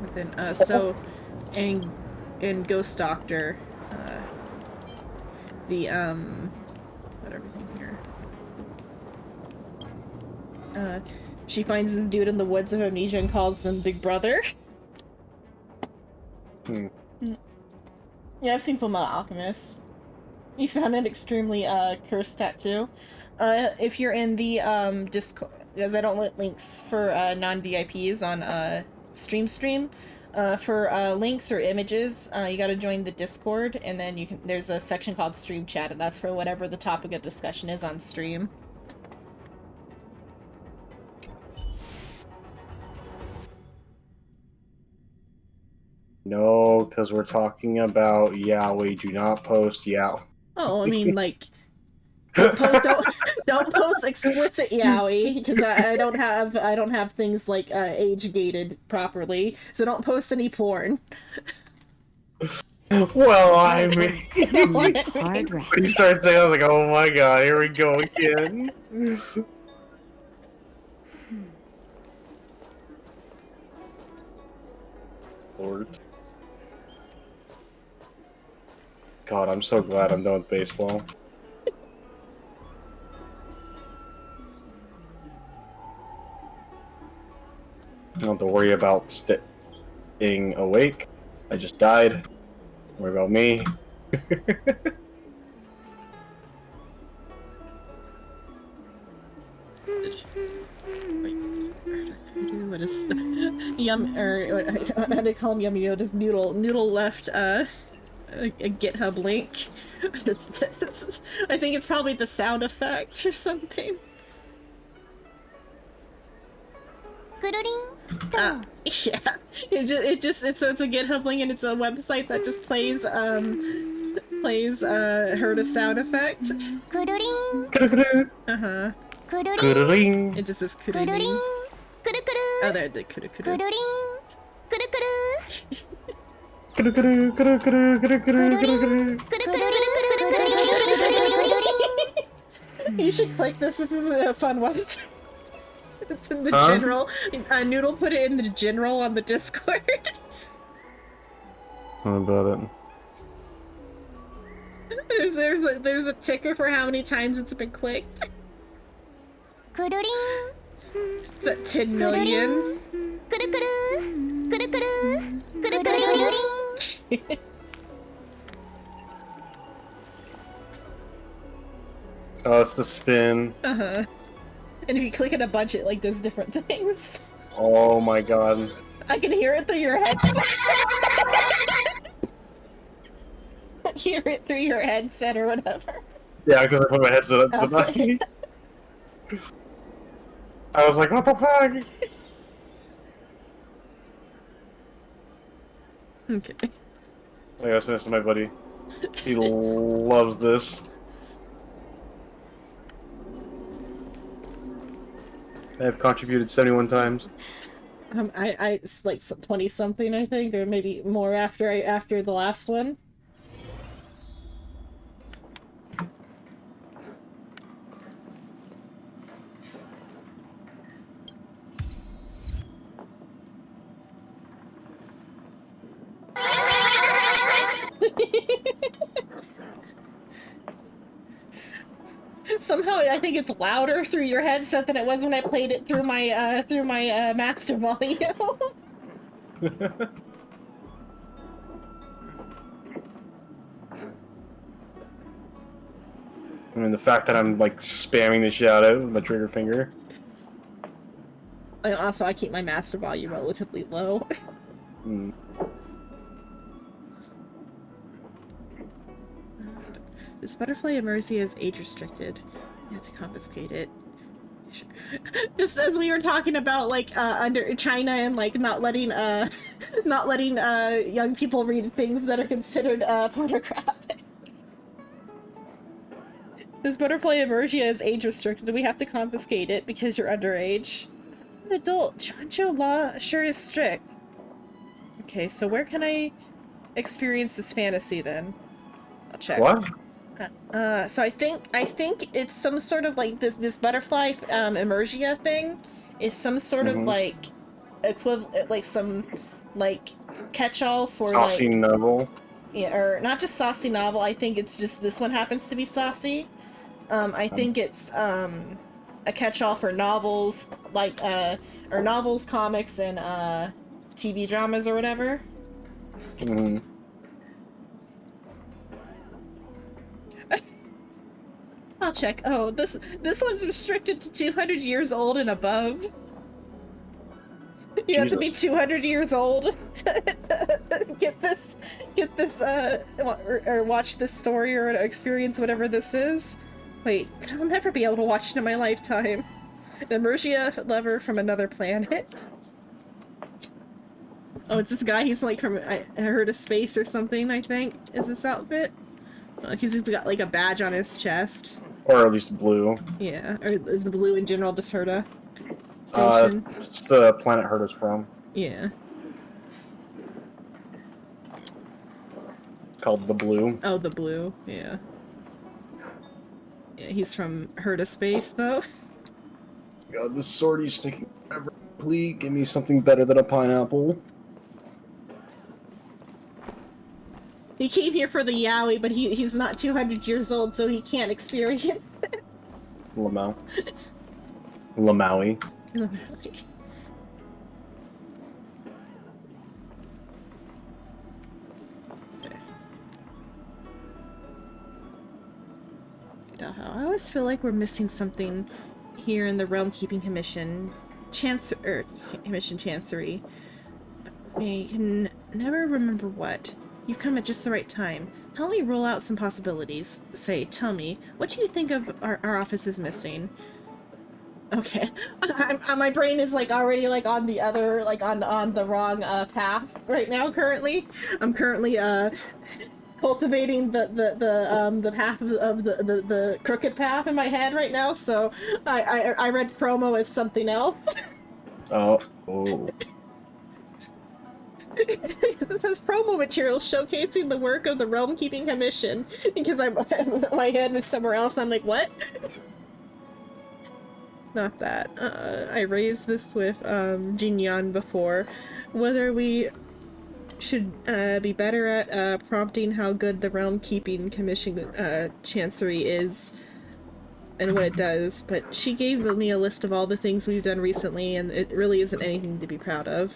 Speaker 1: But then, so, in Ghost Doctor, got everything here. She finds the dude in the woods of amnesia and calls him Big Brother. Yeah, I've seen Fullmetal Alchemist. You found an extremely, cursed tattoo. If you're in the, Discord, because I don't let links for, non-VIPs on, Stream, for, links or images, you gotta join the Discord, and then there's a section called Stream Chat, and that's for whatever the topic of discussion is on stream.
Speaker 9: No, because we're talking about Yaoi. Do not post Yaoi.
Speaker 1: Oh, I mean, like, don't post explicit yaoi, because I don't have things like age gated properly, so don't post any porn.
Speaker 9: Well, I mean,
Speaker 8: Hard rest.
Speaker 9: when you started saying, I was like, oh my god, here we go again. Lord. God, I'm so glad I'm done with baseball. I don't have to worry about staying awake. I just died. Don't worry about me.
Speaker 1: What is how do call him Yummy Noodles? Noodle left a GitHub link. I think it's probably the sound effect or something. Yeah, it's a GitHub link, and it's a website that just plays heard a sound effect. It just says kuduring. Oh, there it did kuduring. You should click this. This is a fun website. It's in the general. Noodle put it in the general on the Discord.
Speaker 9: How about it?
Speaker 1: There's a ticker for how many times it's been clicked. It's at 10 million.
Speaker 9: Oh, it's the spin.
Speaker 1: Uh-huh. And if you click it a bunch, it like does different things.
Speaker 9: Oh my god.
Speaker 1: I can hear it through your headset. Hear it through your headset or whatever.
Speaker 9: Yeah, because I put my headset up to the mic. I was like, what the fuck?
Speaker 1: Okay.
Speaker 9: I gotta send this to my buddy. He loves this. I have contributed 71 times.
Speaker 1: It's like 20 something, I think, or maybe more after the last one. Somehow I think it's louder through your headset than it was when I played it through my master volume.
Speaker 9: I mean, the fact that I'm like spamming the shit out of it with my trigger finger.
Speaker 1: And also, I keep my master volume relatively low. This butterfly emersia is age restricted. You have to confiscate it. Just as we were talking about, like, under China and like not letting young people read things that are considered pornographic. This butterfly emersia is age restricted. We have to confiscate it because you're underage. An adult. Chancho law sure is strict. Okay, so where can I experience this fantasy then? I'll check.
Speaker 9: What?
Speaker 1: So I think it's some sort of like this butterfly immersia thing is some sort of like equivalent, like some like catch-all for
Speaker 9: Saucy
Speaker 1: like
Speaker 9: novel.
Speaker 1: yeah, or not just saucy novel. I think it's just this one happens to be saucy. I think it's a catch-all for novels like or novels, comics, and TV dramas or whatever. I'll check. Oh, this one's restricted to 200 years old and above. You have to be 200 years old to get this, or watch this story or experience whatever this is. Wait, I'll never be able to watch it in my lifetime. The Mergia lover from another planet. Oh, it's this guy. He's like from I heard of space or something. I think is this outfit. He's got like a badge on his chest.
Speaker 9: Or at least blue.
Speaker 1: Yeah, or is the blue in general just Herta station?
Speaker 9: It's the planet Herta's from.
Speaker 1: Yeah.
Speaker 9: Called the Blue.
Speaker 1: Oh, the Blue, yeah. Yeah, he's from Herta Space, though.
Speaker 9: God, this swordie's taking forever. Please give me something better than a pineapple.
Speaker 1: He came here for the yaoi, but he's not 200 years old, so he can't experience it.
Speaker 9: Lamau. Lamaui. I always feel like we're missing something here in the Realm Keeping Commission. Commission Chancery. But I can never remember what. You've come at just the right time. Help me roll out some possibilities. Say, tell me, what do you think of our office is missing? Okay. My brain is like already like on the other, like on the wrong path right now currently. I'm currently cultivating the path of the crooked path in my head right now, so I read promo as something else. Oh.
Speaker 1: It says promo materials showcasing the work of the Realm Keeping Commission, because my head is somewhere else. I'm like, what? Not that. I raised this with Jing Yuan before, whether we should be better at prompting how good the Realm Keeping Commission Chancery is and what it does, but she gave me a list of all the things we've done recently, and it really isn't anything to be proud of.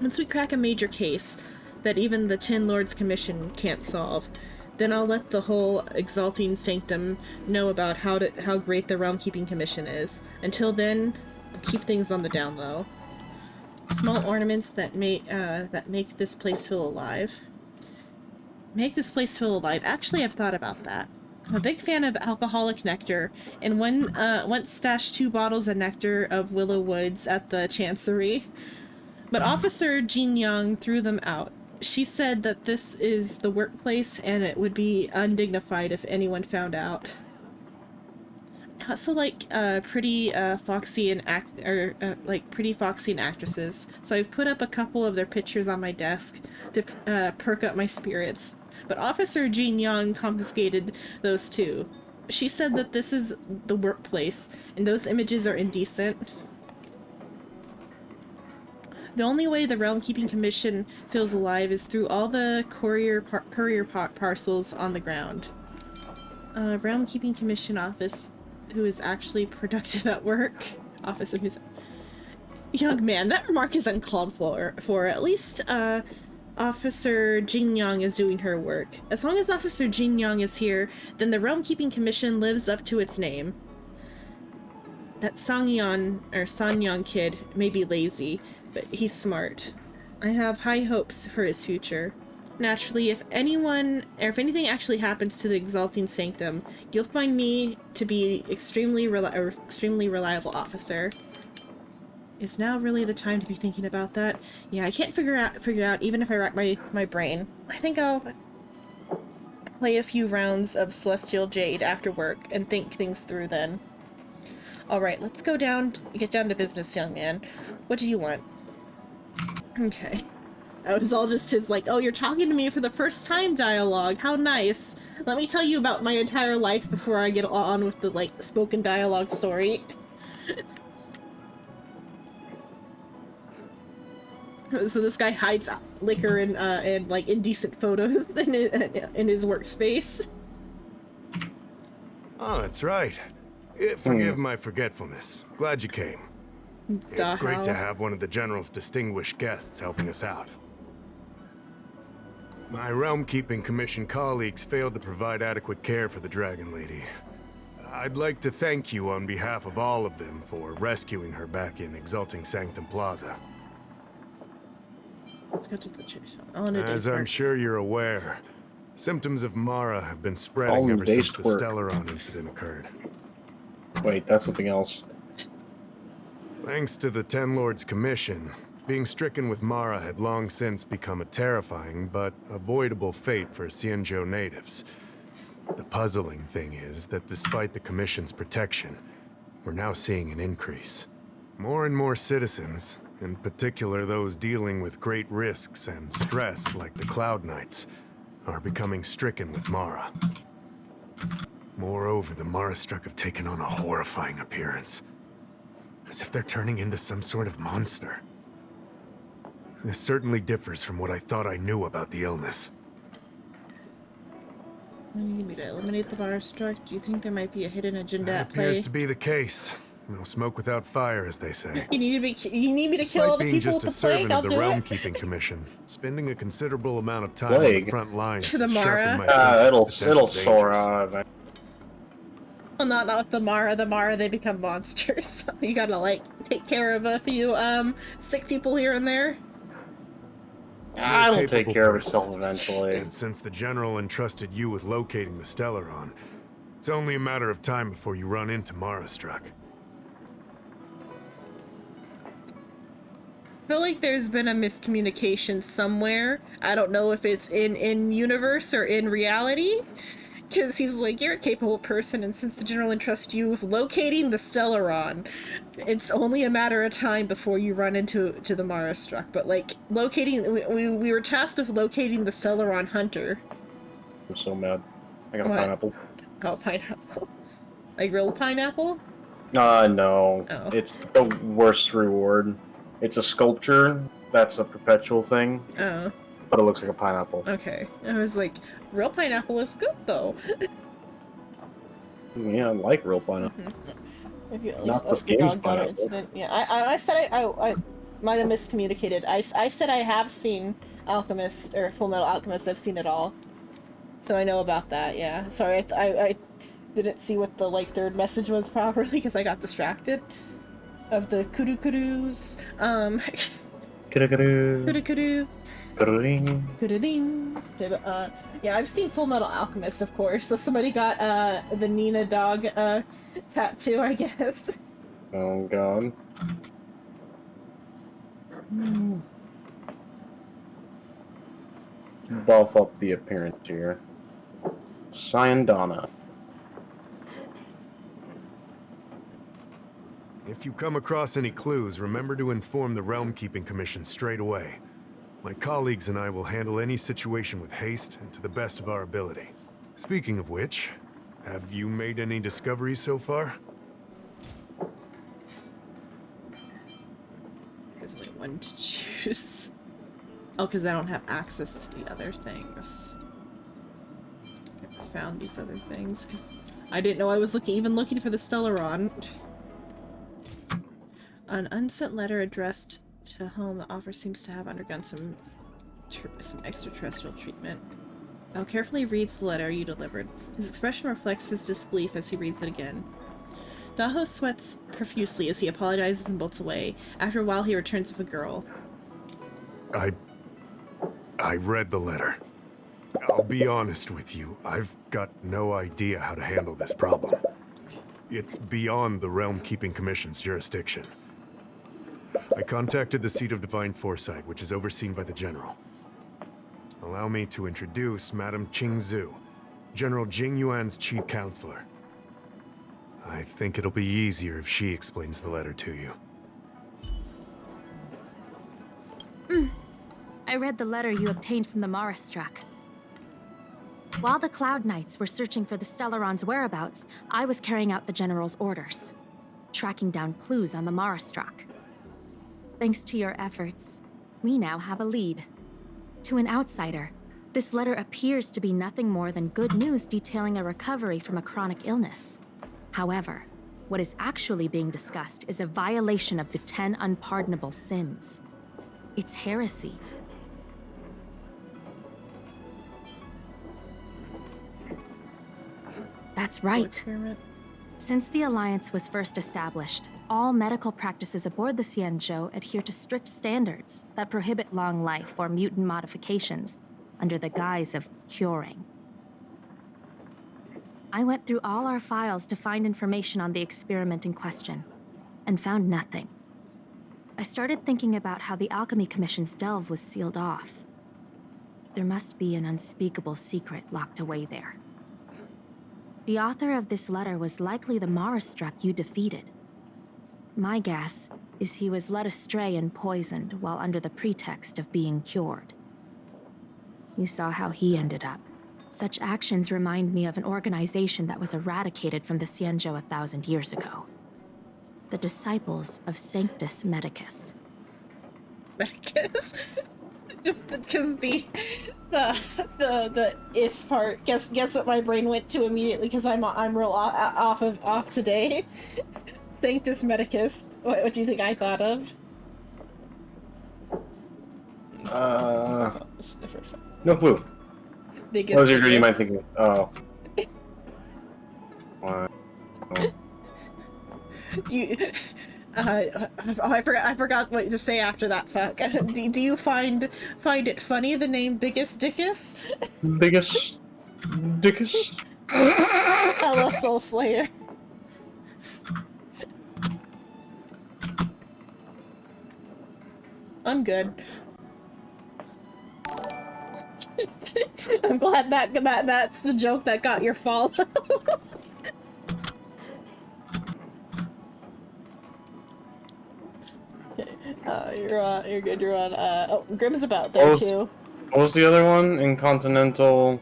Speaker 1: Once we crack a major case that even the Tin Lords Commission can't solve, then I'll let the whole Exalting Sanctum know about how great the Realm Keeping Commission is. Until then, we'll keep things on the down low. Small ornaments that make this place feel alive. Make this place feel alive. Actually, I've thought about that. I'm a big fan of alcoholic nectar, and once stashed 2 bottles of nectar of Willow Woods at the Chancery. But Officer Jing Yuan threw them out. She said that this is the workplace and it would be undignified if anyone found out. I also like pretty foxy and actresses. So I've put up a couple of their pictures on my desk to perk up my spirits. But Officer Jing Yuan confiscated those too. She said that this is the workplace and those images are indecent. The only way the Realm Keeping Commission feels alive is through all the courier parcels on the ground. Realm Keeping Commission office who is actually productive at work. Officer who's... Young man, that remark is uncalled for. At least, Officer Jing Yuan is doing her work. As long as Officer Jing Yuan is here, then the Realm Keeping Commission lives up to its name. That Sanyang kid may be lazy, but he's smart. I have high hopes for his future. Naturally, if anything actually happens to the Exalting Sanctum, you'll find me to be extremely reliable officer. Is now really the time to be thinking about that? Yeah, I can't figure out even if I rack my brain. I think I'll play a few rounds of Celestial Jade after work and think things through then. Alright, let's get down to business, young man. What do you want? Okay. That was all just his like, oh, you're talking to me for the first time dialogue. How nice. Let me tell you about my entire life before I get on with the, like, spoken dialogue story. So this guy hides liquor and like indecent photos in his workspace.
Speaker 13: Oh, that's right. Forgive my forgetfulness. Glad you came. It's great to have one of the General's distinguished guests helping us out. My Realm-Keeping Commission colleagues failed to provide adequate care for the Dragon Lady. I'd like to thank you on behalf of all of them for rescuing her back in Exalting Sanctum Plaza.
Speaker 1: Let's go to the church.
Speaker 13: As I'm sure you're aware, symptoms of Mara have been spreading ever since the Stellaron incident occurred.
Speaker 9: Wait, that's something else.
Speaker 13: Thanks to the Ten Lords Commission, being stricken with Mara had long since become a terrifying but avoidable fate for Xianzhou natives. The puzzling thing is that despite the Commission's protection, we're now seeing an increase. More and more citizens, in particular those dealing with great risks and stress like the Cloud Knights, are becoming stricken with Mara. Moreover, the Mara-struck have taken on a horrifying appearance, as if they're turning into some sort of monster. This certainly differs from what I thought I knew about the illness.
Speaker 1: You need me to eliminate the Mara-struck? Do you think there might be a hidden agenda
Speaker 13: That
Speaker 1: at play?
Speaker 13: appears to be the case. No smoke without fire, as they say.
Speaker 1: You need me to kill all the people with the plague? I'll
Speaker 13: Despite being just a servant of the Realm-Keeping Commission, spending a considerable amount of time on the front lines
Speaker 1: To the
Speaker 13: has
Speaker 1: Mara?
Speaker 13: sharpened my senses
Speaker 9: It'll
Speaker 13: to potential
Speaker 9: soar
Speaker 13: dangers.
Speaker 9: on.
Speaker 1: Well, not with the Mara. The Mara, they become monsters. You gotta, like, take care of a few, sick people here and there.
Speaker 9: It'll take care of itself eventually.
Speaker 13: And since the General entrusted you with locating the Stellaron, it's only a matter of time before you run into Mara-struck.
Speaker 1: I feel like there's been a miscommunication somewhere. I don't know if it's in universe or in reality. Because he's like, you're a capable person, and since the General entrusts you with locating the Stellaron, it's only a matter of time before you run into the Mara-struck. But, like, locating... We were tasked with locating the Stellaron Hunter.
Speaker 9: I'm so mad. I got a
Speaker 1: What?
Speaker 9: pineapple.
Speaker 1: Oh, pineapple. Like, real pineapple?
Speaker 9: No.
Speaker 1: Oh.
Speaker 9: It's the worst reward. It's a sculpture that's a perpetual thing,
Speaker 1: Oh.
Speaker 9: but it looks like a pineapple.
Speaker 1: Okay. I was like, real pineapple is good, though.
Speaker 9: Yeah, I like real pineapple.
Speaker 1: Maybe at
Speaker 9: Not
Speaker 1: least
Speaker 9: this
Speaker 1: the
Speaker 9: game's
Speaker 1: dog
Speaker 9: pineapple.
Speaker 1: incident. Yeah, I said I might have miscommunicated. I said I have seen Alchemist, or Full Metal Alchemist. I've seen it all. So I know about that, yeah. Sorry, I didn't see what the, like, third message was properly because I got distracted. Of the kudu-kudus.
Speaker 9: Kudu-kudu.
Speaker 1: Kudu-kudu.
Speaker 9: Kudu-ding.
Speaker 1: Kudu-ding. Yeah, I've seen Full Metal Alchemist, of course. So somebody got the Nina dog tattoo, I guess.
Speaker 9: Oh god. Buff up the appearance here. Syandana.
Speaker 13: If you come across any clues, remember to inform the Realm-Keeping Commission straight away. My colleagues and I will handle any situation with haste and to the best of our ability. Speaking of which, have you made any discoveries so far?
Speaker 1: There's only one to choose. Oh, because I don't have access to the other things. Never found these other things because I didn't know I was even looking for the Stellaron. An unsent letter addressed to home. The offer seems to have undergone some extraterrestrial treatment. I'll carefully reads the letter you delivered. His expression reflects his disbelief as he reads it again. Daho sweats profusely as he apologizes and bolts away. After a while, he returns with a girl.
Speaker 13: I read the letter. I'll be honest with you, I've got no idea how to handle this problem. It's beyond the Realm-Keeping Commission's jurisdiction. I contacted the seat of Divine Foresight, which is overseen by the General. Allow me to introduce Madame Qingzhu, General Jing Yuan's chief counselor. I think it'll be easier if she explains the letter to you.
Speaker 8: I read the letter you obtained from the Marastruck. While the Cloud Knights were searching for the Stellaron's whereabouts, I was carrying out the General's orders, tracking down clues on the Marastruck. Thanks to your efforts, we now have a lead. To an outsider, this letter appears to be nothing more than good news detailing a recovery from a chronic illness. However, what is actually being discussed is a violation of the 10 unpardonable sins. It's heresy. That's right. Since the Alliance was first established, all medical practices aboard the Xianzhou adhere to strict standards that prohibit long life or mutant modifications under the guise of curing. I went through all our files to find information on the experiment in question, and found nothing. I started thinking about how the Alchemy Commission's delve was sealed off. There must be an unspeakable secret locked away there. The author of this letter was likely the Marastruck you defeated. My guess is he was led astray and poisoned while under the pretext of being cured. You saw how he ended up. Such actions remind me of an organization that was eradicated from the Xianzhou 1,000 years ago. The Disciples of Sanctus Medicus.
Speaker 1: Medicus? Just because the is part. Guess what my brain went to immediately because I'm real off today. Sanctus Medicus. What do you think I thought of?
Speaker 9: No clue.
Speaker 1: Biggest.
Speaker 9: What was your dream? I thinking? Oh. Wow.
Speaker 1: I forgot what to say after that. Fuck. Do you find it funny the name Biggest Dickus?
Speaker 9: Biggest Dickus?
Speaker 1: Hello, Soul Slayer. I'm good. I'm glad that's the joke that got your follow. You're good. You're on. Oh, Grimm's about there too.
Speaker 9: What was the other one? Incontinental,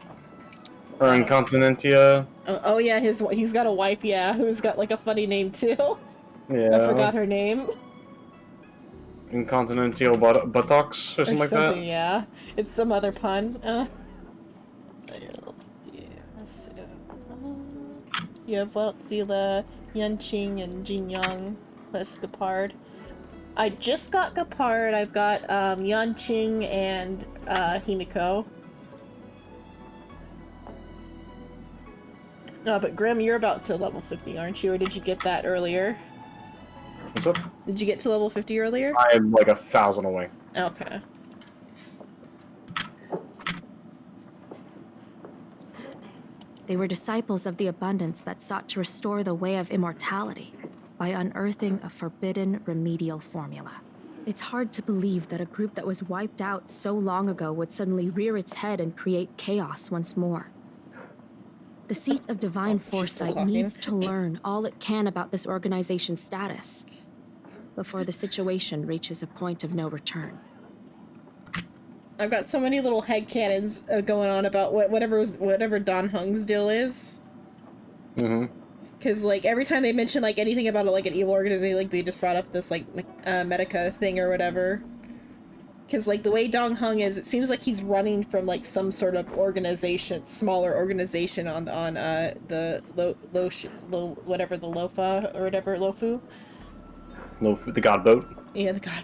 Speaker 9: or Incontinentia?
Speaker 1: Oh yeah, he's got a wife. Yeah, who's got like a funny name too.
Speaker 9: Yeah.
Speaker 1: I forgot her name.
Speaker 9: Incontinental buttocks or something like that.
Speaker 1: Yeah, it's some other pun. You have Weltzila, Yanqing, and Jing Yuan plus Gepard. I just got Gepard. I've got Yanqing and Himiko. Oh, but Grim, you're about to level 50, aren't you? Or did you get that earlier?
Speaker 9: What's up?
Speaker 1: Did you get to level 50 earlier?
Speaker 9: I am like 1,000 away.
Speaker 1: Okay.
Speaker 8: They were disciples of the abundance that sought to restore the way of immortality by unearthing a forbidden remedial formula. It's hard to believe that a group that was wiped out so long ago would suddenly rear its head and create chaos once more. The seat of divine foresight needs to learn all it can about this organization's status before the situation reaches a point of no return.
Speaker 1: I've got so many little headcanons going on about whatever Don Hung's deal is.
Speaker 9: Mm-hmm.
Speaker 1: Because, like, every time they mention, like, anything about, like, an evil organization, like, they just brought up this, like, Medica thing or whatever. Because, like, the way Dong Hung is, it seems like he's running from, like, some sort of organization, smaller organization on the whatever, the Lofa, or whatever, Lofu?
Speaker 9: Lofu, the God Boat?
Speaker 1: Yeah, the God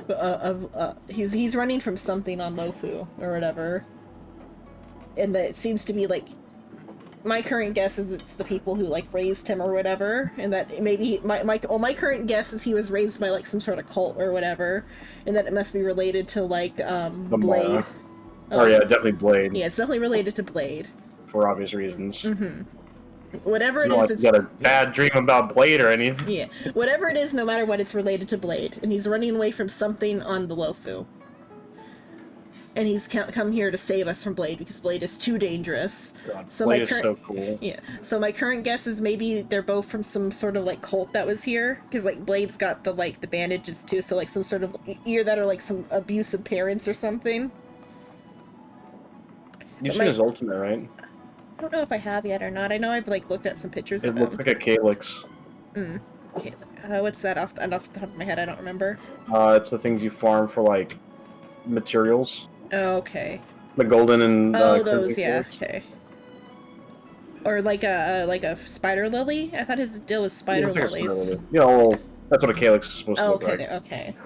Speaker 1: Boat. He's running from something on Lofu, or whatever. And that it seems to be, like, my current guess is it's the people who, like, raised him or whatever, and that maybe my current guess is he was raised by, like, some sort of cult or whatever, and that it must be related to, like, Blade.
Speaker 9: Oh yeah, definitely Blade.
Speaker 1: Yeah, it's definitely related to Blade.
Speaker 9: For obvious reasons.
Speaker 1: Mm-hmm. Whatever
Speaker 9: it's
Speaker 1: it
Speaker 9: not
Speaker 1: is,
Speaker 9: like
Speaker 1: it's
Speaker 9: you got a bad dream about Blade or anything.
Speaker 1: Yeah, whatever it is, no matter what, it's related to Blade, and he's running away from something on the Lofu. and he's come here to save us from Blade because Blade is too dangerous.
Speaker 9: God,
Speaker 1: So
Speaker 9: Blade
Speaker 1: my
Speaker 9: is
Speaker 1: current,
Speaker 9: so cool.
Speaker 1: yeah. So my current guess is maybe they're both from some sort of like cult that was here, because like Blade's got the bandages too. So like some sort of either that or like some abusive parents or something.
Speaker 9: You've seen his ultimate, right?
Speaker 1: I don't know if I have yet or not. I know I've like looked at some pictures
Speaker 9: It
Speaker 1: of
Speaker 9: looks
Speaker 1: him.
Speaker 9: like a calyx.
Speaker 1: Okay. What's that off the top of my head? I don't remember.
Speaker 9: It's the things you farm for like materials.
Speaker 1: Oh, okay.
Speaker 9: The golden and
Speaker 1: those,
Speaker 9: crimson
Speaker 1: yeah.
Speaker 9: calyx.
Speaker 1: Okay. Or like a spider lily. I thought his deal was spider
Speaker 9: Like
Speaker 1: lilies.
Speaker 9: lily. You know, well, that's what a calyx is supposed to look
Speaker 1: Okay.
Speaker 9: like.
Speaker 1: Okay.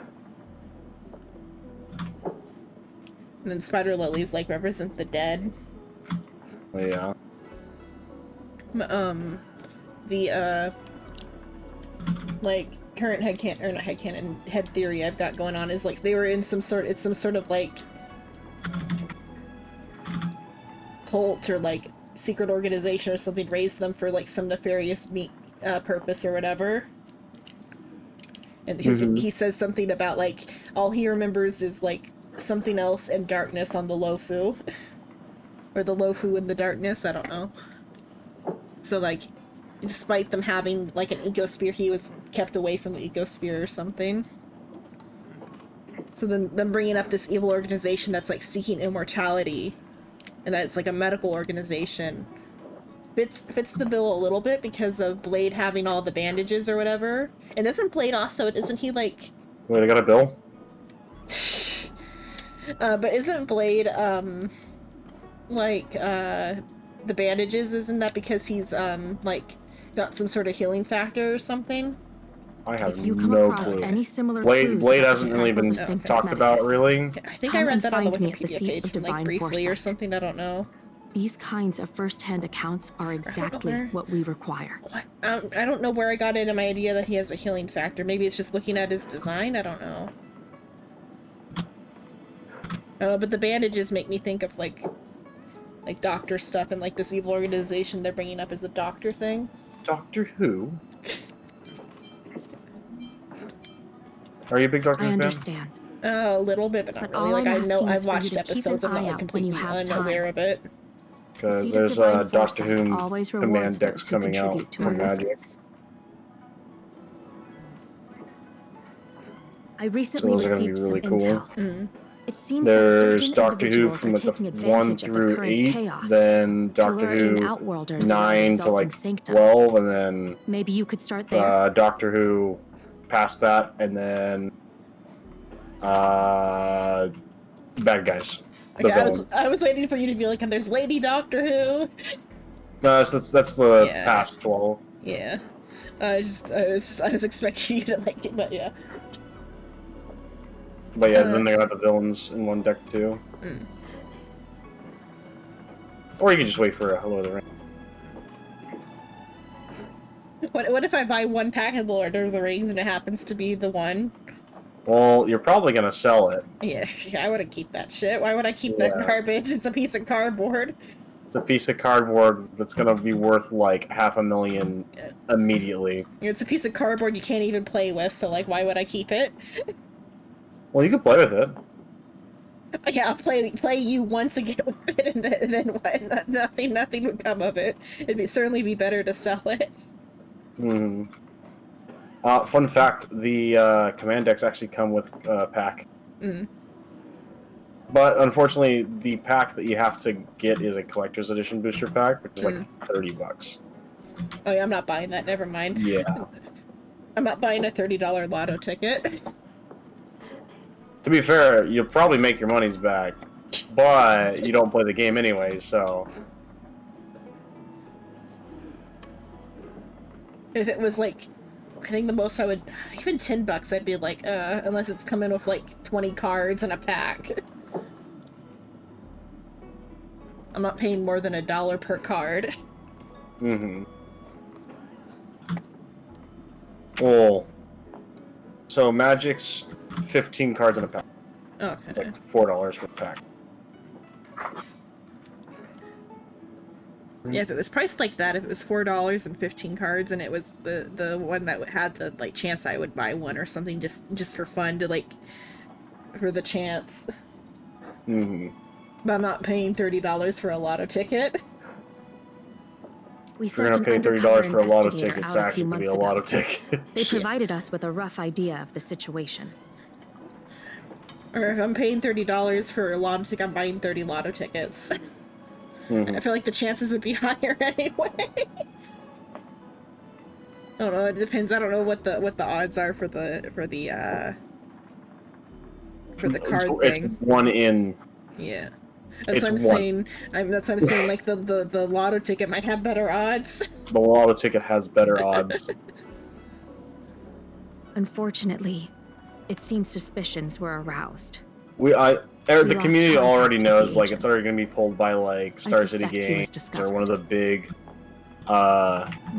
Speaker 1: And then spider lilies like represent the dead.
Speaker 9: Oh, yeah.
Speaker 1: The like current head theory I've got going on is like they were in some sort of like cult or like secret organization or something, raised them for like some nefarious purpose or whatever. And because he says something about like all he remembers is like something else and darkness on the Lofu. Or the Lofu in the darkness, I don't know. So like, despite them having like an ecosphere, he was kept away from the ecosphere or something. So then them bringing up this evil organization that's like seeking immortality, and that it's like a medical organization, fits the bill a little bit because of Blade having all the bandages or whatever. And isn't Blade also, isn't he like...
Speaker 9: Wait, I got a bill?
Speaker 1: But isn't Blade, the bandages, isn't that because he's, like, got some sort of healing factor or something?
Speaker 9: I have
Speaker 8: If you come
Speaker 9: no
Speaker 8: across
Speaker 9: clue.
Speaker 8: any similar
Speaker 9: Blade
Speaker 8: clues
Speaker 9: hasn't really been talked about, really.
Speaker 1: I think I read that on the
Speaker 8: find me at the
Speaker 1: Wikipedia
Speaker 8: seat
Speaker 1: page,
Speaker 8: of
Speaker 1: like,
Speaker 8: divine
Speaker 1: briefly or
Speaker 8: foresight.
Speaker 1: something, I don't know.
Speaker 8: These kinds of first-hand accounts are exactly what we require.
Speaker 1: What? I don't know where I got into my idea that he has a healing factor. Maybe it's just looking at his design? I don't know. But the bandages make me think of, like doctor stuff and, like, this evil organization they're bringing up as the doctor thing.
Speaker 9: Doctor Who? Are you a big Doctor Who fan?
Speaker 8: I understand.
Speaker 1: A little bit, but not really. Like, I know I've watched episodes, I'm not, like, completely unaware of it.
Speaker 9: Because there's a Doctor Who command decks coming out from Magic.
Speaker 8: I recently
Speaker 9: those are gonna be
Speaker 8: received
Speaker 9: really
Speaker 8: some
Speaker 9: cool.
Speaker 8: intel. It seems
Speaker 9: There's
Speaker 8: that certain
Speaker 9: Doctor Who
Speaker 8: individuals
Speaker 9: from
Speaker 8: are
Speaker 9: like
Speaker 8: taking
Speaker 9: the 1
Speaker 8: advantage of the
Speaker 9: through
Speaker 8: current
Speaker 9: 8,
Speaker 8: chaos
Speaker 9: then Doctor
Speaker 8: lure in
Speaker 9: Who
Speaker 8: outworlders
Speaker 9: 9 to like 12, and then
Speaker 8: maybe you could start there.
Speaker 9: Doctor Who past that, and then bad guys. The
Speaker 1: Okay,
Speaker 9: villains.
Speaker 1: I was waiting for you to be like, and there's Lady Doctor Who.
Speaker 9: No, that's the
Speaker 1: Yeah.
Speaker 9: past 12.
Speaker 1: Yeah. I was expecting you to like it, but yeah.
Speaker 9: But yeah, then they got the villains in one deck too. Or you could just wait for a Hello of the Ring.
Speaker 1: What if I buy one pack of Lord of the Rings and it happens to be the one?
Speaker 9: Well, you're probably gonna sell it.
Speaker 1: Yeah, I wouldn't keep that shit. Why would I keep that garbage? It's a piece of cardboard.
Speaker 9: It's a piece of cardboard that's gonna be worth like $500,000 immediately.
Speaker 1: It's a piece of cardboard you can't even play with, so like, why would I keep it?
Speaker 9: Well, you could play with it.
Speaker 1: Yeah, I'll play you once again with it, and then what? Nothing would come of it. It'd certainly be better to sell it.
Speaker 9: Fun fact: the command decks actually come with a pack. But unfortunately, the pack that you have to get is a collector's edition booster pack, which is like $30.
Speaker 1: Oh yeah, I'm not buying that. Never mind.
Speaker 9: Yeah.
Speaker 1: I'm not buying a $30 lotto ticket.
Speaker 9: To be fair, you'll probably make your monies back, but you don't play the game anyway, so.
Speaker 1: If it was like, I think the most I would, even $10, I'd be like, unless it's coming with like 20 cards and a pack. I'm not paying more than $1 per card.
Speaker 9: Well, so Magic's 15 cards in a pack.
Speaker 1: Okay.
Speaker 9: It's like $4 for a pack.
Speaker 1: Yeah, if it was priced like that, if it was $4 and 15 cards, and it was the one that had the like chance, I would buy one or something just for fun, to like, for the chance. But I'm not paying $30 for a lotto ticket.
Speaker 8: We
Speaker 9: If you're
Speaker 8: sent
Speaker 9: gonna
Speaker 8: an
Speaker 9: pay
Speaker 8: undercover
Speaker 9: $30 for a lotto
Speaker 8: investigator
Speaker 9: ticket, it's
Speaker 8: out a few
Speaker 9: actually gonna be
Speaker 8: months
Speaker 9: a
Speaker 8: ago.
Speaker 9: lotto ticket.
Speaker 8: They provided us with a rough idea of the situation.
Speaker 1: Or if I'm paying $30 for a lotto ticket, I'm buying 30 lotto tickets. I feel like the chances would be higher anyway. I don't know. It depends. I don't know what the odds are for the card thing.
Speaker 9: It's 1 in.
Speaker 1: Yeah, that's what I'm saying. That's what I'm saying. Like the lotto ticket might have better odds.
Speaker 9: The lotto ticket has better odds.
Speaker 8: Unfortunately, it seems suspicions were aroused.
Speaker 9: The
Speaker 8: lost
Speaker 9: community
Speaker 8: contact
Speaker 9: already
Speaker 8: with
Speaker 9: knows,
Speaker 8: the
Speaker 9: like, it's already gonna be pulled by, like, Star City
Speaker 8: suspect he was
Speaker 9: Games, or one of the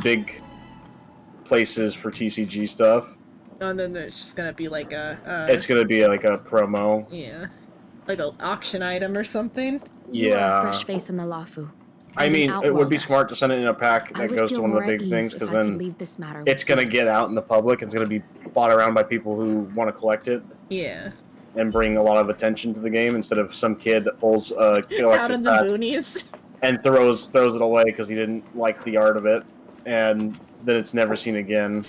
Speaker 9: big places for TCG stuff.
Speaker 1: And then there's just gonna be like
Speaker 9: It's gonna be like a promo.
Speaker 1: Yeah, like an auction item or something.
Speaker 8: You are a fresh face in the Lafu.
Speaker 9: I mean, it would be smart to send it in a pack that goes to one of the big things, because then it's going to get out in the public. It's going to be bought around by people who want to collect it.
Speaker 1: Yeah.
Speaker 9: And bring a lot of attention to the game, instead of some kid that pulls a
Speaker 1: out in the boonies
Speaker 9: and throws it away because he didn't like the art of it, and then it's never seen again.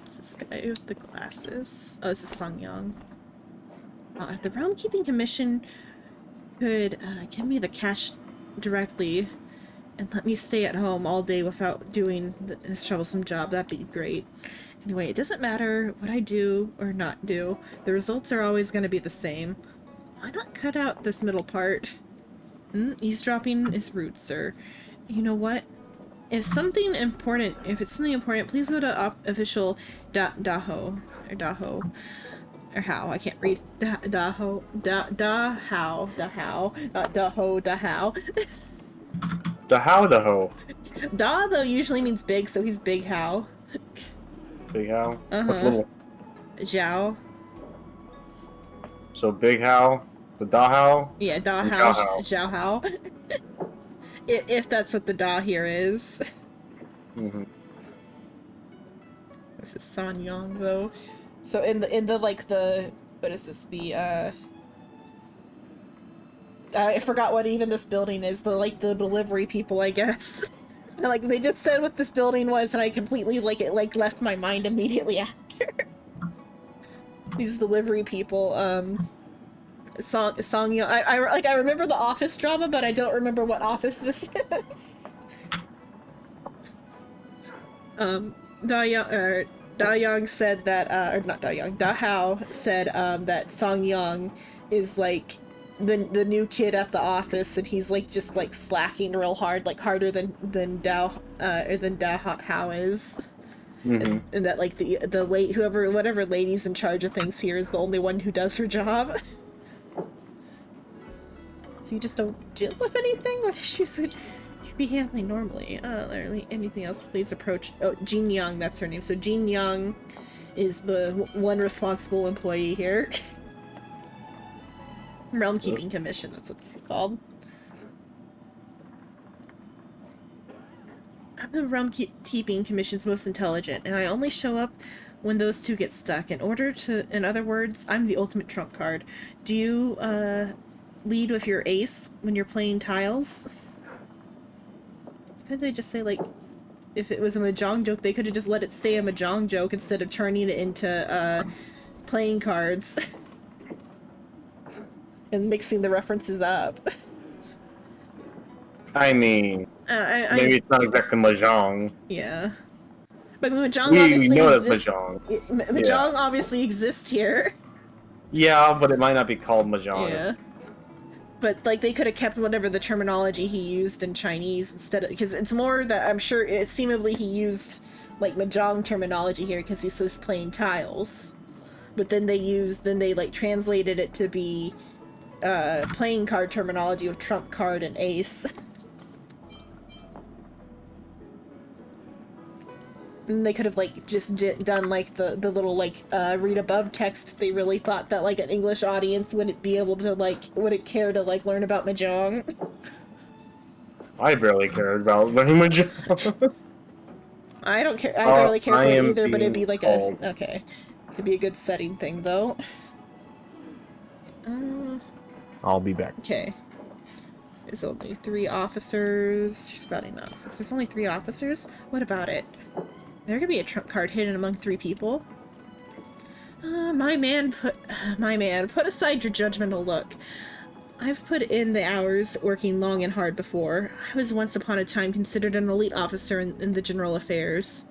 Speaker 1: Is this guy with the glasses? Oh, this is Sung Young. The Realm Keeping Commission could give me the cash directly and let me stay at home all day without doing this troublesome job. That'd be great. Anyway, it doesn't matter what I do or not do. The results are always going to be the same. Why not cut out this middle part? Eavesdropping is rude, sir. You know what? If it's something important, please go to official Daho. Or how, I can't read. Daho. Daho. Da, though, usually means big, so he's Big How.
Speaker 9: Big How? What's little?
Speaker 1: Zhao.
Speaker 9: So Big How? The Da How?
Speaker 1: Yeah, Da How. Zhao How. If that's what the Da here is. This is San Yang, though. So in the like the what is this, the I forgot what even this building is, the delivery people, I guess. Like, they just said what this building was, and I completely it left my mind immediately after. These delivery people, Song Young. I remember the office drama, but I don't remember what office this is. Da Young said that, or not Da Young, Da Hao said that Song Young is like the new kid at the office, and he's just slacking real hard, harder than Da Hao is. And that the late whatever lady's in charge of things here is the only one who does her job. So you just don't deal with anything? What issues would you be handling normally? Anything else, please approach. Oh, Jing Yuan, that's her name. So Jing Yuan is the one responsible employee here. Realm Keeping Commission, that's what this is called. I'm the Realm Keeping Commission's most intelligent, and I only show up when those two get stuck. In other words, I'm the ultimate trump card. Do you, lead with your ace when you're playing tiles? Couldn't they just say, if it was a Mahjong joke, they could have just let it stay a Mahjong joke instead of turning it into, playing cards. And mixing the references up.
Speaker 9: I mean, maybe it's not exactly Mahjong.
Speaker 1: Yeah. But Mahjong obviously
Speaker 9: know
Speaker 1: exists.
Speaker 9: Mahjong.
Speaker 1: Mahjong obviously exists here.
Speaker 9: Yeah, but it might not be called Mahjong.
Speaker 1: Yeah. But, they could have kept whatever the terminology he used in Chinese instead of... Because it's more that I'm sure seemingly he used, Mahjong terminology here because he's just playing tiles. But then they translated it to be playing card terminology of trump card and ace. And they could have just done the little read above text. They really thought that an English audience wouldn't be able to wouldn't care to learn about Mahjong.
Speaker 9: I barely cared about learning Mahjong.
Speaker 1: I don't care. I don't really care for it either, but it'd be
Speaker 9: called.
Speaker 1: okay. It'd be a good setting thing though.
Speaker 9: I'll be back.
Speaker 1: Okay. There's only 3 officers. She's spouting nonsense. There's only 3 officers? What about it? There could be a trump card hidden among 3 people. My man, put aside your judgmental look. I've put in the hours working long and hard before. I was once upon a time considered an elite officer in the general affairs.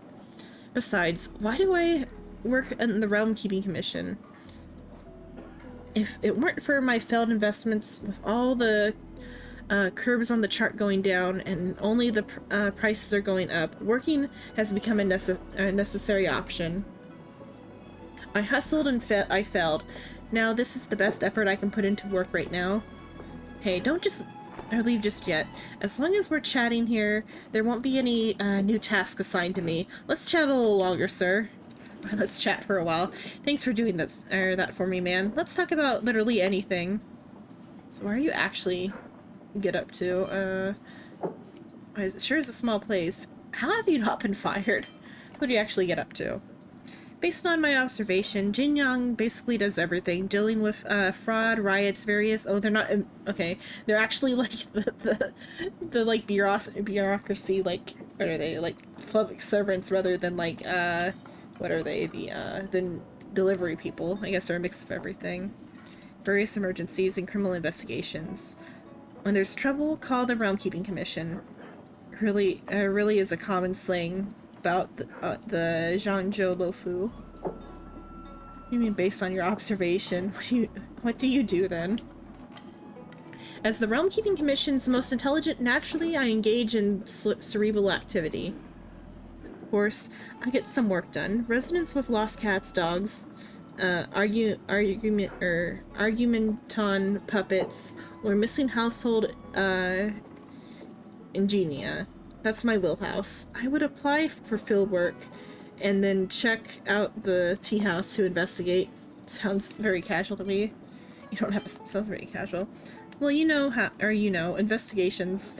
Speaker 1: Besides, why do I work in the Realm Keeping Commission? If it weren't for my failed investments, with all the curves on the chart going down and only the prices are going up, working has become a necessary option. I hustled and I failed. Now this is the best effort I can put into work right now. Hey, don't just leave just yet. As long as we're chatting here, there won't be any new tasks assigned to me. Let's chat a little longer, sir. Let's chat for a while. Thanks for doing this that for me, man. Let's talk about literally anything. So where are you actually get up to? It sure is a small place. How have you not been fired? What do you actually get up to? Based on my observation, Jing Yuan basically does everything, dealing with fraud, riots, various. Oh, they're not. Okay, they're actually like the like bureaucracy. Like, what are they, like public servants rather than like what are they, the delivery people? I guess they're a mix of everything. Various emergencies and criminal investigations. When there's trouble, call the Realm Keeping Commission. Really is a common slang about the Zhangzhou Lofu. You mean based on your observation? What do you do then? As the Realm Keeping Commission's most intelligent, naturally I engage in cerebral activity. Of course, I get some work done. Residents with lost cats, dogs, argumenton puppets, or missing household ingenia. That's my wheelhouse. I would apply for field work and then check out the tea house to investigate. Sounds very casual to me. You don't have to, sounds very casual. Well, you know investigations.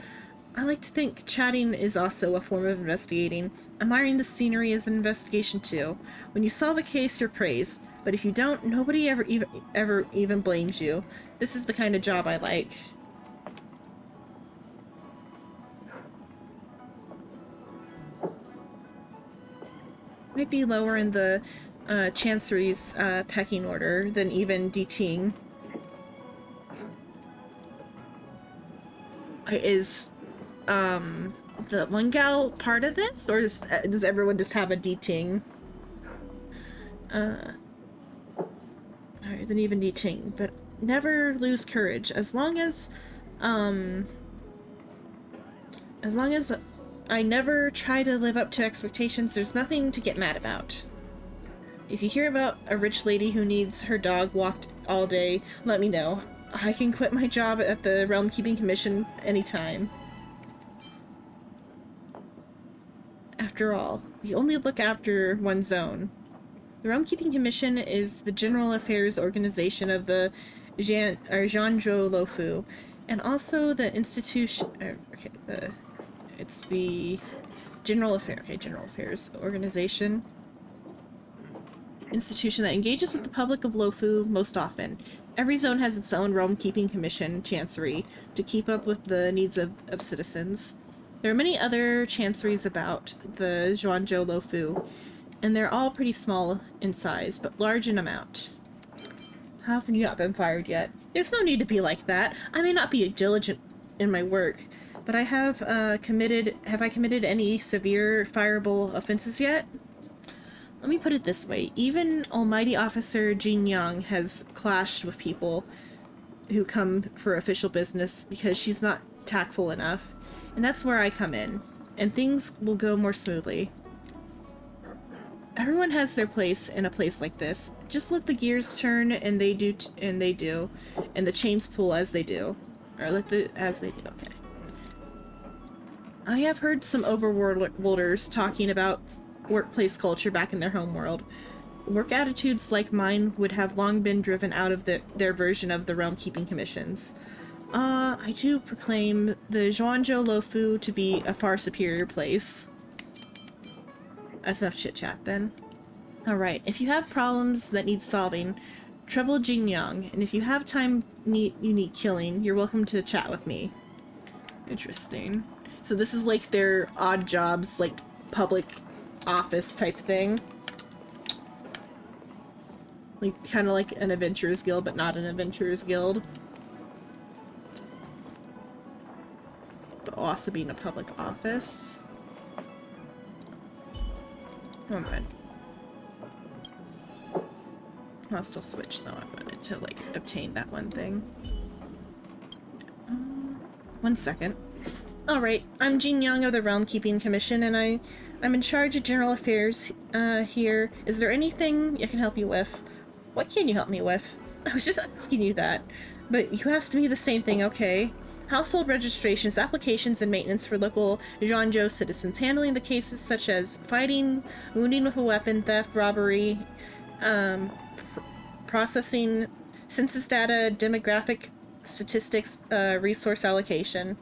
Speaker 1: I like to think chatting is also a form of investigating. Admiring the scenery is an investigation too. When you solve a case, you're praised. But if you don't, nobody ever even blames you. This is the kind of job I like. Might be lower in the Chancery's pecking order than even DTing. Is the Lungao part of this, or does everyone just have a DTing? Alright, then even DTing, but never lose courage. As long as I never try to live up to expectations, there's nothing to get mad about. If you hear about a rich lady who needs her dog walked all day, let me know. I can quit my job at the Realm Keeping Commission anytime. After all, we only look after one's own. The Realm Keeping Commission is the general affairs organization of the Zhangzhou Lofu, and also the institution. It's the general affairs organization. Institution that engages with the public of Lofu most often. Every zone has its own Realm Keeping Commission, Chancery, to keep up with the needs of citizens. There are many other chanceries about the Zhuanzhou Lofu, and they're all pretty small in size, but large in amount. How have you not been fired yet? There's no need to be like that. I may not be diligent in my work, but I have I committed any severe fireable offenses yet? Let me put it this way. Even Almighty Officer Jing Yuan has clashed with people who come for official business because she's not tactful enough. And that's where I come in. And things will go more smoothly. Everyone has their place in a place like this. Just let the gears turn and they do. And the chains pull as they do. Or as they do, okay. I have heard some overworlders talking about workplace culture back in their homeworld. Work attitudes like mine would have long been driven out of their version of the Realm Keeping Commissions. I do proclaim the Zhuanzhou Lofu to be a far superior place. That's enough chit-chat then. Alright, if you have problems that need solving, Trouble Jing Yuan, and if you have time you need killing, you're welcome to chat with me. Interesting. So this is like their odd jobs, like public office type thing. Like, kind of like an adventurers guild, but not an adventurers guild. But also being a public office. Oh, good. I'll still switch though. I wanted to like obtain that one thing. 1 second. Alright, I'm Jing Yuan of the Realm Keeping Commission, and I'm in charge of general affairs here. Is there anything I can help you with? What can you help me with? I was just asking you that. But you asked me the same thing, okay. Household registrations, applications, and maintenance for local Zhuangzhou citizens, handling the cases such as fighting, wounding with a weapon, theft, robbery, processing census data, demographic statistics, resource allocation.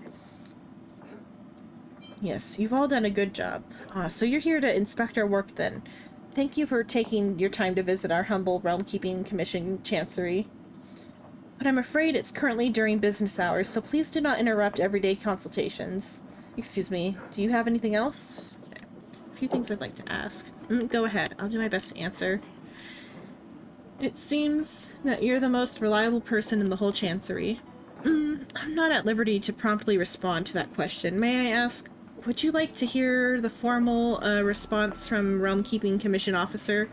Speaker 1: Yes, you've all done a good job. So you're here to inspect our work then. Thank you for taking your time to visit our humble Realm Keeping Commission Chancery. But I'm afraid it's currently during business hours, so please do not interrupt everyday consultations. Excuse me, do you have anything else? Okay. A few things I'd like to ask. Go ahead, I'll do my best to answer. It seems that you're the most reliable person in the whole Chancery. I'm not at liberty to promptly respond to that question. May I ask, would you like to hear the formal response from Realm Keeping Commission officer,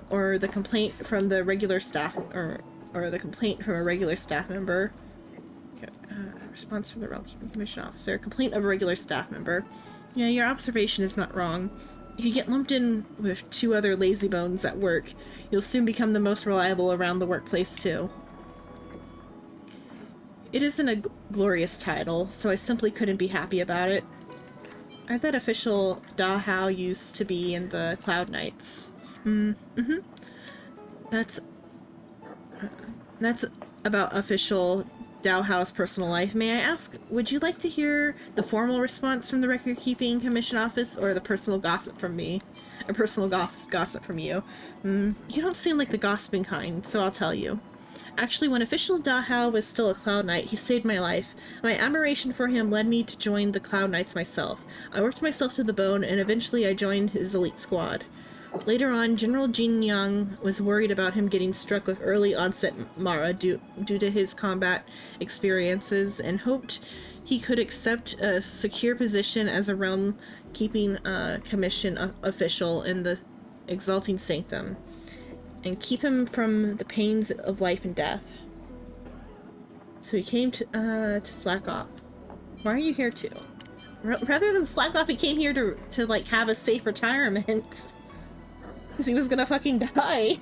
Speaker 1: or the complaint from the regular staff, or the complaint from a regular staff member? Okay, response from the Realm Keeping Commission officer. Complaint of a regular staff member. Yeah, your observation is not wrong. If you get lumped in with 2 other lazybones at work, you'll soon become the most reliable around the workplace too. It isn't a glorious title, so I simply couldn't be happy about it. Aren't that official Da Hao used to be in the Cloud Knights? That's about official Dao Hao's personal life. May I ask, would you like to hear the formal response from the Record Keeping Commission office, or the personal gossip from me? A personal gossip from you? You don't seem like the gossiping kind, so I'll tell you. Actually, when official Da Hao was still a Cloud Knight, he saved my life. My admiration for him led me to join the Cloud Knights myself. I worked myself to the bone, and eventually I joined his elite squad. Later on, General Jing Yuan was worried about him getting struck with early onset Mara due to his combat experiences, and hoped he could accept a secure position as a Realm Keeping Commission official in the Exalting Sanctum, and keep him from the pains of life and death. So he came to slack off. Why are you here too? Rather than slack off, he came here to like have a safe retirement. Because he was gonna fucking die.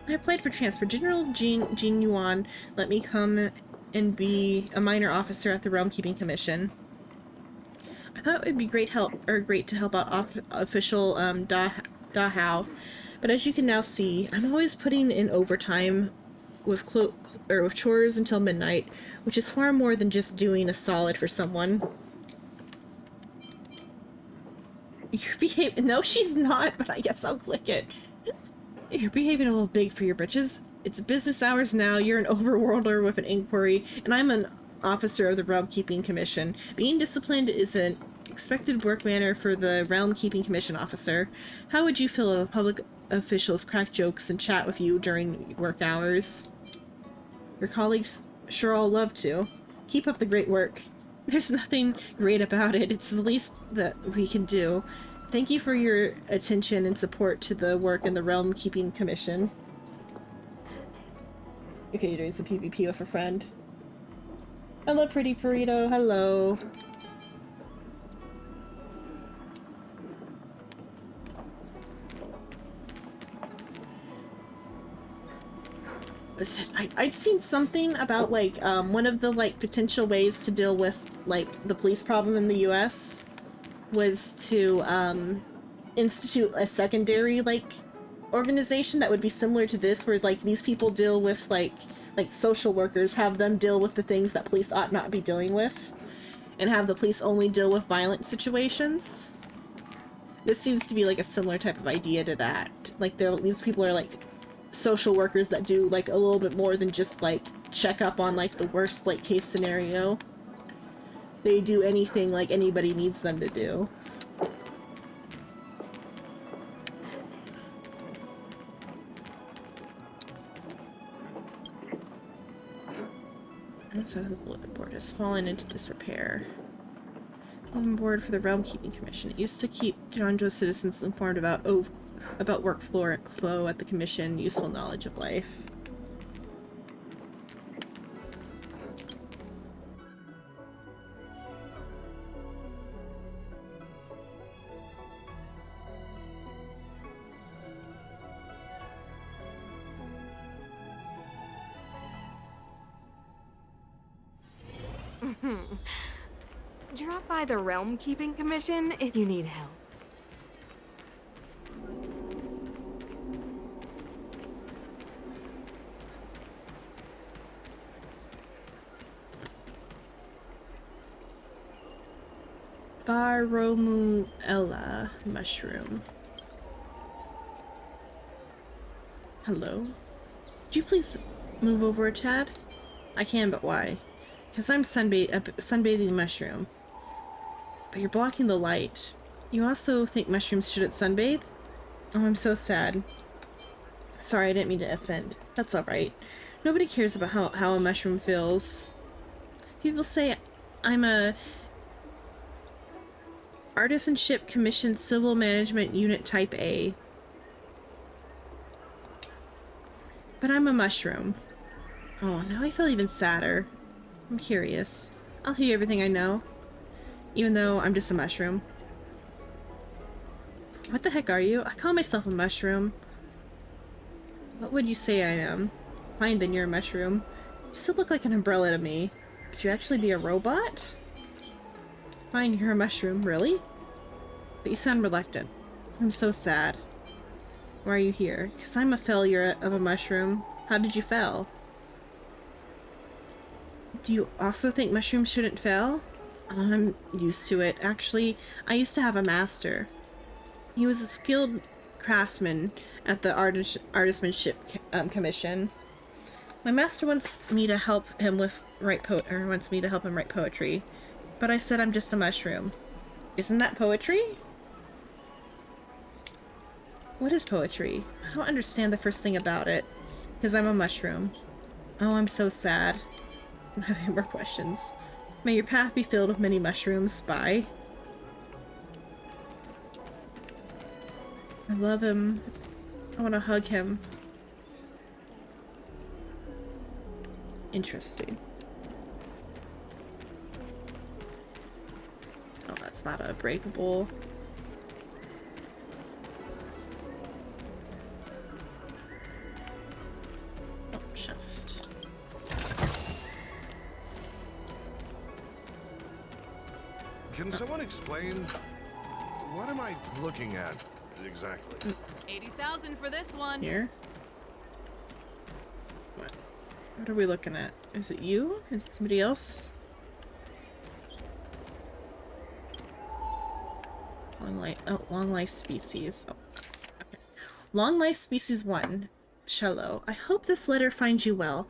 Speaker 1: I applied for transfer. General Jing Yuan let me come and be a minor officer at the Realm Keeping Commission. I thought it would be great to help out official Da Hao, but as you can now see, I'm always putting in overtime with chores until midnight, which is far more than just doing a solid for someone. You're behaving— no, she's not, but I guess I'll click it. You're behaving a little big for your britches. It's business hours now, you're an overworlder with an inquiry, and I'm an officer of the Realm Keeping Commission. Being disciplined is an expected work manner for the Realm Keeping Commission officer. How would you feel if public officials crack jokes and chat with you during work hours? Your colleagues sure all love to. Keep up the great work. There's nothing great about it. It's the least that we can do. Thank you for your attention and support to the work in the Realm Keeping Commission. Okay, you're doing some PvP with a friend. Hello, pretty burrito. Hello. Listen, I'd seen something about, like, one of the, like, potential ways to deal with, like, the police problem in the US was to, institute a secondary, like, organization that would be similar to this, where, like, these people deal with, like social workers, have them deal with the things that police ought not be dealing with, and have the police only deal with violent situations. This seems to be like a similar type of idea to that. Like these people are like social workers that do like a little bit more than just like check up on like the worst like case scenario. They do anything like anybody needs them to do. So the bulletin board has fallen into disrepair. On board for the Realm Keeping Commission. It used to keep Jonjo's citizens informed about workflow at the Commission, useful knowledge of life.
Speaker 10: Drop by the Realm Keeping Commission if you need help.
Speaker 1: Baromuella mushroom. Hello? Would you please move over a tad? I can, but why? Because I'm sunbathing mushroom. But you're blocking the light. You also think mushrooms shouldn't sunbathe? Oh, I'm so sad. Sorry, I didn't mean to offend. That's alright. Nobody cares about how a mushroom feels. People say I'm a Artisanship Commission Civil Management Unit Type A. But I'm a mushroom. Oh, now I feel even sadder. I'm curious. I'll tell you everything I know. Even though I'm just a mushroom. What the heck are you? I call myself a mushroom. What would you say I am? Fine, then you're a mushroom. You still look like an umbrella to me. Could you actually be a robot? Fine, you're a mushroom. Really? But you sound reluctant. I'm so sad. Why are you here? Because I'm a failure of a mushroom. How did you fail? Do you also think mushrooms shouldn't fail? I'm used to it. Actually, I used to have a master. He was a skilled craftsman at the Artisanship Commission. My master wants me to help him write poetry, but I said I'm just a mushroom. Isn't that poetry? What is poetry? I don't understand the first thing about it, because I'm a mushroom. Oh, I'm so sad. I don't have any more questions. May your path be filled with many mushrooms. Bye. I love him. I want to hug him. Interesting. Oh, that's not a breakable. Oh, chest.
Speaker 18: Can someone explain? What am I looking at exactly?
Speaker 19: 80,000 for this one.
Speaker 1: Here? What are we looking at? Is it you? Is it somebody else? Long life species. Oh, okay. Long life species 1. Shello. I hope this letter finds you well.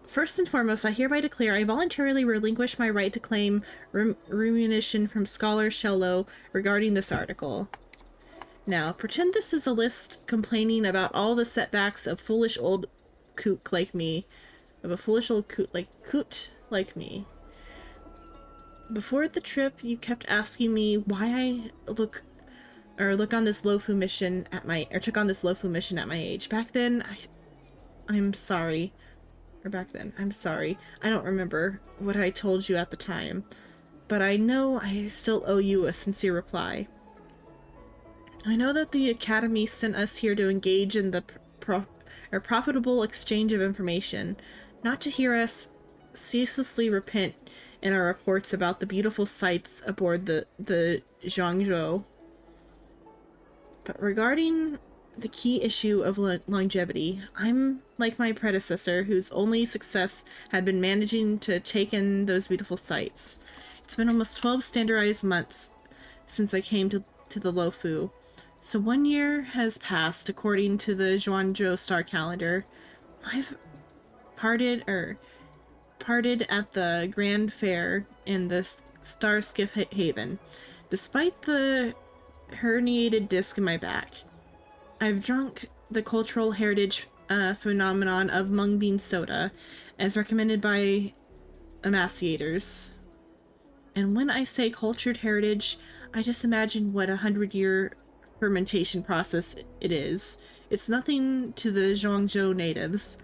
Speaker 1: First and foremost, I hereby declare I voluntarily relinquish my right to claim remuneration from Scholar Shello regarding this article. Now, pretend this is a list complaining about all the setbacks of foolish old coot like me. Of a foolish old coot like me. Before the trip, you kept asking me why I took on this Lofu mission at my age. Back then, I'm sorry. I'm sorry. I don't remember what I told you at the time, but I know I still owe you a sincere reply. I know that the Academy sent us here to engage in the profitable exchange of information, not to hear us ceaselessly repent in our reports about the beautiful sights aboard the Zhangzhou. But regarding the key issue of longevity, I'm like my predecessor, whose only success had been managing to take in those beautiful sights. It's been almost 12 standardized months since I came to to the Lofu. So 1 year has passed according to the Zhuangzhou star calendar. I've parted at the Grand Fair in the Star Skiff Haven, despite the herniated disc in my back. I've drunk the cultural heritage phenomenon of mung bean soda, as recommended by emaciators. And when I say cultured heritage, I just imagine what 100-year fermentation process it is. It's nothing to the Zhuangzhou natives.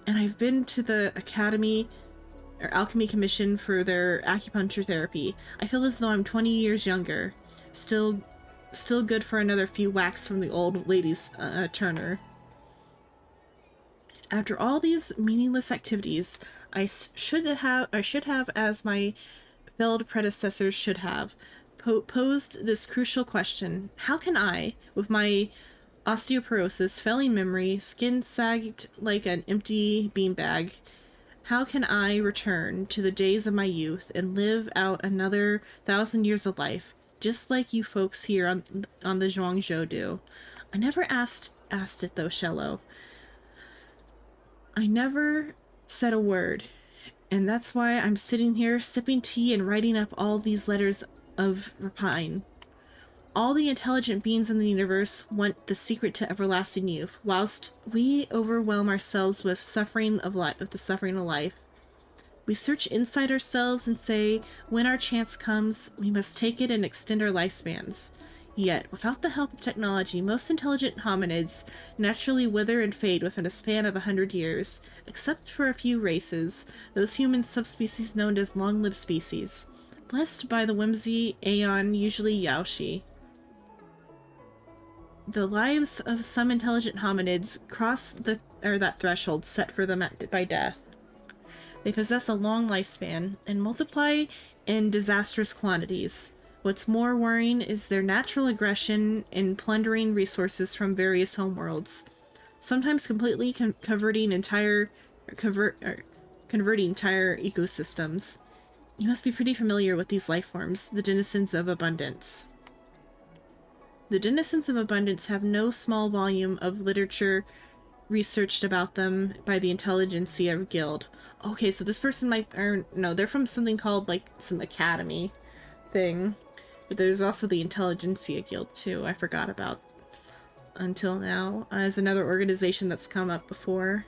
Speaker 1: And I've been to the Alchemy Commission for their acupuncture therapy. I feel as though I'm 20 years younger. Still good for another few whacks from the old lady's turner. After all these meaningless activities, I should have, as my failed predecessors should have, posed this crucial question: how can I, with my osteoporosis, failing memory, skin sagged like an empty beanbag, how can I return to the days of my youth and live out another 1,000 years of life, just like you folks here on the Zhuangzhou do? I never asked it though, Shello. I never said a word, and that's why I'm sitting here sipping tea and writing up all these letters of repine. All the intelligent beings in the universe want the secret to everlasting youth, whilst we overwhelm ourselves with the suffering of life. We search inside ourselves and say, when our chance comes, we must take it and extend our lifespans. Yet, without the help of technology, most intelligent hominids naturally wither and fade within a span of 100 years, except for a few races, those human subspecies known as long-lived species, blessed by the whimsy Aeon, usually Yaoshi. The lives of some intelligent hominids cross that threshold set for them by death. They possess a long lifespan and multiply in disastrous quantities. What's more worrying is their natural aggression in plundering resources from various homeworlds, sometimes completely converting entire ecosystems. You must be pretty familiar with these life forms, the denizens of abundance. The denizens of abundance have no small volume of literature researched about them by the Intelligentsia Guild. Okay, so this person they're from something called, like, some academy thing. But there's also the Intelligentsia Guild, too, I forgot about until now, as another organization that's come up before.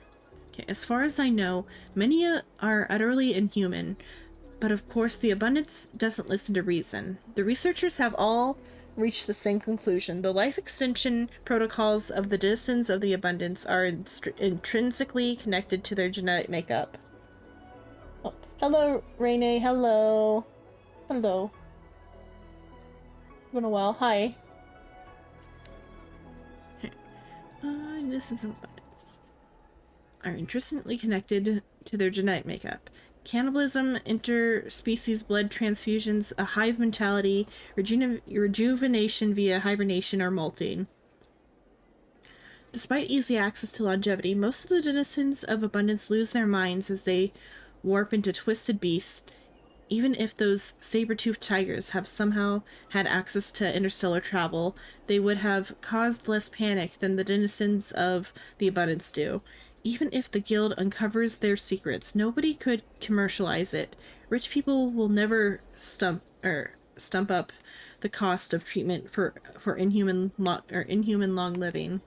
Speaker 1: Okay, as far as I know, many are utterly inhuman, but of course the Abundance doesn't listen to reason. The researchers have all reached the same conclusion. The life extension protocols of the denizens of the Abundance are intrinsically connected to their genetic makeup. Oh, hello, Rene. Hello. Hello. Been a while. Hi. Denizens of Abundance are intrinsically connected to their genetic makeup. Cannibalism, interspecies blood transfusions, a hive mentality, rejuvenation via hibernation, or molting. Despite easy access to longevity, most of the denizens of Abundance lose their minds as they warp into twisted beasts. Even if those saber-toothed tigers have somehow had access to interstellar travel, they would have caused less panic than the denizens of the Abundance do. Even if the guild uncovers their secrets, nobody could commercialize it. Rich people will never stump up the cost of treatment for inhuman long living.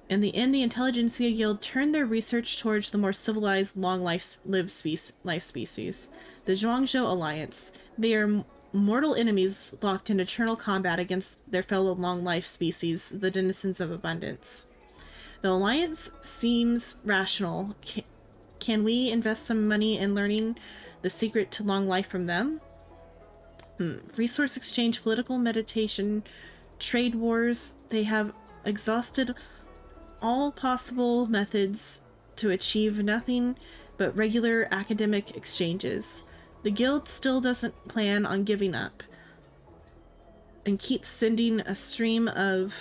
Speaker 1: In the end, the Intelligentsia Guild turned their research towards the more civilized, long-lived species, the Zhuangzhou Alliance. They are mortal enemies locked in eternal combat against their fellow long-life species, the denizens of Abundance. The Alliance seems rational. Can we invest some money in learning the secret to long life from them? Resource exchange, political meditation, trade wars. They have exhausted all possible methods to achieve nothing but regular academic exchanges. The guild still doesn't plan on giving up and keeps sending a stream of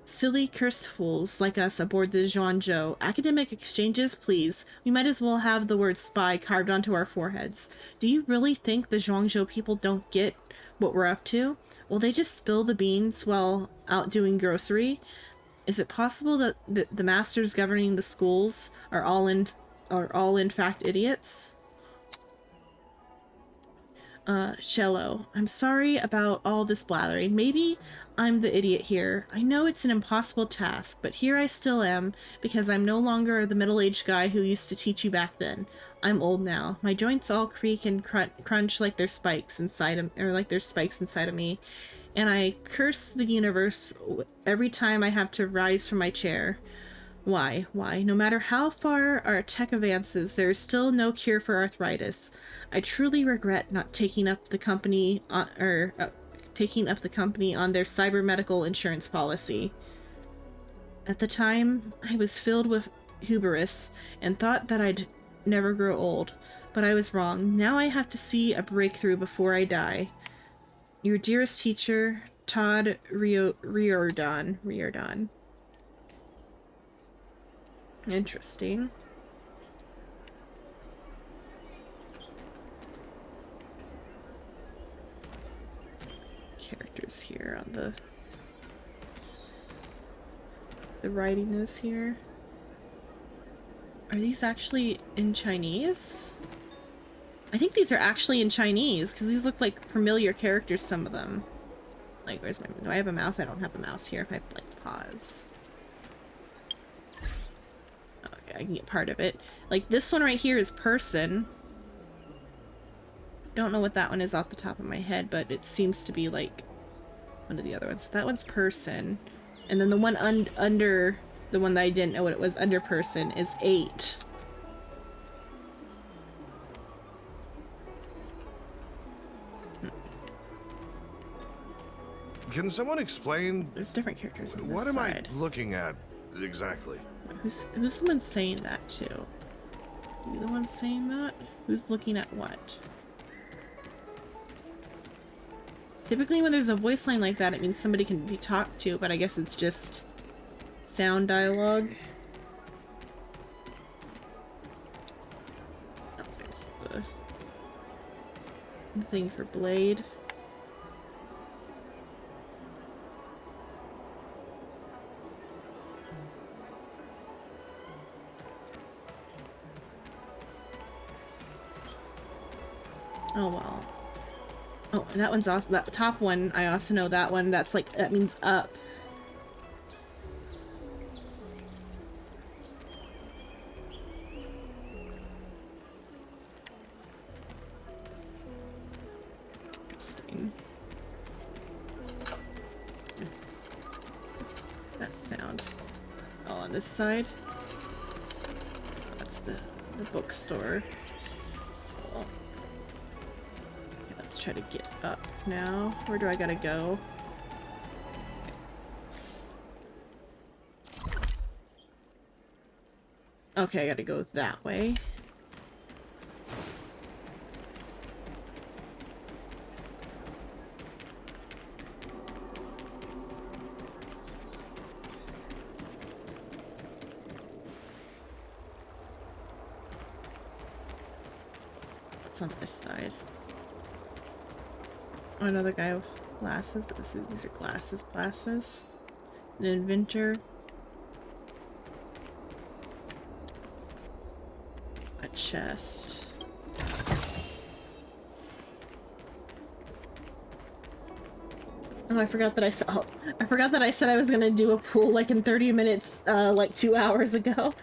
Speaker 1: silly cursed fools like us aboard the Zhuangzhou. Academic exchanges, please. We might as well have the word spy carved onto our foreheads. Do you really think the Zhuangzhou people don't get what we're up to? Will they just spill the beans while out doing grocery? Is it possible that the masters governing the schools are all in fact idiots? Shello, I'm sorry about all this blathering. Maybe I'm the idiot here. I know it's an impossible task, but here I still am, because I'm no longer the middle-aged guy who used to teach you back then. I'm old now. My joints all creak and crunch like there's spikes inside of me, and I curse the universe every time I have to rise from my chair. Why? No matter how far our tech advances, there is still no cure for arthritis. I truly regret not taking up the company on, taking up the company on their cyber medical insurance policy. At the time, I was filled with hubris and thought that I'd never grow old, but I was wrong. Now I have to see a breakthrough before I die. Your dearest teacher, Todd Riordan. Interesting. Characters here on the writing is here. Are these actually in Chinese? I think these are actually in Chinese because these look like familiar characters, some of them. Like, where's my, do I have a mouse? I don't have a mouse here. If I like pause. Okay, I can get part of it. Like this one right here is person. Don't know what that one is off the top of my head, but it seems to be like one of the other ones. That one's person. And then the one under, the one that I didn't know what it was under person is 8.
Speaker 18: Can someone explain?
Speaker 1: There's different characters on this
Speaker 18: What am
Speaker 1: side.
Speaker 18: I looking at exactly?
Speaker 1: Who's the one saying that to? You the one saying that? Who's looking at what? Typically when there's a voice line like that, it means somebody can be talked to, but I guess it's just sound dialogue. Oh, there's the thing for Blade. Oh well. Oh, and that one's also, that top one, I also know that one, that's like, that means up. Interesting. That sound. Oh, on this side? That's the bookstore. Oh. Let's try to get up now. Where do I gotta go? Okay, I gotta go that way. What's on this side? Oh, another guy with glasses, but these are glasses. An inventor. A chest. Oh, I forgot that I said I was gonna do a pool like in 30 minutes, like 2 hours ago.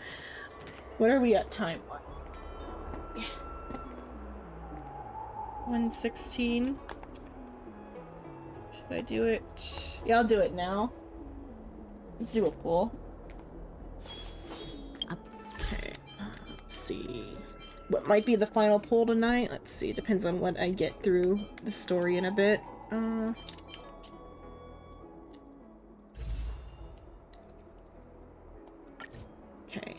Speaker 1: What are we at time? 1:16. Should I do it? Yeah, I'll do it now. Let's do a pool. Okay, let's see. What might be the final pool tonight? Let's see, depends on what I get through the story in a bit. Okay.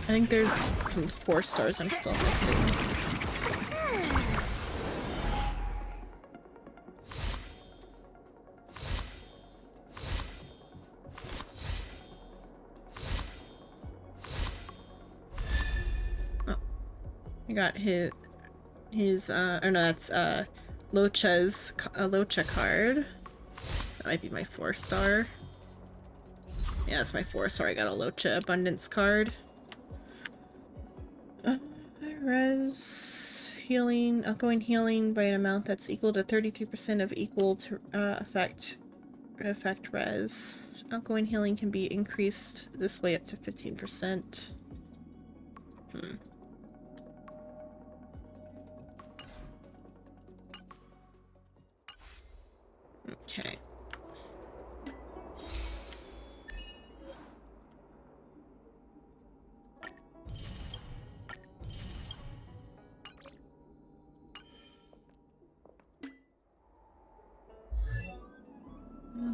Speaker 1: I think there's some 4 stars I'm still missing. I got his or no, that's Locha card. That might be my 4-star. Yeah, that's my 4-star. I got a Locha abundance card. Res healing, outgoing healing by an amount that's equal to 33% of equal to effect res. Outgoing healing can be increased this way up to 15%. Okay.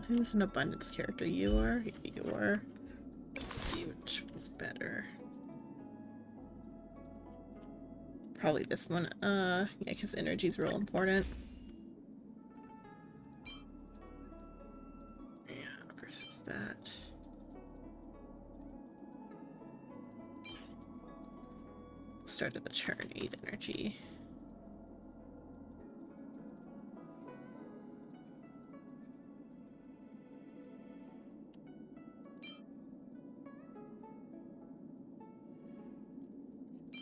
Speaker 1: Who's an abundance character? You are? You are. Let's see which one's better. Probably this one. Yeah, because energy's real important. Yeah, versus that. Start of the turn, 8 energy.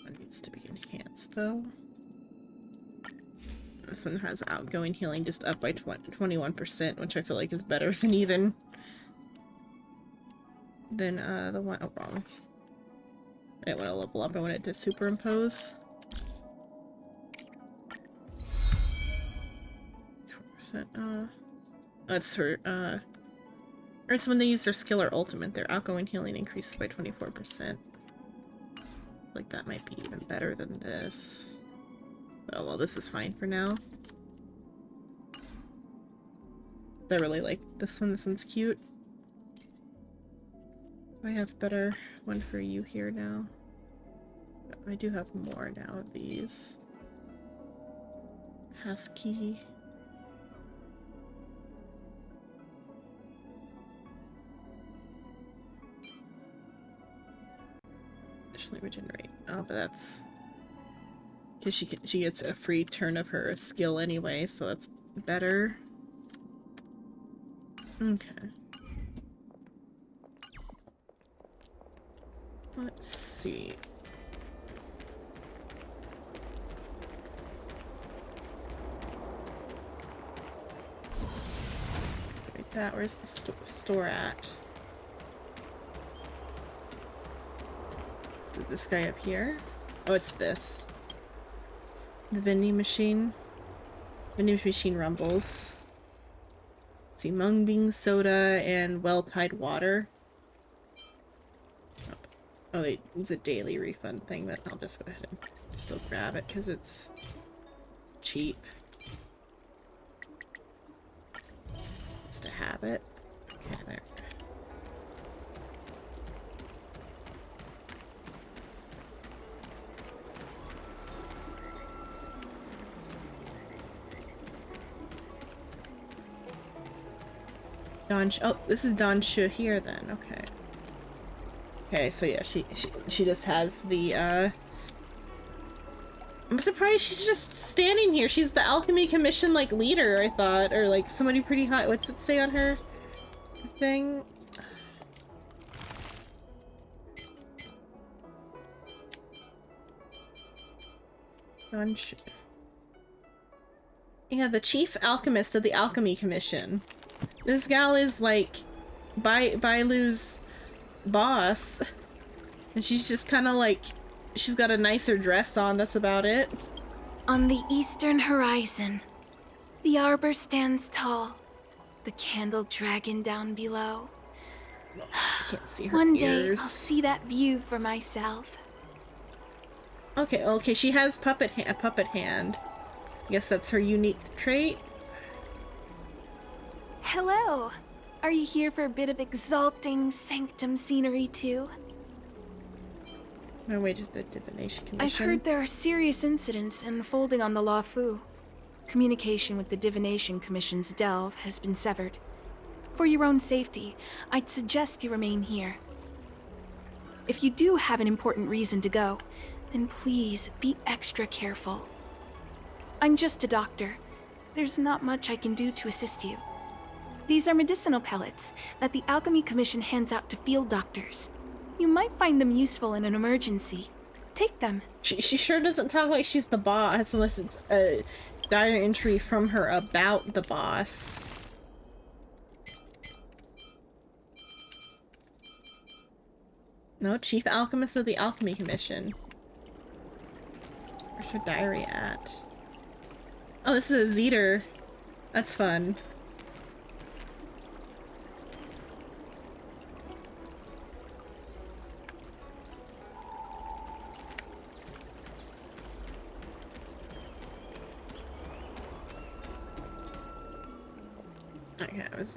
Speaker 1: One needs to be enhanced though. This one has outgoing healing just up by 21%, which I feel like is better than even than the one. Oh, wrong. I didn't want to level up, I wanted to superimpose. 4%, that's her, or it's when they use their skill or ultimate, their outgoing healing increases by 24%. Like, that might be even better than this. Oh, well, this is fine for now. I really like this one. This one's cute. I have a better one for you here now. I do have more now of these. Husky. Additionally regenerate. Oh, but that's because she gets a free turn of her skill anyway, so that's better. Okay. Let's see. Right, that. Where's the store at? Is it this guy up here? Oh, it's this. The vending machine. Vending machine rumbles. Let's see, mung bean soda and well-tied water. Oh, it's a daily refund thing, but I'll just go ahead and still grab it because it's cheap. Just to have it. Okay, there. Oh, this is Don Shu here then. Okay. Okay, so yeah, she just has the I'm surprised she's just standing here. She's the Alchemy Commission like leader, I thought, or like somebody pretty high. What's it say on her thing? Don Shu. Yeah, the chief alchemist of the Alchemy Commission. This gal is like Bailu's boss, and she's just kind of like, she's got a nicer dress on, that's about it.
Speaker 20: On the eastern horizon, the arbor stands tall, the candle dragon down below.
Speaker 1: I can't see her
Speaker 20: One
Speaker 1: ears.
Speaker 20: day I'll see that view for myself.
Speaker 1: Okay, okay, she has a puppet hand. I guess that's her unique trait.
Speaker 20: Hello. Are you here for a bit of exalting sanctum scenery too?
Speaker 1: My way to the Divination Commission.
Speaker 20: I've heard there are serious incidents unfolding on the Luofu. Communication with the Divination Commission's delve has been severed. For your own safety, I'd suggest you remain here. If you do have an important reason to go, then please be extra careful. I'm just a doctor. There's not much I can do to assist you. These are medicinal pellets that the Alchemy Commission hands out to field doctors. You might find them useful in an emergency. Take them.
Speaker 1: She sure doesn't talk like she's the boss unless it's a diary entry from her about the boss. No, Chief Alchemist of the Alchemy Commission. Where's her diary at? Oh, this is a Zeter. That's fun. Okay, at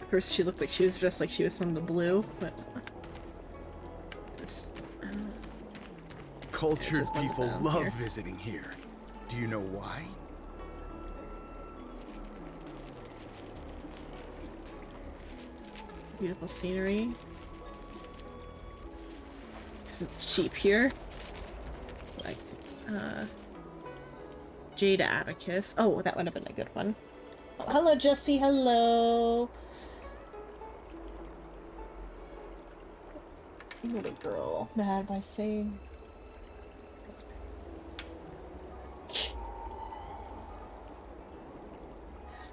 Speaker 1: first she looked like she was dressed like she was from the Blue, but
Speaker 21: Cultured people love visiting here. Do you know why?
Speaker 1: Beautiful scenery. Because it's cheap here. Like, Jade Abacus. Oh, that would have been a good one. Oh, hello, Jesse. Hello. You got a girl mad by saying.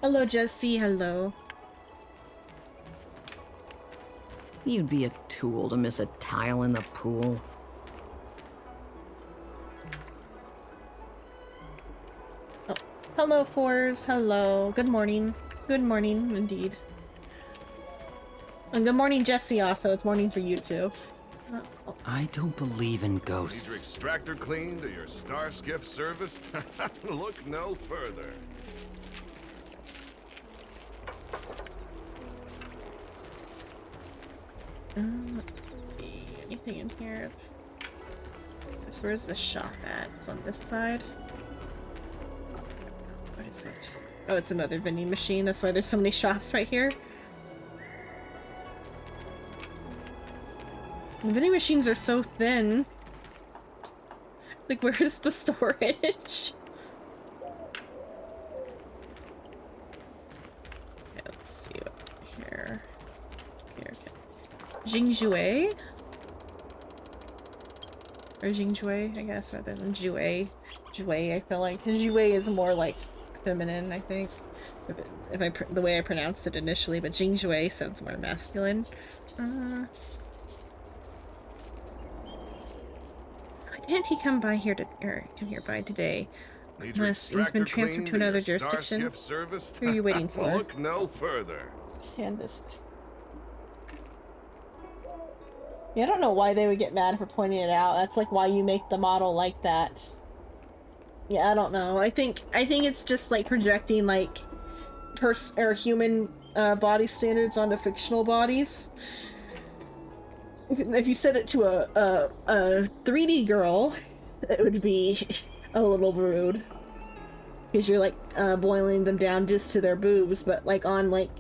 Speaker 1: Hello, Jesse. Hello.
Speaker 10: You'd be a tool to miss a tile in the pool.
Speaker 1: Oh, hello, Fours. Hello. Good morning. Good morning, indeed. And good morning, Jesse, also. It's morning for you, too.
Speaker 16: I don't believe in
Speaker 18: Need your
Speaker 16: ghosts.
Speaker 18: extractor cleaned or your star skiff serviced? Look no further.
Speaker 1: Let's see. Anything in here? So where's the shop at? It's on this side. What is it? Oh, it's another vending machine. That's why there's so many shops right here. The vending machines are so thin. Like, where's the storage? Okay, let's see what here. Here, okay. Jing Yuan? Or Jing Jue, I guess, rather than Jue. Jue, I feel like. Jue is more like feminine, I think. If the way I pronounced it initially, but Jing Jue sounds more masculine. Why didn't he come by here by today? Unless he's been transferred to another jurisdiction. Who are you waiting for?
Speaker 18: Look no further.
Speaker 1: Stand this. Yeah, I don't know why they would get mad for pointing it out. That's like why you make the model like that. Yeah, I don't know. I think it's just like projecting like human body standards onto fictional bodies. If you said it to a 3D girl, it would be a little rude. Because you're like boiling them down just to their boobs, but like on like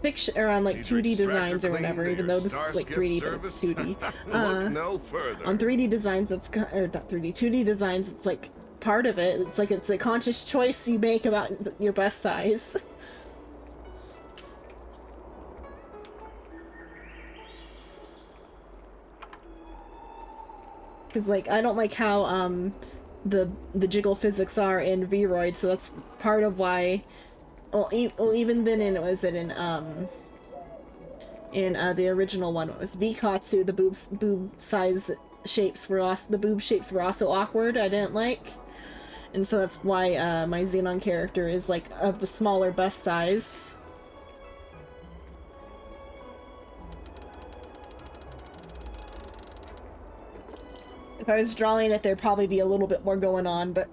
Speaker 1: fiction or on like 2D designs or whatever, even though this is like 3D but it's 2D.
Speaker 18: No further.
Speaker 1: On 3D designs that's or not 3D, 2D designs it's like part of it. It's like it's a conscious choice you make about your bust size. Because like I don't like how the jiggle physics are in Vroid, so that's part of why. Well, even then, it was in the original one. It was Vikatsu. The boob size shapes were the boob shapes were also awkward. I didn't like, and so that's why my Xenon character is like of the smaller bust size. If I was drawing it, there'd probably be a little bit more going on, but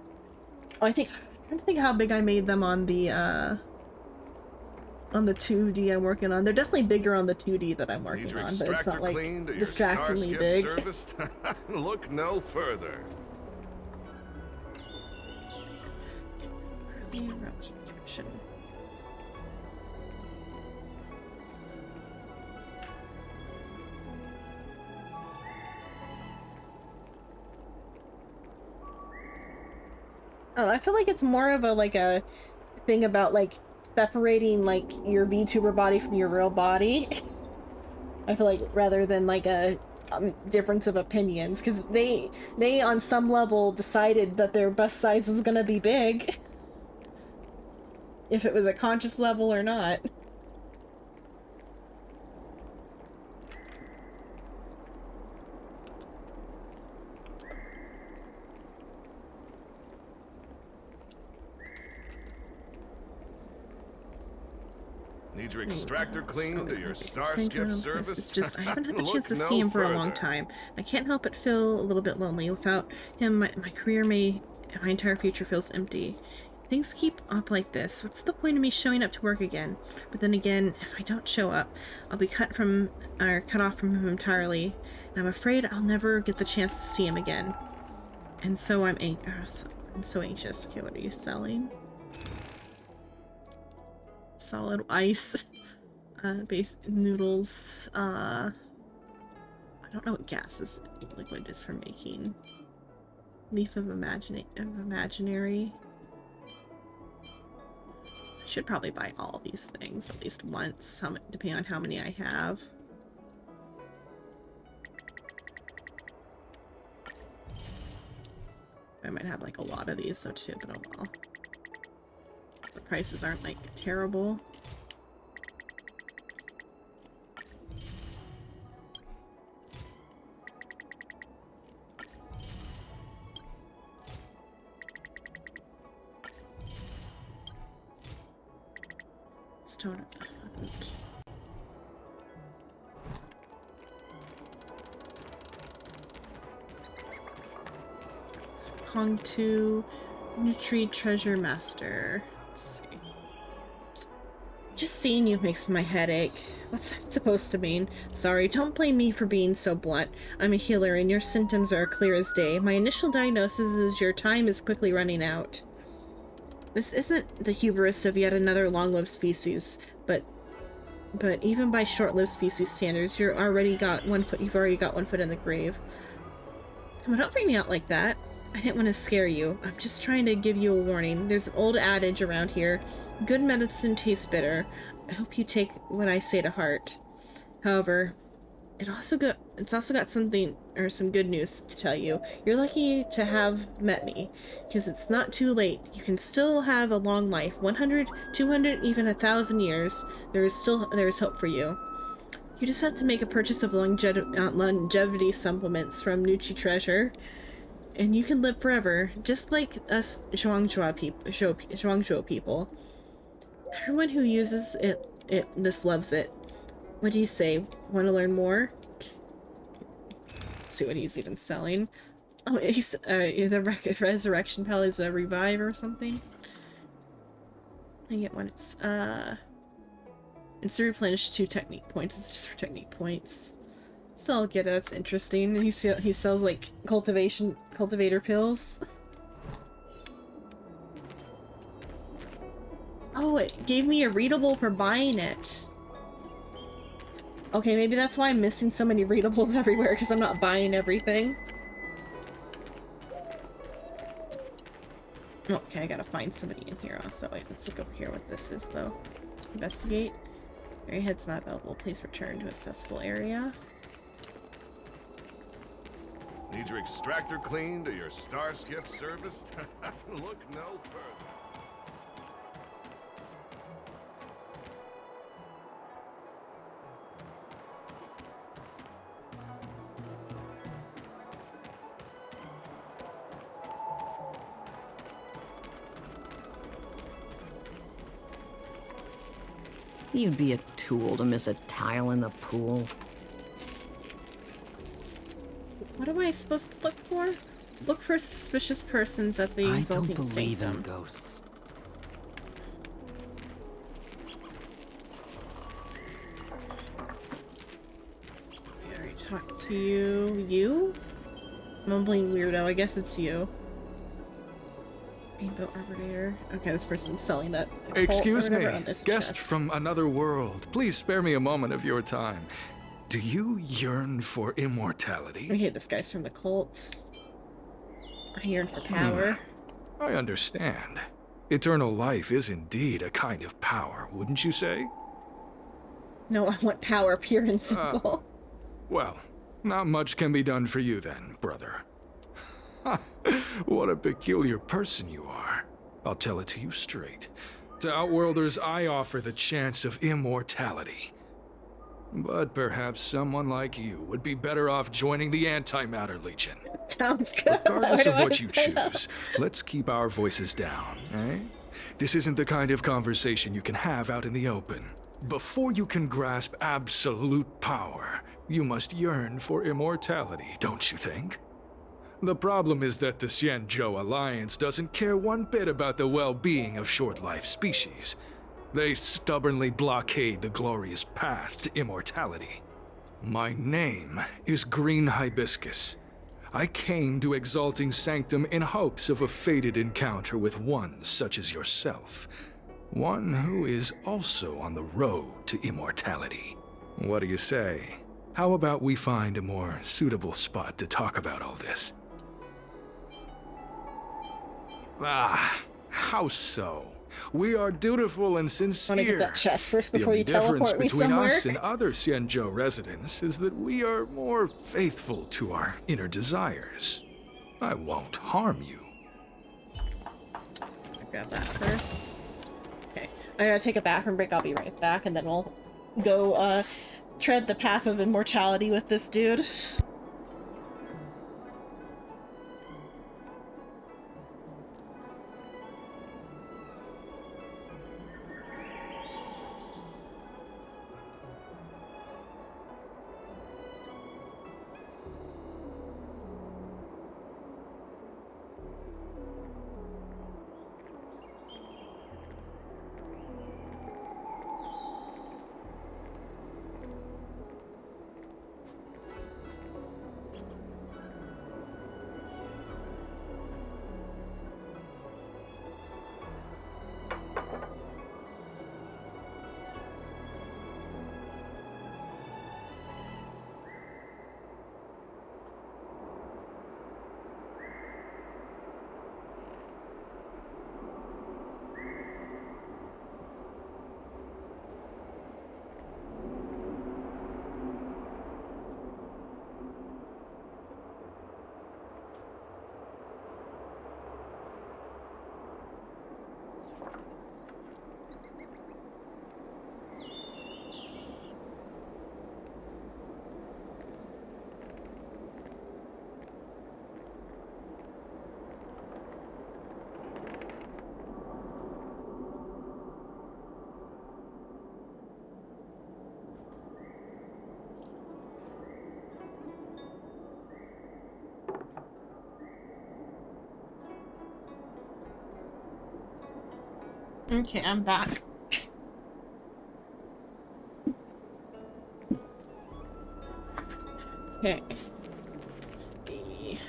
Speaker 1: I'm trying to think how big I made them on the 2D I'm working on. They're definitely bigger on the 2D that I'm working on, but it's not like distractingly big.
Speaker 18: Look no further.
Speaker 1: I feel like it's more of a thing about like separating like your VTuber body from your real body. I feel like rather than like a difference of opinions, because they on some level decided that their bust size was gonna be big, if it was a conscious level or not.
Speaker 18: Need your extractor cleaned or your star
Speaker 1: Thank you,
Speaker 18: skiff
Speaker 1: Chris.
Speaker 18: service?
Speaker 1: It's just I haven't had the
Speaker 18: Look
Speaker 1: chance to
Speaker 18: no
Speaker 1: see him for a long
Speaker 18: further.
Speaker 1: time. I can't help but feel a little bit lonely. Without him, my career my entire future feels empty. Things keep up like this. What's the point of me showing up to work again? But then again, if I don't show up, I'll be cut off from him entirely. And I'm afraid I'll never get the chance to see him again. And so I'm so anxious. Okay, what are you selling? Solid ice. Base noodles. I don't know what gases liquid is for making. Leaf of imaginary. I should probably buy all these things at least once, depending on how many I have. I might have like a lot of these though too, but oh well. The prices aren't like terrible. Stone of the Hunt. It's Kong 2 Nutri Treasure Master. Let's see. Just seeing you makes my head ache. What's that supposed to mean? Sorry, don't blame me for being so blunt. I'm a healer and your symptoms are clear as day. My initial diagnosis is your time is quickly running out. This isn't the hubris of yet another long-lived species, but even by short-lived species standards, you've already got one foot in the grave. But don't freak me out like that. I didn't want to scare you. I'm just trying to give you a warning. There's an old adage around here. Good medicine tastes bitter. I hope you take what I say to heart. However, it's also got something or some good news to tell you. You're lucky to have met me, because it's not too late. You can still have a long life. 100, 200, even 1,000 years. There is hope for you. You just have to make a purchase of longevity supplements from Nutri Treasure, and you can live forever, just like us Zhuangzhou people. Everyone who uses it just loves it. What do you say? Want to learn more? Let's see what he's even selling. Oh, he's the resurrection pellet is a revive or something. I get one. It's to replenish 2 technique points. It's just for technique points. Still, I'll get it. That's interesting. And he sells like cultivator pills. Oh, it gave me a readable for buying it. Okay, maybe that's why I'm missing so many readables everywhere, because I'm not buying everything. Okay, I gotta find somebody in here also. Wait, let's look over here what this is, though. Investigate. Area head's not available. Please return to accessible area.
Speaker 18: Need your extractor cleaned or your star skiff serviced? Look no further.
Speaker 10: You'd be a tool to miss a tile in the pool.
Speaker 1: What am I supposed to look for? Look for suspicious persons at the Exalting
Speaker 14: I don't believe
Speaker 1: Sanctum.
Speaker 14: in ghosts.
Speaker 1: I already talked to you. You? Mumbling weirdo. I guess it's you. Rainbow Arbiter. Okay, this person's selling that.
Speaker 5: Excuse me,
Speaker 1: Oh, there's a
Speaker 5: guest
Speaker 1: chest.
Speaker 5: from another world. Please spare me a moment of your time. Do you yearn for immortality?
Speaker 1: Okay, this guy's from the cult. I yearn for power.
Speaker 5: I understand. Eternal life is indeed a kind of power, wouldn't you say?
Speaker 1: No, I want power, pure and simple.
Speaker 5: Well, not much can be done for you then, brother. What a peculiar person you are. I'll tell it to you straight. To Outworlders, I offer the chance of immortality. But perhaps someone like you would be better off joining the Antimatter Legion.
Speaker 1: Sounds good.
Speaker 5: Regardless of what you choose, let's keep our voices down, eh? This isn't the kind of conversation you can have out in the open. Before you can grasp absolute power, you must yearn for immortality, don't you think? The problem is that the Xianzhou Alliance doesn't care one bit about the well-being of short-life species. They stubbornly blockade the glorious path to immortality. My name is Green Hibiscus. I came to Exalting Sanctum in hopes of a fated encounter with one such as yourself. One who is also on the road to immortality. What do you say? How about we find a more suitable spot to talk about all this? Ah, how so? We are dutiful and sincere.
Speaker 1: Want to get that chest first before you
Speaker 5: the only
Speaker 1: teleport me
Speaker 5: difference between
Speaker 1: somewhere?
Speaker 5: us and other Xianzhou residents is that we are more faithful to our inner desires. I won't harm you.
Speaker 1: I'll grab that first. Okay, I gotta take a bathroom break. I'll be right back, and then we'll go tread the path of immortality with this dude. Okay, I'm back. Okay. Let's see.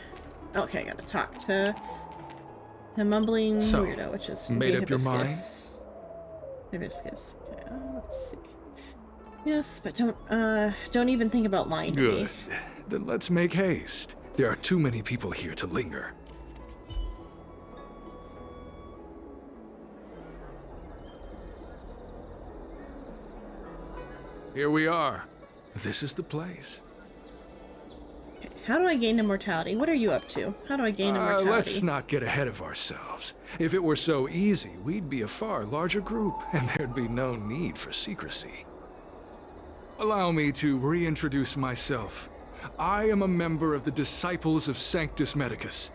Speaker 1: Okay, I gotta talk to the mumbling weirdo, which is
Speaker 5: made up your mind?
Speaker 1: Hibiscus. Okay, let's see. Yes, but don't even think about lying to me.
Speaker 5: Good. Then let's make haste. There are too many people here to linger. Here we are. This is the place.
Speaker 1: How do I gain immortality? What are you up to? How do I gain immortality?
Speaker 5: Let's not get ahead of ourselves. If it were so easy, we'd be a far larger group, and there'd be no need for secrecy. Allow me to reintroduce myself. I am a member of the Disciples of Sanctus Medicus.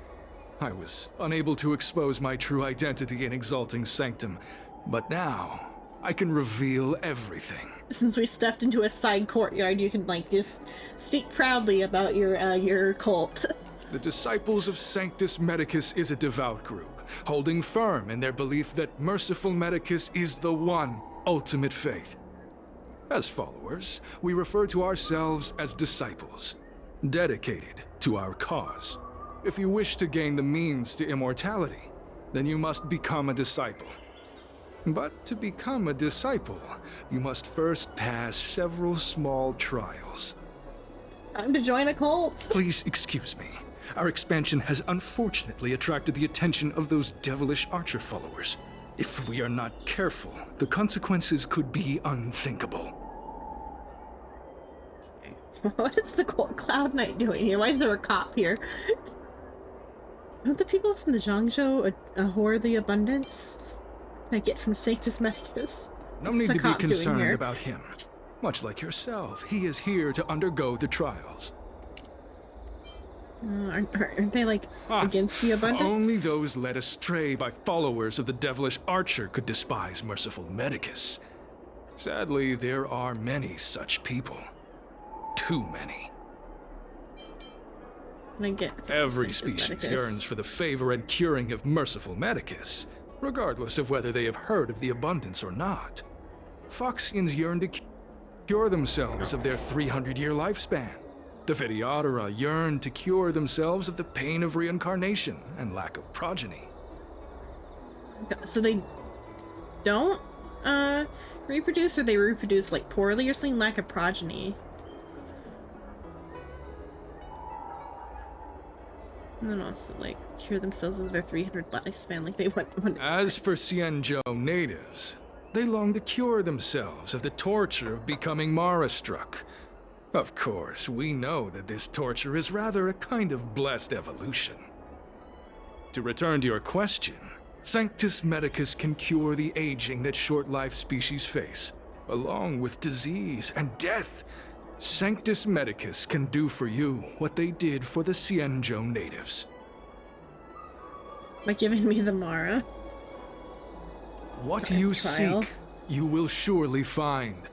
Speaker 5: I was unable to expose my true identity in Exalting Sanctum, but now I can reveal everything.
Speaker 1: Since we stepped into a side courtyard, you can like just speak proudly about your cult.
Speaker 5: The Disciples of Sanctus Medicus is a devout group, holding firm in their belief that merciful Medicus is the one ultimate faith. As followers, we refer to ourselves as disciples, dedicated to our cause. If you wish to gain the means to immortality, then you must become a disciple. But to become a disciple, you must first pass several small trials.
Speaker 1: Time to join a cult.
Speaker 5: Please excuse me. Our expansion has unfortunately attracted the attention of those devilish archer followers. If we are not careful, the consequences could be unthinkable.
Speaker 1: What is the Cloud Knight doing here? Why is there a cop here? Don't the people from the Zhangzhou abhor the abundance I get from Sanctus Medicus?
Speaker 5: No need to be concerned about him. Much like yourself, he is here to undergo the trials.
Speaker 1: Aren't they, like, against the abundance?
Speaker 5: Only those led astray by followers of the devilish archer could despise merciful Medicus. Sadly, there are many such people. Too many. Every species yearns for the favor and curing of merciful Medicus, regardless of whether they have heard of the abundance or not. Foxians yearn to cure themselves of their 300-year lifespan. The Videodora yearn to cure themselves of the pain of reincarnation and lack of progeny.
Speaker 1: So they don't reproduce, or they reproduce like poorly or something? Lack of progeny. And then also, like, cure themselves of their 300 lifespan, like they want.
Speaker 5: As for Xianzhou natives, they long to cure themselves of the torture of becoming Mara-struck. Of course, we know that this torture is rather a kind of blessed evolution. To return to your question, Sanctus Medicus can cure the aging that short-lived species face, along with disease and death. Sanctus Medicus can do for you what they did for the Xianzhou natives.
Speaker 1: By giving me the Mara.
Speaker 5: What you seek, you will surely find.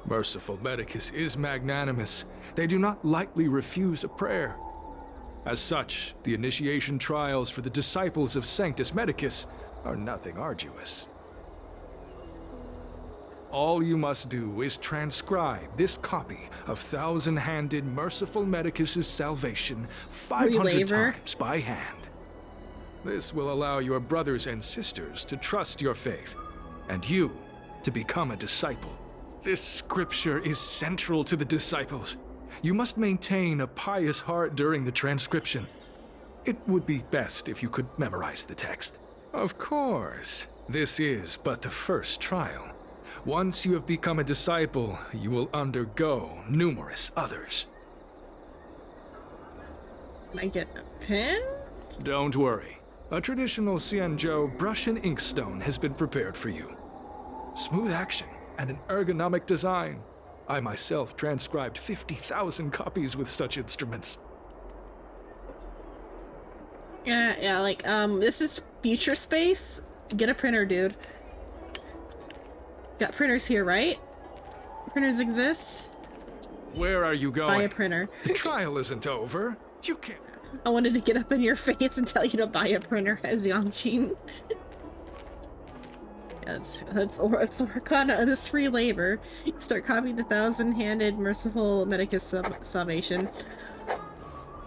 Speaker 5: Merciful Medicus is magnanimous. They do not lightly refuse a prayer. As such, the initiation trials for the disciples of Sanctus Medicus are nothing arduous. All you must do is transcribe this copy of Thousand-Handed Merciful Medicus's Salvation 500 times by hand. This will allow your brothers and sisters to trust your faith, and you to become a disciple. This scripture is central to the disciples. You must maintain a pious heart during the transcription. It would be best if you could memorize the text. Of course, this is but the first trial. Once you have become a disciple, you will undergo numerous others.
Speaker 1: Can I get a pen?
Speaker 5: Don't worry. A traditional Xianzhou brush and inkstone has been prepared for you. Smooth action and an ergonomic design. I myself transcribed 50,000 copies with such instruments.
Speaker 1: Yeah, like, this is future space. Get a printer, dude. Got printers here, right? Printers exist?
Speaker 5: Where are you going?
Speaker 1: Buy a printer.
Speaker 5: The trial isn't over. You can't.
Speaker 1: I wanted to get up in your face and tell you to buy a printer as Yangqin. Let's work on this free labor. Start copying the Thousand-Handed Merciful Medicus Salvation.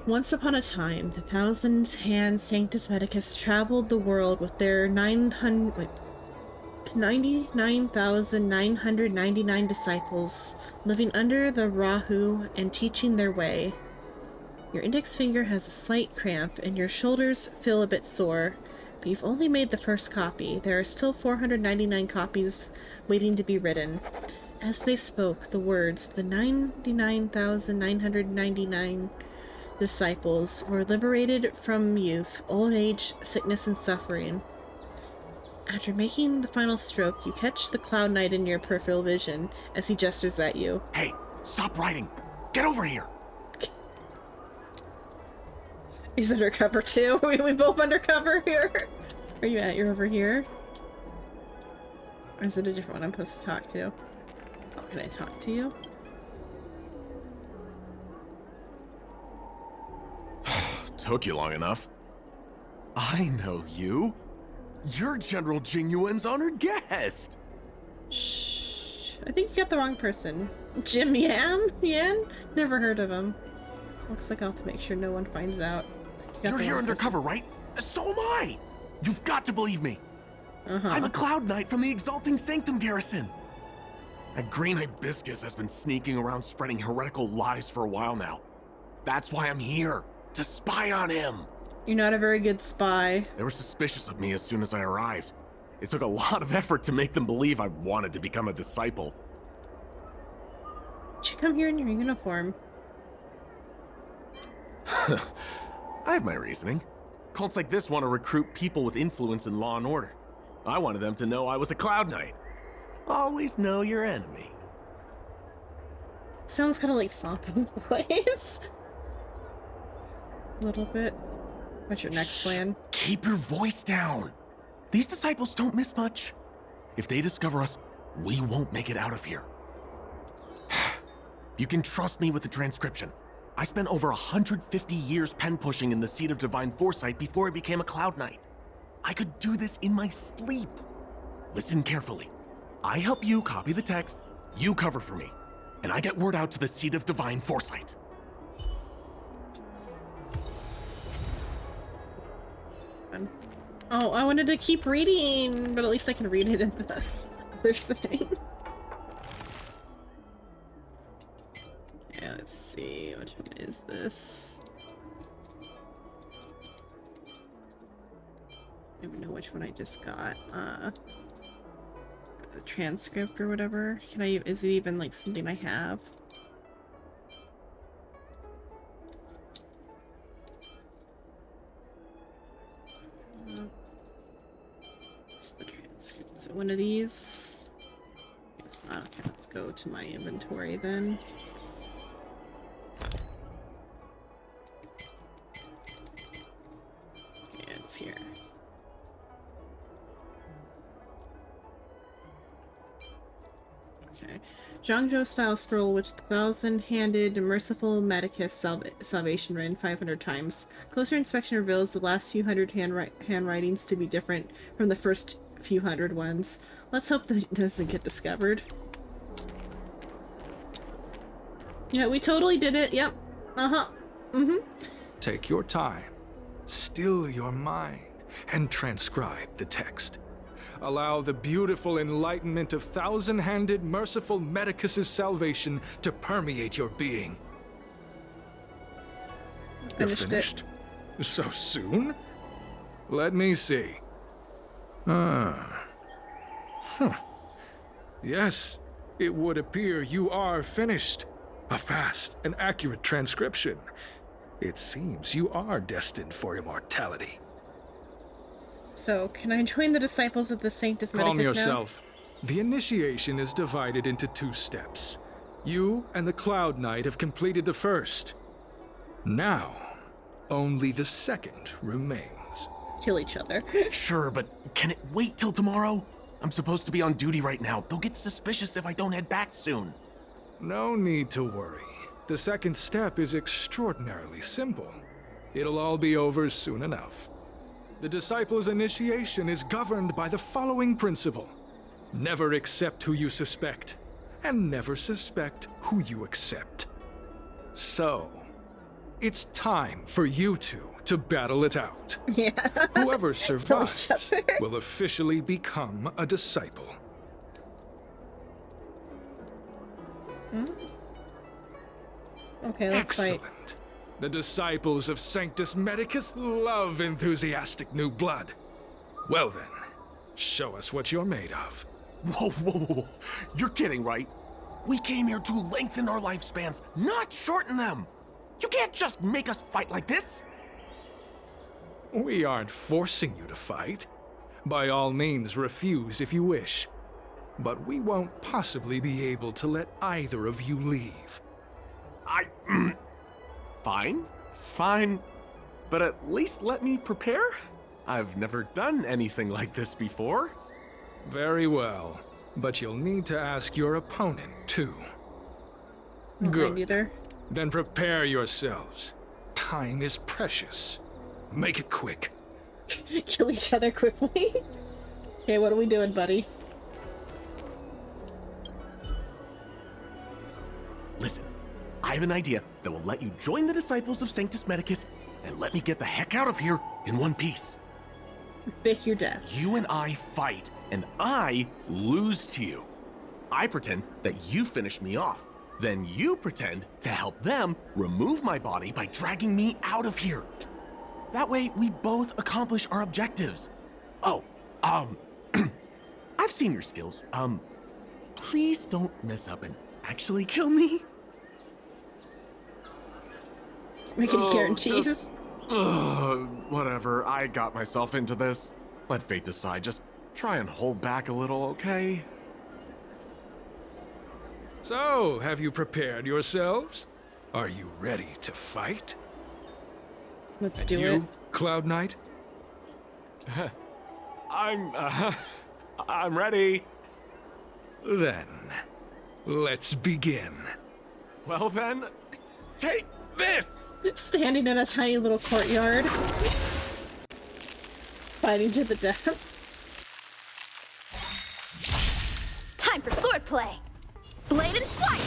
Speaker 1: Once upon a time, the Thousand-Hand Sanctus Medicus traveled the world with their 99,999 disciples, living under the Rahu and teaching their way. Your index finger has a slight cramp, and your shoulders feel a bit sore, but you've only made the first copy. There are still 499 copies waiting to be written. As they spoke the words, the 99,999 disciples were liberated from youth, old age, sickness, and suffering. After making the final stroke, you catch the Cloud Knight in your peripheral vision as he gestures at you.
Speaker 4: Hey, stop writing! Get over here!
Speaker 1: He's undercover too. We both undercover here. Where you at? You're over here? Or is it a different one I'm supposed to talk to? Oh, can I talk to you?
Speaker 4: Took you long enough. I know you. You're General Jing Yuan's honored guest.
Speaker 1: Shh. I think you got the wrong person. Jim Yan? Never heard of him. Looks like I'll have to make sure no one finds out.
Speaker 4: You're here undercover, right? So am I! You've got to believe me! I'm a Cloud Knight from the Exalting Sanctum garrison! That green hibiscus has been sneaking around spreading heretical lies for a while now. That's why I'm here. to spy on him.
Speaker 1: You're not a very good spy.
Speaker 4: They were suspicious of me as soon as I arrived. It took a lot of effort to make them believe I wanted to become a disciple.
Speaker 1: Did you come here in your uniform?
Speaker 4: I have my reasoning. Cults like this want to recruit people with influence in law and order. I wanted them to know I was a Cloud Knight. Always know your enemy.
Speaker 1: Sounds kind of like Sampo's voice. A little bit. What's your next plan?
Speaker 4: Keep your voice down. These disciples don't miss much. If they discover us, we won't make it out of here. You can trust me with the transcription. I spent over 150 years pen pushing in the seat of divine foresight before I became a Cloud Knight. I could do this in my sleep. Listen carefully. I help you copy the text, you cover for me, and I get word out to the seat of divine foresight.
Speaker 1: Oh, I wanted to keep reading, but at least I can read it in the other thing. Yeah, let's see, which one is this? I don't even know which one I just got. The transcript or whatever. Can I? Is it even like something I have? The transcript. So one of these. It's not. Okay, let's go to my inventory then. Yeah, it's here. Okay. Zhangzhou style scroll, which the 1,000-handed merciful Medicus salvation ran 500 times. Closer inspection reveals the last few hundred handwritings to be different from the first few hundred ones. Let's hope that it doesn't get discovered. Yeah, we totally did it. Yep. Uh-huh. Mm-hmm.
Speaker 5: Take your time, still your mind, and transcribe the text. Allow the beautiful enlightenment of 1,000-handed merciful Medicus's salvation to permeate your being. You're finished? So soon? Let me see. Yes, it would appear you are finished. A fast and accurate transcription. It seems you are destined for immortality.
Speaker 1: So, can I join the disciples of the Sanctus Medicus
Speaker 5: Calm
Speaker 1: now?
Speaker 5: yourself. The initiation is divided into 2 steps. You and the Cloud Knight have completed the first. Now, only the second remains.
Speaker 1: Kill each other.
Speaker 4: Sure, but can it wait till tomorrow? I'm supposed to be on duty right now. They'll get suspicious if I don't head back soon.
Speaker 5: No need to worry. The second step is extraordinarily simple. It'll all be over soon enough. The disciples' initiation is governed by the following principle. Never accept who you suspect, and never suspect who you accept. So, it's time for you two to battle it out.
Speaker 1: Yeah.
Speaker 5: Whoever survives will officially become a disciple.
Speaker 1: Okay, let's fight.
Speaker 5: Excellent. The disciples of Sanctus Medicus love enthusiastic new blood. Well then, show us what you're made of.
Speaker 4: Whoa, whoa, whoa. You're kidding, right? We came here to lengthen our lifespans, not shorten them. You can't just make us fight like this.
Speaker 5: We aren't forcing you to fight. By all means, refuse if you wish. But we won't possibly be able to let either of you leave.
Speaker 4: Fine. But at least let me prepare. I've never done anything like this before.
Speaker 5: Very well. But you'll need to ask your opponent, too. Good.
Speaker 1: Either.
Speaker 5: Then prepare yourselves. Time is precious. Make it quick.
Speaker 1: Kill each other quickly. Okay, what are we doing, buddy?
Speaker 4: Listen, I have an idea that will let you join the disciples of Sanctus Medicus and let me get the heck out of here in one piece.
Speaker 1: Fake your death.
Speaker 4: You and I fight, and I lose to you. I pretend that you finish me off. Then you pretend to help them remove my body by dragging me out of here. That way, we both accomplish our objectives. Oh, I've seen your skills. Please don't mess up and actually kill me.
Speaker 1: Making guarantees.
Speaker 4: Whatever, I got myself into this. Let fate decide. Just try and hold back a little, okay?
Speaker 5: So, have you prepared yourselves? Are you ready to fight?
Speaker 1: Let's do it.
Speaker 5: Cloud Knight?
Speaker 4: I'm ready.
Speaker 5: Then, let's begin.
Speaker 4: Well then, take this!
Speaker 1: Standing in a tiny little courtyard. Fighting to the death.
Speaker 17: Time for swordplay. Blade and flight.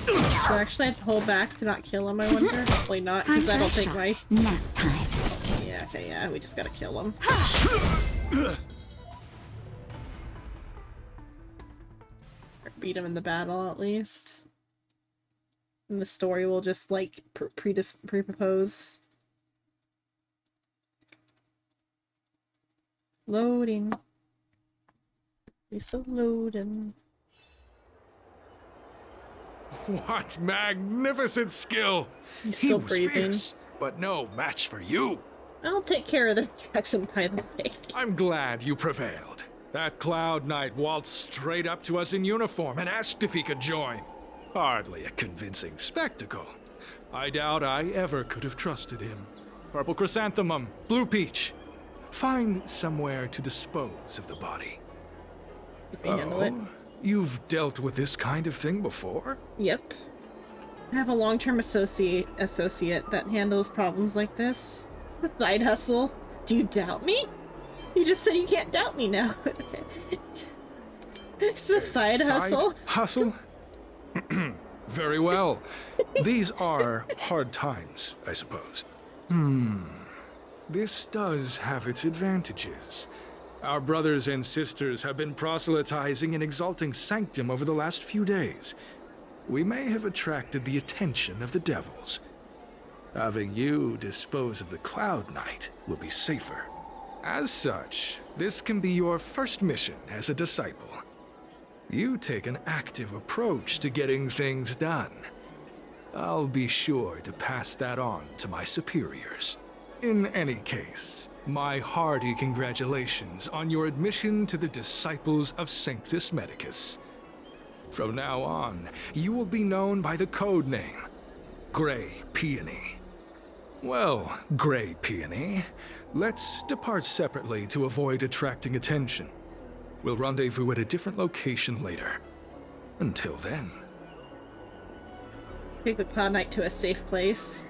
Speaker 1: Do I actually have to hold back to not kill him, I wonder? Hopefully not, because I don't think my...
Speaker 7: Nap time.
Speaker 1: Yeah, okay, yeah, we just gotta kill him. Or beat him in the battle, at least. And the story will just, like, pre-propose. Loading. He's so loading.
Speaker 5: What magnificent skill!
Speaker 1: He's still
Speaker 5: he was
Speaker 1: breathing.
Speaker 5: Fierce, but no match for you.
Speaker 1: I'll take care of this Jackson, by the way.
Speaker 5: I'm glad you prevailed. That Cloud Knight waltzed straight up to us in uniform and asked if he could join. Hardly a convincing spectacle. I doubt I ever could have trusted him. Purple chrysanthemum, blue peach. Find somewhere to dispose of the body.
Speaker 1: Handle it.
Speaker 5: You've dealt with this kind of thing before?
Speaker 1: Yep. I have a long-term associate that handles problems like this. It's a side hustle. Do you doubt me? You just said you can't doubt me now. It's a side hustle.
Speaker 5: Hustle? Very well. These are hard times, I suppose. This does have its advantages. Our brothers and sisters have been proselytizing and exalting sanctum over the last few days. We may have attracted the attention of the devils. Having you dispose of the Cloud Knight will be safer. As such, this can be your first mission as a disciple. You take an active approach to getting things done. I'll be sure to pass that on to my superiors. In any case, my hearty congratulations on your admission to the Disciples of Sanctus Medicus. From now on, you will be known by the code name, Grey Peony. Well, Grey Peony, let's depart separately to avoid attracting attention. We'll rendezvous at a different location later. Until then.
Speaker 1: Take the Cloud Knight to a safe place.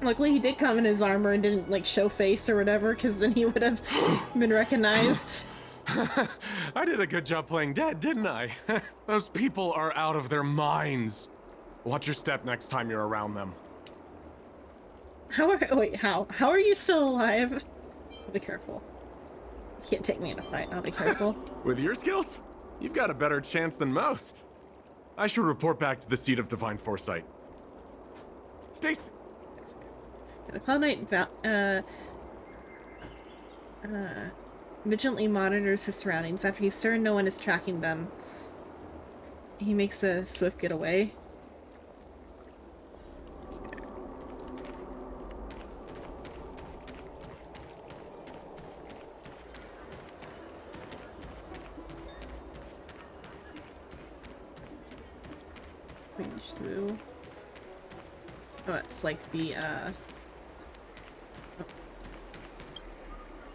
Speaker 1: Luckily he did come in his armor and didn't, like, show face or whatever, because then he would have been recognized.
Speaker 4: I did a good job playing dead, didn't I? Those people are out of their minds. Watch your step next time you're around them.
Speaker 1: How are you still alive? I'll be careful. You can't take me in a fight, I'll be careful.
Speaker 4: With your skills, you've got a better chance than most. I should report back to the seat of divine foresight. Stacy!
Speaker 1: The Cloud Knight vigilantly monitors his surroundings. After he's certain no one is tracking them, he makes a swift getaway. Range through. Oh, it's like the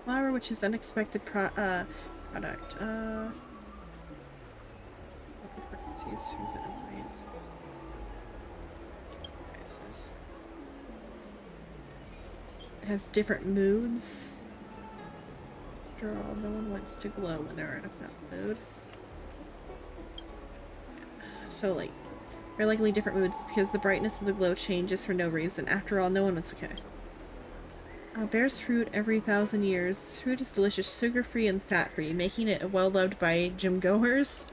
Speaker 1: flower, which is unexpected product. It has different moods. After all, no one wants to glow when they're in a foul mood. So, like, they're likely different moods because the brightness of the glow changes for no reason. After all, no one wants. Okay. Bears fruit every 1,000 years. This fruit is delicious, sugar-free and fat-free, making it well-loved by gym-goers.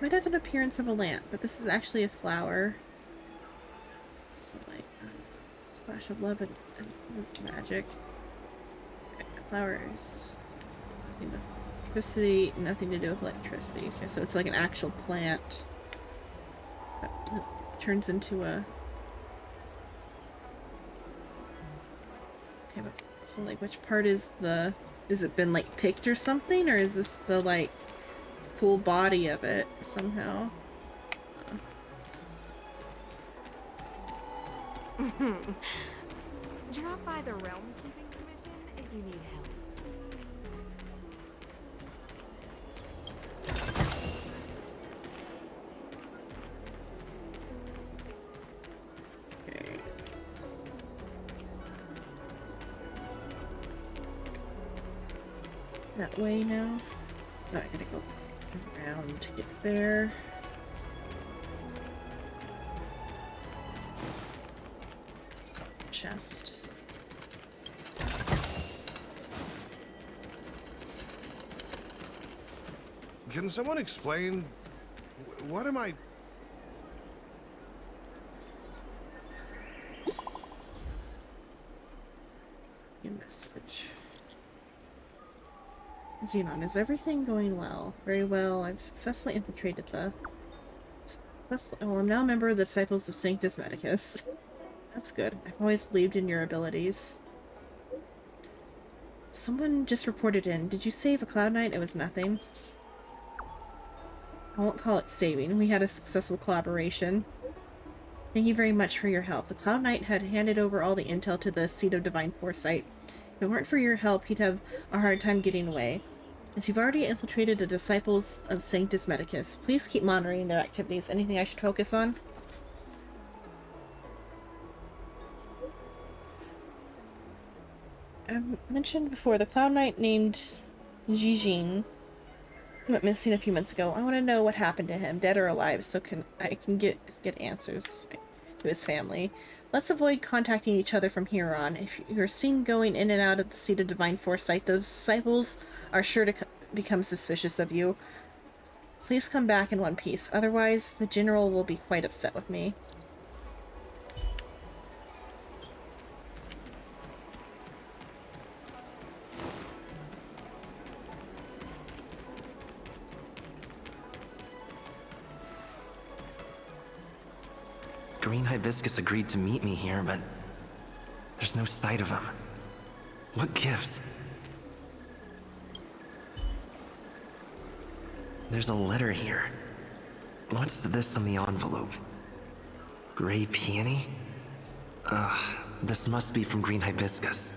Speaker 1: might have an appearance of a lamp, but this is actually a flower. So like, splash of love and this magic. Okay, flowers. Nothing with electricity. Nothing to do with electricity. Okay, so it's like an actual plant that turns into a. Okay, but so like, which part is the? Is it been like picked or something, or is this the like full body of it somehow?
Speaker 10: Drop by the Realm Keeping Commission if you need help.
Speaker 1: Okay. That way now? No, I gotta go around to get there. Chest.
Speaker 18: Can someone explain? What am I?
Speaker 1: Your message. Xenon, is everything going well? Very well. I've successfully infiltrated the... Oh, I'm now a member of the Disciples of Sanctus Medicus. That's good. I've always believed in your abilities. Someone just reported in. Did you save a Cloud Knight? It was nothing. I won't call it saving. We had a successful collaboration. Thank you very much for your help. The Cloud Knight had handed over all the intel to the Seat of Divine Foresight. If it weren't for your help, he'd have a hard time getting away. As you've already infiltrated the Disciples of Sanctus Medicus, please keep monitoring their activities. Anything I should focus on? I mentioned before, the Cloud Knight named Jing went missing a few months ago. I want to know what happened to him, dead or alive, so I can get answers to his family. Let's avoid contacting each other from here on. If you're seen going in and out of the Seat of Divine Foresight, those disciples are sure to become suspicious of you. Please come back in one piece, otherwise the General will be quite upset with me.
Speaker 6: Green Hibiscus agreed to meet me here, but there's no sight of him. What gives? There's a letter here. What's this on the envelope? Gray peony? Ugh, this must be from Green Hibiscus.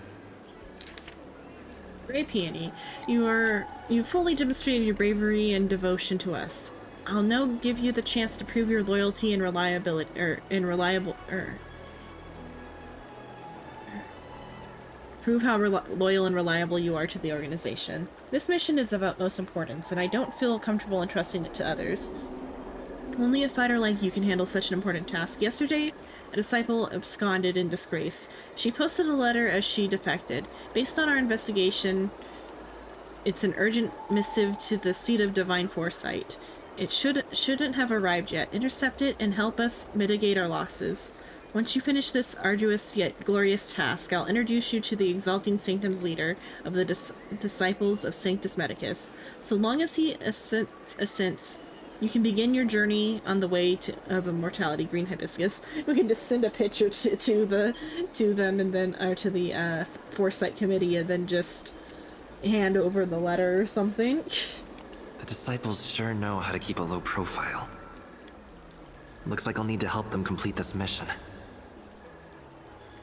Speaker 1: Gray Peony, you fully demonstrated your bravery and devotion to us. I'll now give you the chance to prove your loyalty and reliability, prove how loyal and reliable you are to the organization. This mission is of utmost importance, and I don't feel comfortable entrusting it to others. Only a fighter like you can handle such an important task. Yesterday, a disciple absconded in disgrace. She posted a letter as she defected. Based on our investigation, it's an urgent missive to the Seat of Divine Foresight. It shouldn't have arrived yet. Intercept it and help us mitigate our losses. Once you finish this arduous yet glorious task, I'll introduce you to the Exalting Sanctum's leader of the Disciples of Sanctus Medicus. So long as he assents, you can begin your journey on the way of immortality. Green Hibiscus. We can just send a picture to them and then to the Foresight Committee and then just hand over the letter or something.
Speaker 6: The disciples sure know how to keep a low profile. Looks like I'll need to help them complete this mission.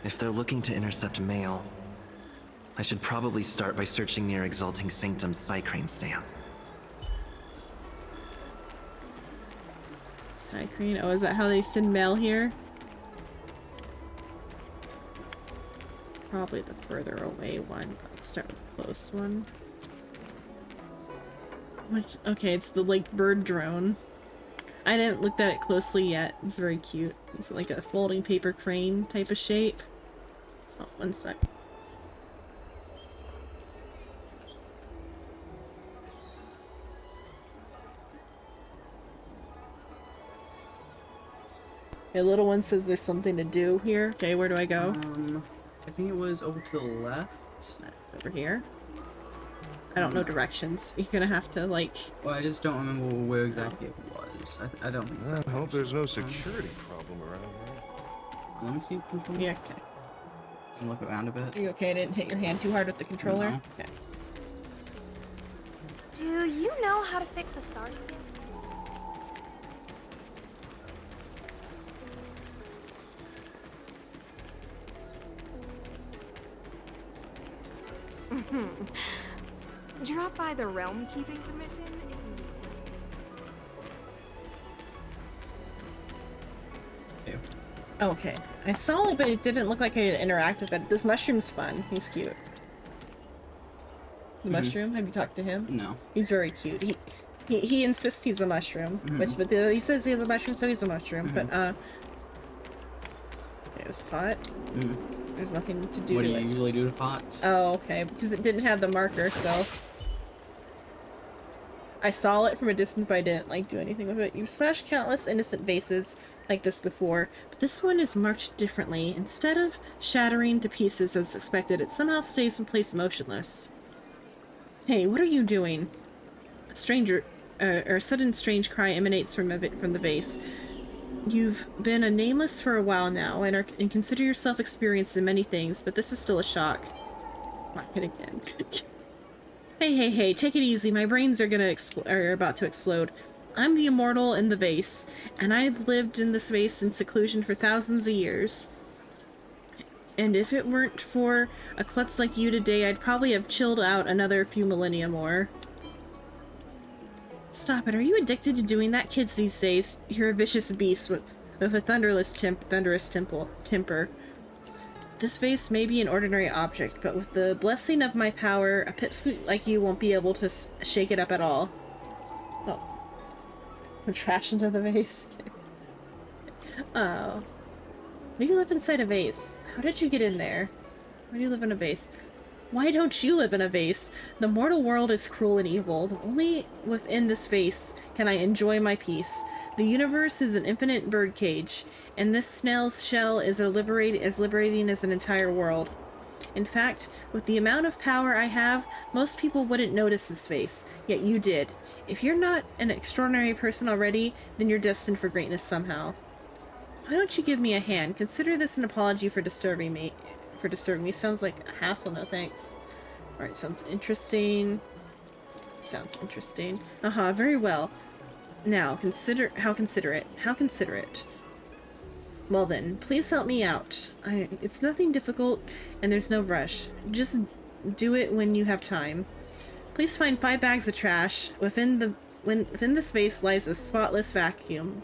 Speaker 6: If they're looking to intercept mail, I should probably start by searching near Exalting Sanctum's Psycrane stands.
Speaker 1: Psycrane? Oh, is that how they send mail here? Probably the further away one. Let's start with the close one. Which, okay, it's the like bird drone. I didn't look at it closely yet. It's very cute. It's like a folding paper crane type of shape. Oh, one sec. The little one says there's something to do here. Okay, where do I go?
Speaker 14: I think it was over to the left.
Speaker 1: Over here. I don't know directions. You're gonna have to like.
Speaker 14: Well, I just don't remember where exactly it was. I don't think so.
Speaker 18: I hope there's no security problem around here.
Speaker 14: Let me see. Controller.
Speaker 1: Yeah. Okay.
Speaker 14: I'll look around a bit.
Speaker 1: Are you okay? I didn't hit your hand too hard with the controller.
Speaker 14: No.
Speaker 1: Okay.
Speaker 2: Do you know how to fix a star skip?
Speaker 19: Drop by the Realm Keeping Commission if you need.
Speaker 1: Oh, okay. I saw it, but it didn't look like I could interact with it. This mushroom's fun. He's cute. The mushroom? Have you talked to him?
Speaker 14: No.
Speaker 1: He's very cute. He insists he's a mushroom, but he says he's a mushroom, so he's a mushroom. But okay, this pot. There's nothing to do.
Speaker 14: What
Speaker 1: to
Speaker 14: do
Speaker 1: it.
Speaker 14: you usually do to pots?
Speaker 1: Oh, okay, because it didn't have the marker, so I saw it from a distance, but I didn't like do anything with it. You smashed countless innocent vases like this before, but this one is marked differently. Instead of shattering to pieces as expected, it somehow stays in place motionless. Hey, what are you doing? A stranger, or a sudden strange cry emanates from the vase. You've been a nameless for a while now, and consider yourself experienced in many things, but this is still a shock. Whack it again. Hey, take it easy. My brains are about to explode. I'm the immortal in the vase, and I've lived in this vase in seclusion for thousands of years. And if it weren't for a klutz like you today, I'd probably have chilled out another few millennia more. Stop it. Are you addicted to doing that? Kids these days, you're a vicious beast with a thunderous temper. This vase may be an ordinary object, but with the blessing of my power, a pipsqueak like you won't be able to shake it up at all. Oh. Put trash into the vase. Oh. Why do you live inside a vase? How did you get in there? Why do you live in a vase? Why don't you live in a vase? The mortal world is cruel and evil. Only within this vase can I enjoy my peace. The universe is an infinite birdcage, and this snail's shell is as liberating as an entire world. In fact, with the amount of power I have, most people wouldn't notice this vase, yet you did. If you're not an extraordinary person already, then you're destined for greatness somehow. Why don't you give me a hand? Consider this an apology for disturbing me. Sounds like a hassle, no thanks. Alright, sounds interesting. Very well. Now, how considerate. Well then, please help me out. It's nothing difficult, and there's no rush. Just do it when you have time. Please find 5 bags of trash. Within this vase lies a spotless vacuum,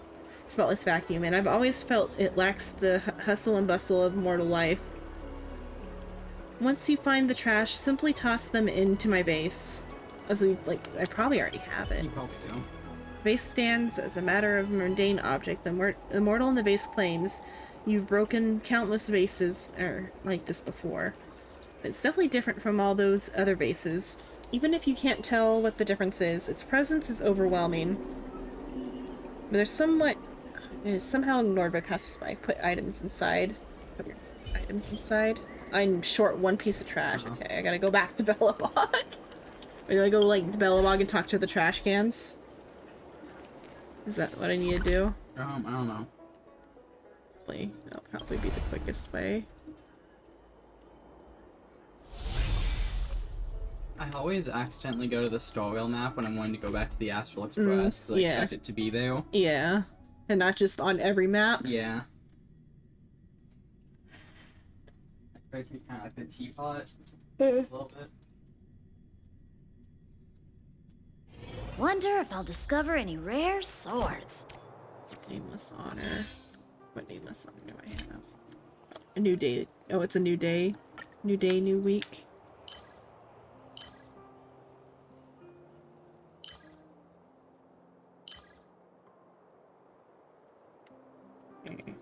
Speaker 1: and I've always felt it lacks the hustle and bustle of mortal life. Once you find the trash, simply toss them into my vase. I probably already have it.
Speaker 14: You probably do.
Speaker 1: Vase stands as a matter of mundane object. The immortal in the vase claims you've broken countless vases like this before. It's definitely different from all those other vases. Even if you can't tell what the difference is, its presence is overwhelming. But it is somehow ignored by passersby. Put items inside. Put your items inside. I'm short 1 piece of trash. Okay, I gotta go back to Bellabog. Or do I go like to Bellabog and talk to the trash cans? Is that what I need to do?
Speaker 14: I don't know.
Speaker 1: That'll probably be the quickest way.
Speaker 14: I always accidentally go to the Star Rail map when I'm wanting to go back to the Astral Express because I expect it to be there.
Speaker 1: Yeah. And not just on every map?
Speaker 14: Yeah. I try to be kind of like the teapot a little bit.
Speaker 12: Wonder if I'll discover any rare swords.
Speaker 1: Nameless honor. What nameless honor do I have? A new day. Oh, it's a new day. New day, new week. Okay.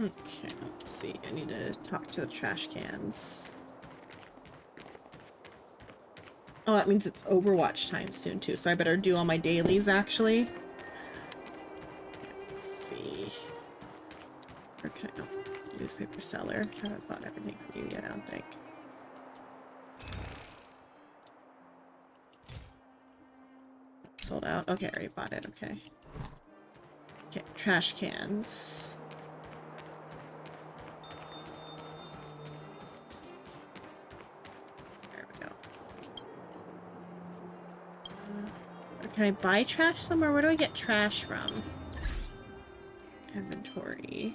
Speaker 1: Okay, let's see. I need to talk to the trash cans. Oh, that means it's Overwatch time soon too, so I better do all my dailies actually. Let's see. Where can I go? Newspaper seller. I haven't bought everything from you yet, I don't think. Sold out. Okay, I already bought it. Okay. Okay, trash cans. There we go. Can I buy trash somewhere? Where do I get trash from? Inventory.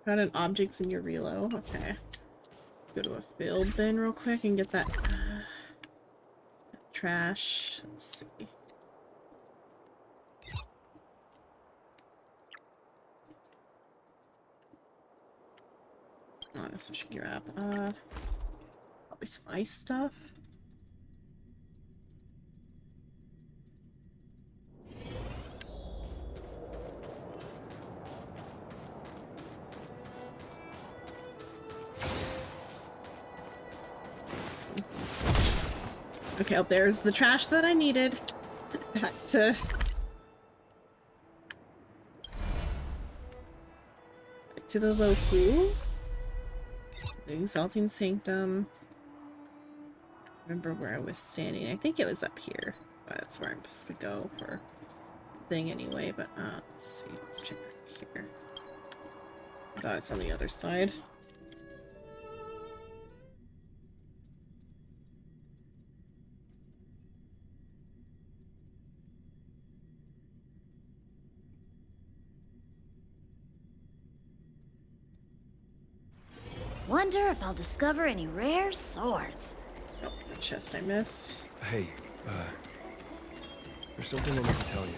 Speaker 1: Found an objects in your reload. Okay. Let's go to a field then real quick and get that trash. Let's see. Oh, this should grab. Probably some ice stuff. Okay, oh, there's the trash that I needed. Back to the Lofu. The Exalting Sanctum. Remember where I was standing. I think it was up here. That's where I'm supposed to go for the thing anyway, but let's see. Let's check right here. I thought it's on the other side.
Speaker 12: Wonder if I'll discover any rare swords.
Speaker 1: Oh, the chest I missed.
Speaker 3: Hey, there's something I need to tell you.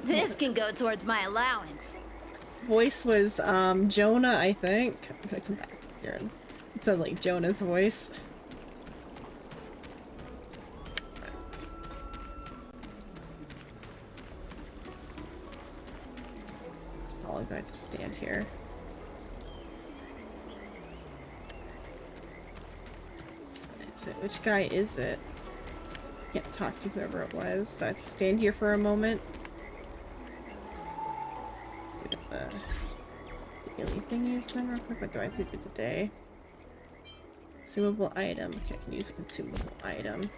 Speaker 12: This can go towards my allowance.
Speaker 1: Voice was Jonah, I think. I'm gonna come back here and it sounded like Jonah's voiced. All I'm going to stand here. Which guy is it? Can't talk to whoever it was, so I have to stand here for a moment. Let's see what the daily thing is then real quick. What do I have to do today? Consumable item. Okay, I can use a consumable item.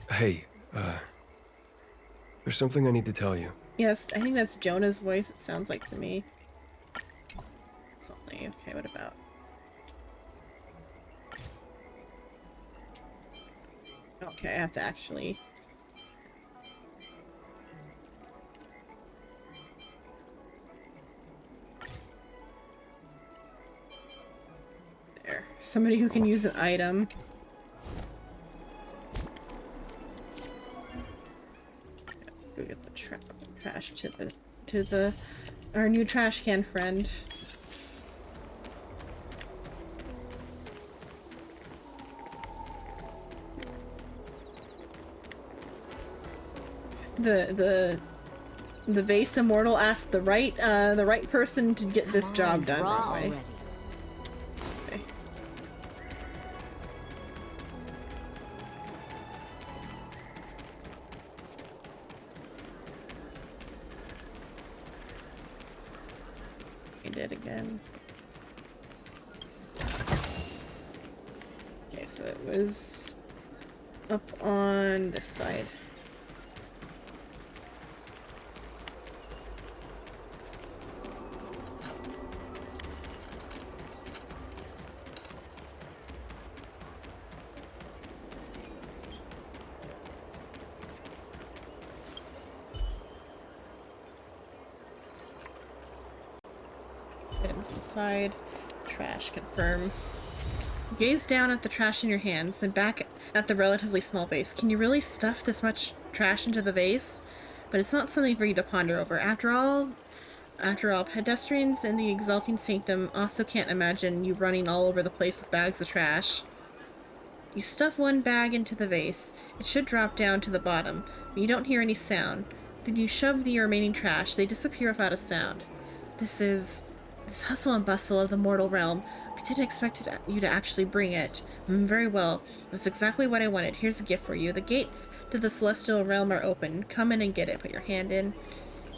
Speaker 3: Hey, there's something I need to tell you.
Speaker 1: Yes, I think that's Jonah's voice, it sounds like to me. It's only, okay, what about? Okay, I have to actually... There. Somebody who can use an item. Go get the trash to our new trash can friend. The vase immortal asked the right person to get this job done that way. Okay. I did again. Okay, so it was up on this side. Items inside. Trash, confirm. Gaze down at the trash in your hands, then back at the relatively small vase. Can you really stuff this much trash into the vase? But it's not something for you to ponder over. After all, After all, pedestrians in the Exalting Sanctum also can't imagine you running all over the place with bags of trash. You stuff one bag into the vase. It should drop down to the bottom, but you don't hear any sound. Then you shove the remaining trash. They disappear without a sound. This hustle and bustle of the mortal realm. I didn't expect you to actually bring it. Very well. That's exactly what I wanted. Here's a gift for you. The gates to the celestial realm are open. Come in and get it. Put your hand in.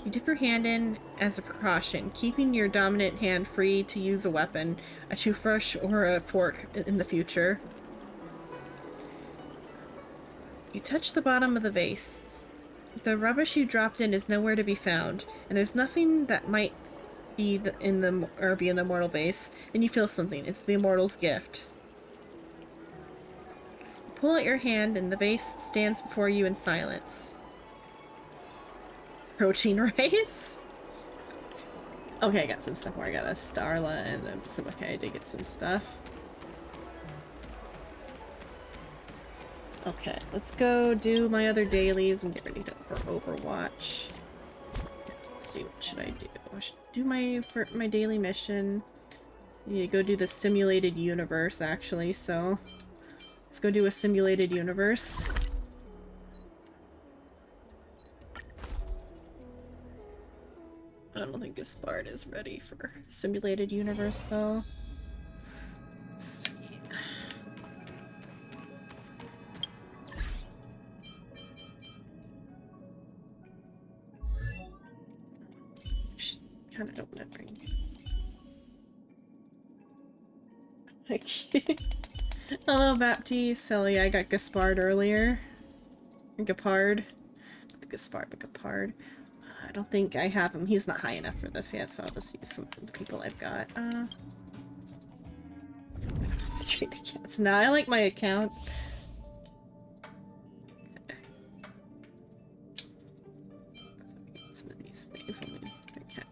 Speaker 1: You dip your hand in as a precaution, keeping your dominant hand free to use a weapon, a toothbrush, or a fork in the future. You touch the bottom of the vase. The rubbish you dropped in is nowhere to be found, and there's nothing that might be in the mortal vase. Then you feel something. It's the immortal's gift. Pull out your hand, and the vase stands before you in silence. Protein rice? Okay, I got some stuff more. I got a Starla and some. Okay, I did get some stuff. Okay, let's go do my other dailies and get ready for Overwatch. Let's see, what should I do? I should do my daily mission. Yeah, go do the simulated universe, actually, so let's go do a simulated universe. I don't think Gaspard is ready for simulated universe, though. Let's see. Kind of don't want to bring. Hello, Baptiste. Hell yeah, I got Gaspard earlier. Gapard. Not Gaspard, but Gapard. I don't think I have him. He's not high enough for this yet, so I'll just use some of the people I've got. Straight accounts. Nah, I like my account. Some of these things only. Okay.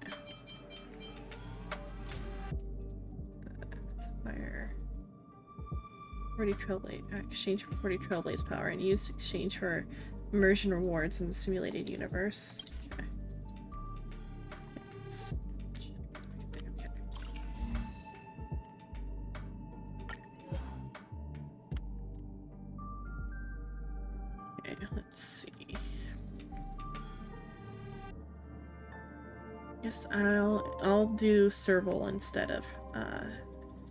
Speaker 1: Fire. 40 Trailblaze. Exchange for 40 Trailblaze power and use to exchange for immersion rewards in the simulated universe. Okay. Okay, let's see. Guess I'll do Serval instead of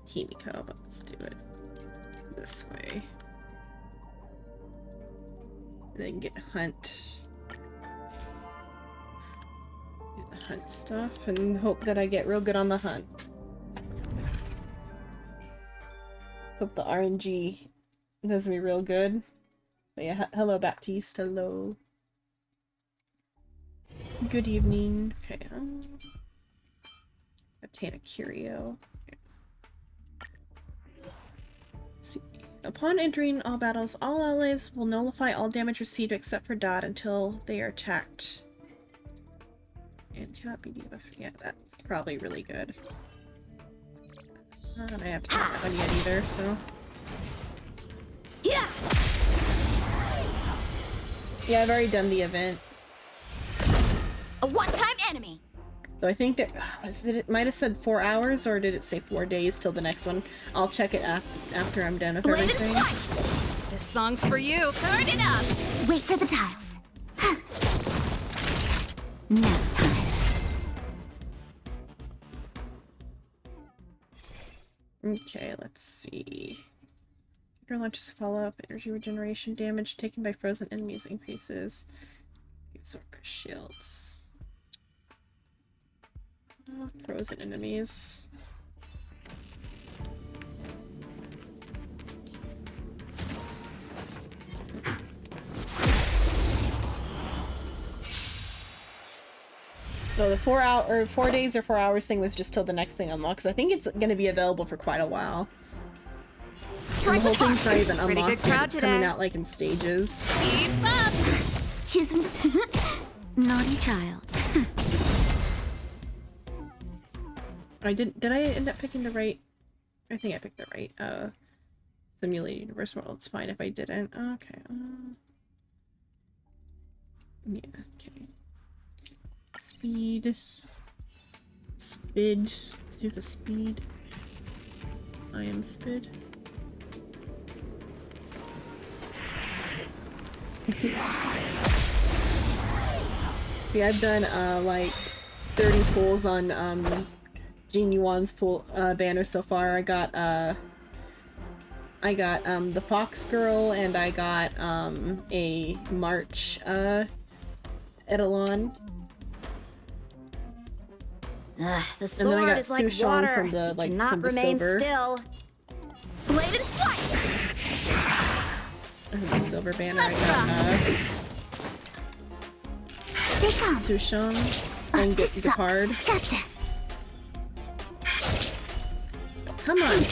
Speaker 1: Himiko, but let's do it this way. And then get Hunt. Do the Hunt stuff and hope that I get real good on the Hunt. Let's hope the RNG does me real good. But yeah, hello Baptiste, hello. Good evening. Okay, obtain a curio. Okay. Let's see. Upon entering all battles, all allies will nullify all damage received except for Dot until they are attacked. And cannot be debuffed. Yeah, that's probably really good. I don't have to do that one yet either, so.
Speaker 12: Yeah!
Speaker 1: Yeah, I've already done the event.
Speaker 12: A one-time enemy!
Speaker 1: So I think that it might have said 4 hours, or did it say 4 days till the next one? I'll check it after I'm done with everything.
Speaker 10: This song's for you. Turn it up!
Speaker 7: Wait for the tiles. Nap time.
Speaker 1: Okay, let's see. Computer launches follow-up. Energy regeneration damage taken by frozen enemies increases. Absorb shields. Frozen enemies. So the 4 days or 4 hours thing was just till the next thing unlocks. I think it's going to be available for quite a while. And the whole thing's not even unlocked yet. It's coming out like in stages.
Speaker 10: Keep up!
Speaker 7: Choose from naughty child.
Speaker 1: Did I end up picking the right? I think I picked the right simulated universe. Well, it's fine if I didn't. Okay. Yeah. Okay. Speed. Spid. Let's do the speed. I am Spid. Yeah, I've done like 30 pulls on Jing Yuan's pool banner so far. I got the Fox Girl, and I got a March Etalon.
Speaker 12: The sword is like
Speaker 1: Sushong
Speaker 12: water.
Speaker 1: from the, like,
Speaker 12: Cannot
Speaker 1: from the
Speaker 12: remain
Speaker 1: silver.
Speaker 12: still. Blade and flight.
Speaker 1: The silver banner. I got Sushong and Gepard.
Speaker 7: Gotcha.
Speaker 1: Come on.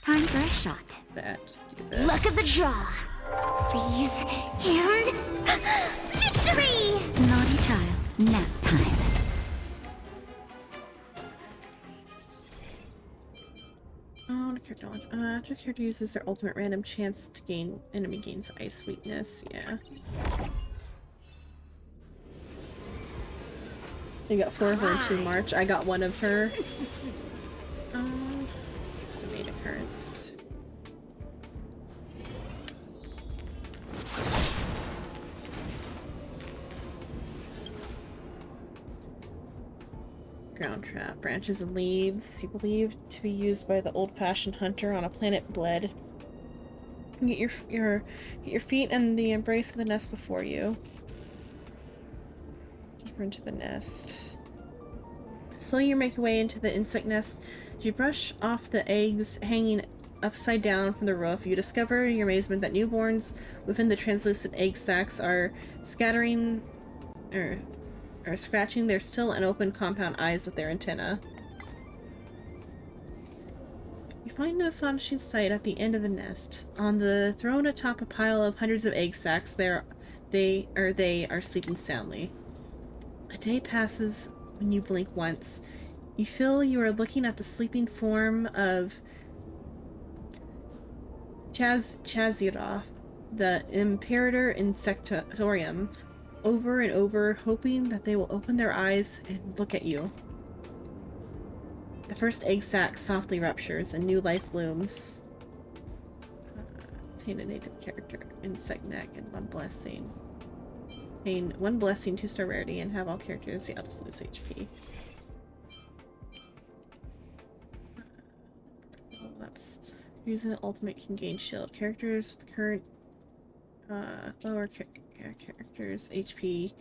Speaker 7: Time for a shot.
Speaker 1: Just do this.
Speaker 7: Luck of the draw. Please. And victory! Naughty child. Nap time.
Speaker 1: Oh, character launch. After the character uses their ultimate random chance to gain, enemy gains ice weakness. Yeah. You got 4 of her in 2 March. I got 1 of her. Main occurrence. Ground trap. Branches and leaves. You believe to be used by the old-fashioned hunter on a planet bled. Get your feet and the embrace of the nest before you. Deeper into the nest. Slowly you make your way into the insect nest. As you brush off the eggs hanging upside down from the roof, you discover in your amazement that newborns within the translucent egg sacs are scratching their still unopened compound eyes with their antennae. You find an astonishing sight at the end of the nest. On the throne atop a pile of hundreds of egg sacs, they are sleeping soundly. A day passes when you blink once. You feel you are looking at the sleeping form of Chazirov, the Imperator Insectorium, over and over, hoping that they will open their eyes and look at you. The first egg sac softly ruptures and new life blooms. Obtain a native character, insect neck, and 1 blessing. Obtain 1 blessing, 2-star rarity, and have all characters the opposite lose HP. Ups. Using the ultimate can gain shield. Characters with the current lower characters HP,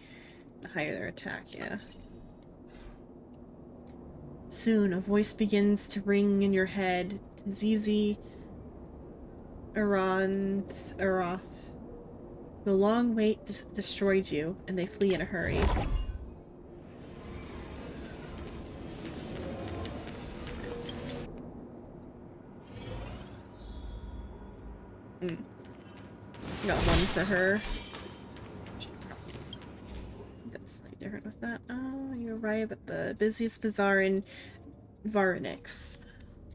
Speaker 1: the higher their attack, yeah. Soon, a voice begins to ring in your head. Zizi Aroth. The long wait destroyed you, and they flee in a hurry. Got 1 for her. That's slightly different with that. Oh, you arrive at the busiest bazaar in Varanix.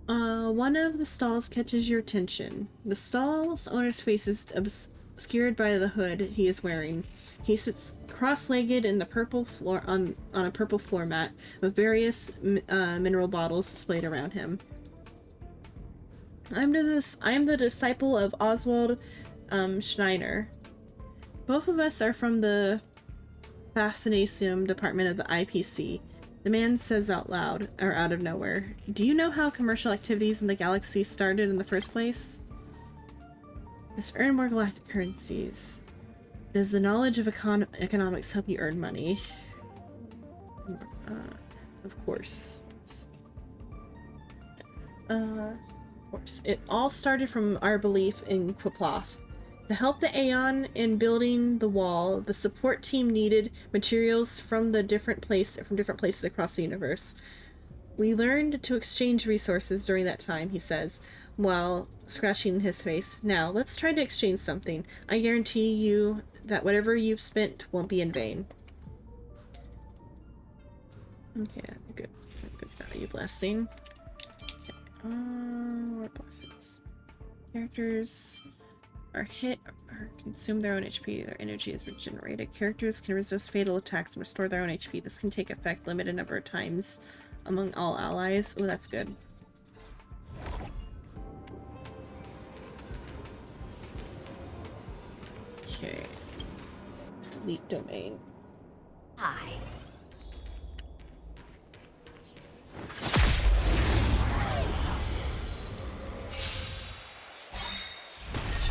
Speaker 1: One of the stalls catches your attention. The stall's owner's face is obscured by the hood he is wearing. He sits cross-legged in the purple floor on a purple floor mat with various mineral bottles displayed around him. I am the disciple of Oswald Schneider. Both of us are from the Fascinatium department of the IPC. The man says out loud, or out of nowhere, "Do you know how commercial activities in the galaxy started in the first place? Must earn more galactic currencies. Does the knowledge of economics help you earn money?" Of course. Of course. It all started from our belief in Qapla'. To help the Aeon in building the wall, the support team needed materials from different places across the universe. We learned to exchange resources during that time, he says, while scratching his face. Now, let's try to exchange something. I guarantee you that whatever you've spent won't be in vain. Okay, good value blessing. Okay, more blessings. Characters. are hit or consume their own HP, their energy is regenerated. Characters can resist fatal attacks and restore their own HP. This can take effect limited number of times among all allies. Oh, that's good. Okay. Elite domain.
Speaker 12: Hi.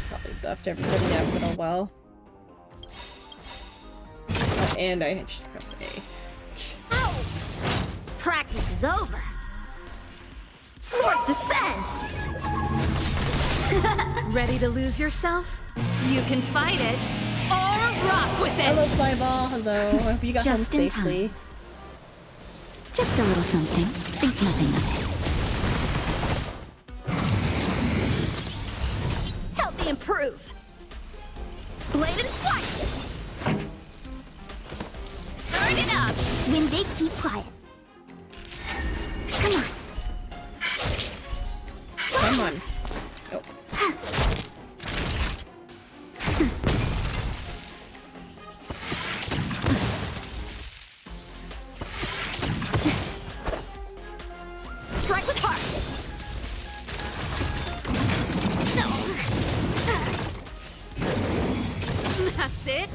Speaker 1: Probably buffed everybody up, but oh well. Oh, and I should press A.
Speaker 12: Ow! Practice is over. Swords descend!
Speaker 10: Ready to lose yourself? You can fight it, or rock with it!
Speaker 1: Hello, Flyball. Hello. I hope you got home safely.
Speaker 7: Just a little something. Think nothing of it.
Speaker 12: Help me improve. Blade and flight!
Speaker 7: Turn it up! When they keep quiet. Come on.
Speaker 1: Come on. Oh.
Speaker 12: Strike with heart!
Speaker 10: That's it.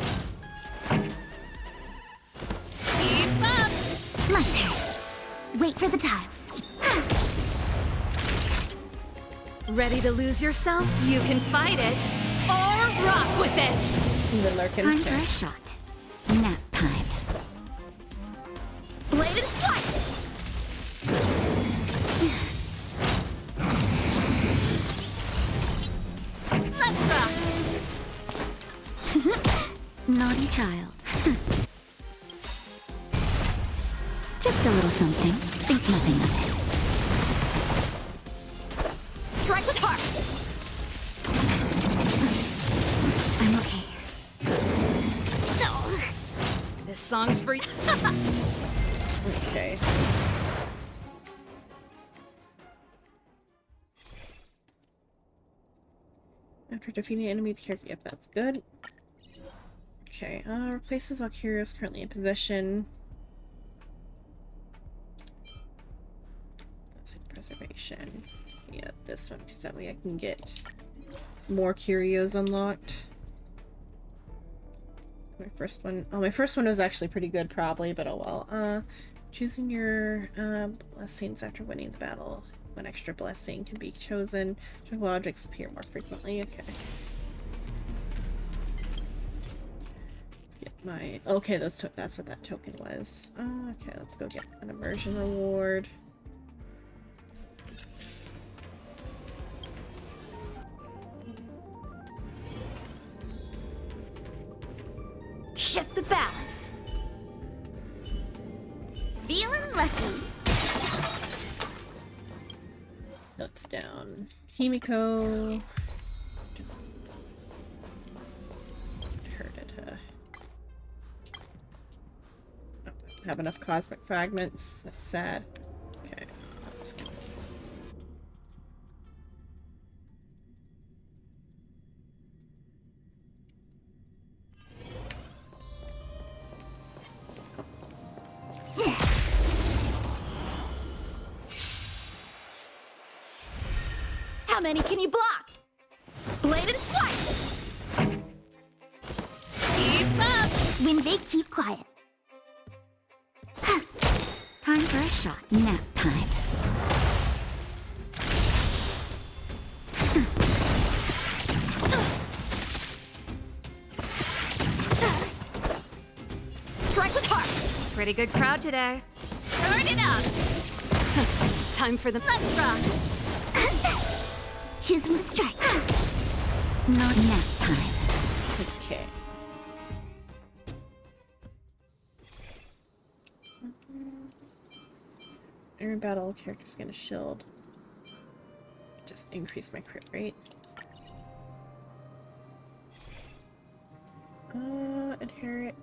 Speaker 10: Keep up!
Speaker 7: My turn. Wait for the tiles.
Speaker 10: Ready to lose yourself? You can fight it, or rock with it!
Speaker 1: The lurking.
Speaker 7: Time for a shot. Nap time.
Speaker 12: Blade and flight!
Speaker 10: Let's rock!
Speaker 7: Naughty child. Just a little something. Think nothing of it.
Speaker 12: Strike with heart!
Speaker 7: I'm okay.
Speaker 12: No!
Speaker 10: This song's for you.
Speaker 1: Okay. After defeating an enemy, the character. Yep, that's good. Okay. Replaces all curios currently in possession. Let's see, preservation. Yeah, this one, because that way I can get more curios unlocked. My first one. Oh, my first one was actually pretty good, probably, but oh well. Choosing your blessings after winning the battle. One extra blessing can be chosen. Jungle objects appear more frequently. Okay. Let's get my. Okay, that's what that token was. Okay, let's go get an immersion reward.
Speaker 12: Shift the balance. Feeling lucky.
Speaker 1: Notes down. Himiko. Hurted her. Oh, don't have enough cosmic fragments. That's sad. Okay, let's go.
Speaker 12: How many can you block? Blade and flight!
Speaker 10: Keep up!
Speaker 7: When they keep quiet. Time for a shot. Nap time.
Speaker 12: Strike with heart!
Speaker 10: Pretty good crowd today. Turn it up! Time for the Let's rock!
Speaker 7: Choose when to strike. Not nap time.
Speaker 1: Okay. Every battle character's gonna shield. Just increase my crit rate. Inherit.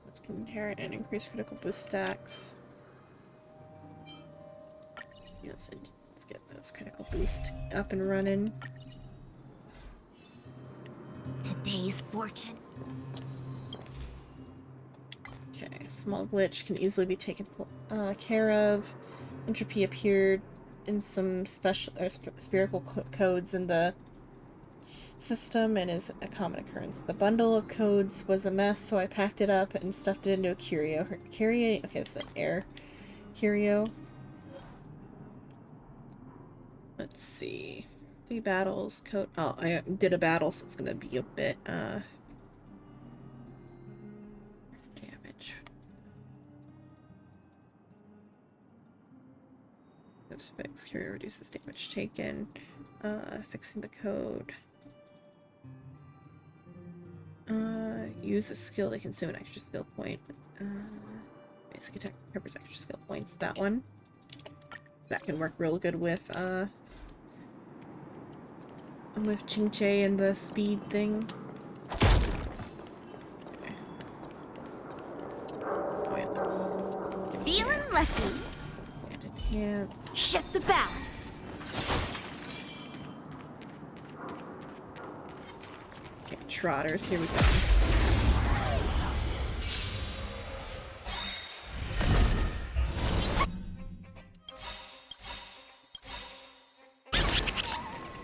Speaker 1: Let's inherit and increase critical boost stacks. Yes, let's get those critical boost up and running.
Speaker 7: day's fortune.
Speaker 1: Okay, small glitch can easily be taken care of. Entropy appeared in some special spherical codes in the system and is a common occurrence. The bundle of codes was a mess, so I packed it up and stuffed it into a curio. Okay, it's an air curio. Let's see. 3 battles, code. Oh, I did a battle, so it's gonna be a bit, damage. Let's fix. Curio reduces damage taken. Fixing the code. Use a skill to consume an extra skill point. Basic attack recovers extra skill points. That one. That can work real good with Ching Che and the speed thing. Okay. Oh yeah, that's
Speaker 12: Feeling lucky.
Speaker 1: and enhance.
Speaker 12: Shift the balance.
Speaker 1: Okay, trotters, here we go.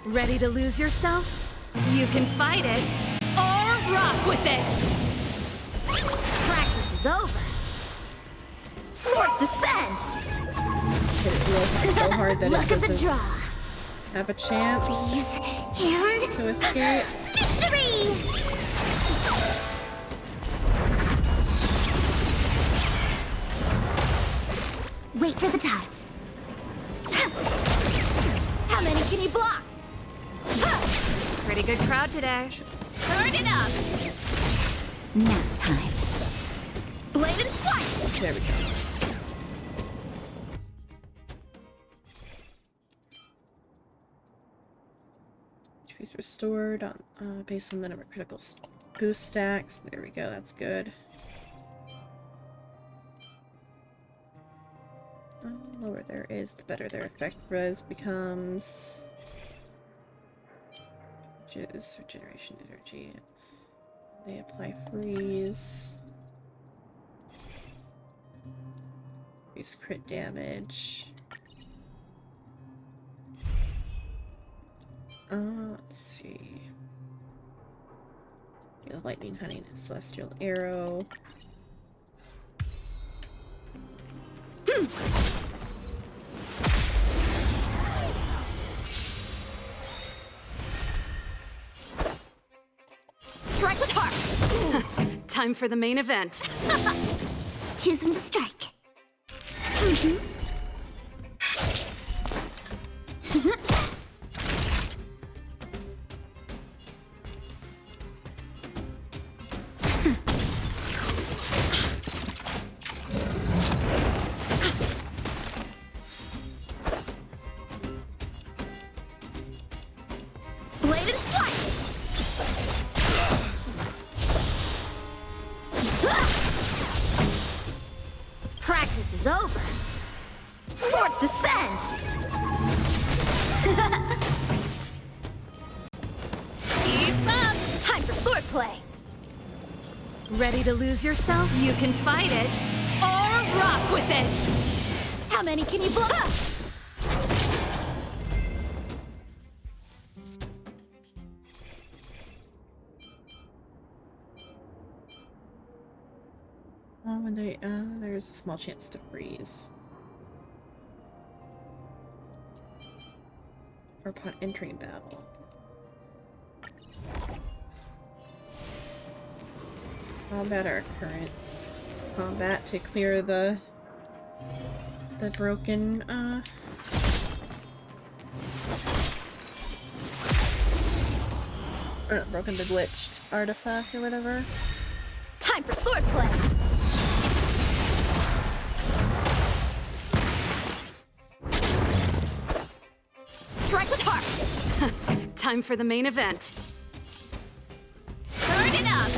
Speaker 10: Ready to lose yourself? You can fight it, or rock with it!
Speaker 12: Practice is over. Swords descend.
Speaker 1: Hit it real hard, so hard that
Speaker 12: Look
Speaker 1: it
Speaker 12: at the
Speaker 1: doesn't
Speaker 12: draw.
Speaker 1: have a chance
Speaker 12: And
Speaker 1: to escape.
Speaker 12: victory! Wait for the tiles. How many can you block?
Speaker 10: Pretty good crowd today.
Speaker 12: Turn it up. Nap time. Blade and flight.
Speaker 1: There we go. HP's restored on based on the number of critical boost stacks. There we go. That's good. Lower there is, the better their effect res becomes. Which is regeneration energy. They apply freeze. Increase crit damage. Let's see. Yeah, the lightning hunting and celestial arrow.
Speaker 12: Strike with heart.
Speaker 10: Time for the main event.
Speaker 12: Choose when to strike. Blade and flight. Practice is over. Swords descend. Keep up. Time for swordplay.
Speaker 10: Ready to lose yourself? You can fight it, or rock with it!
Speaker 12: How many can you block?
Speaker 1: When there's a small chance to freeze. Or upon entering battle. Combat or occurrence. Combat to clear the broken or not broken, the glitched artifact or whatever.
Speaker 12: Time for swordplay. Strike with heart.
Speaker 10: Time for the main event.
Speaker 12: Turn it up.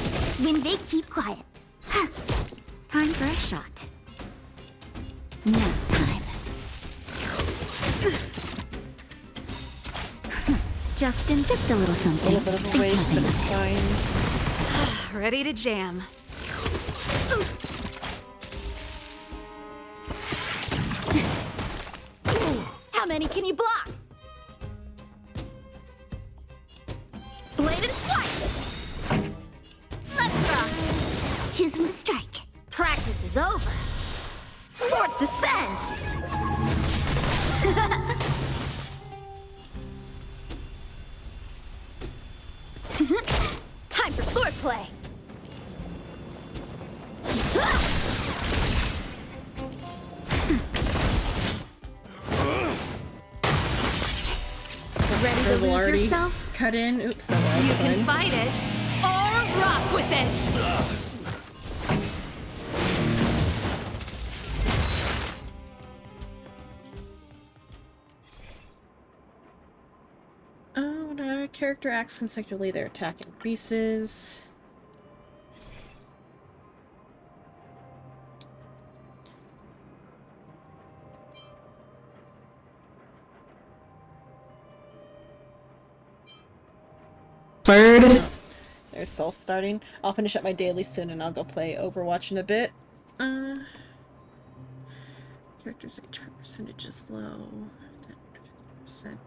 Speaker 12: When they keep quiet. Time for a shot. Nap time. Justin, just a little
Speaker 1: A
Speaker 12: something.
Speaker 1: little bit of a
Speaker 12: Think
Speaker 1: waste, but
Speaker 12: nothing
Speaker 1: it's
Speaker 12: of
Speaker 1: fine.
Speaker 10: Ready to jam.
Speaker 17: How many can you block? Bladed flight! Let's rock!
Speaker 12: Choose when to strike.
Speaker 17: Practice is over. Swords descend! Time for swordplay!
Speaker 10: Ready to lose
Speaker 1: already
Speaker 10: yourself?
Speaker 1: cut in. Oops, oh well,
Speaker 10: You
Speaker 1: it's
Speaker 10: can
Speaker 1: fine.
Speaker 10: fight it, or rock with it!
Speaker 1: When a character acts consecutively, their attack increases. Third. There's Soul starting. I'll finish up my daily soon and I'll go play Overwatch in a bit. Characters HP percentage is low. 10%.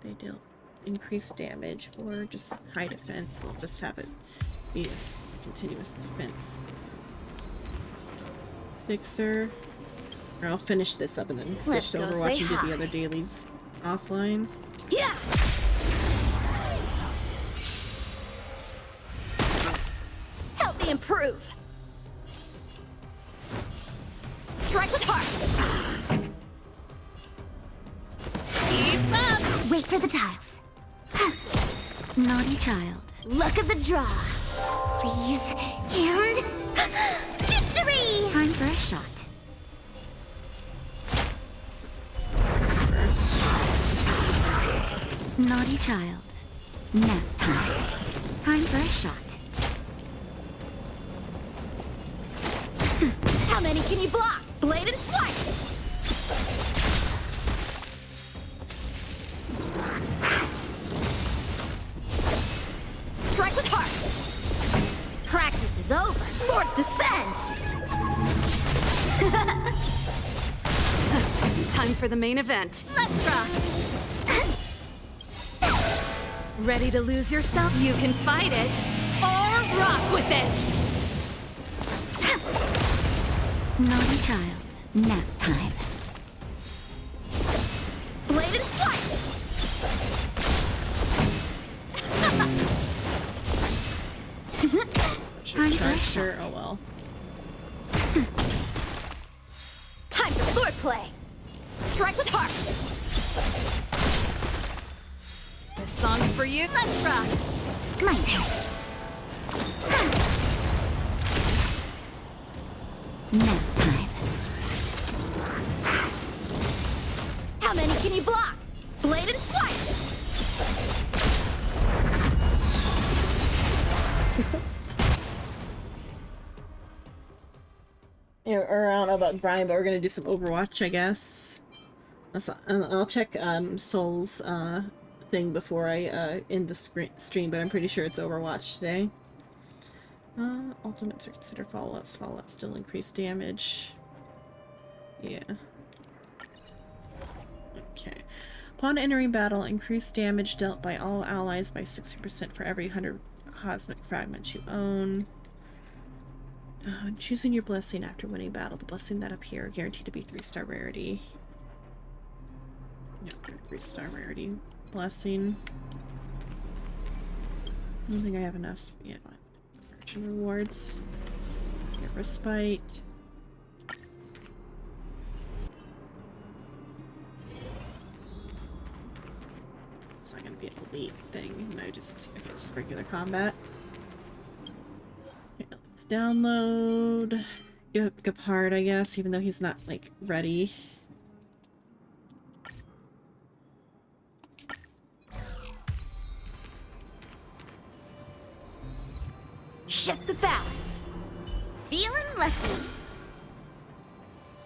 Speaker 1: They deal increased damage or just high defense. We'll just have it be a continuous defense. Fixer. Or I'll finish this up and then switch to Overwatch and do the other dailies offline.
Speaker 17: Yeah! Help me improve! Strike with heart!
Speaker 12: Keep up! Wait for the tiles. Naughty child.
Speaker 7: Luck of the draw. Please. And... victory!
Speaker 12: Time for a shot.
Speaker 1: First.
Speaker 12: Naughty child. Nap time. Time for a shot.
Speaker 17: How many can you block? Bladed flight! Strike with heart! Practice is over. Swords descend!
Speaker 10: Time for the main event.
Speaker 17: Let's rock!
Speaker 10: Ready to lose yourself? You can fight it, or rock with it!
Speaker 12: Naughty child. Nap time.
Speaker 17: Bladed flight!
Speaker 12: Time for a shot.
Speaker 1: Oh well.
Speaker 17: Time for swordplay! Strike with heart!
Speaker 10: This song's for you.
Speaker 17: Let's rock!
Speaker 12: My turn. Nap time.
Speaker 17: How many can you block? Bladed flight!
Speaker 1: Yeah, or I don't know about Brian, but we're gonna do some Overwatch, I guess. I'll check Soul's thing before I end the stream, but I'm pretty sure it's Overwatch today. Ultimates are considered follow-ups. Follow-ups still increase damage. Yeah. Okay. Upon entering battle, increase damage dealt by all allies by 60% for every 100 cosmic fragments you own. Choosing your blessing after winning battle. The blessing that appear guaranteed to be 3-star rarity. Yep, 3-star rarity blessing. I don't think I have enough. Yeah. Fortune rewards. Get respite. It's not gonna be an elite thing. No, just okay, it's just regular combat. Okay, let's download Gepard, I guess, even though he's not like ready.
Speaker 17: Shift the balance. Feeling lucky.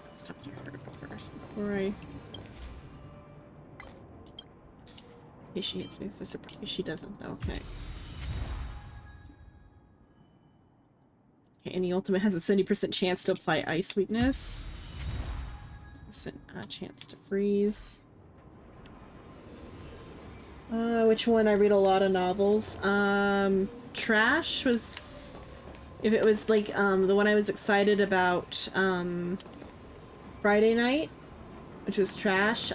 Speaker 1: Let's talk to her first before I... case she hits me with a she doesn't though. Okay. Okay, and the ultimate has a 70% chance to apply ice weakness. Chance to freeze. Which one? I read a lot of novels. Trash was... If it was like, the one I was excited about, Friday night, which was Trash,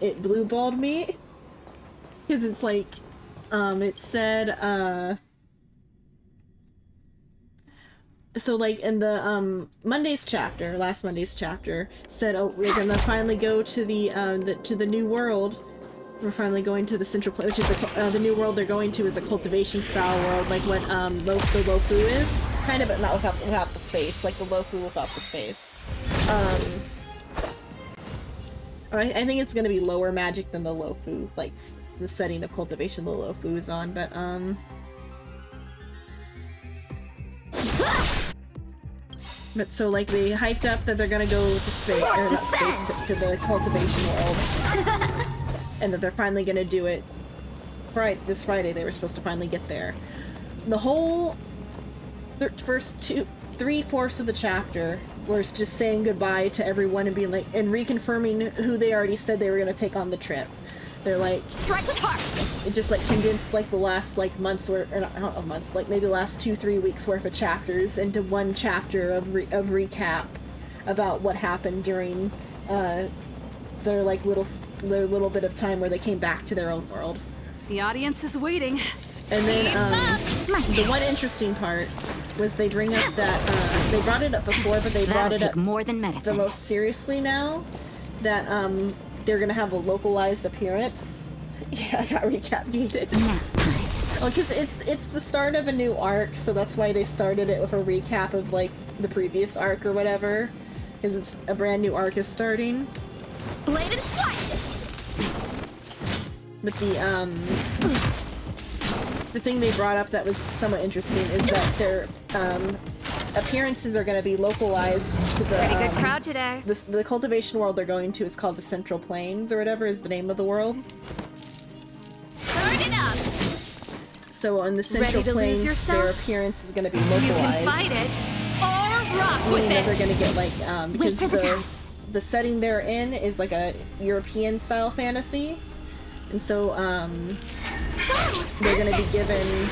Speaker 1: it blue-balled me. Because it's like, it said, so like in the Monday's chapter, last Monday's chapter, said, oh, we're gonna finally go to the new world. We're finally going to the central place, which is the new world they're going to is a cultivation style world, like what the Lofu is, kind of, but not without the space, like the Lofu without the space. I think it's gonna be lower magic than the Lofu, like the setting of cultivation the Lofu is on, but But so like they hyped up that they're gonna go to space, or not space, to the cultivation world. And that they're finally gonna do it this Friday. They were supposed to finally get there. The whole first 3/4 of the chapter was just saying goodbye to everyone and being like, and reconfirming who they already said they were gonna take on the trip. They're like, strike with heart. It just like condensed like the last like months or not months, like maybe the last 2-3 weeks worth of chapters into one chapter of recap about what happened during their little bit of time where they came back to their own world.
Speaker 10: The audience is waiting.
Speaker 1: And then the one interesting part was they bring up that they brought it up before, but they brought it up
Speaker 12: more than medicine.
Speaker 1: The most seriously now that they're gonna have a localized appearance. Yeah, I got recap gated. Well, because it's the start of a new arc, so that's why they started it with a recap of like the previous arc or whatever, because it's a brand new arc is starting.
Speaker 12: Bladed flight.
Speaker 1: But the thing they brought up that was somewhat interesting is that their appearances are going to be localized to the
Speaker 10: pretty good crowd today.
Speaker 1: The cultivation world they're going to is called the Central Plains or whatever is the name of the world.
Speaker 10: Turn it up.
Speaker 1: So on the Central Plains, their appearance is going to be localized.
Speaker 10: You can fight it or rock with
Speaker 1: meaning that they're going to get like because the setting they're in is like a European style fantasy, and so they're going to be given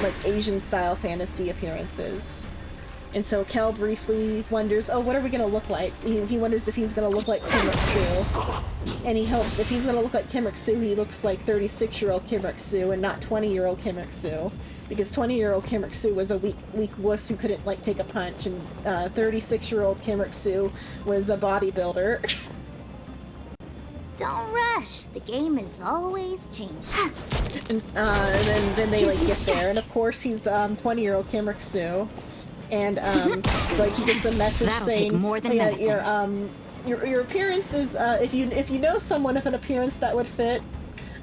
Speaker 1: like Asian style fantasy appearances. And so Kel briefly wonders, oh, what are we going to look like? He wonders if he's going to look like Kim Ruk-Soo. And he hopes if he's going to look like Kim Ruk-Soo, he looks like 36-year-old Kim Ruk-Soo and not 20-year-old Kim Ruk-Soo. Because 20-year-old Kim Ruk-Soo was a weak wuss who couldn't like take a punch, and 36-year-old Kim Ruk-Soo was a bodybuilder.
Speaker 12: Don't rush. The game is always changing.
Speaker 1: And then they like get there, and of course he's 20-year-old Kim Ruk-Soo. And like he gets a message saying,
Speaker 12: more than
Speaker 1: your appearance is if you know someone of an appearance that would fit,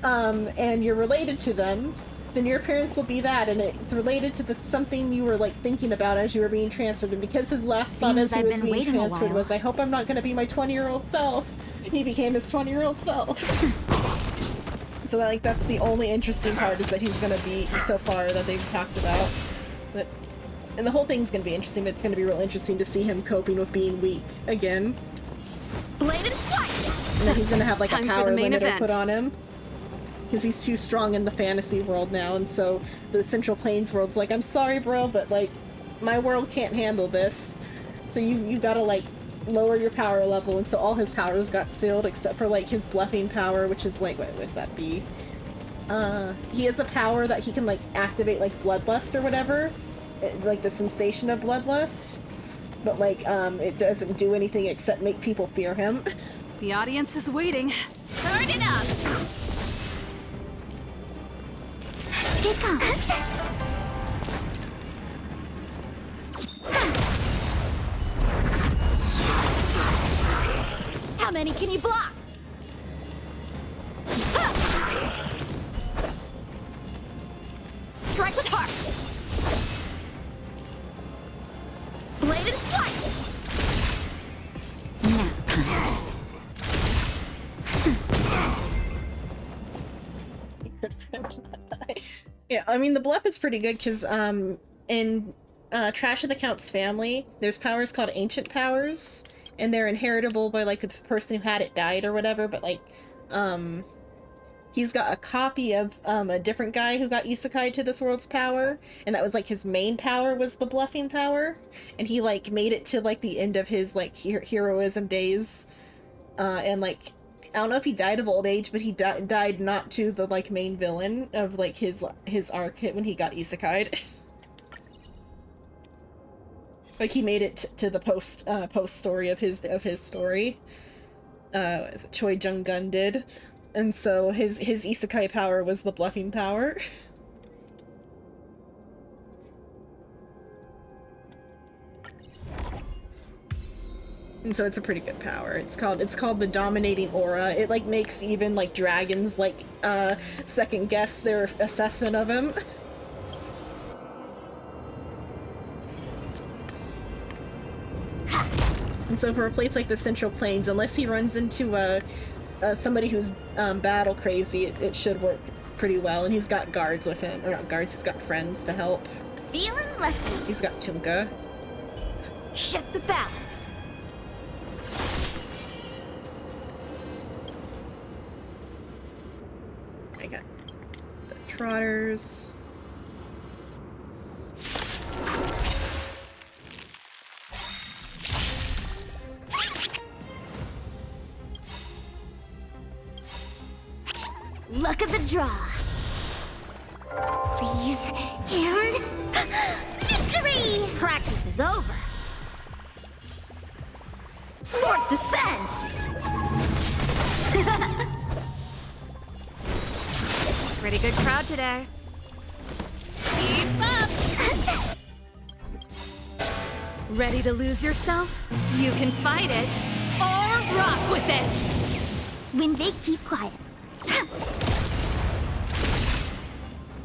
Speaker 1: and you're related to them, then your appearance will be that, and it's related to something you were like thinking about as you were being transferred. And because his last thought as he was being transferred was, I hope I'm not going to be my 20-year-old self, he became his 20-year-old self. So that's the only interesting part, is that he's going to be so far that they've talked about. But and the whole thing's going to be interesting, but it's going to be real interesting to see him coping with being weak again.
Speaker 10: Bladed flight.
Speaker 1: And then he's going to have like
Speaker 10: Time
Speaker 1: a power limiter
Speaker 10: event.
Speaker 1: put on him. Because he's too strong in the fantasy world now, and so the Central Plains world's like, I'm sorry, bro, but like, my world can't handle this. So you gotta like lower your power level, and so all his powers got sealed except for like his bluffing power, which is like, what would that be? He has a power that he can like activate like bloodlust or whatever, like the sensation of bloodlust, but like it doesn't do anything except make people fear him.
Speaker 10: The audience is waiting. Turn it up.
Speaker 12: Pick up.
Speaker 10: How many can you block? Strike with heart. Bladed flight.
Speaker 12: Nap time.
Speaker 1: good for him to not die. Yeah, I mean, the bluff is pretty good because in Trash of the Count's family, there's powers called ancient powers, and they're inheritable by like the person who had it died or whatever, but like he's got a copy of a different guy who got isekai to this world's power, and that was like his main power was the bluffing power, and he like made it to like the end of his like heroism days, and like I don't know if he died of old age, but he died not to the like main villain of like his arc hit when he got isekai'd. Like he made it to the post story of his story. As Choi Jung-gun did. And so his isekai power was the bluffing power. And so it's a pretty good power. It's called the dominating aura. It like makes even like dragons like second guess their assessment of him. And so for a place like the Central Plains, unless he runs into somebody who's battle crazy, it should work pretty well. And he's got guards with him, or not guards, he's got friends to help.
Speaker 12: Feeling lucky.
Speaker 1: He's got Tunga.
Speaker 12: Shift the balance.
Speaker 1: I got the Trotters.
Speaker 12: Luck of the draw. Please, and victory! Practice is over. Swords descend!
Speaker 10: Pretty good crowd today. Keep up! Ready to lose yourself? You can fight it, or rock with it!
Speaker 12: When they keep quiet.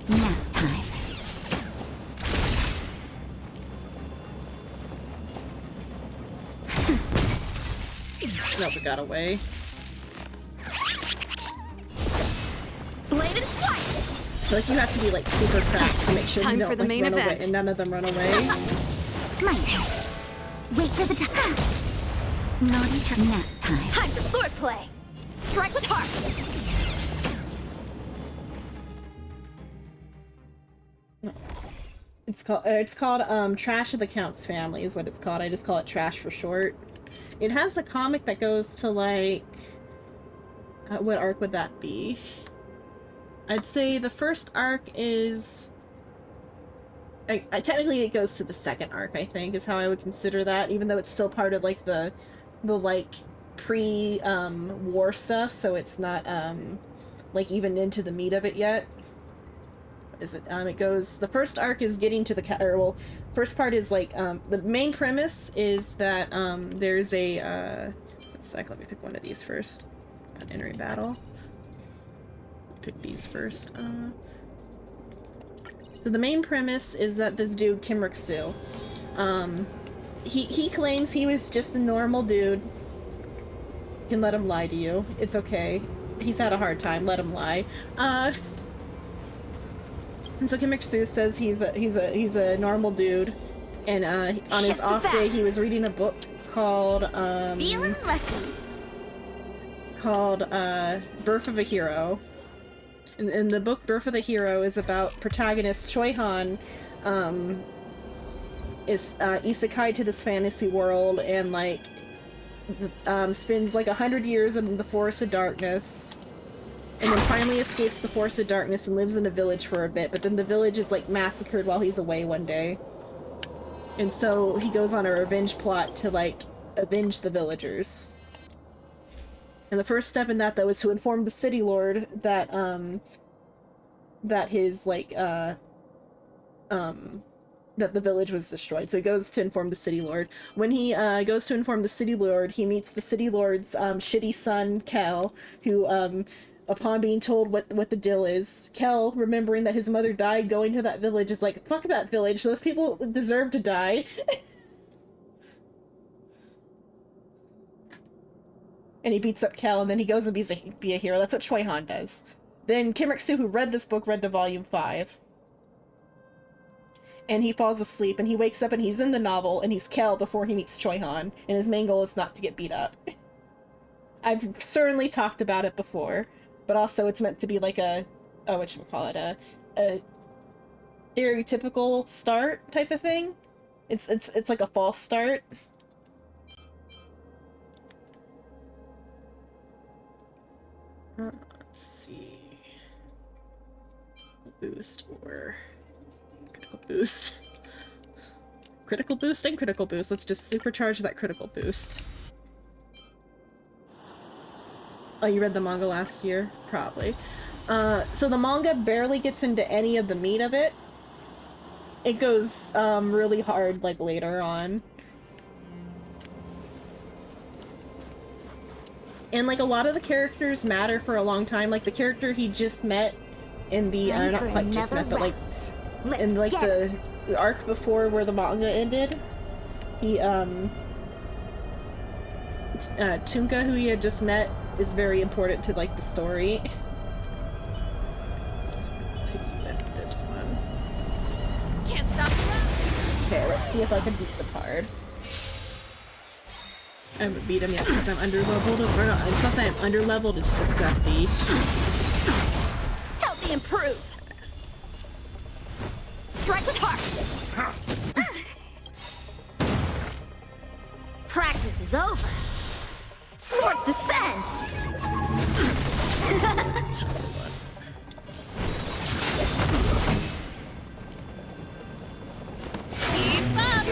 Speaker 12: Nap time.
Speaker 1: Nope, it got away.
Speaker 12: Bladed flight.
Speaker 1: I feel like you have to be like super cracked to make sure
Speaker 10: Time
Speaker 1: you
Speaker 10: for
Speaker 1: don't
Speaker 10: the
Speaker 1: like
Speaker 10: main
Speaker 1: run away,
Speaker 10: event.
Speaker 1: and none of them run away.
Speaker 12: My turn. Wait for the time. Naughty nap time.
Speaker 17: Time for swordplay. Strike with heart.
Speaker 1: It's called Trash of the Count's Family is what it's called. I just call it Trash for short. It has a comic that goes to like what arc would that be? I'd say the first arc is technically it goes to the second arc, I think, is how I would consider that, even though it's still part of like the like pre war stuff, so it's not like even into the meat of it yet. Is it it goes, the first arc is getting to the first part is like the main premise is that there's a let's sec, let me pick one of these first. Entering battle. Pick these first. So the main premise is that this dude Kim Ruk-soo, he claims he was just a normal dude. You can let him lie to you. It's okay. He's had a hard time. Let him lie. And so Kim Ruk-soo says he's a normal dude, and on his off day he was reading a book called
Speaker 12: Feeling lucky.
Speaker 1: called Birth of a Hero. And the book Birth of the Hero is about protagonist Choi Han is isekai to this fantasy world and like spends like 100 years in the Forest of Darkness, and then finally escapes the Forest of Darkness and lives in a village for a bit, but then the village is like massacred while he's away one day. And so he goes on a revenge plot to like avenge the villagers. And the first step in that, though, is to inform the city lord that that his like that the village was destroyed. So he goes to inform the city lord. When he goes to inform the city lord, he meets the city lord's shitty son Kel, who upon being told what the deal is, Kel, remembering that his mother died going to that village, is like, fuck that village, those people deserve to die. And he beats up Kel, and then he goes and be a hero. That's what Choi Han does. Then Kimrick-Sue, who read this book, read to volume 5. And he falls asleep, and he wakes up, and he's in the novel, and he's Kel before he meets Choi Han, and his main goal is not to get beat up. I've certainly talked about it before, but also it's meant to be like a whatchamacallit, a stereotypical start type of thing. It's like a false start. Let's see. Boost or critical boost. Critical boost and critical boost. Let's just supercharge that critical boost. Oh, you read the manga last year? Probably. So the manga barely gets into any of the meat of it. It goes really hard like later on. And like a lot of the characters matter for a long time. Like the character he just met in the not quite just met, but like in like the arc before where the manga ended. He Tunka, who he had just met, is very important to like the story. Let's see with this one.
Speaker 10: Can't stop the
Speaker 1: Okay, let's see if I can beat the card. I haven't beat him yet because I'm underleveled. Or not, it's not that I'm underleveled, it's just that the...
Speaker 12: Help me improve. Strike with heart. Practice is over. Swords descend.
Speaker 10: Keep up!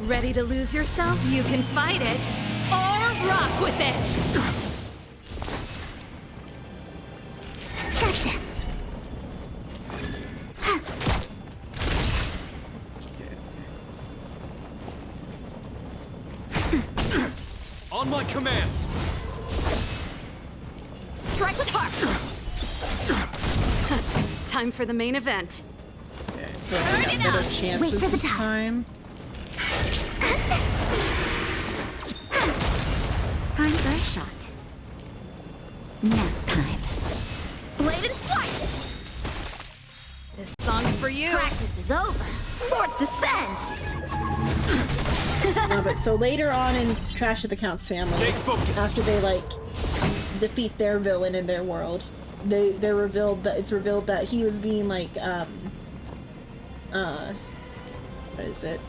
Speaker 10: Ready to lose yourself? You can fight it, or rock with it!
Speaker 12: Gotcha.
Speaker 3: On my command!
Speaker 12: Strike with heart.
Speaker 10: Time for the main event.
Speaker 1: Turn it up! Chances this time.
Speaker 12: Time for a shot. Nap time. Blade and flight!
Speaker 10: This song's for you.
Speaker 12: Practice is over. Swords descend!
Speaker 1: No, but so later on in Trash of the Count's family, after they like defeat their villain in their world, it's revealed that he was being like what is it?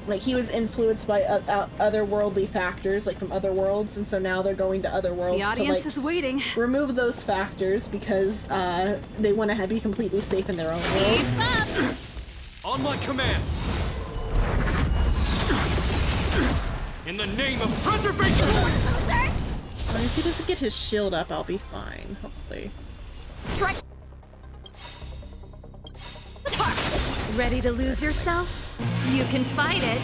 Speaker 1: Like he was influenced by otherworldly factors, like from other worlds, and so now they're going to other worlds
Speaker 10: The audience
Speaker 1: to like
Speaker 10: is waiting.
Speaker 1: remove those factors because they want to be completely safe in their own world.
Speaker 3: On my command! In the name of preservation!
Speaker 1: As long as he doesn't get his shield up, I'll be fine, hopefully.
Speaker 12: Strike.
Speaker 10: Ready to lose yourself? You can fight it,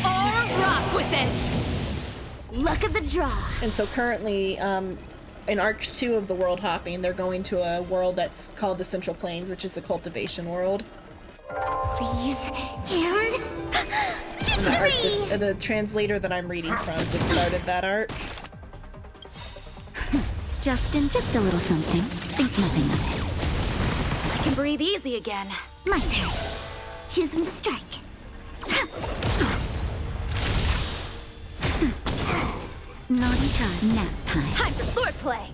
Speaker 10: or rock with it!
Speaker 12: Luck of the draw.
Speaker 1: And so currently, in Arc 2 of the world hopping, they're going to a world that's called the Central Plains, which is a cultivation world.
Speaker 12: Please, and...
Speaker 1: And the, arc the translator that I'm reading from just started that arc.
Speaker 12: Justin, just a little something. Think nothing of it.
Speaker 10: I can breathe easy again.
Speaker 12: My turn. Choose when to strike. Naughty child. Nap time.
Speaker 10: Time for swordplay.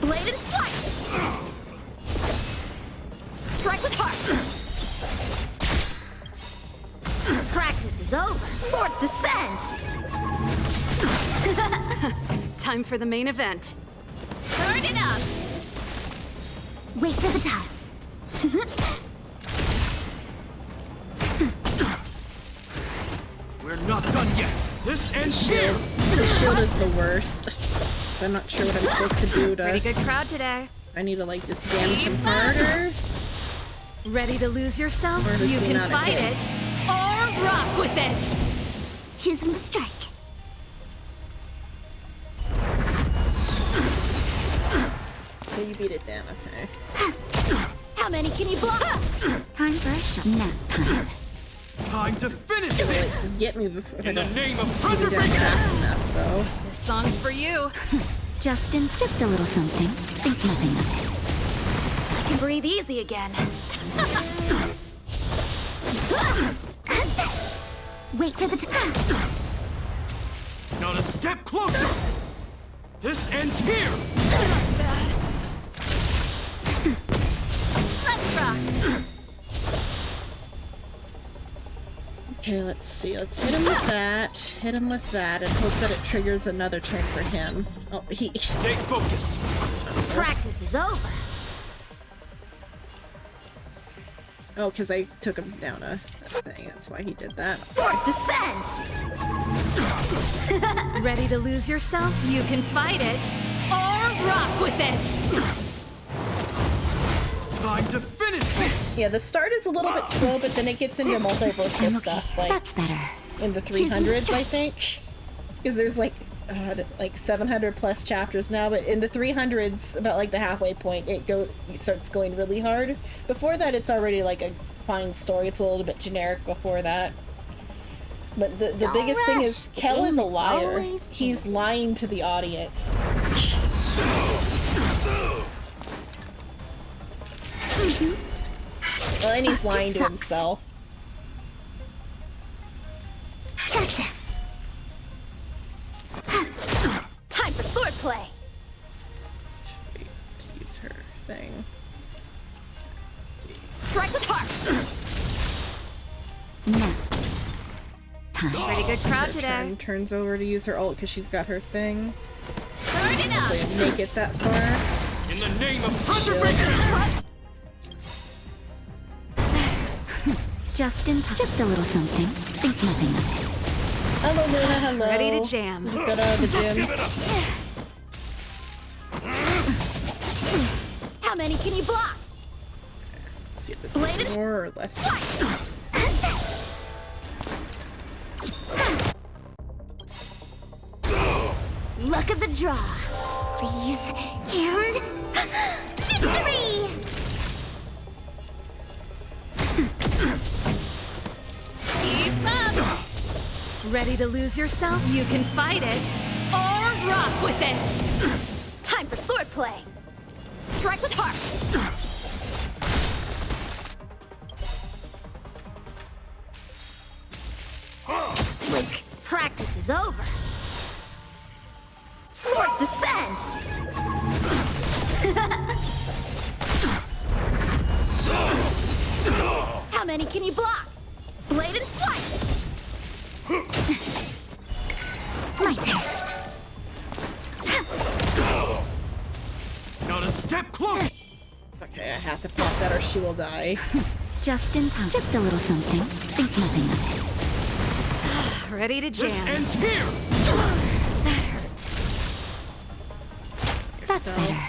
Speaker 12: Blade and flight. Strike with heart. Practice is over. Swords descend.
Speaker 10: Time for the main event. Turn it up.
Speaker 12: Wait for the tiles.
Speaker 3: We're not done yet! This ends here!
Speaker 1: The shield is the worst. So I'm not sure what I'm supposed to do to...
Speaker 10: Pretty good crowd today.
Speaker 1: I need to like just damage him harder.
Speaker 10: Ready to lose yourself?
Speaker 1: Or
Speaker 10: You
Speaker 1: the
Speaker 10: can
Speaker 1: amount of
Speaker 10: fight it,
Speaker 1: hits.
Speaker 10: or rock with it!
Speaker 12: Choose when to strike.
Speaker 1: Okay, you beat it down, okay.
Speaker 12: How many can you block? Time for a shot. Nap time.
Speaker 3: Time to finish this!
Speaker 1: Get me before
Speaker 3: In the name of
Speaker 1: get it down
Speaker 3: preservation!
Speaker 1: fast enough, though.
Speaker 10: This song's for you.
Speaker 12: Just a little something. Think nothing of it.
Speaker 17: I can breathe easy again.
Speaker 12: Wait for the time.
Speaker 3: Not a step closer! This ends here!
Speaker 10: Let's rock.
Speaker 1: Okay, let's see. Let's hit him with that. Hit him with that, and hope that it triggers another turn for him. Oh, he.
Speaker 3: Stay focused.
Speaker 17: Practice is over.
Speaker 1: Oh, because I took him down a thing. That's why he did that.
Speaker 17: Swords descend!
Speaker 10: Ready to lose yourself? You can fight it or rock with it.
Speaker 3: Time to finish this!
Speaker 1: Yeah, the start is a little bit slow, but then it gets into multiversal stuff, like
Speaker 12: That's better.
Speaker 1: in the 300s, I think. Because there's like 700 plus chapters now, but in the 300s, about like the halfway point, it starts going really hard. Before that, it's already like a fine story. It's a little bit generic before that. But the biggest thing is Kel is a liar. He's lying to the audience. Well, and he's lying to himself.
Speaker 12: Gotcha.
Speaker 17: Time for swordplay.
Speaker 1: Use her thing.
Speaker 17: Strike with heart.
Speaker 12: Now. Time.
Speaker 10: Pretty good crowd today.
Speaker 1: Turns over to use her ult because she's got her thing.
Speaker 10: Turn it up.
Speaker 1: Hopefully make it that far.
Speaker 3: In the name of preservation!
Speaker 12: Just in time. Just a little something. Think nothing of it.
Speaker 1: Hello, Luna. Hello.
Speaker 10: Ready to jam.
Speaker 1: Just got out of the gym.
Speaker 17: How many can you block?
Speaker 1: Let's see if this is more or less.
Speaker 17: Luck of the draw.
Speaker 12: Please. And victory!
Speaker 10: Keep up. Ready to lose yourself? You can fight it or rock with it.
Speaker 17: Time for swordplay. Strike with heart. Like, practice is over. Swords descend! How many can you block? Blade and flight!
Speaker 12: My turn.
Speaker 3: Not a step close!
Speaker 1: Okay, I have to pop that or she will die.
Speaker 12: Just in time. Just a little something. Think nothing of it.
Speaker 10: Ready to
Speaker 3: This
Speaker 10: jam.
Speaker 3: ends here!
Speaker 10: That hurt.
Speaker 12: That's better.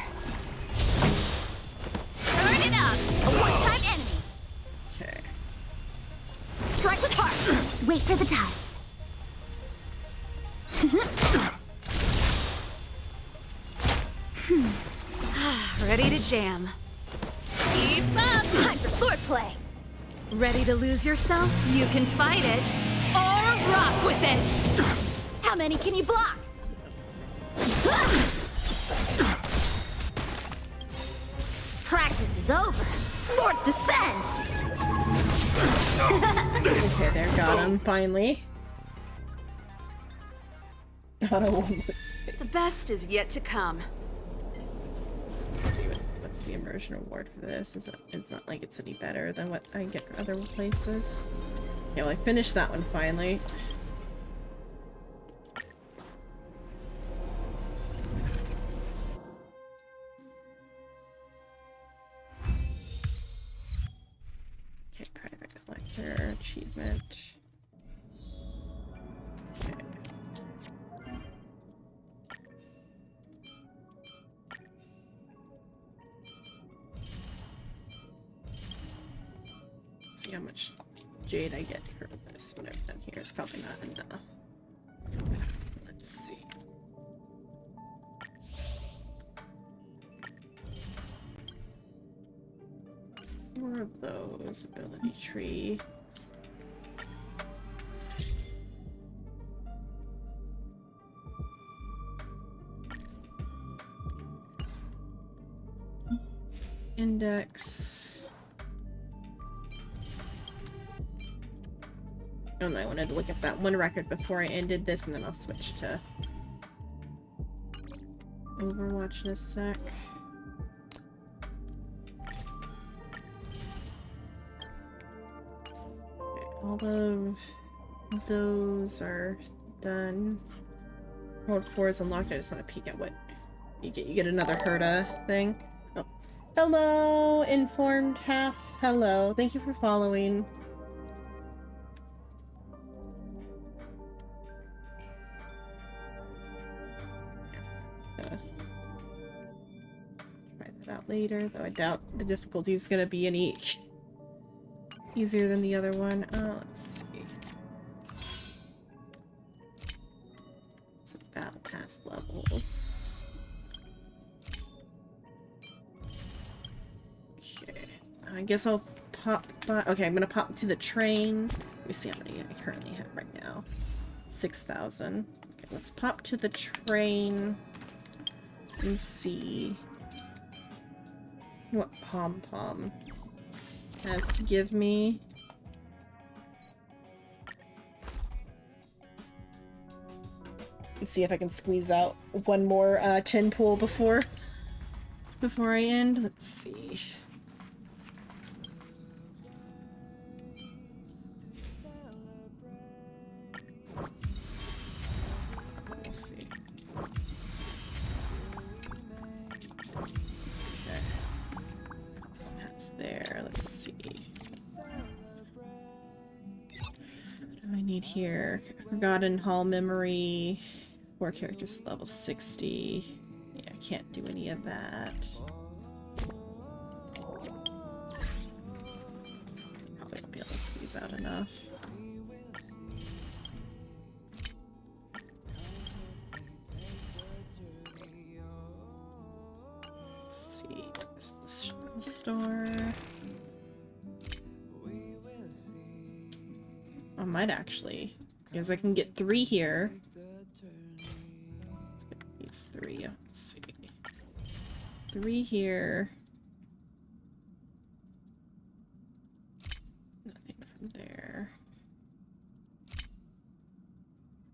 Speaker 10: Turn it up.
Speaker 17: A one-time enemy.
Speaker 1: Okay.
Speaker 17: Strike with heart.
Speaker 12: Wait for the ties.
Speaker 10: Ready to jam. Keep up.
Speaker 17: Time for swordplay.
Speaker 10: Ready to lose yourself? You can fight it or rock with it.
Speaker 17: How many can you block? Practice is over. Swords descend!
Speaker 1: Okay, there, got him, finally. Got a one this
Speaker 10: The best is yet to come.
Speaker 1: Let's see what's the immersion reward for this. It's not like it's any better than what I get other places. Yeah, well, I finished that one finally. Okay, private collector, achievement. Okay. See how much jade I get for this when I've done here. It's probably not enough. Let's see. More of those. Ability tree. Index. And I wanted to look at that one record before I ended this, and then I'll switch to Overwatch in a sec. Okay, all of those are done. Mode 4 is unlocked. I just want to peek at what you get. You get another Herta thing. Oh. Hello, informed half. Hello. Thank you for following. Try that out later, though I doubt the difficulty is going to be any easier than the other one. Let's see. It's a battle pass levels. Okay, I guess I'll pop by. Okay, I'm gonna pop to the train. Let me see how many I currently have right now. 6,000. Okay, let's pop to the train and see what Pom Pom has to give me. Let's see if I can squeeze out one more chin pool before I end. Let's see. We'll see. Okay. That's there. Let's see. What do I need here? Forgotten Hall Memory. 4 characters level 60. Yeah, I can't do any of that. Probably won't be able to squeeze out enough. Let's see. There's the store. I might actually, because I can get 3 here. These 3, let's see. 3 here. Nothing from there.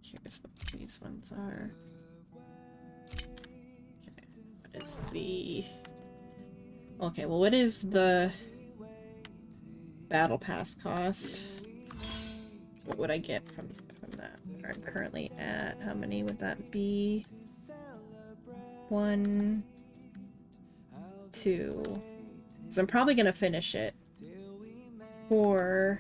Speaker 1: Here's what these ones are. Okay, what is the... Okay, well, what is the battle pass cost? What would I get from that? I'm currently at, how many would that be? 1, 2. So I'm probably gonna finish it for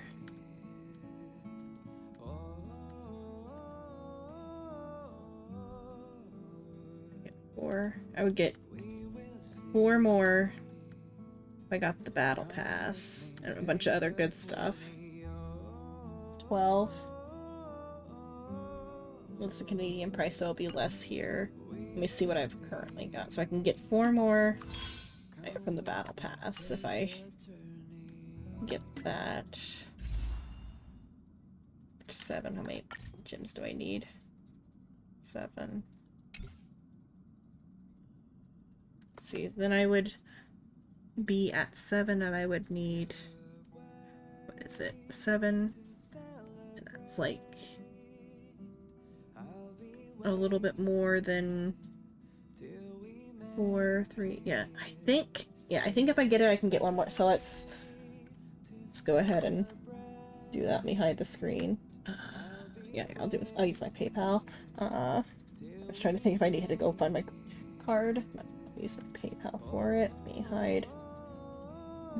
Speaker 1: 4. I would get 4 more if I got the battle pass and a bunch of other good stuff. It's 12. What's the Canadian price? So it'll be less here. Let me see what I've currently got. So I can get 4 more from the battle pass if I get that. 7. How many gems do I need? 7. Let's see, then I would be at 7 and I would need, what is it? 7. And that's like a little bit more than 4, 3. Yeah, I think if I get it, I can get 1 more. So let's go ahead and do that. Let me hide the screen. Yeah, I'll use my PayPal. I was trying to think if I needed to go find my card. I'll use my PayPal for it. Let me hide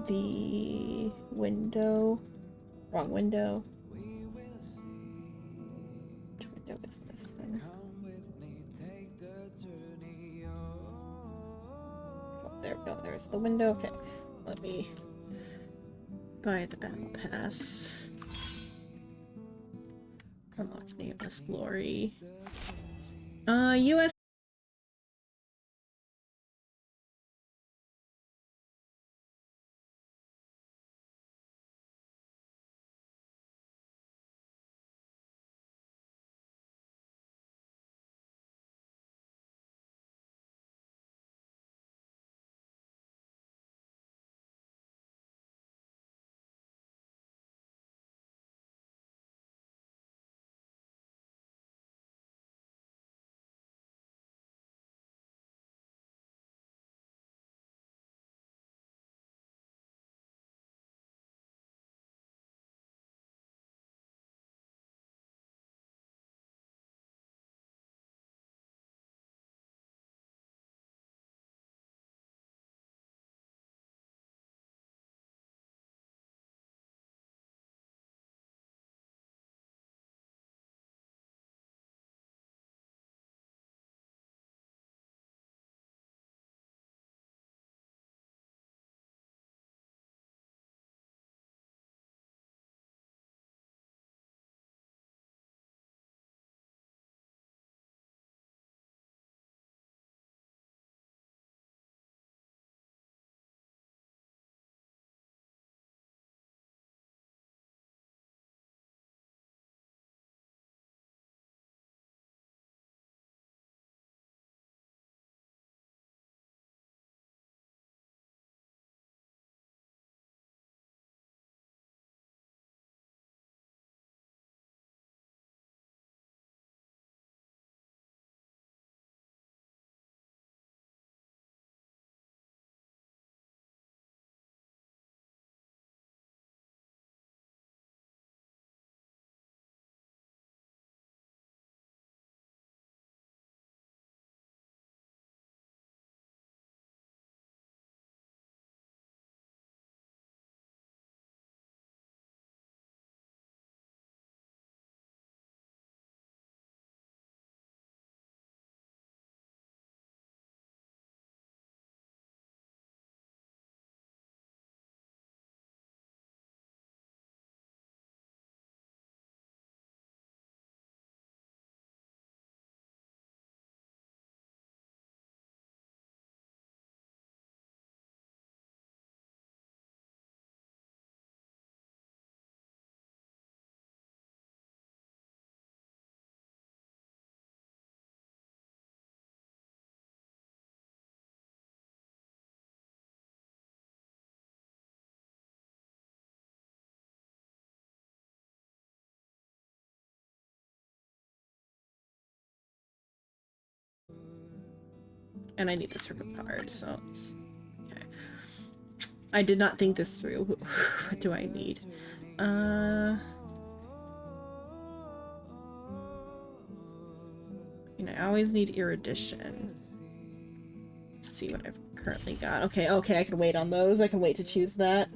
Speaker 1: the window. Wrong window. Which window is this thing? Oh, there we go. There's the window. Okay. Let me buy the battle pass. Unlock Nameless Glory. US And I need the circuit card, so it's... Okay. I did not think this through. What do I need? You know, I always need erudition. Let's see what I've currently got. Okay, okay, I can wait on those. I can wait to choose that.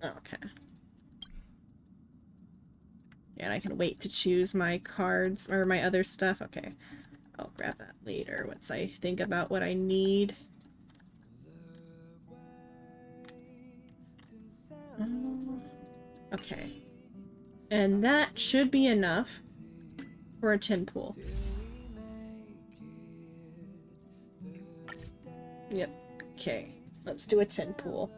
Speaker 1: Okay. And I can wait to choose my cards or my other stuff. Okay. I'll grab that later once I think about what I need. Okay. And that should be enough for a tin pool. Yep. Okay. Let's do a tin pool.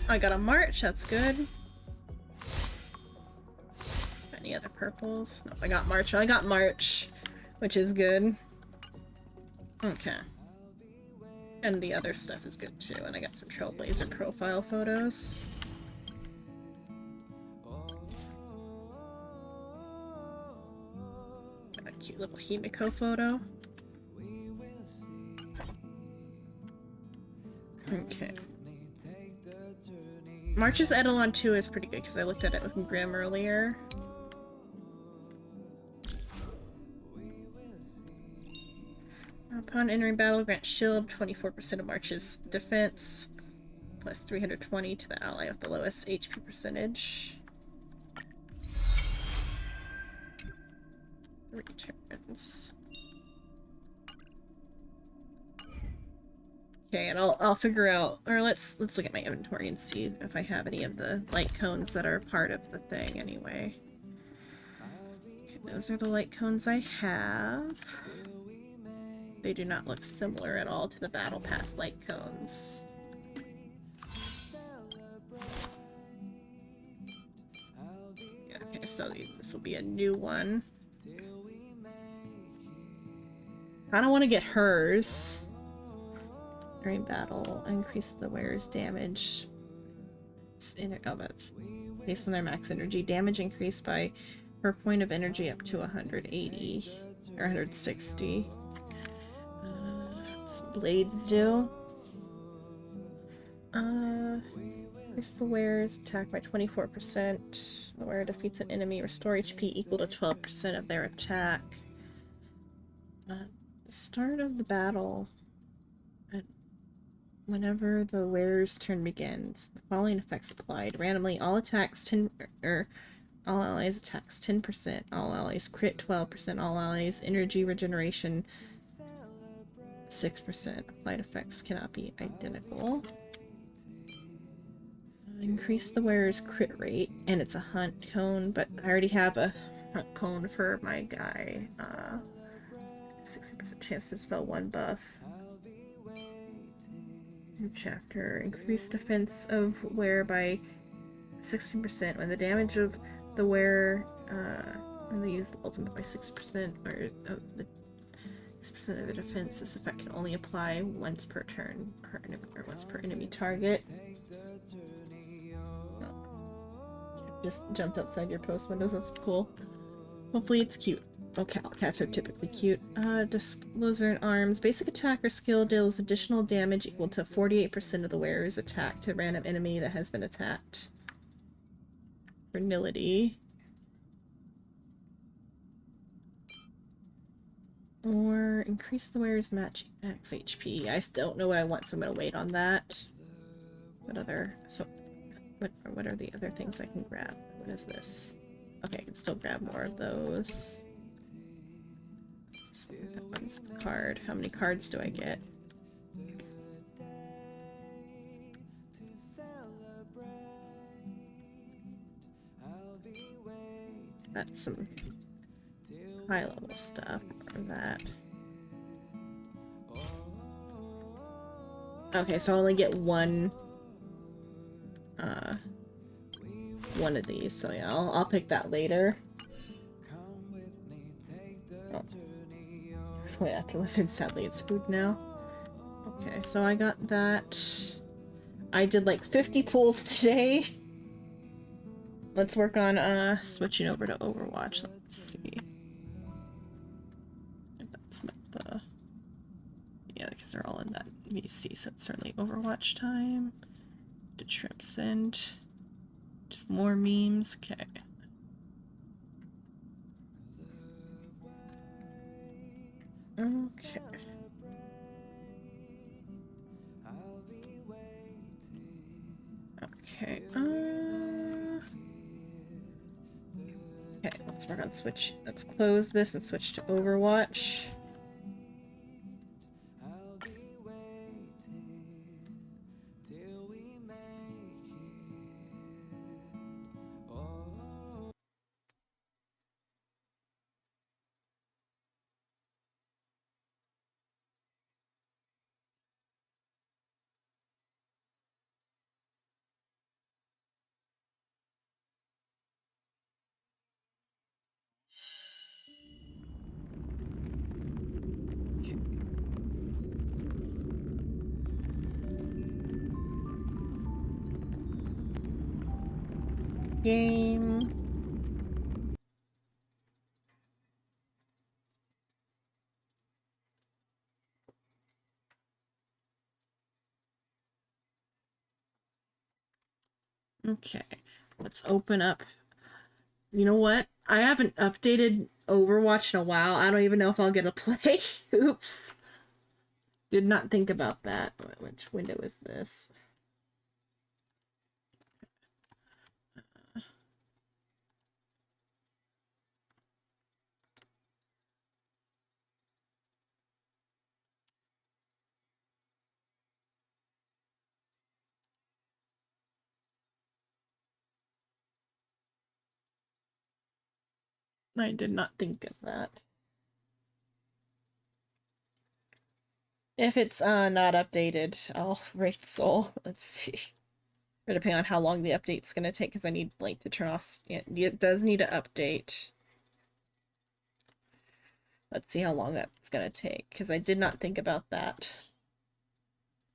Speaker 1: I got a March, that's good. Any other purples? No, I got March. I got March, which is good. Okay. And the other stuff is good too, and I got some Trailblazer profile photos. Got a cute little Himiko photo. Okay. March's Eidolon 2 is pretty good because I looked at it with Grim earlier. Upon entering battle, grant shield 24% of March's defense, plus 320 to the ally with the lowest HP percentage. 3 turns. Okay, and I'll figure out, or let's look at my inventory and see if I have any of the light cones that are part of the thing anyway. Okay, those are the light cones I have. They do not look similar at all to the Battle Pass light cones. Okay, so this will be a new one. I don't want to get hers. During battle, increase the wearer's damage. Oh, that's based on their max energy. Damage increased by per point of energy up to 180 or 160. What's blades do? Increase the wearer's attack by 24%. The wearer defeats an enemy. Restore HP equal to 12% of their attack. The start of the battle. Whenever the wearer's turn begins, the following effects applied. Randomly, all attacks all allies attacks 10%, all allies crit 12%, all allies energy regeneration 6%. Applied effects cannot be identical. Increase the wearer's crit rate, and it's a hunt cone, but I already have a hunt cone for my guy. 60% chance to spell 1 buff. New chapter. Increase defense of wearer by 16% when the damage of the wearer when they use the ultimate by 6% or the 6% of the defense. This effect can only apply once per turn or once per enemy target. Oh. Just jumped outside your post windows. That's cool. Hopefully it's cute. Oh, cats are typically cute. Disclosure in arms. Basic attack or skill deals additional damage equal to 48% of the wearer's attack to a random enemy that has been attacked. Vernility. Or increase the wearer's max HP. I still don't know what I want, so I'm gonna wait on that. What other... So, what are the other things I can grab? What is this? Okay, I can still grab more of those. That one's the card. How many cards do I get? That's some high level stuff for that. Okay, so I only get one of these. So yeah, I'll pick that later. Oh. So yeah, sadly it's food now. Okay, so I got that. I did like 50 pulls today. Let's work on switching over to Overwatch. Let's see. That's the yeah, because they're all in that VC, so it's certainly Overwatch time. Did shrimp send? Just more memes. Okay. Okay. Okay. Okay, let's work on switch. Let's close this and switch to Overwatch. Game. Okay, let's open up. You know what? I haven't updated Overwatch in a while. I don't even know if I'll get a play. Oops. Did not think about that. Which window is this? I did not think of that. If it's not updated, I'll rate Soul. Let's see. Or depending on how long the update's gonna take, because I need Blink to turn off. It does need to update. Let's see how long that's gonna take, because I did not think about that.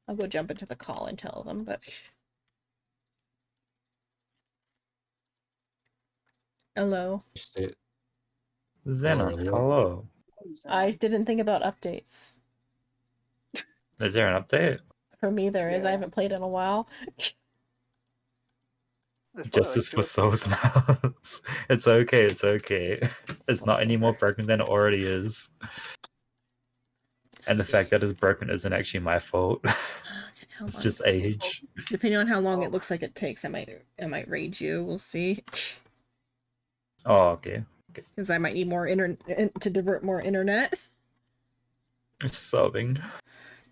Speaker 1: I'll go jump into the call and tell them, but... Hello.
Speaker 11: Xena, hello.
Speaker 1: I didn't think about updates.
Speaker 11: Is there an update?
Speaker 1: For me, there is. I haven't played in a while.
Speaker 11: Justice for Souls mouse. It's okay, it's okay. It's not any more broken than it already is. And the fact that it's broken isn't actually my fault. It's just age.
Speaker 1: Depending on how long it looks like it takes, I might raid you. We'll see.
Speaker 11: Oh, okay.
Speaker 1: Because I might need more internet to divert more internet.
Speaker 11: I'm sobbing.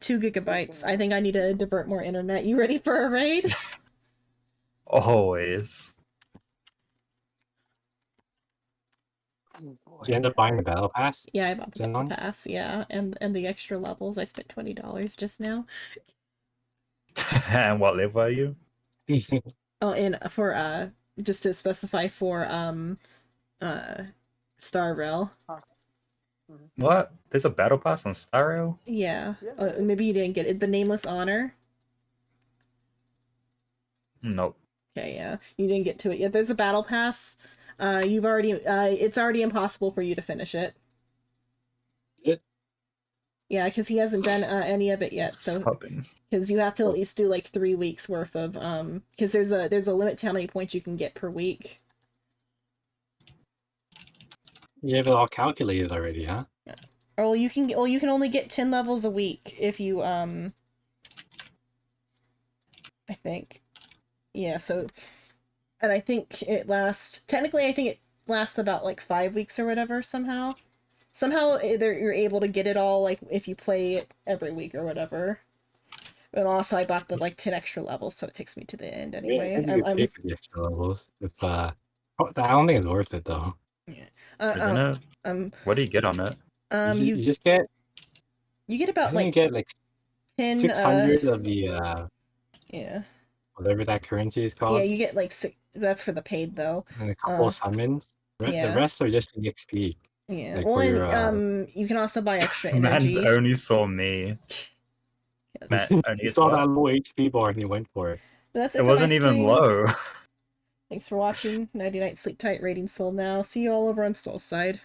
Speaker 1: 2 gigabytes. I think I need to divert more internet. You ready for a raid?
Speaker 11: Always.
Speaker 22: Did you end up buying the battle pass?
Speaker 1: Yeah, I bought the battle pass. Yeah, and the extra levels. I spent $20 just now.
Speaker 11: And what level are you?
Speaker 1: Oh, and for just to specify for Star Rail.
Speaker 11: What? There's a battle pass on Star Rail?
Speaker 1: Yeah. Maybe you didn't get it. The Nameless Honor.
Speaker 11: Nope.
Speaker 1: Okay, yeah. You didn't get to it yet. There's a battle pass. You've already it's already impossible for you to finish it. Yeah, because he hasn't done any of it yet. So because you have to at least do like 3 weeks worth of because there's a limit to how many points you can get per week.
Speaker 22: You have it all calculated already, huh?
Speaker 1: Or you can only get 10 levels a week if you I think. Yeah, so and I think it lasts technically I think it lasts about like 5 weeks or whatever somehow. Somehow you're able to get it all like if you play it every week or whatever. And also I bought the like 10 extra levels, so it takes me to the end anyway.
Speaker 22: Yeah, I pay for the extra levels. If I don't think it's worth it though.
Speaker 11: Isn't it? What do you get on it?
Speaker 22: You just get.
Speaker 1: You get about
Speaker 22: I think
Speaker 1: like
Speaker 22: you get like
Speaker 1: 10
Speaker 22: 600 of the
Speaker 1: yeah.
Speaker 22: whatever that currency is called.
Speaker 1: Yeah, you get like that's for the paid though.
Speaker 22: And a couple summons.
Speaker 1: Yeah.
Speaker 22: The rest are just EXP.
Speaker 1: Yeah.
Speaker 22: Like
Speaker 1: Well,
Speaker 22: for your,
Speaker 1: you can also buy extra
Speaker 11: Man's
Speaker 1: energy.
Speaker 11: only saw me. Matt only
Speaker 22: you saw
Speaker 11: what?
Speaker 22: that low HP bar and you went for it.
Speaker 1: But that's
Speaker 11: It
Speaker 1: for my
Speaker 11: wasn't even
Speaker 1: stream.
Speaker 11: low.
Speaker 1: Thanks for watching. Nighty night, sleep tight, rating Soul now. See you all over on Soul side.